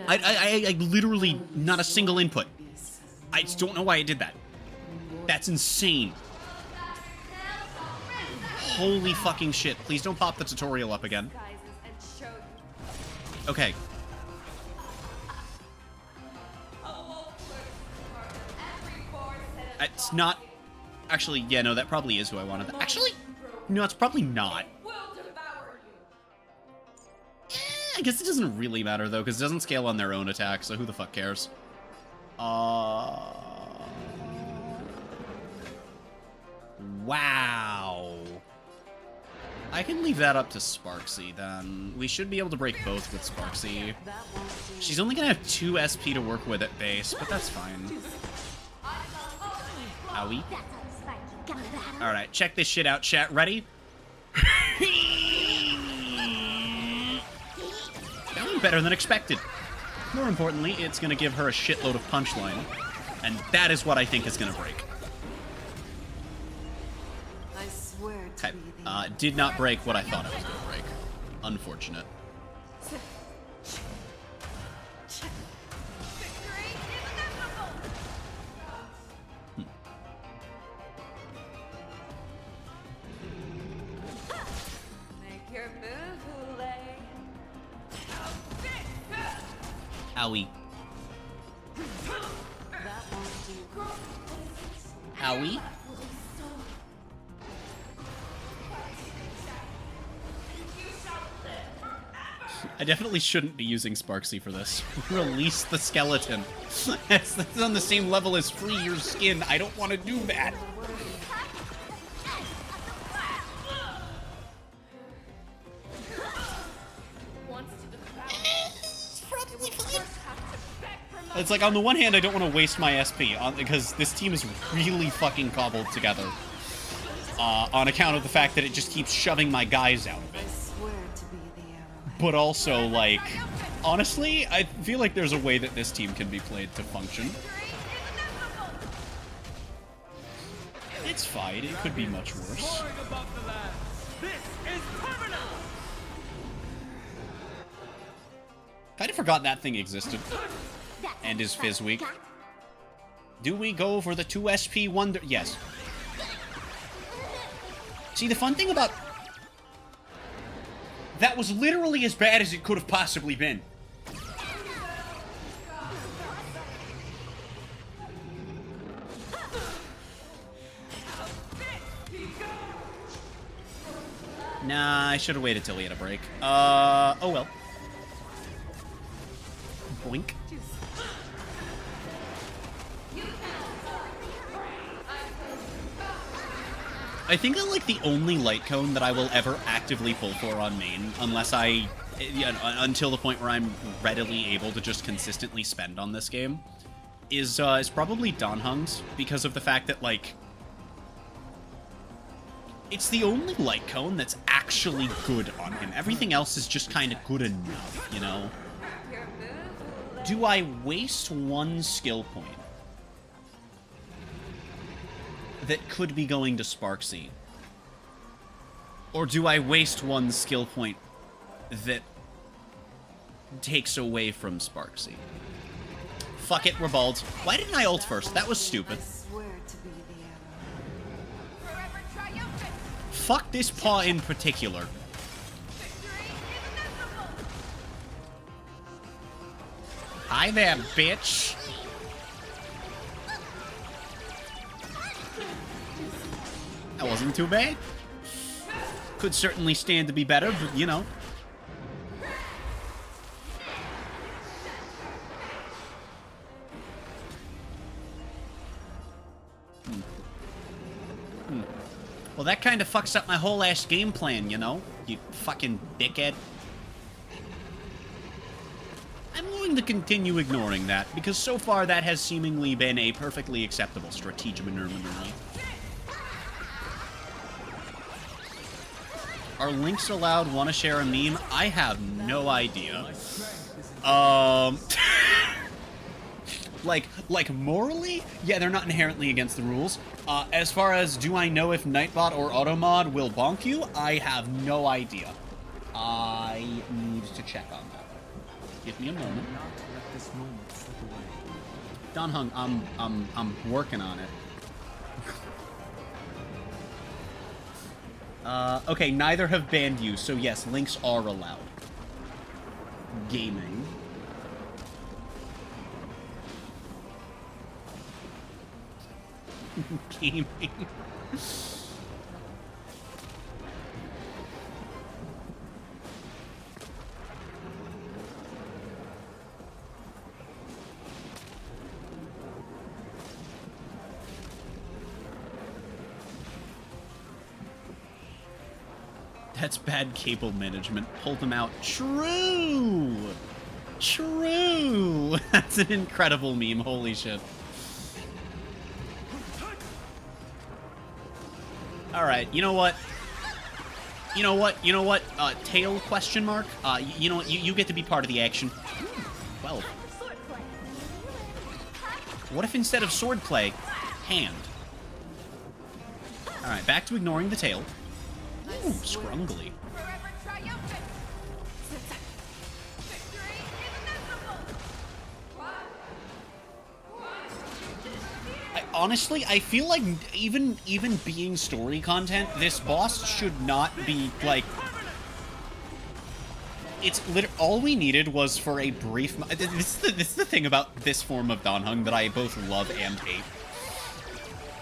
I literally... Not a single input. I just don't know why it did that. That's insane. Holy fucking shit. Please don't pop the tutorial up again. Okay. It's not... Actually, yeah, no, that probably is who I wanted. Actually, no, it's probably not. I guess it doesn't really matter, though, because it doesn't scale on their own attack, so who the fuck cares? Wow. I can leave that up to Sparksy, then. We should be able to break both with Sparksy. She's only gonna have 2 SP to work with at base, but that's fine. Owie. Alright, check this shit out, chat. Ready? That went better than expected. More importantly, it's gonna give her a shitload of punchline. And that is what I think is gonna break. Okay. Did not break what I thought it was gonna break. Unfortunate. Owie. Owie? I definitely shouldn't be using Sparksy for this. Release the skeleton. That's on the same level as free your skin. I don't want to do that. It's like, on the one hand, I don't want to waste my SP, because this team is really fucking cobbled together. On account of the fact that it just keeps shoving my guys out of it. But also, like, honestly, I feel like there's a way that this team can be played to function. It's fine, it could be much worse. Kinda forgot that thing existed. And is Fizz weak? Do we go for the 2 SP Wonder? Yes. See, the fun thing about... That was literally as bad as it could have possibly been. Nah, I should have waited till we had a break. Oh well. Boink. I think I'm like the only light cone that I will ever actively pull for on main, unless until the point where I'm readily able to just consistently spend on this game, is probably Donhung's, because of the fact that, like, it's the only light cone that's actually good on him. Everything else is just kind of good enough, you know? Do I waste 1 skill point that could be going to Sparksy? Or do I waste 1 skill point that takes away from Sparksy? Fuck it, we're bald. Why didn't I ult first? That was stupid. Fuck this paw in particular. Hi there, bitch. That wasn't too bad. Could certainly stand to be better, but you know. Well, that kind of fucks up my whole ass game plan, you know? You fucking dickhead. I'm going to continue ignoring that, because so far that has seemingly been a perfectly acceptable strategic maneuver. Are links allowed? Want to share a meme? I have no idea. Like morally, yeah, they're not inherently against the rules. As far as do I know if Nightbot or Automod will bonk you, I have no idea. I need to check on that. Give me a moment. Don Hung, I'm working on it. Okay, neither have banned you, so yes, links are allowed. Gaming. Gaming. That's bad cable management. Pull them out. True! True! That's an incredible meme. Holy shit. Alright, you know what? You know what? You know what? Tail question mark? You know what? You get to be part of the action. 12. What if instead of swordplay, hand? Alright, back to ignoring the tail. Ooh, scrungly. Honestly, I feel like even being story content, this boss should not be, like... It's all we needed was for a brief... This is the thing about this form of Dan Heng that I both love and hate.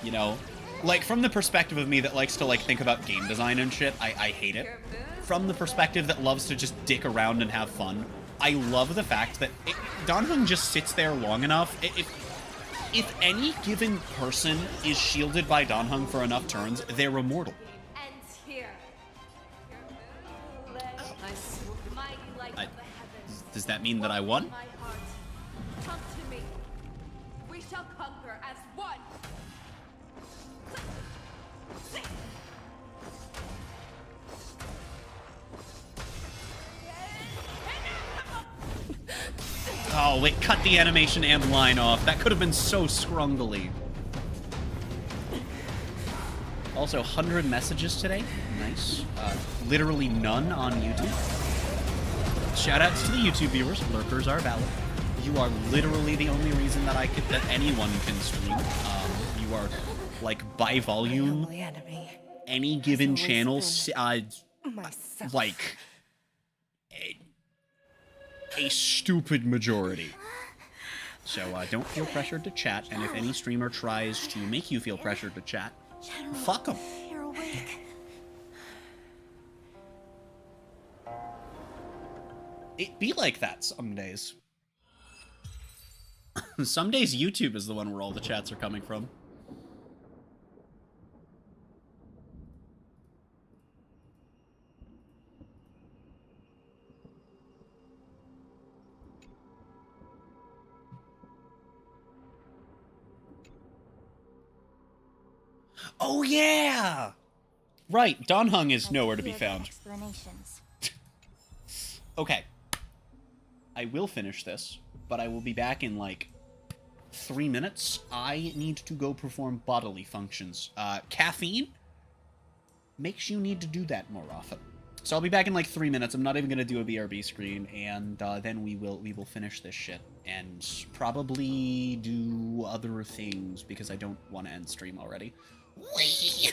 You know? Like, from the perspective of me that likes to, like, think about game design and shit, I hate it. From the perspective that loves to just dick around and have fun, I love the fact that Dan Heng just sits there long enough. If any given person is shielded by Dan Heng for enough turns, they're immortal. Does that mean that I won? Come to me. We shall conquer as one. Oh, wait, cut the animation and line off. That could have been so scrungly. Also, 100 messages today. Nice. Literally none on YouTube. Shoutouts to the YouTube viewers. Lurkers are valid. You are literally the only reason that that anyone can stream. You are, like, by volume, any given channel, like, a stupid majority. So don't feel pressured to chat, and if any streamer tries to make you feel pressured to chat, fuck them. You're awake. It be like that some days. Some days YouTube is the one where all the chats are coming from. Oh yeah! Right, Dan Heng is nowhere to be found. Explanations. Okay. I will finish this, but I will be back in, like, 3 minutes. I need to go perform bodily functions. Caffeine makes you need to do that more often. So I'll be back in, like, 3 minutes. I'm not even gonna do a BRB screen, and then we will finish this shit. And probably do other things, because I don't want to end stream already. Whee!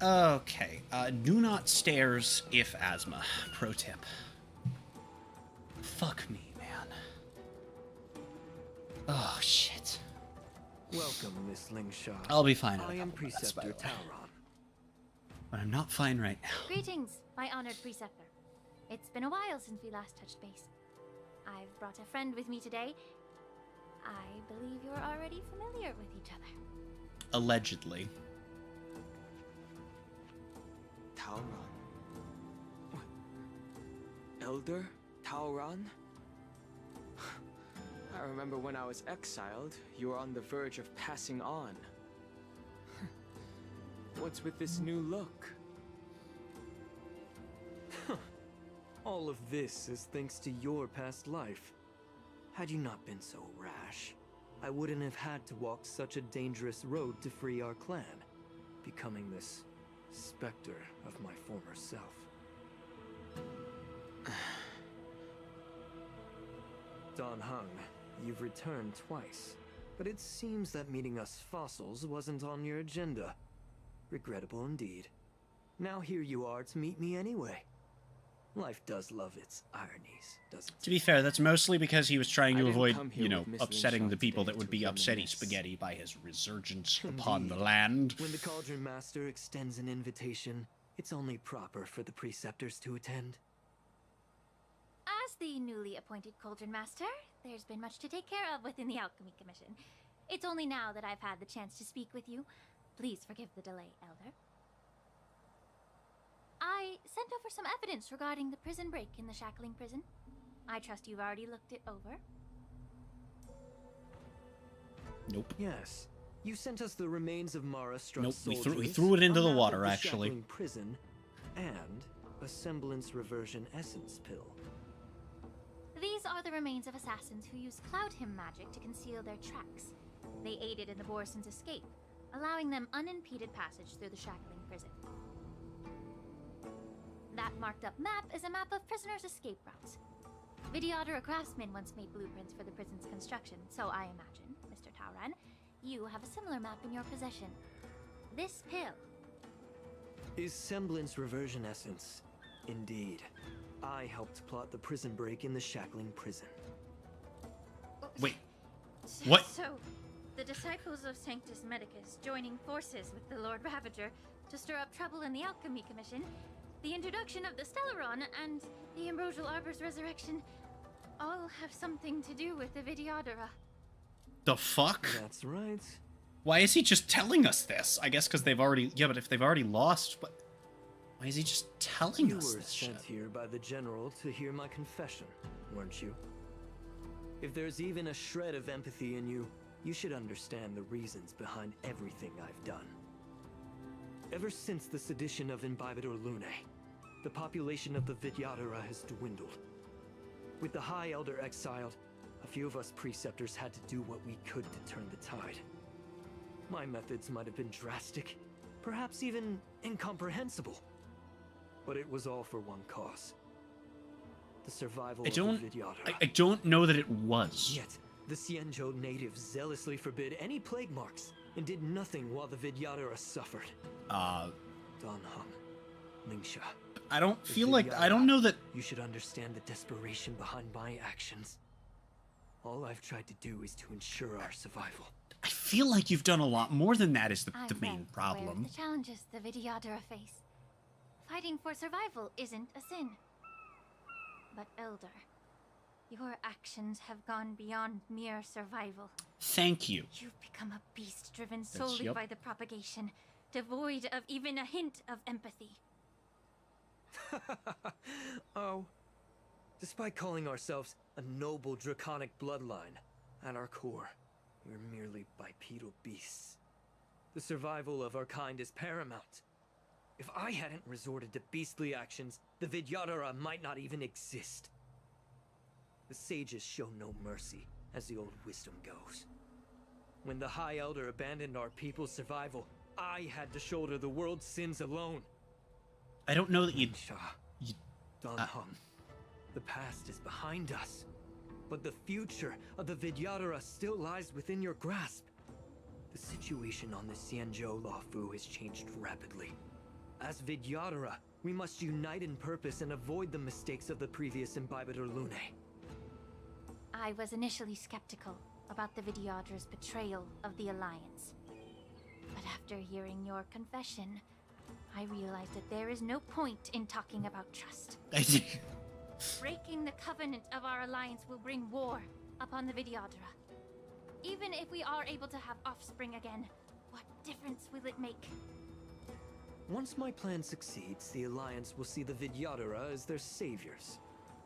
Okay, do not stairs if asthma. Pro tip. Fuck me, man. Oh, shit. Welcome, Miss Slingshot. I'll be fine in a I am couple minutes, by Preceptor the way. Tauron. But I'm not fine right now. Greetings, my honored preceptor. It's been a while since we last touched base. I've brought a friend with me today. I believe you're already familiar with each other. Allegedly. Tauron? What? Elder Tauron? I remember when I was exiled, you were on the verge of passing on. What's with this new look? All of this is thanks to your past life. Had you not been so rash, I wouldn't have had to walk such a dangerous road to free our clan, becoming this specter of my former self. Dan Heng, you've returned twice, but it seems that meeting us fossils wasn't on your agenda. Regrettable indeed. Now here you are to meet me anyway. Life does love its ironies, doesn't it? To be fair, that's mostly because he was trying to avoid, you know, Miss upsetting the Lingshot people that today would to be upsetting reminisce. spaghetti by his resurgence upon the Indeed. land. When the Cauldron Master extends an invitation, it's only proper for the preceptors to attend. As the newly appointed Cauldron Master, there's been much to take care of within the Alchemy Commission. It's only now that I've had the chance to speak with you. Please forgive the delay, Elder. I sent over some evidence regarding the prison break in the Shackling prison. I trust you've already looked it over. Nope. Yes. You sent us the remains of Mara struck Nope, we soldiers, threw it into a the map water, of the actually. Shackling prison, and a semblance reversion essence pill. These are the remains of assassins who used Cloud Hymn magic to conceal their tracks. They aided in the Borison's escape, allowing them unimpeded passage through the shackling prison. That marked up map is a map of prisoners' escape routes. Vidyadhara craftsmen once made blueprints for the prison's construction, so I imagine, Mr. Tauran, you have a similar map in your possession. This pill is semblance reversion essence. Indeed. I helped plot the prison break in the shackling prison. Wait. What? So, the disciples of Sanctus Medicus joining forces with the Lord Ravager to stir up trouble in the Alchemy Commission, the introduction of the Stellaron, and the Ambrosial Arbor's resurrection all have something to do with the Vidyadhara. The fuck? That's right. Why is he just telling us this? I guess because they've already... Yeah, but if they've already lost... What? Why is he just telling us this You were sent here by the General to hear my confession, weren't you? If there's even a shred of empathy in you, you should understand the reasons behind everything I've done. Ever since the sedition of Imbibitor Lunae, the population of the Vidyadhara has dwindled. With the High Elder exiled, a few of us preceptors had to do what we could to turn the tide. My methods might have been drastic, perhaps even incomprehensible. But it was all for one cause. The survival of the Vidyadhara. I don't know that it was. Yet, the Xianzhou natives zealously forbid any plague marks and did nothing while the Vidyadhara suffered. Dan Heng, Lingsha. I don't feel like... I don't know that... You should understand the desperation behind my actions. All I've tried to do is to ensure our survival. I feel like you've done a lot more than that is the main problem. The challenges the Vidyadhara face. Fighting for survival isn't a sin. But Elder, your actions have gone beyond mere survival. Thank you. You've become a beast driven solely by the propagation, devoid of even a hint of empathy. Oh. Despite calling ourselves a noble draconic bloodline, at our core, we're merely bipedal beasts. The survival of our kind is paramount. If I hadn't resorted to beastly actions, the Vidyadhara might not even exist. The sages show no mercy, as the old wisdom goes. When the High Elder abandoned our people's survival, I had to shoulder the world's sins alone. I don't know that you'd... Dan Heng, the past is behind us, but the future of the Vidyadhara still lies within your grasp. The situation on the Xianzhou Luofu has changed rapidly. As Vidyadhara, we must unite in purpose and avoid the mistakes of the previous Imbibitor Lunae. I was initially skeptical about the Vidyadhara's betrayal of the Alliance. But after hearing your confession, I realized that there is no point in talking about trust. Breaking the covenant of our alliance will bring war upon the Vidyadhara. Even if we are able to have offspring again, what difference will it make? Once my plan succeeds, the Alliance will see the Vidyadhara as their saviors,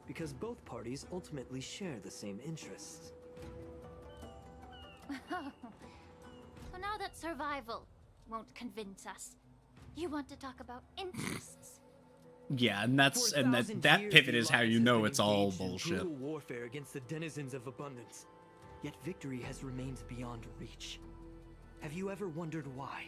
because both parties ultimately share the same interests. So now that survival won't convince us, you want to talk about interests? Yeah, and that pivot is how you know it's all bullshit. Brutal warfare against the denizens of abundance, yet victory has remained beyond reach. Have you ever wondered why?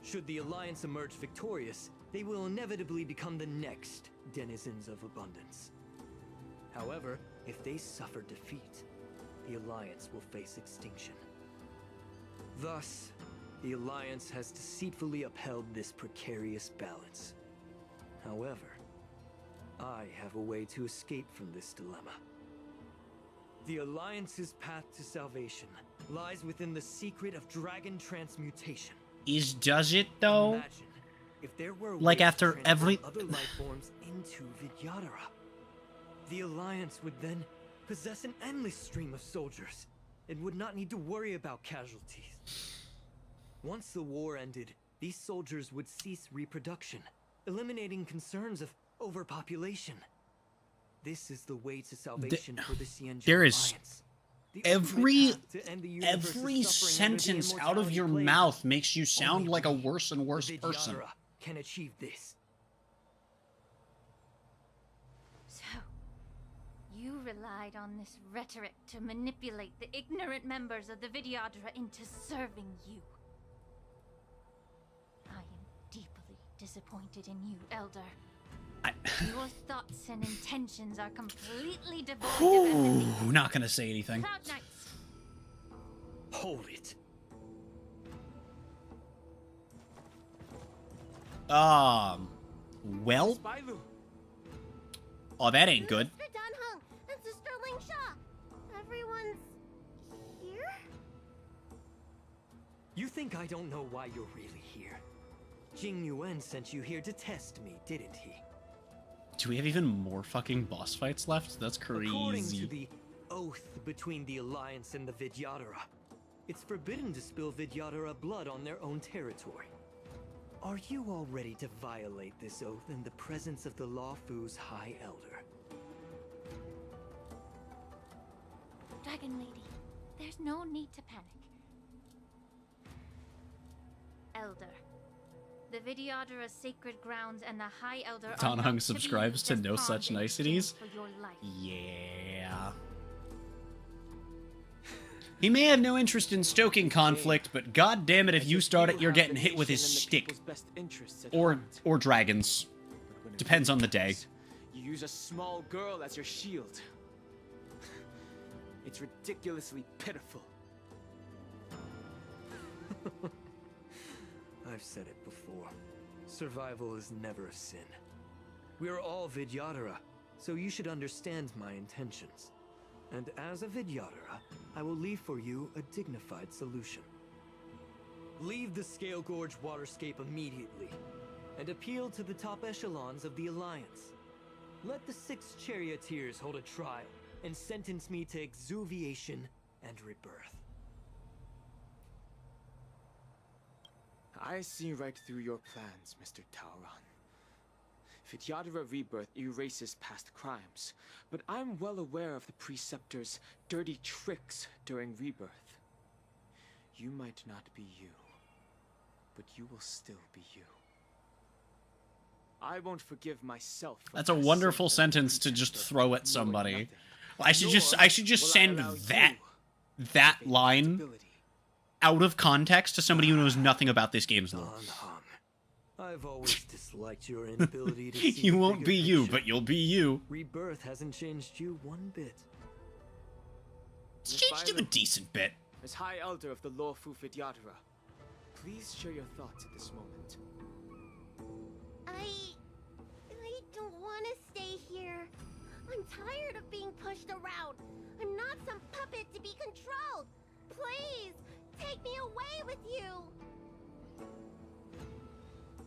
Should the Alliance emerge victorious, they will inevitably become the next denizens of abundance. However, if they suffer defeat, the Alliance will face extinction. Thus, the Alliance has deceitfully upheld this precarious balance. However, I have a way to escape from this dilemma. The Alliance's path to salvation lies within the secret of dragon transmutation. Does it though? Imagine if there were like after every other life forms into Vidyadhara, the Alliance would then possess an endless stream of soldiers and would not need to worry about casualties. Once the war ended, these soldiers would cease reproduction, eliminating concerns of overpopulation. This is the way to salvation for the Xianzhou there is Alliance. every sentence out of your mouth makes you sound like a worse and worse person. Can achieve this. relied on this rhetoric to manipulate the ignorant members of the Vidyadhara into serving you. I am deeply disappointed in you, Elder. Your thoughts and intentions are completely devoid of empathy. Ooh, not gonna say anything. Cloud Knights. Hold it. Well? Oh, that ain't good. Mr. Dunhung and Sister Lingsha. Everyone's here? You think I don't know why you're really here? Jing Yuan sent you here to test me, didn't he? Do we have even more fucking boss fights left? That's crazy. According to the oath between the Alliance and the Vidyadhara, it's forbidden to spill Vidyadhara blood on their own territory. Are you all ready to violate this oath in the presence of the Lawfu's High Elder? Dragon Lady, there's no need to panic. Elder, the Vidyadhara's sacred grounds and the High Elder Donhung subscribes to no such niceties. For your life. Yeah. He may have no interest in stoking conflict, but god damn it if you start it, you're getting hit with his stick. Or dragons. Depends on the day. You use a small girl as your shield. It's ridiculously pitiful. I've said it before. Survival is never a sin. We're all Vidyadhara, so you should understand my intentions. And as a Vidyadhara, I will leave for you a dignified solution. Leave the Scale Gorge waterscape immediately, and appeal to the top echelons of the Alliance. Let the 6 charioteers hold a trial, and sentence me to exuviation and rebirth. I see right through your plans, Mr. Tauron. Vidyadhara Rebirth erases past crimes, but I'm well aware of the Preceptor's dirty tricks during Rebirth. You might not be you, but you will still be you. I won't forgive myself. That's a wonderful sentence to just throw at somebody. I should just send that line out of context to somebody who knows nothing about this game's lore. I've always disliked your inability to see You won't be you, but you'll be you. Rebirth hasn't changed you one bit. It's changed him a decent bit. As High Elder of the Lawfu Vidyadhara, please share your thoughts at this moment. I don't want to stay here. I'm tired of being pushed around. I'm not some puppet to be controlled. Please, take me away with you.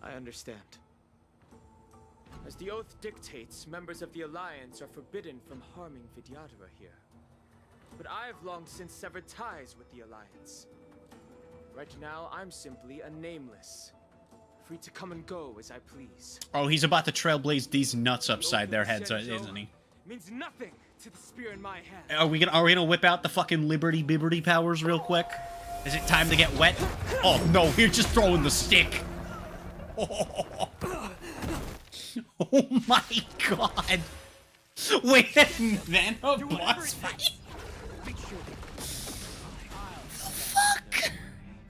I understand. As the oath dictates, members of the Alliance are forbidden from harming Vidyadhara here. But I've long since severed ties with the Alliance. Right now, I'm simply a nameless, free to come and go as I please. Oh, he's about to trailblaze these nuts upside their heads, isn't he? Means nothing to the spear in my hand. Are we gonna whip out the fucking Liberty Bibberty powers real quick? Is it time to get wet? Oh no, we're just throwing the stick. Oh my god! Wait a minute, a boss fight? Fuck!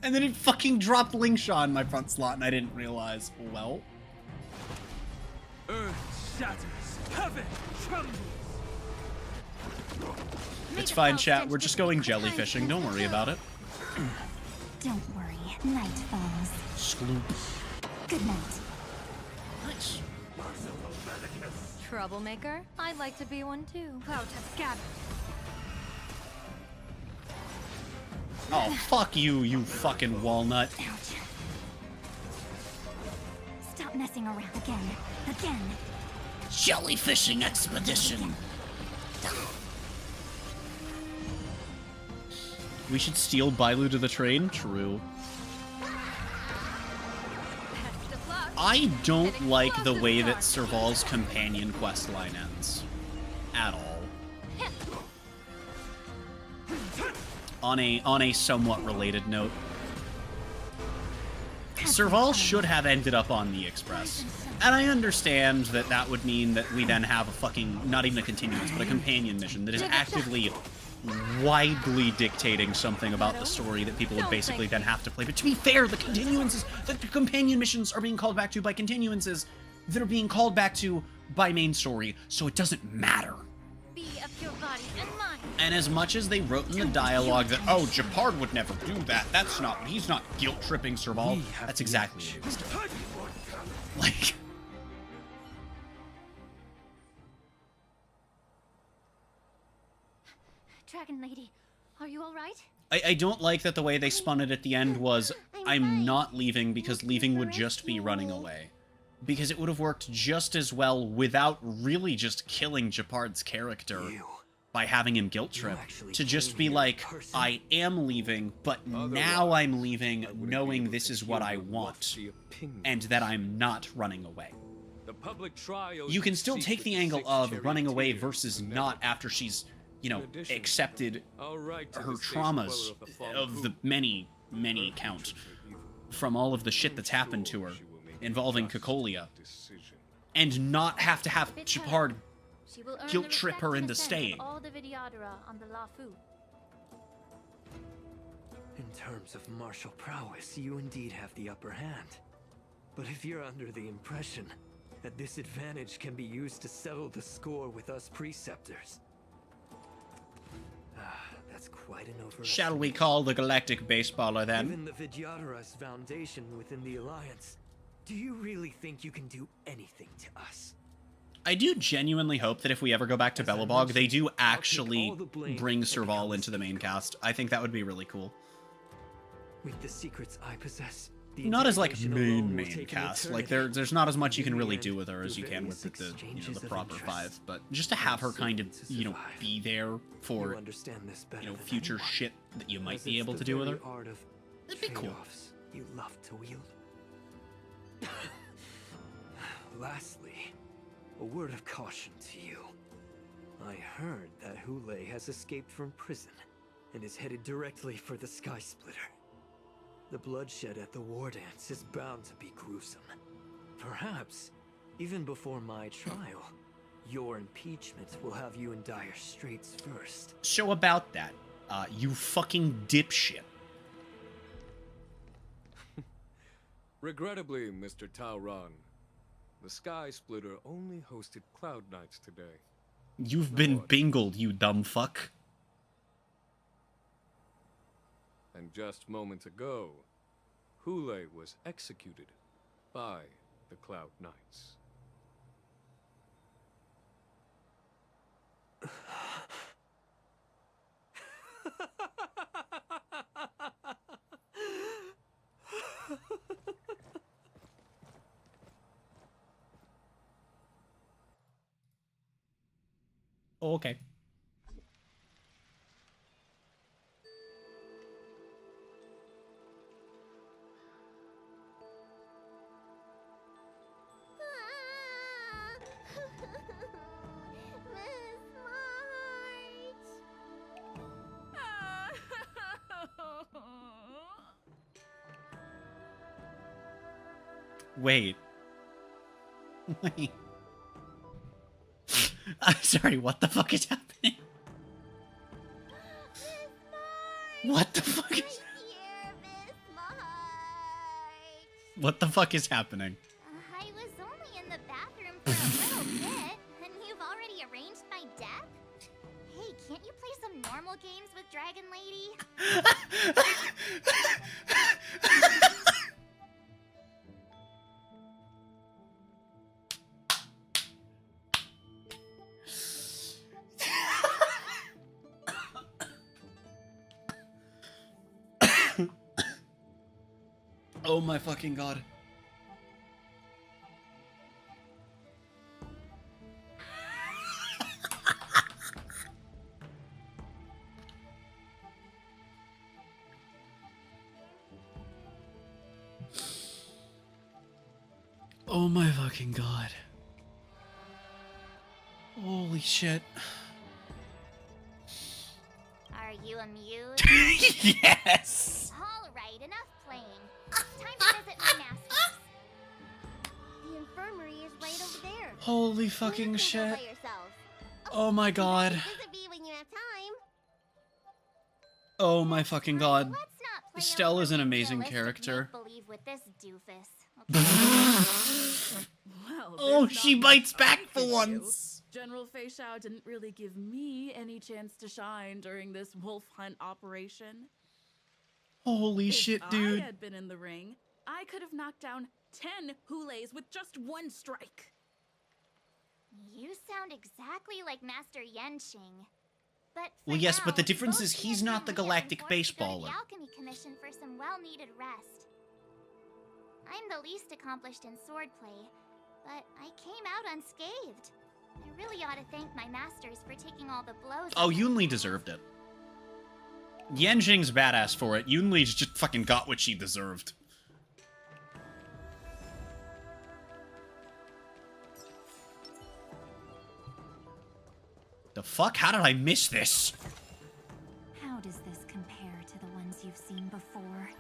And then it fucking dropped Lingsha in my front slot and I didn't realize. Well. Earth shatters, heaven trembles. It's fine, chat. We're just going jellyfishing. Don't worry about it. Don't worry, night falls. Sloop. Good night. Nice. Troublemaker? I'd like to be one too. Cloud has gathered. Oh, fuck you, you fucking walnut. Ouch. Stop messing around again. Again. Jellyfishing expedition. We should steal Bailu to the train? True. I don't like the way that Serval's companion questline ends. At all. On a somewhat related note. Serval should have ended up on the Express. And I understand that that would mean that we then have a fucking, not even a continuance, but a companion mission that is actively widely dictating something about the story that people would basically then have to play. But to be fair, the continuances, the companion missions are being called back to by continuances that are being called back to by main story, so it doesn't matter. Be of your body and mind. And as much as they wrote in the dialogue that, oh, Japard would never do that, that's not, he's not guilt-tripping Serval, that's exactly what it is. Like... Dragon Lady, are you alright? I don't like that the way they spun it at the end was, I'm not leaving because leaving would just be running away. Because it would have worked just as well without really just killing Japard's character by having him guilt trip. To just be like, I am leaving, but now I'm leaving knowing this is what I want. And that I'm not running away. You can still take the angle of running away versus not after she's, you know, accepted her traumas of the many count from all of the shit that's happened to her involving Cocolia, and not have to have Japard guilt trip her into staying. All the Vidyadhara on the Lafu. In terms of martial prowess, you indeed have the upper hand. But if you're under the impression that this advantage can be used to settle the score with us preceptors, that's quite an overestimation. Shall we call the galactic baseballer then? Given the Vidyadhara's foundation within the Alliance, do you really think you can do anything to us? I do genuinely hope that if we ever go back to Belobog, they do actually bring Serval into the main cast. I think that would be really cool. With the secrets I possess, not as like main cast. Like there's not as much you can really do with her as you can with the you know, the proper five, but just to have her kind of, you know, be there for, you know, future shit that you might be able to do with her. It'd be cool. You love to wield. Lastly, a word of caution to you. I heard that Hule has escaped from prison and is headed directly for the Sky Splitter. The bloodshed at the War Dance is bound to be gruesome. Perhaps, even before my trial, your impeachment will have you in dire straits first. So about that, you fucking dipshit. Regrettably, Mr. Tauron, the Sky Splitter only hosted Cloud Knights today. You've been bingled, you dumb fuck. And just moments ago, Hule was executed by the Cloud Knights. Oh, okay. Wait. Wait. I'm sorry, what the fuck is happening? What the fuck is... What the fuck is happening? I was only in the bathroom for a little bit, and you've already arranged my death? Hey, can't you play some normal games with Dragon Lady? Oh my fucking god. Oh my fucking god. Holy shit. Are you amused? Yes! Alright, enough playing. Time visit my masters. The infirmary is right over there. Holy fucking Go shit. by yourselves. Oh my god. Visit me when you have time. Oh my fucking god. Let's not play Estelle is an amazing realistic character. make-believe with this doofus. Well, Oh, there's she not bites much back I for can do. once. General Feixiao didn't really give me any chance to shine during this wolf hunt operation. Holy shit, If dude. I had been in the ring, I could have knocked down 10 Hulays with just one strike. You sound exactly like Master Yenqing. But Well, yes, but the now, difference both is he he's and not the Yunli have been galactic forced to go to baseballer. The Alchemy Commission for some well-needed rest. I'm the least accomplished in swordplay, but I came out unscathed. I really ought to thank my masters for taking all the blows. Oh, Yunli deserved it. Yenjing's badass for it. Yunli's just fucking got what she deserved. The fuck? How did I miss this? How does this compare to the ones you've seen before?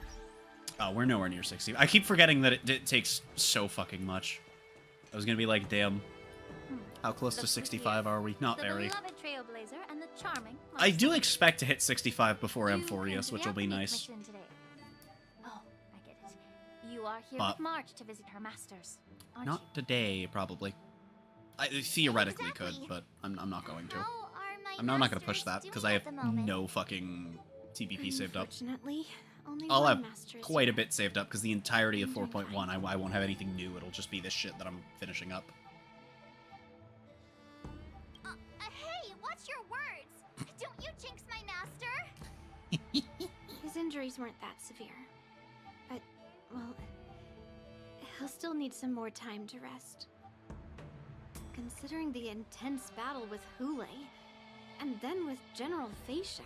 Oh, we're nowhere near 60. I keep forgetting that it takes so fucking much. I was gonna be like, damn. How close to 65 are we? Not very. The beloved trailblazer and the charming. I do expect to hit 65 before Amphorius, which will be nice. Oh, I get it. You are here But- with March to visit her masters, aren't you? Not today, probably. I theoretically could, but I'm not going to. I'm not gonna push that, because I have no fucking TBP saved up. Unfortunately, only I'll one have master is quite a bit saved up, because the entirety of 4.1, I won't have anything new. It'll just be this shit that I'm finishing up. Hey, watch your words! Don't you jinx my master! His injuries weren't that severe. But, well, he'll still need some more time to rest. Considering the intense battle with Hule, and then with General Feixiao,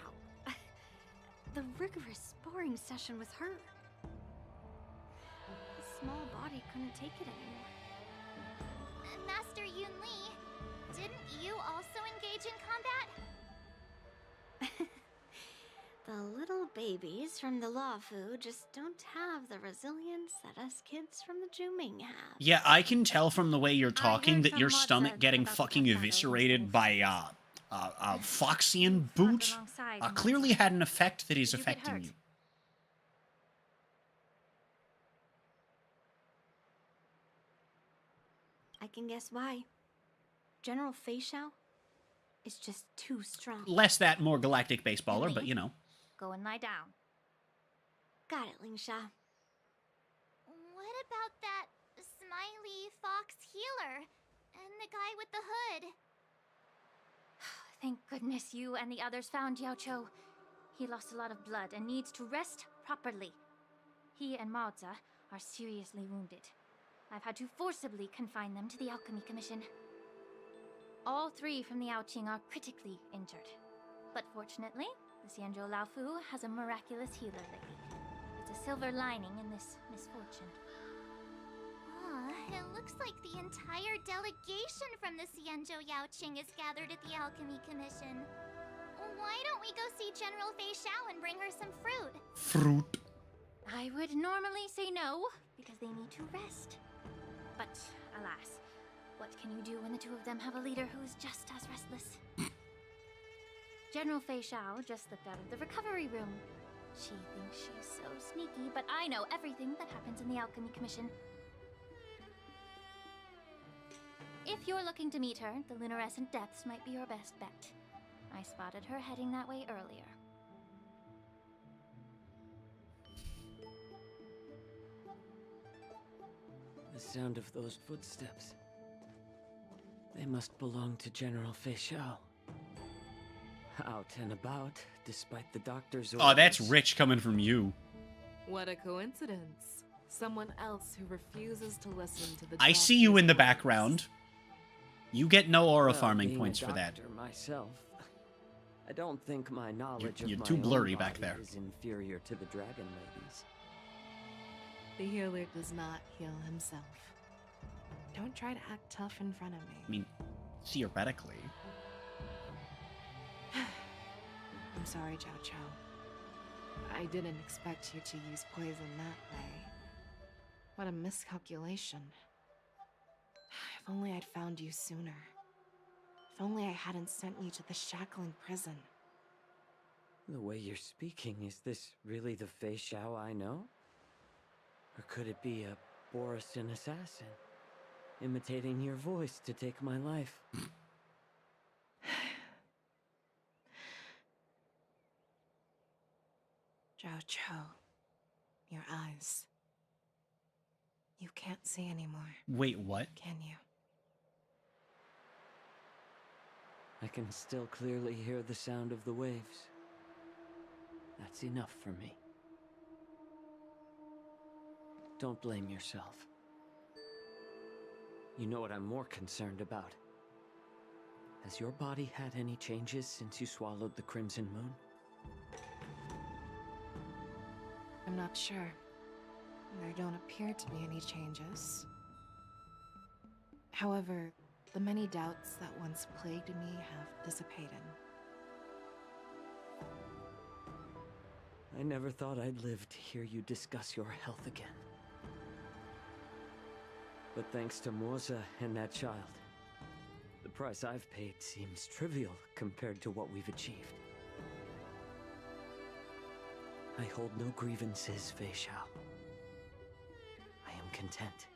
the rigorous sparring session with her. His small body couldn't take it anymore. Master Yunli, didn't you also engage in combat? The little babies from the Luofu just don't have the resilience that us kids from the Juming have. Yeah, I can tell from the way you're talking that your stomach getting fucking eviscerated by Foxian boot clearly had an effect that is affecting you. I can guess why. General Feixiao is just too strong. Less that, more galactic baseballer, but you know. Go and lie down. Got it, Lingsha. What about that smiley fox healer and the guy with the hood? Thank goodness you and the others found Yaocho. He lost a lot of blood and needs to rest properly. He and Maoza are seriously wounded. I've had to forcibly confine them to the Alchemy Commission. All three from the Yaoqing are critically injured. But fortunately, the Xianzhou Laofu has a miraculous healer lady. It's a silver lining in this misfortune. It looks like the entire delegation from the Xianzhou Yaoqing is gathered at the Alchemy Commission. Why don't we go see General Feixiao and bring her some fruit? Fruit. I would normally say no, because they need to rest. But, alas, what can you do when the two of them have a leader who is just as restless? General Feixiao just slipped out of the recovery room. She thinks she's so sneaky, but I know everything that happens in the Alchemy Commission. If you're looking to meet her, the luminescent depths might be your best bet. I spotted her heading that way earlier. The sound of those footsteps. They must belong to General Feixiao. Out and about, despite the doctor's orders. Oh, that's rich coming from you. What a coincidence. Someone else who refuses to listen to the I see you in the background. You get no aura farming being points a for that. doctor myself, I don't think my knowledge You're of too my blurry own back body there. is inferior to the Dragon Ladies. The healer does not heal himself. Don't try to act tough in front of me. I mean, theoretically. I'm sorry, Jiao Chou. I didn't expect you to use poison that way. What a miscalculation. If only I'd found you sooner. If only I hadn't sent you to the shackling prison. The way you're speaking, is this really the Fei Xiao I know? Or could it be a Borisin assassin, imitating your voice to take my life? Zhao Cho, your eyes. You can't see anymore. Wait, what? Can you? I can still clearly hear the sound of the waves. That's enough for me. Don't blame yourself. You know what I'm more concerned about? Has your body had any changes since you swallowed the Crimson Moon? I'm not sure. There don't appear to be any changes. However, the many doubts that once plagued me have dissipated. I never thought I'd live to hear you discuss your health again. But thanks to Morza and that child, the price I've paid seems trivial compared to what we've achieved. I hold no grievances, Fei Xiao. I am content.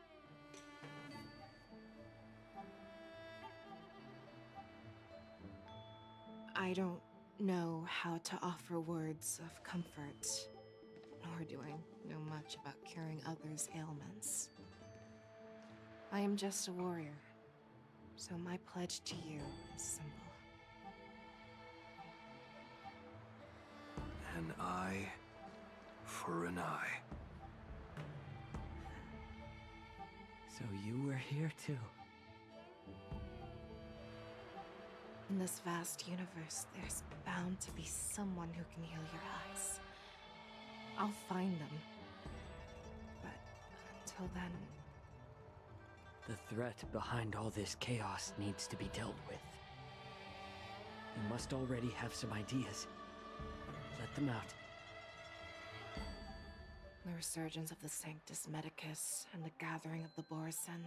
I don't know how to offer words of comfort, nor do I know much about curing others' ailments. I am just a warrior, so my pledge to you is simple. An eye for an eye. So you were here too. In this vast universe, there's bound to be someone who can heal your eyes. I'll find them. But until then... The threat behind all this chaos needs to be dealt with. You must already have some ideas. Let them out. The resurgence of the Sanctus Medicus and the gathering of the Borisin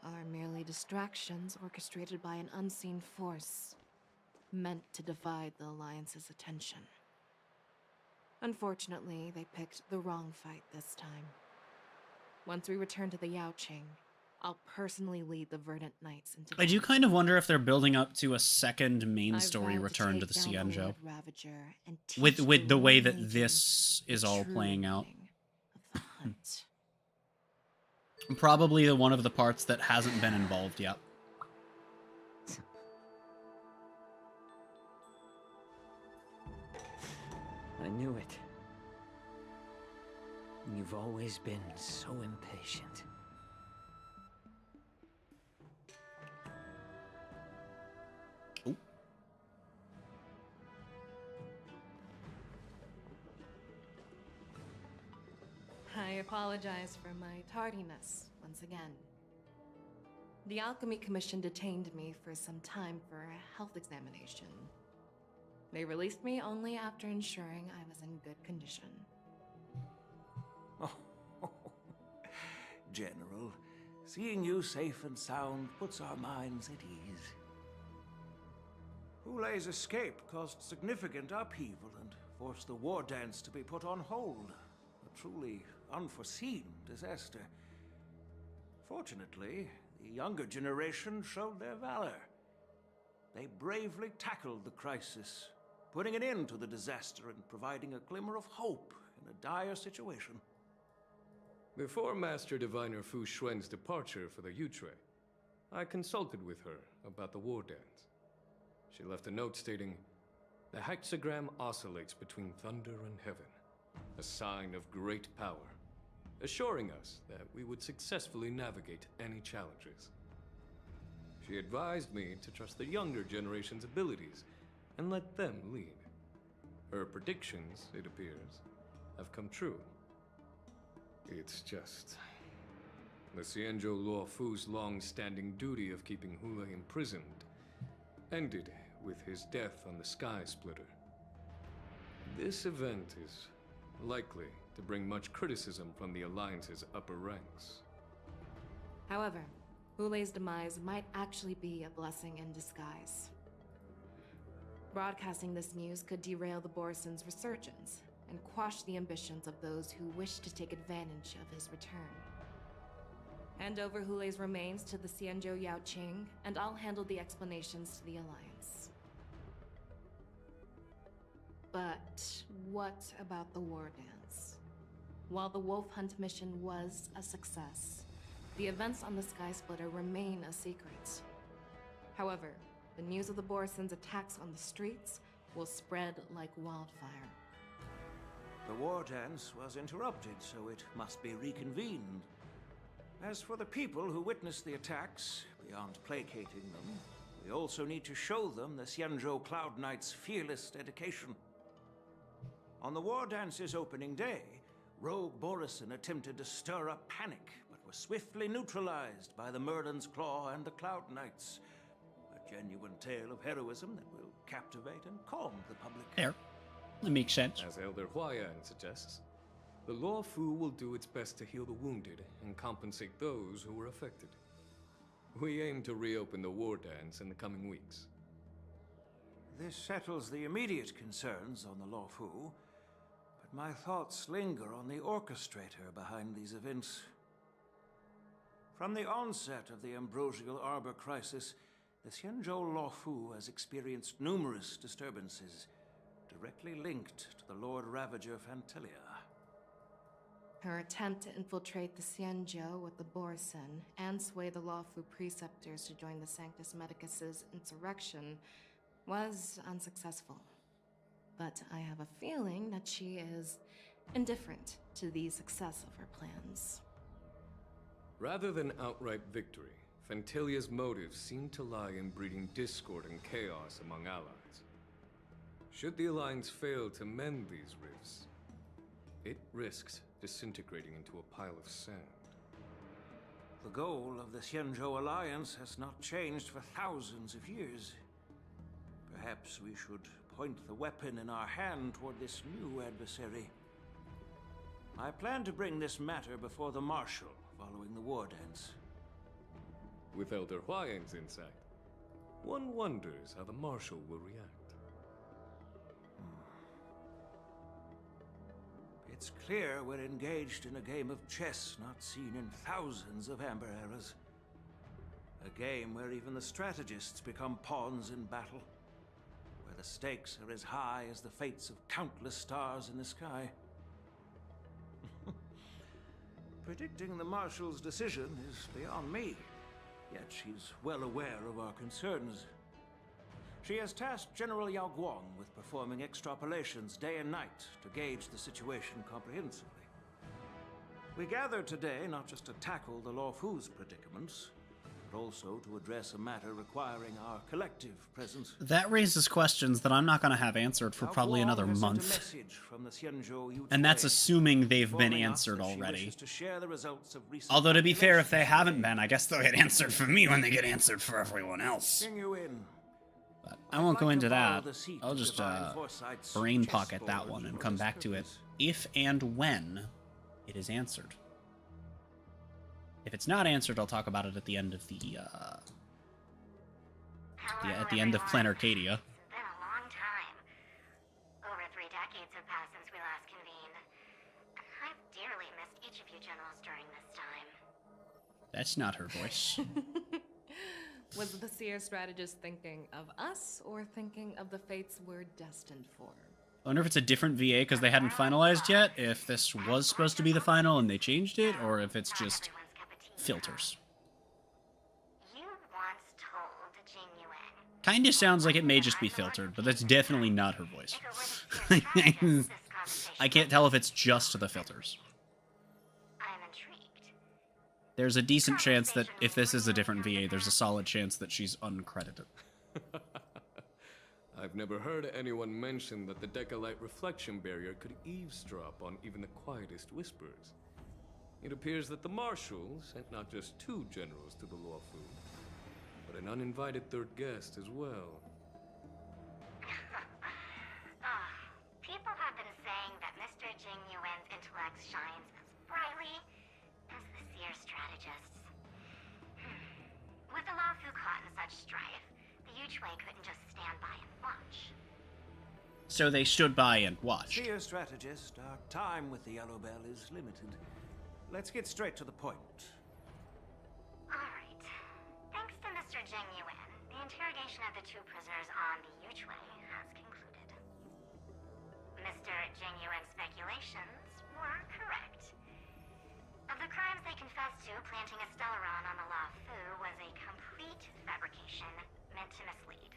are merely distractions orchestrated by an unseen force, meant to divide the Alliance's attention. Unfortunately, they picked the wrong fight this time. Once we return to the Yaoqing, I'll personally lead the Verdant Knights into I do kind of wonder if they're building up to a second main story return to the Xianzhou. With the way that this is all playing out. Probably one of the parts that hasn't been involved yet. I knew it. You've always been so impatient. Oh. I apologize for my tardiness once again. The Alchemy Commission detained me for some time for a health examination. They released me only after ensuring I was in good condition. General, seeing you safe and sound puts our minds at ease. Hulei's escape caused significant upheaval and forced the war dance to be put on hold. A truly unforeseen disaster. Fortunately, the younger generation showed their valor. They bravely tackled the crisis, putting an end to the disaster and providing a glimmer of hope in a dire situation. Before Master Diviner Fu Xuan's departure for the Yutre, I consulted with her about the war dance. She left a note stating, "The hexagram oscillates between thunder and heaven, a sign of great power, assuring us that we would successfully navigate any challenges." She advised me to trust the younger generation's abilities and let them lead. Her predictions, it appears, have come true. It's just... the Xianzhou Luo Fu's long-standing duty of keeping Hulei imprisoned ended with his death on the Sky Splitter. This event is likely to bring much criticism from the Alliance's upper ranks. However, Hulei's demise might actually be a blessing in disguise. Broadcasting this news could derail the Borison's resurgence and quash the ambitions of those who wish to take advantage of his return. Hand over Hulei's remains to the Xianzhou Yaoqing, and I'll handle the explanations to the Alliance. But what about the war dance? While the Wolf Hunt mission was a success, the events on the Sky Splitter remain a secret. However, the news of the Borison's attacks on the streets will spread like wildfire. The war dance was interrupted, so it must be reconvened. As for the people who witnessed the attacks, beyond placating them, we also need to show them the Xianzhou Cloud Knight's fearless dedication. On the war dance's opening day, Rogue Borison attempted to stir up panic, but was swiftly neutralized by the Merlin's Claw and the Cloud Knights. A genuine tale of heroism that will captivate and calm the public. There. That makes sense. As Elder Huayan suggests, the Law Fu will do its best to heal the wounded and compensate those who were affected. We aim to reopen the war dance in the coming weeks. This settles the immediate concerns on the Law Fu, but my thoughts linger on the orchestrator behind these events. From the onset of the Ambrosial Arbor crisis, the Xianzhou Law Fu has experienced numerous disturbances, directly linked to the Lord Ravager Fantelia. Her attempt to infiltrate the Xianzhou with the Borison and sway the Lawfu preceptors to join the Sanctus Medicus's insurrection was unsuccessful. But I have a feeling that she is indifferent to the success of her plans. Rather than outright victory, Fantelia's motives seem to lie in breeding discord and chaos among allies. Should the Alliance fail to mend these rifts, it risks disintegrating into a pile of sand. The goal of the Xianzhou Alliance has not changed for thousands of years. Perhaps we should point the weapon in our hand toward this new adversary. I plan to bring this matter before the Marshal following the war dance. With Elder Huayan's insight, one wonders how the Marshal will react. It's clear we're engaged in a game of chess not seen in thousands of Amber eras. A game where even the strategists become pawns in battle, where the stakes are as high as the fates of countless stars in the sky. Predicting the Marshal's decision is beyond me, yet she's well aware of our concerns. She has tasked General Yao Guang with performing extrapolations day and night to gauge the situation comprehensively. We gathered today not just to tackle the Law Fu's predicaments, but also to address a matter requiring our collective presence. That raises questions that I'm not going to have answered for probably another month. And that's assuming they've been answered already. Although, to be fair, if they haven't been, I guess they'll get answered for me when they get answered for everyone else. But I won't go into that. I'll just brain pocket that one and come back to it if and when it is answered. If it's not answered, I'll talk about it at the end of the at the end of Planarcadia. It's been a long time. Over 3 decades have passed since we last convened. I've dearly missed each of you generals during this time. That's not her voice. Was the Seer strategist thinking of us or thinking of the fates we're destined for? I wonder if it's a different VA because they hadn't finalized yet, if this was supposed to be the final and they changed it, or if it's just filters. You once told Jing Yuan. Kinda sounds like it may just be filtered, but that's definitely not her voice. I can't tell if it's just the filters. I'm intrigued. There's a decent chance that if this is a different VA, there's a solid chance that she's uncredited. I've never heard anyone mention that the Decalite reflection barrier could eavesdrop on even the quietest whispers. It appears that the Marshal sent not just 2 generals to the Law Fu, but an uninvited 3rd guest as well. People have been saying that Mr. Jing its intellect shines as brightly as the seer strategist's. With the Lafu caught in such strife, the Yuchwei couldn't just stand by and watch. So they stood by and watched. Seer strategist, our time with the Yellow Bell is limited. Let's get straight to the point. Alright. Thanks to Mr. Zheng Yuan, the interrogation of the two prisoners on the Yuchwei has concluded. Mr. Zheng Yuan's speculations were correct. Of the crimes they confessed to, planting a Stellaron on the Lafu was a complete fabrication meant to mislead.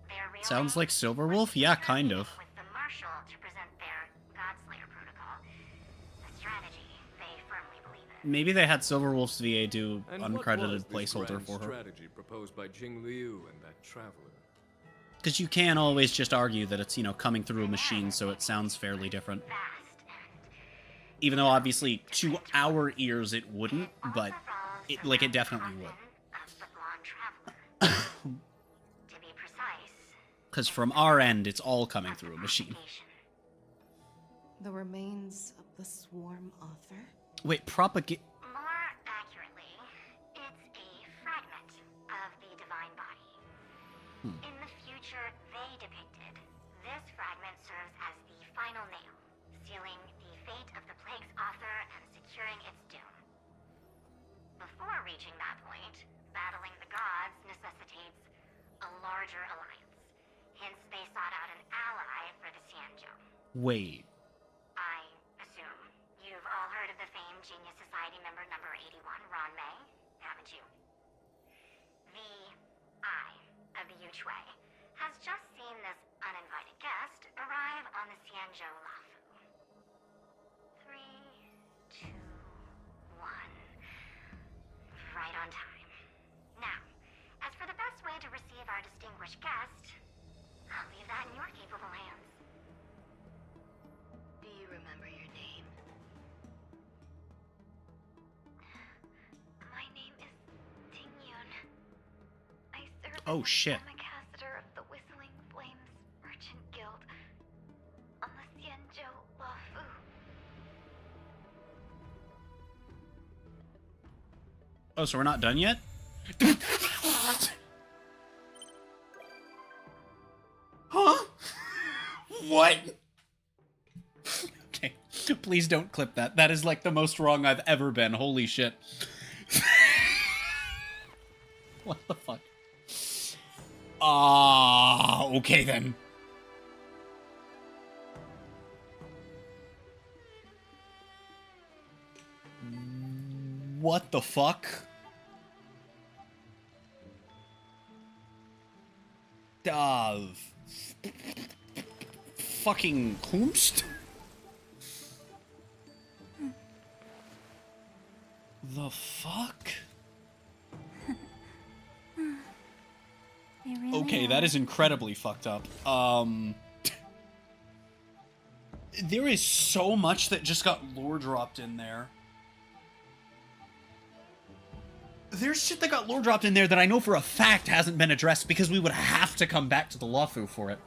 Their real Sounds like Silverwolf? Yeah, kind of. with the Marshal to present their Godslayer protocol, a strategy they firmly believe in. Maybe they had Silverwolf's VA do And what uncredited was this placeholder grand for her. strategy proposed by Jing Liu and that traveler? Because you can always just argue that it's, you know, coming through a machine, so it sounds fairly different. Even though, obviously, to our ears it wouldn't, but it definitely would. To be precise, Because from our end, it's all coming through a machine. The remains of the swarm author? Wait, propagate... more accurately, it's a fragment of the divine body. In the future they depicted, this fragment serves as the final nail, sealing the fate of the plague's author and securing its doom. Before reaching that point, battling the gods necessitates a larger alliance. Hence, they sought out an ally for the Xianzhou. Wait. I assume you've all heard of the famed Genius Society member number 81, Ron May, haven't you? The Eye of the Yuchwei has just seen this uninvited guest arrive on the Xianzhou Lafu. 3, 2, 1. Right on time. Now, as for the best way to receive our distinguished guest, I'll leave that in your capable hands. Do you remember your name? My name is Tingyun. I serve Oh, as shit. the ambassador of the Whistling Flames Merchant Guild on the Xianzhou Lafu. Oh, so we're not done yet? Huh? What? Okay, please don't clip that. That is like the most wrong I've ever been. Holy shit. What the fuck? Okay then. What the fuck? Fucking Kumst? The fuck? Okay, that is incredibly fucked up. There is so much that just got lore dropped in there. There's shit that got lore dropped in there that I know for a fact hasn't been addressed because we would have to come back to the Lafu for it.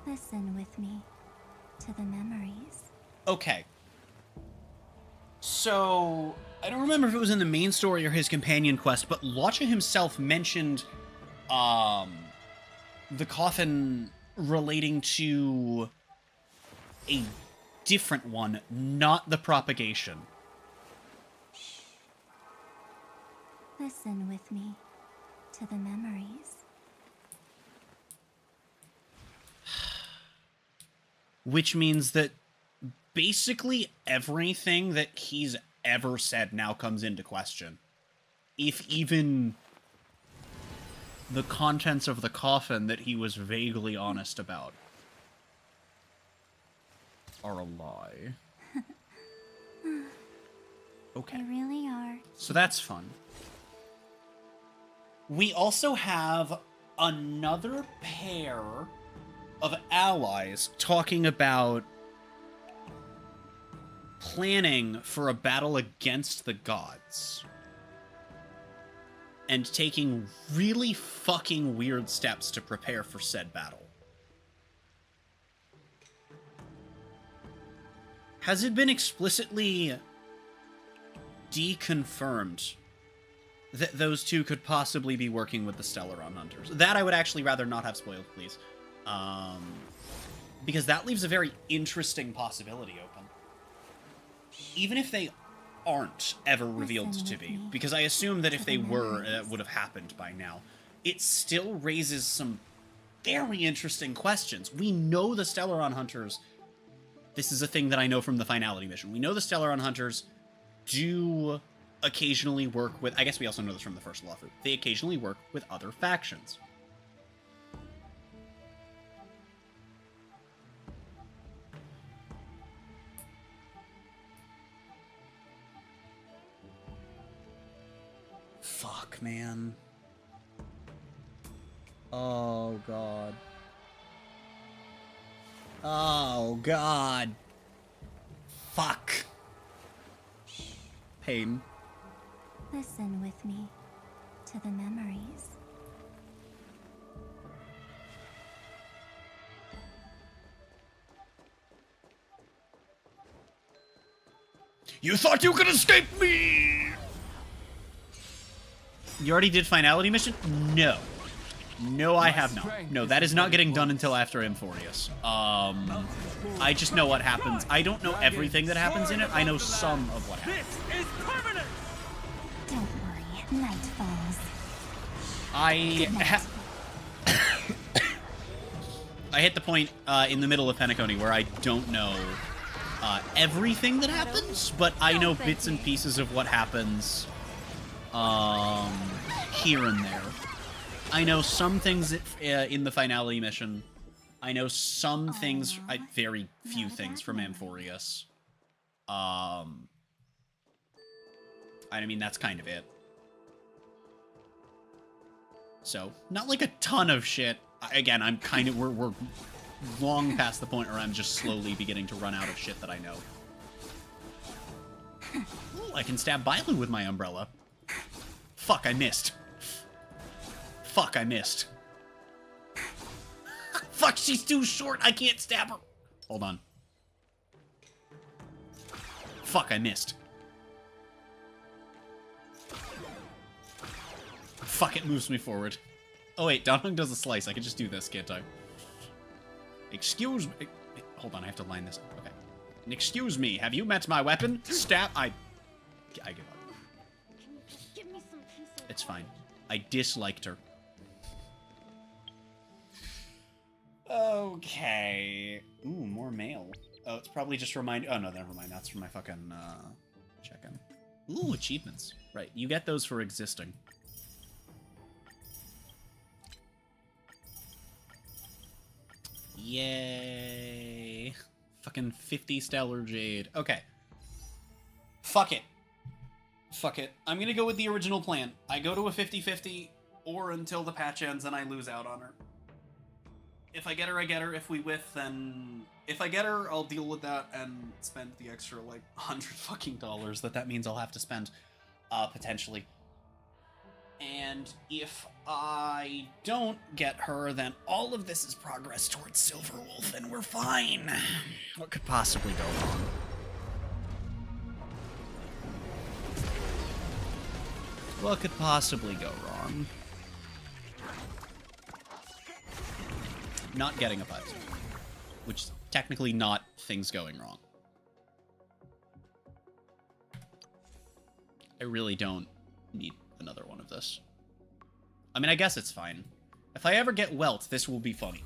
Listen with me to the memories. Okay. So, I don't remember if it was in the main story or his companion quest, but Lacha himself mentioned, the coffin relating to a different one, not the propagation. Listen with me to the memories. Which means that basically everything that he's ever said now comes into question. If even the contents of the coffin that he was vaguely honest about are a lie. Okay. They really are. So that's fun. We also have another pair of allies talking about planning for a battle against the gods. And taking really fucking weird steps to prepare for said battle. Has it been explicitly deconfirmed that those two could possibly be working with the Stellaron Hunters? That I would actually rather not have spoiled, please. Because that leaves a very interesting possibility open. Even if they aren't ever revealed to be, because I assume that if they were, it would have happened by now. It still raises some very interesting questions. We know the Stellaron Hunters. This is a thing that I know from the finality mission. We know the Stellaron Hunters do occasionally work with... I guess we also know this from the first lawsuit. They occasionally work with other factions. Fuck, man. Oh, God. Oh, God. Fuck. Pain. Listen with me to the memories. You thought you could escape me! You already did finality mission? No. No, I have not. No, that is not getting done until after Amphorius. I just know what happens. I don't know everything that happens in it. I know some of what happens. Don't worry, night falls. I hit the point in the middle of Penacony where I don't know everything that happens, but I know bits and pieces of what happens here and there. I know some things in the finality mission. I know some things, very few things from Amphorius. I mean, that's kind of it. So, not like a ton of shit. Again, I'm kind of, we're long past the point where I'm just slowly beginning to run out of shit that I know. Ooh, I can stab Bailu with my umbrella. Fuck, I missed. Fuck, I missed. Fuck, she's too short. I can't stab her. Hold on. Fuck, I missed. Fuck, it moves me forward. Oh wait, Donhung does a slice. I can just do this, can't I? Excuse me. Hold on, I have to line this up. Okay. Excuse me, have you met my weapon? Stab. I give up. It's fine. I disliked her. Okay. Ooh, more mail. Oh, it's probably just remind. Oh no, never mind. That's for my fucking check-in. Ooh, achievements. Right, you get those for existing. Yay. Fucking 50 Stellar Jade. Okay. Fuck it. Fuck it. I'm gonna go with the original plan. I go to a 50-50, or until the patch ends and I lose out on her. If I get her, I get her. If we whiff, then... If I get her, I'll deal with that and spend the extra, like, $100 fucking dollars that means I'll have to spend, potentially. And if I don't get her, then all of this is progress towards Silverwolf, and we're fine. What could possibly go wrong? What could possibly go wrong? Not getting a 5-star, which is technically not things going wrong. I really don't need another one of this. I mean, I guess it's fine. If I ever get Welt, this will be funny.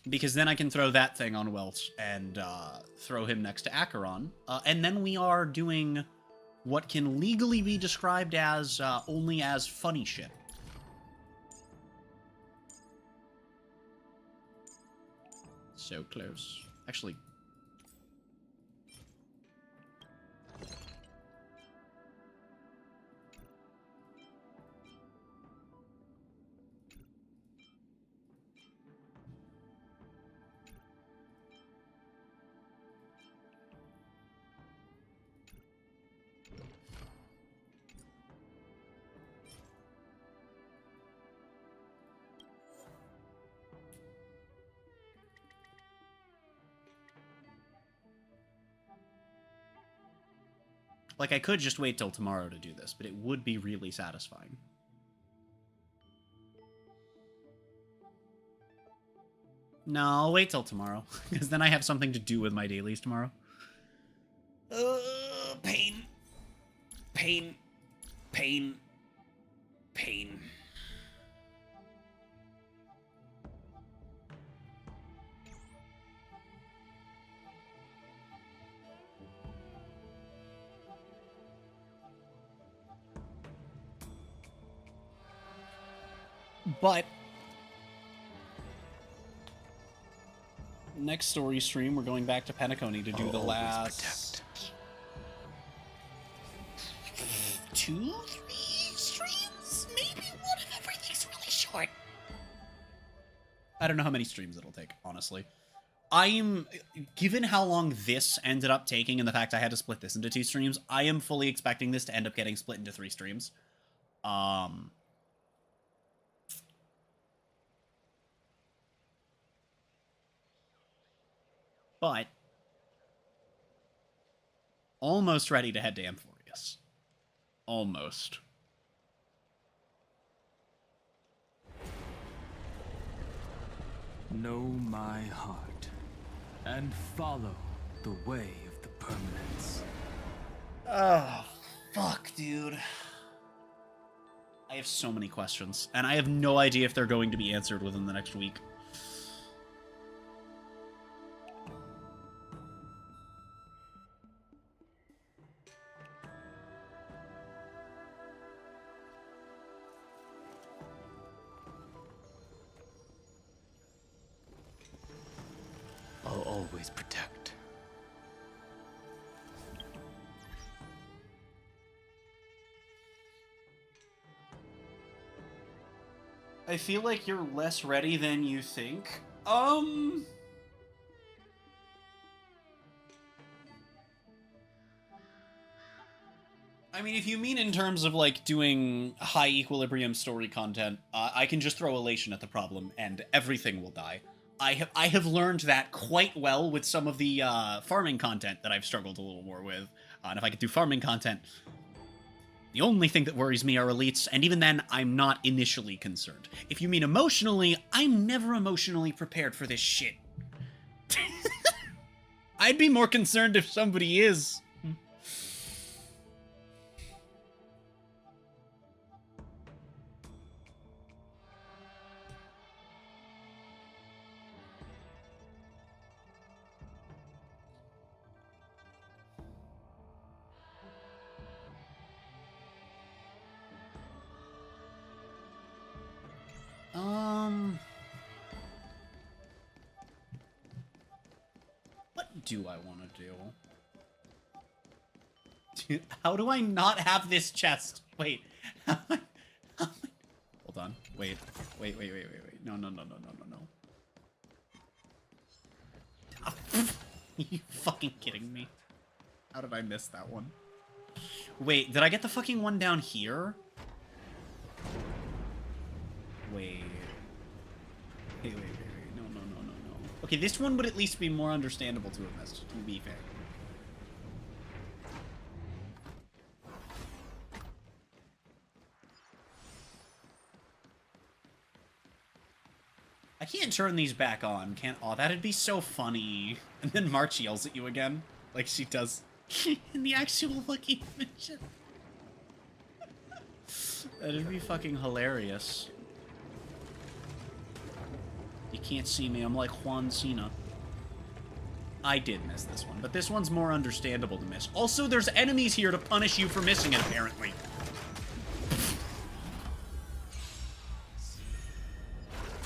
Because then I can throw that thing on Welt and throw him next to Acheron. And then we are doing what can legally be described as only as funny shit. So close. Actually... Like, I could just wait till tomorrow to do this, but it would be really satisfying. No, I'll wait till tomorrow, because then I have something to do with my dailies tomorrow. Pain. Pain. Pain. Pain. But next story stream, we're going back to Penacony to do the last 2-3 streams? Maybe one if everything's really short. I don't know how many streams it'll take, honestly. Given how long this ended up taking and the fact I had to split this into 2 streams, I am fully expecting this to end up getting split into 3 streams. But almost ready to head to Amphorius. Almost. Know my heart and follow the way of the permanence. Oh, fuck, dude. I have so many questions, and I have no idea if they're going to be answered within the next week. I'll always protect. I feel like you're less ready than you think. I mean, if you mean in terms of, like, doing high equilibrium story content, I can just throw elation at the problem, and everything will die. I have learned that quite well with some of the farming content that I've struggled a little more with. And if I could do farming content, the only thing that worries me are elites, and even then, I'm not initially concerned. If you mean emotionally, I'm never emotionally prepared for this shit. I'd be more concerned if somebody is. What do I want to do? Dude, how do I not have this chest? Wait. Hold on. Wait. No. Are you fucking kidding me? How did I miss that one? Wait, did I get the fucking one down here? Wait. No. Okay, this one would at least be more understandable to have missed, to be fair. I can't turn these back on, can't— oh, that'd be so funny. And then March yells at you again, like she does in the actual fucking mission. That'd be fucking hilarious. You can't see me, I'm like Juan Cena. I did miss this one, but this one's more understandable to miss. Also, there's enemies here to punish you for missing it, apparently.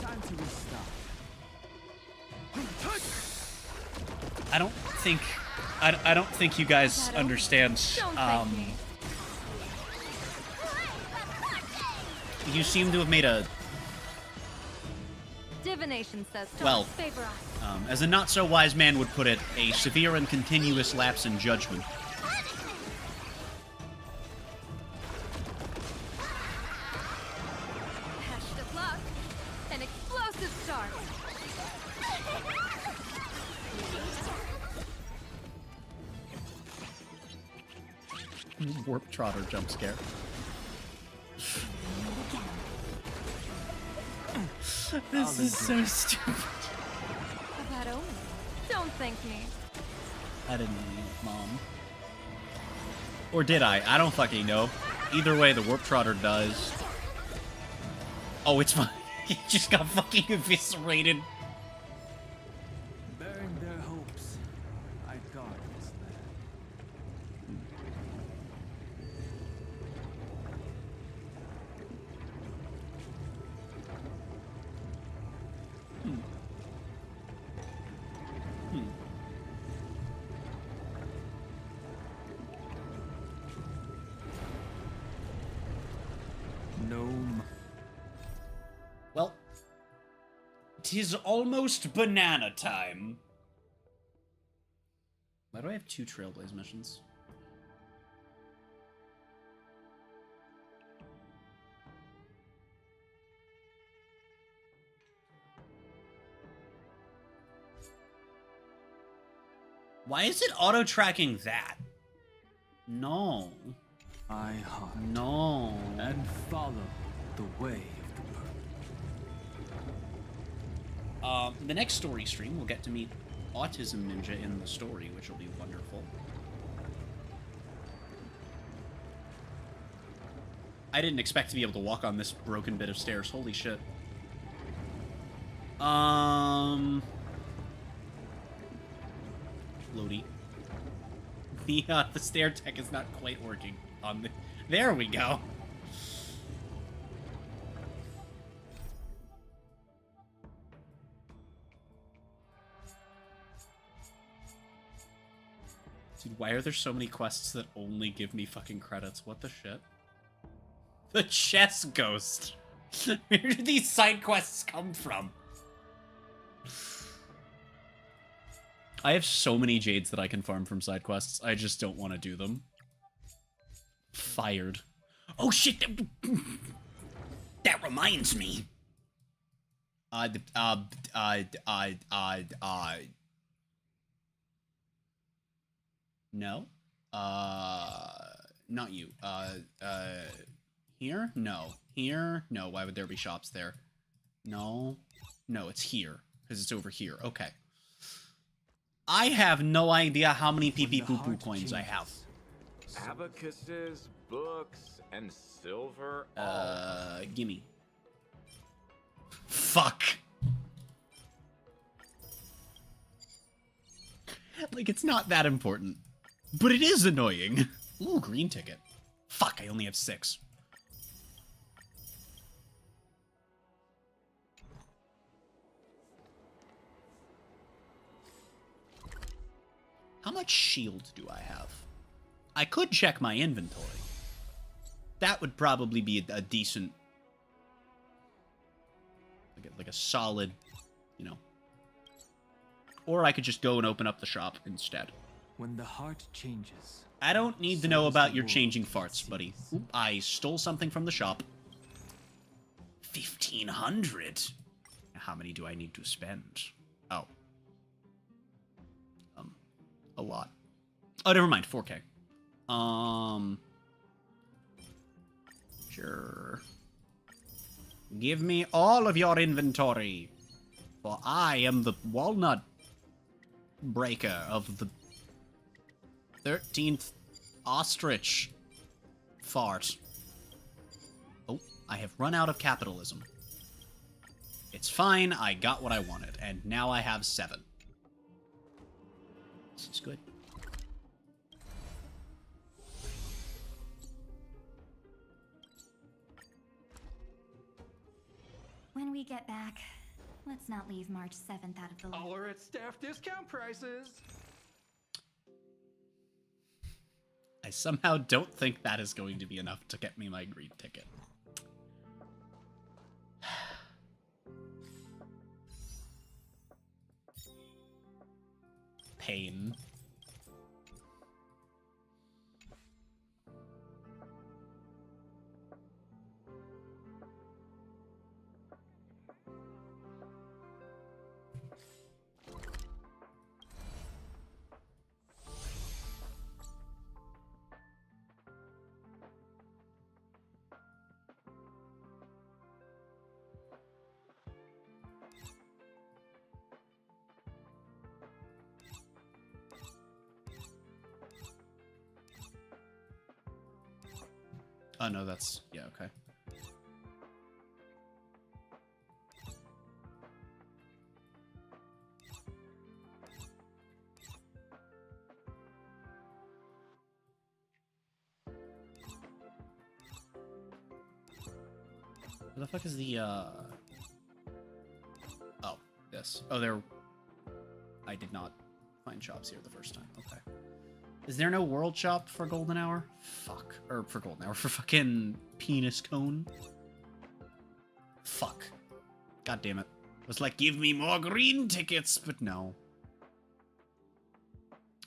Time to restock. I don't think you guys understand. You seem to have made a— Divination says well, favor us. as a not-so-wise man would put it, a severe and continuous lapse in judgment. Hash of luck. An explosive start. Warp Trotter jump scare. This is so stupid. A bad omen. Don't thank me. I didn't mean it, Mom. Or did I? I don't fucking know. Either way, the Warp Trotter does. Oh, it's fine. He just got fucking eviscerated. Bearing their hopes, I guard this land. Gnome. Well, 'tis almost banana time. Why do I have 2 Trailblaze missions? Why is it auto-tracking that? No. I hunt. No. And follow the way of the The next story stream, we'll get to meet Autism Ninja in the story, which will be wonderful. I didn't expect to be able to walk on this broken bit of stairs. Holy shit. Loady. The stair tech is not quite working on the... There we go. Dude, why are there so many quests that only give me fucking credits? What the shit? The chess ghost. Where did these side quests come from? I have so many jades that I can farm from side quests. I just don't want to do them. Fired. Oh shit! That reminds me. No. Not you. Here? No. Here? No. Why would there be shops there? No. No, it's here. Because it's over here. Okay. I have no idea how many peepeepoopoo coins I have. Abacuses, books, and silver. Gimme. Fuck. Like, it's not that important. But it is annoying. Ooh, green ticket. Fuck, I only have 6. How much shield do I have? I could check my inventory. That would probably be a decent... Like a solid, you know... Or I could just go and open up the shop instead. When the heart changes. I don't need to know about your changing farts, buddy. Oop, I stole something from the shop. 1,500? How many do I need to spend? Oh. A lot. Oh, never mind. 4K. Sure. Give me all of your inventory. For I am the walnut breaker of the 13th ostrich fart. Oh, I have run out of capitalism. It's fine, I got what I wanted, and now I have 7. This is good. When we get back, let's not leave March 7th out of the loop. All are at staff discount prices. I somehow don't think that is going to be enough to get me my green ticket. Pain. Oh, no, that's... Yeah, okay. Where the fuck is the, Oh, this. Oh, there... I did not find shops here the first time. Okay. Is there no world shop for Golden Hour? Fuck. Or for Golden Hour, for fucking Penis Cone? Fuck. God damn it. It was like, give me more green tickets, but no.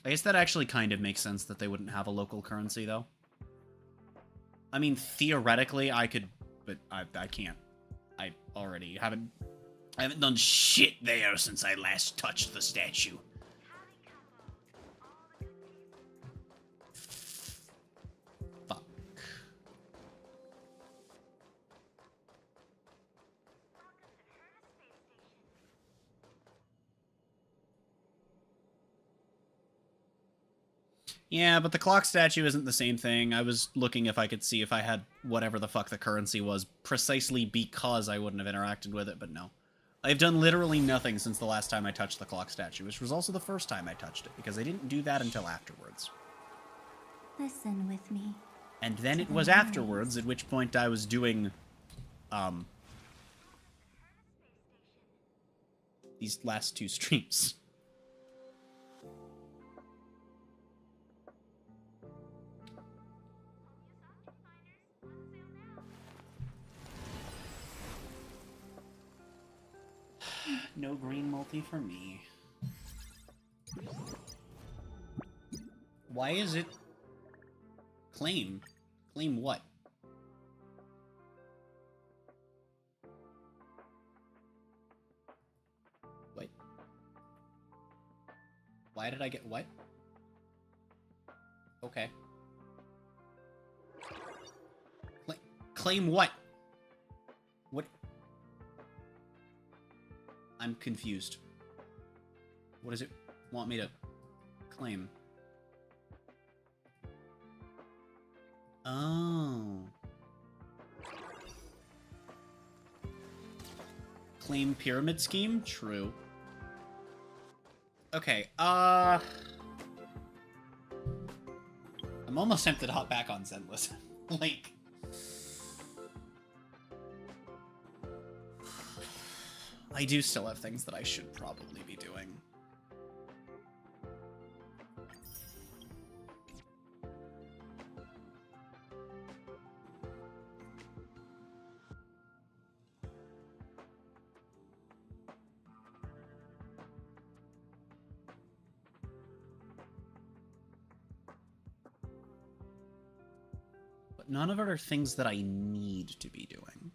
I guess that actually kind of makes sense that they wouldn't have a local currency, though. I mean, theoretically, I could, but I can't. I already haven't done shit there since I last touched the statue. Fuck. Yeah, but the clock statue isn't the same thing. I was looking if I could see if I had whatever the fuck the currency was, precisely because I wouldn't have interacted with it, but no. I've done literally nothing since the last time I touched the clock statue, which was also the first time I touched it, because I didn't do that until afterwards. Listen with me. And then it was afterwards, at which point I was doing, these last two streams. No green multi for me. Why is it... Claim? Claim what? Wait. Why did I get what? Okay. Claim what? What? I'm confused. What does it want me to claim? Oh. Claim pyramid scheme? True. Okay, I'm almost tempted to hop back on Zenless. Like... I do still have things that I should probably be doing. But none of it are things that I need to be doing.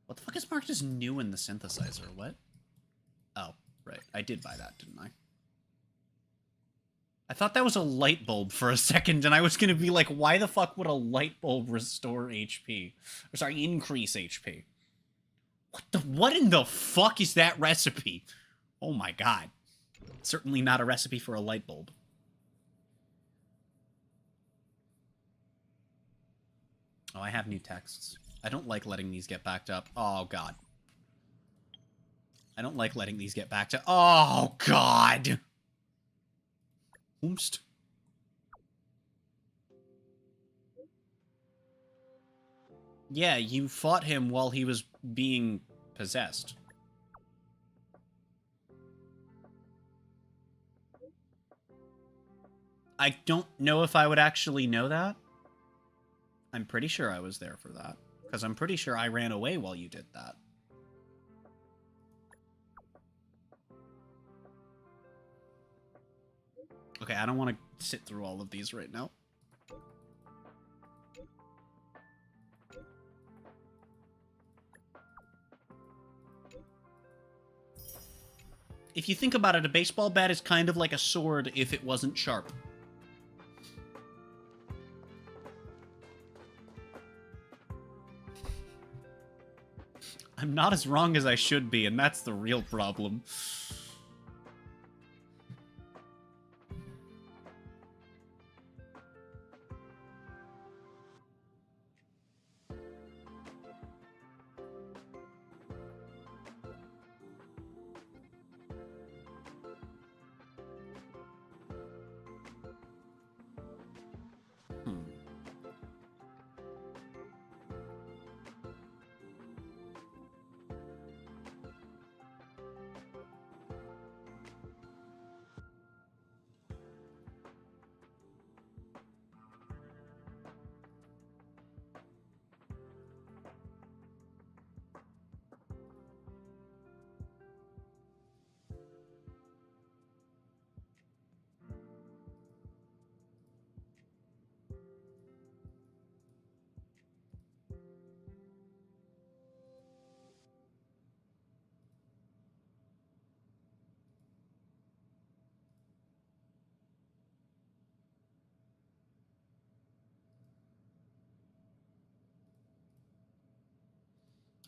What the fuck is marked as new in the synthesizer? What? Oh, right. I did buy that, didn't I? I thought that was a light bulb for a second, and I was gonna be like, why the fuck would a light bulb restore HP? Or sorry, increase HP. What in the fuck is that recipe? Oh my god. Certainly not a recipe for a light bulb. Oh, I have new texts. I don't like letting these get backed up. Oh, God. I don't like letting these get backed up. Oh, God! Oomst. Yeah, you fought him while he was being possessed. I don't know if I would actually know that. I'm pretty sure I was there for that. Because I'm pretty sure I ran away while you did that. Okay, I don't want to sit through all of these right now. If you think about it, a baseball bat is kind of like a sword if it wasn't sharp. I'm not as wrong as I should be, and that's the real problem.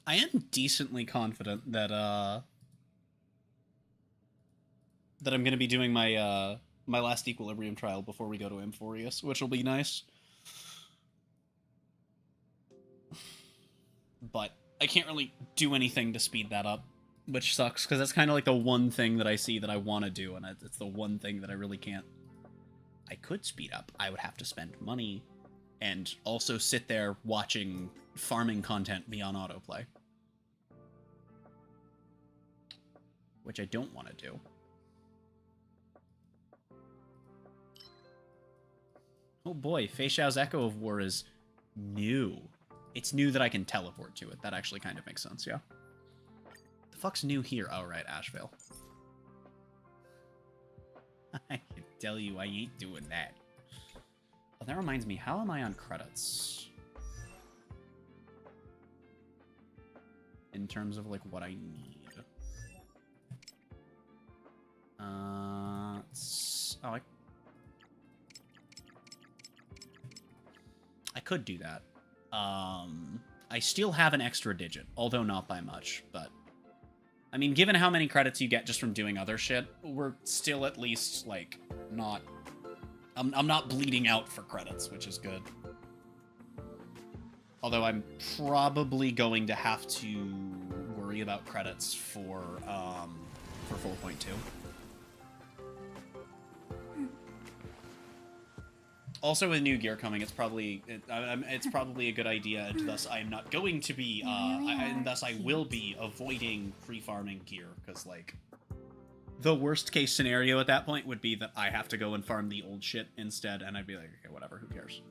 I am decently confident that that I'm gonna be doing my my last Equilibrium trial before we go to Amphorius, which will be nice. But I can't really do anything to speed that up, which sucks, because that's kind of like the one thing that I see that I want to do, and it's the one thing that I really can't. I could speed up. I would have to spend money, and also sit there watching farming content be on autoplay. Which I don't want to do. Oh boy, Fei Xiao's Echo of War is new. It's new that I can teleport to it. That actually kind of makes sense, yeah. The fuck's new here? Oh, right, Ashvale. I can tell you I ain't doing that. Oh, that reminds me, how am I on credits? In terms of, like, what I need. I could do that. I still have an extra digit, although not by much, but... I mean, given how many credits you get just from doing other shit, we're still at least, like, not... I'm not bleeding out for credits, which is good. Although I'm probably going to have to worry about credits for 4.2. Also, with new gear coming, it's probably a good idea, and thus I am not going to be, and thus I will be avoiding pre-farming gear, because, like, the worst case scenario at that point would be that I have to go and farm the old shit instead, and I'd be like, okay, whatever, who cares?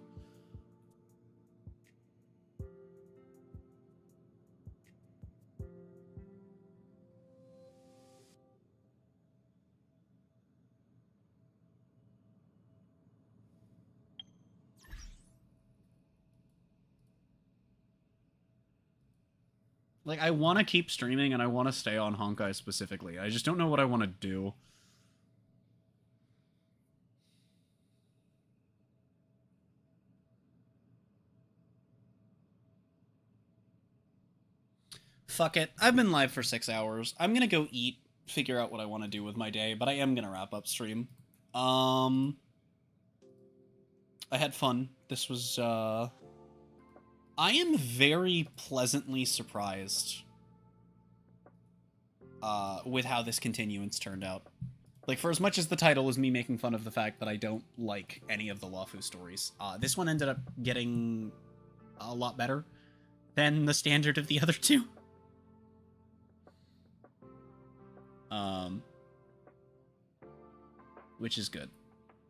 Like, I want to keep streaming, and I want to stay on Honkai specifically. I just don't know what I want to do. Fuck it. I've been live for 6 hours. I'm gonna go eat, figure out what I want to do with my day, but I am gonna wrap up stream. I had fun. This was, I am very pleasantly surprised with how this continuance turned out. Like, for as much as the title was me making fun of the fact that I don't like any of the Luofu stories, this one ended up getting a lot better than the standard of the other two. Which is good.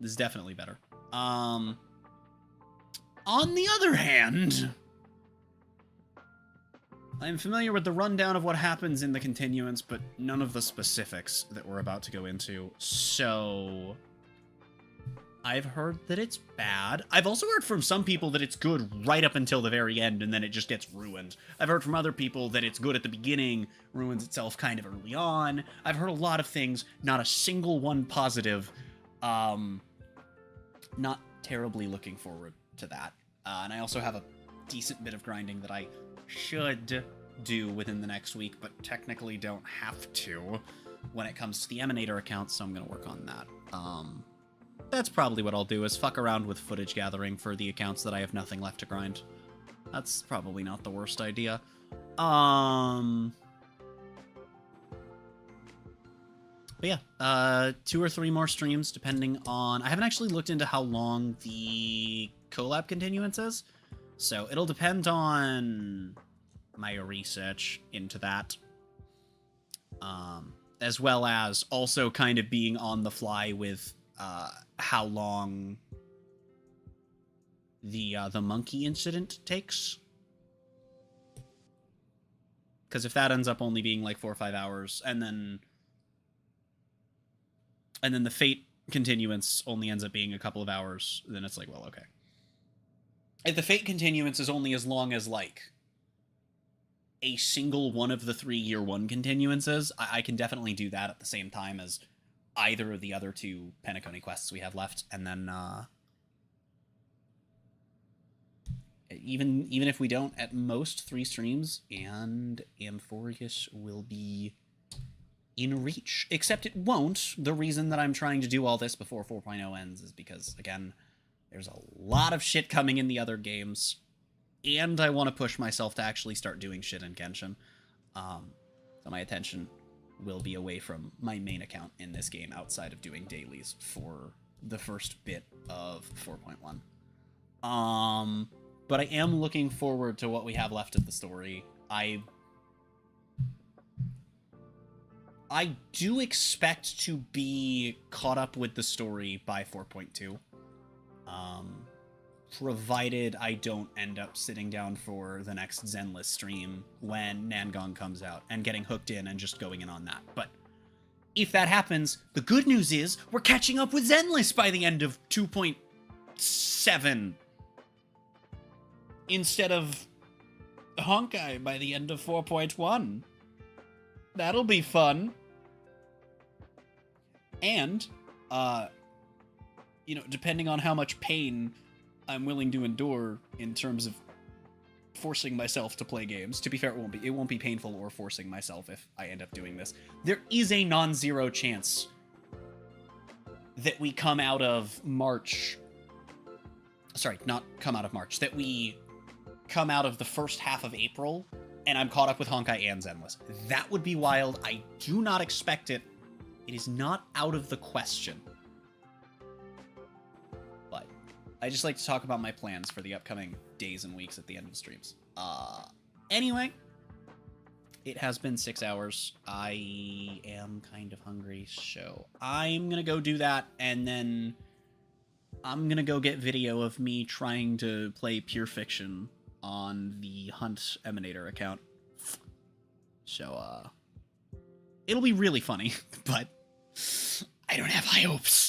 This is definitely better. On the other hand, I'm familiar with the rundown of what happens in the continuance, but none of the specifics that we're about to go into, so I've heard that it's bad. I've also heard from some people that it's good right up until the very end, and then it just gets ruined. I've heard from other people that it's good at the beginning, ruins itself kind of early on. I've heard a lot of things, not a single one positive. Not terribly looking forward to that. And I also have a decent bit of grinding that I should do within the next week, but technically don't have to when it comes to the Emanator account, so I'm going to work on that. That's probably what I'll do, is fuck around with footage gathering for the accounts that I have nothing left to grind. That's probably not the worst idea. But yeah, 2 or 3 more streams, depending on... I haven't actually looked into how long the collab continuance is, so it'll depend on my research into that. As well as also kind of being on the fly with how long the monkey incident takes. Because if that ends up only being like 4 or 5 hours, and then the Fate continuance only ends up being a couple of hours, then it's like, well, okay. If the Fate continuance is only as long as, like, a single one of the 3 year 1 continuances, I can definitely do that at the same time as either of the other 2 Penacony quests we have left, and then, even if we don't, at most 3 streams, and Amphorius will be in reach. Except it won't. The reason that I'm trying to do all this before 4.0 ends is because, again, there's a lot of shit coming in the other games, and I want to push myself to actually start doing shit in Genshin. So my attention will be away from my main account in this game outside of doing dailies for the first bit of 4.1. But I am looking forward to what we have left of the story. I do expect to be caught up with the story by 4.2. Provided I don't end up sitting down for the next Zenless stream when Nangong comes out and getting hooked in and just going in on that. But if that happens, the good news is we're catching up with Zenless by the end of 2.7 instead of Honkai by the end of 4.1. That'll be fun. And, you know, depending on how much pain I'm willing to endure in terms of forcing myself to play games. To be fair, it won't be painful or forcing myself if I end up doing this. There is a non-zero chance that we come out of March. Sorry, not come out of March. That we come out of the first half of April and I'm caught up with Honkai and Zenless. That would be wild. I do not expect it. It is not out of the question. But I just like to talk about my plans for the upcoming days and weeks at the end of the streams. Anyway, it has been 6 hours. I am kind of hungry, so I'm gonna go do that, and then I'm gonna go get video of me trying to play Pure Fiction on the Hunt Emanator account. So, it'll be really funny, but I don't have high hopes.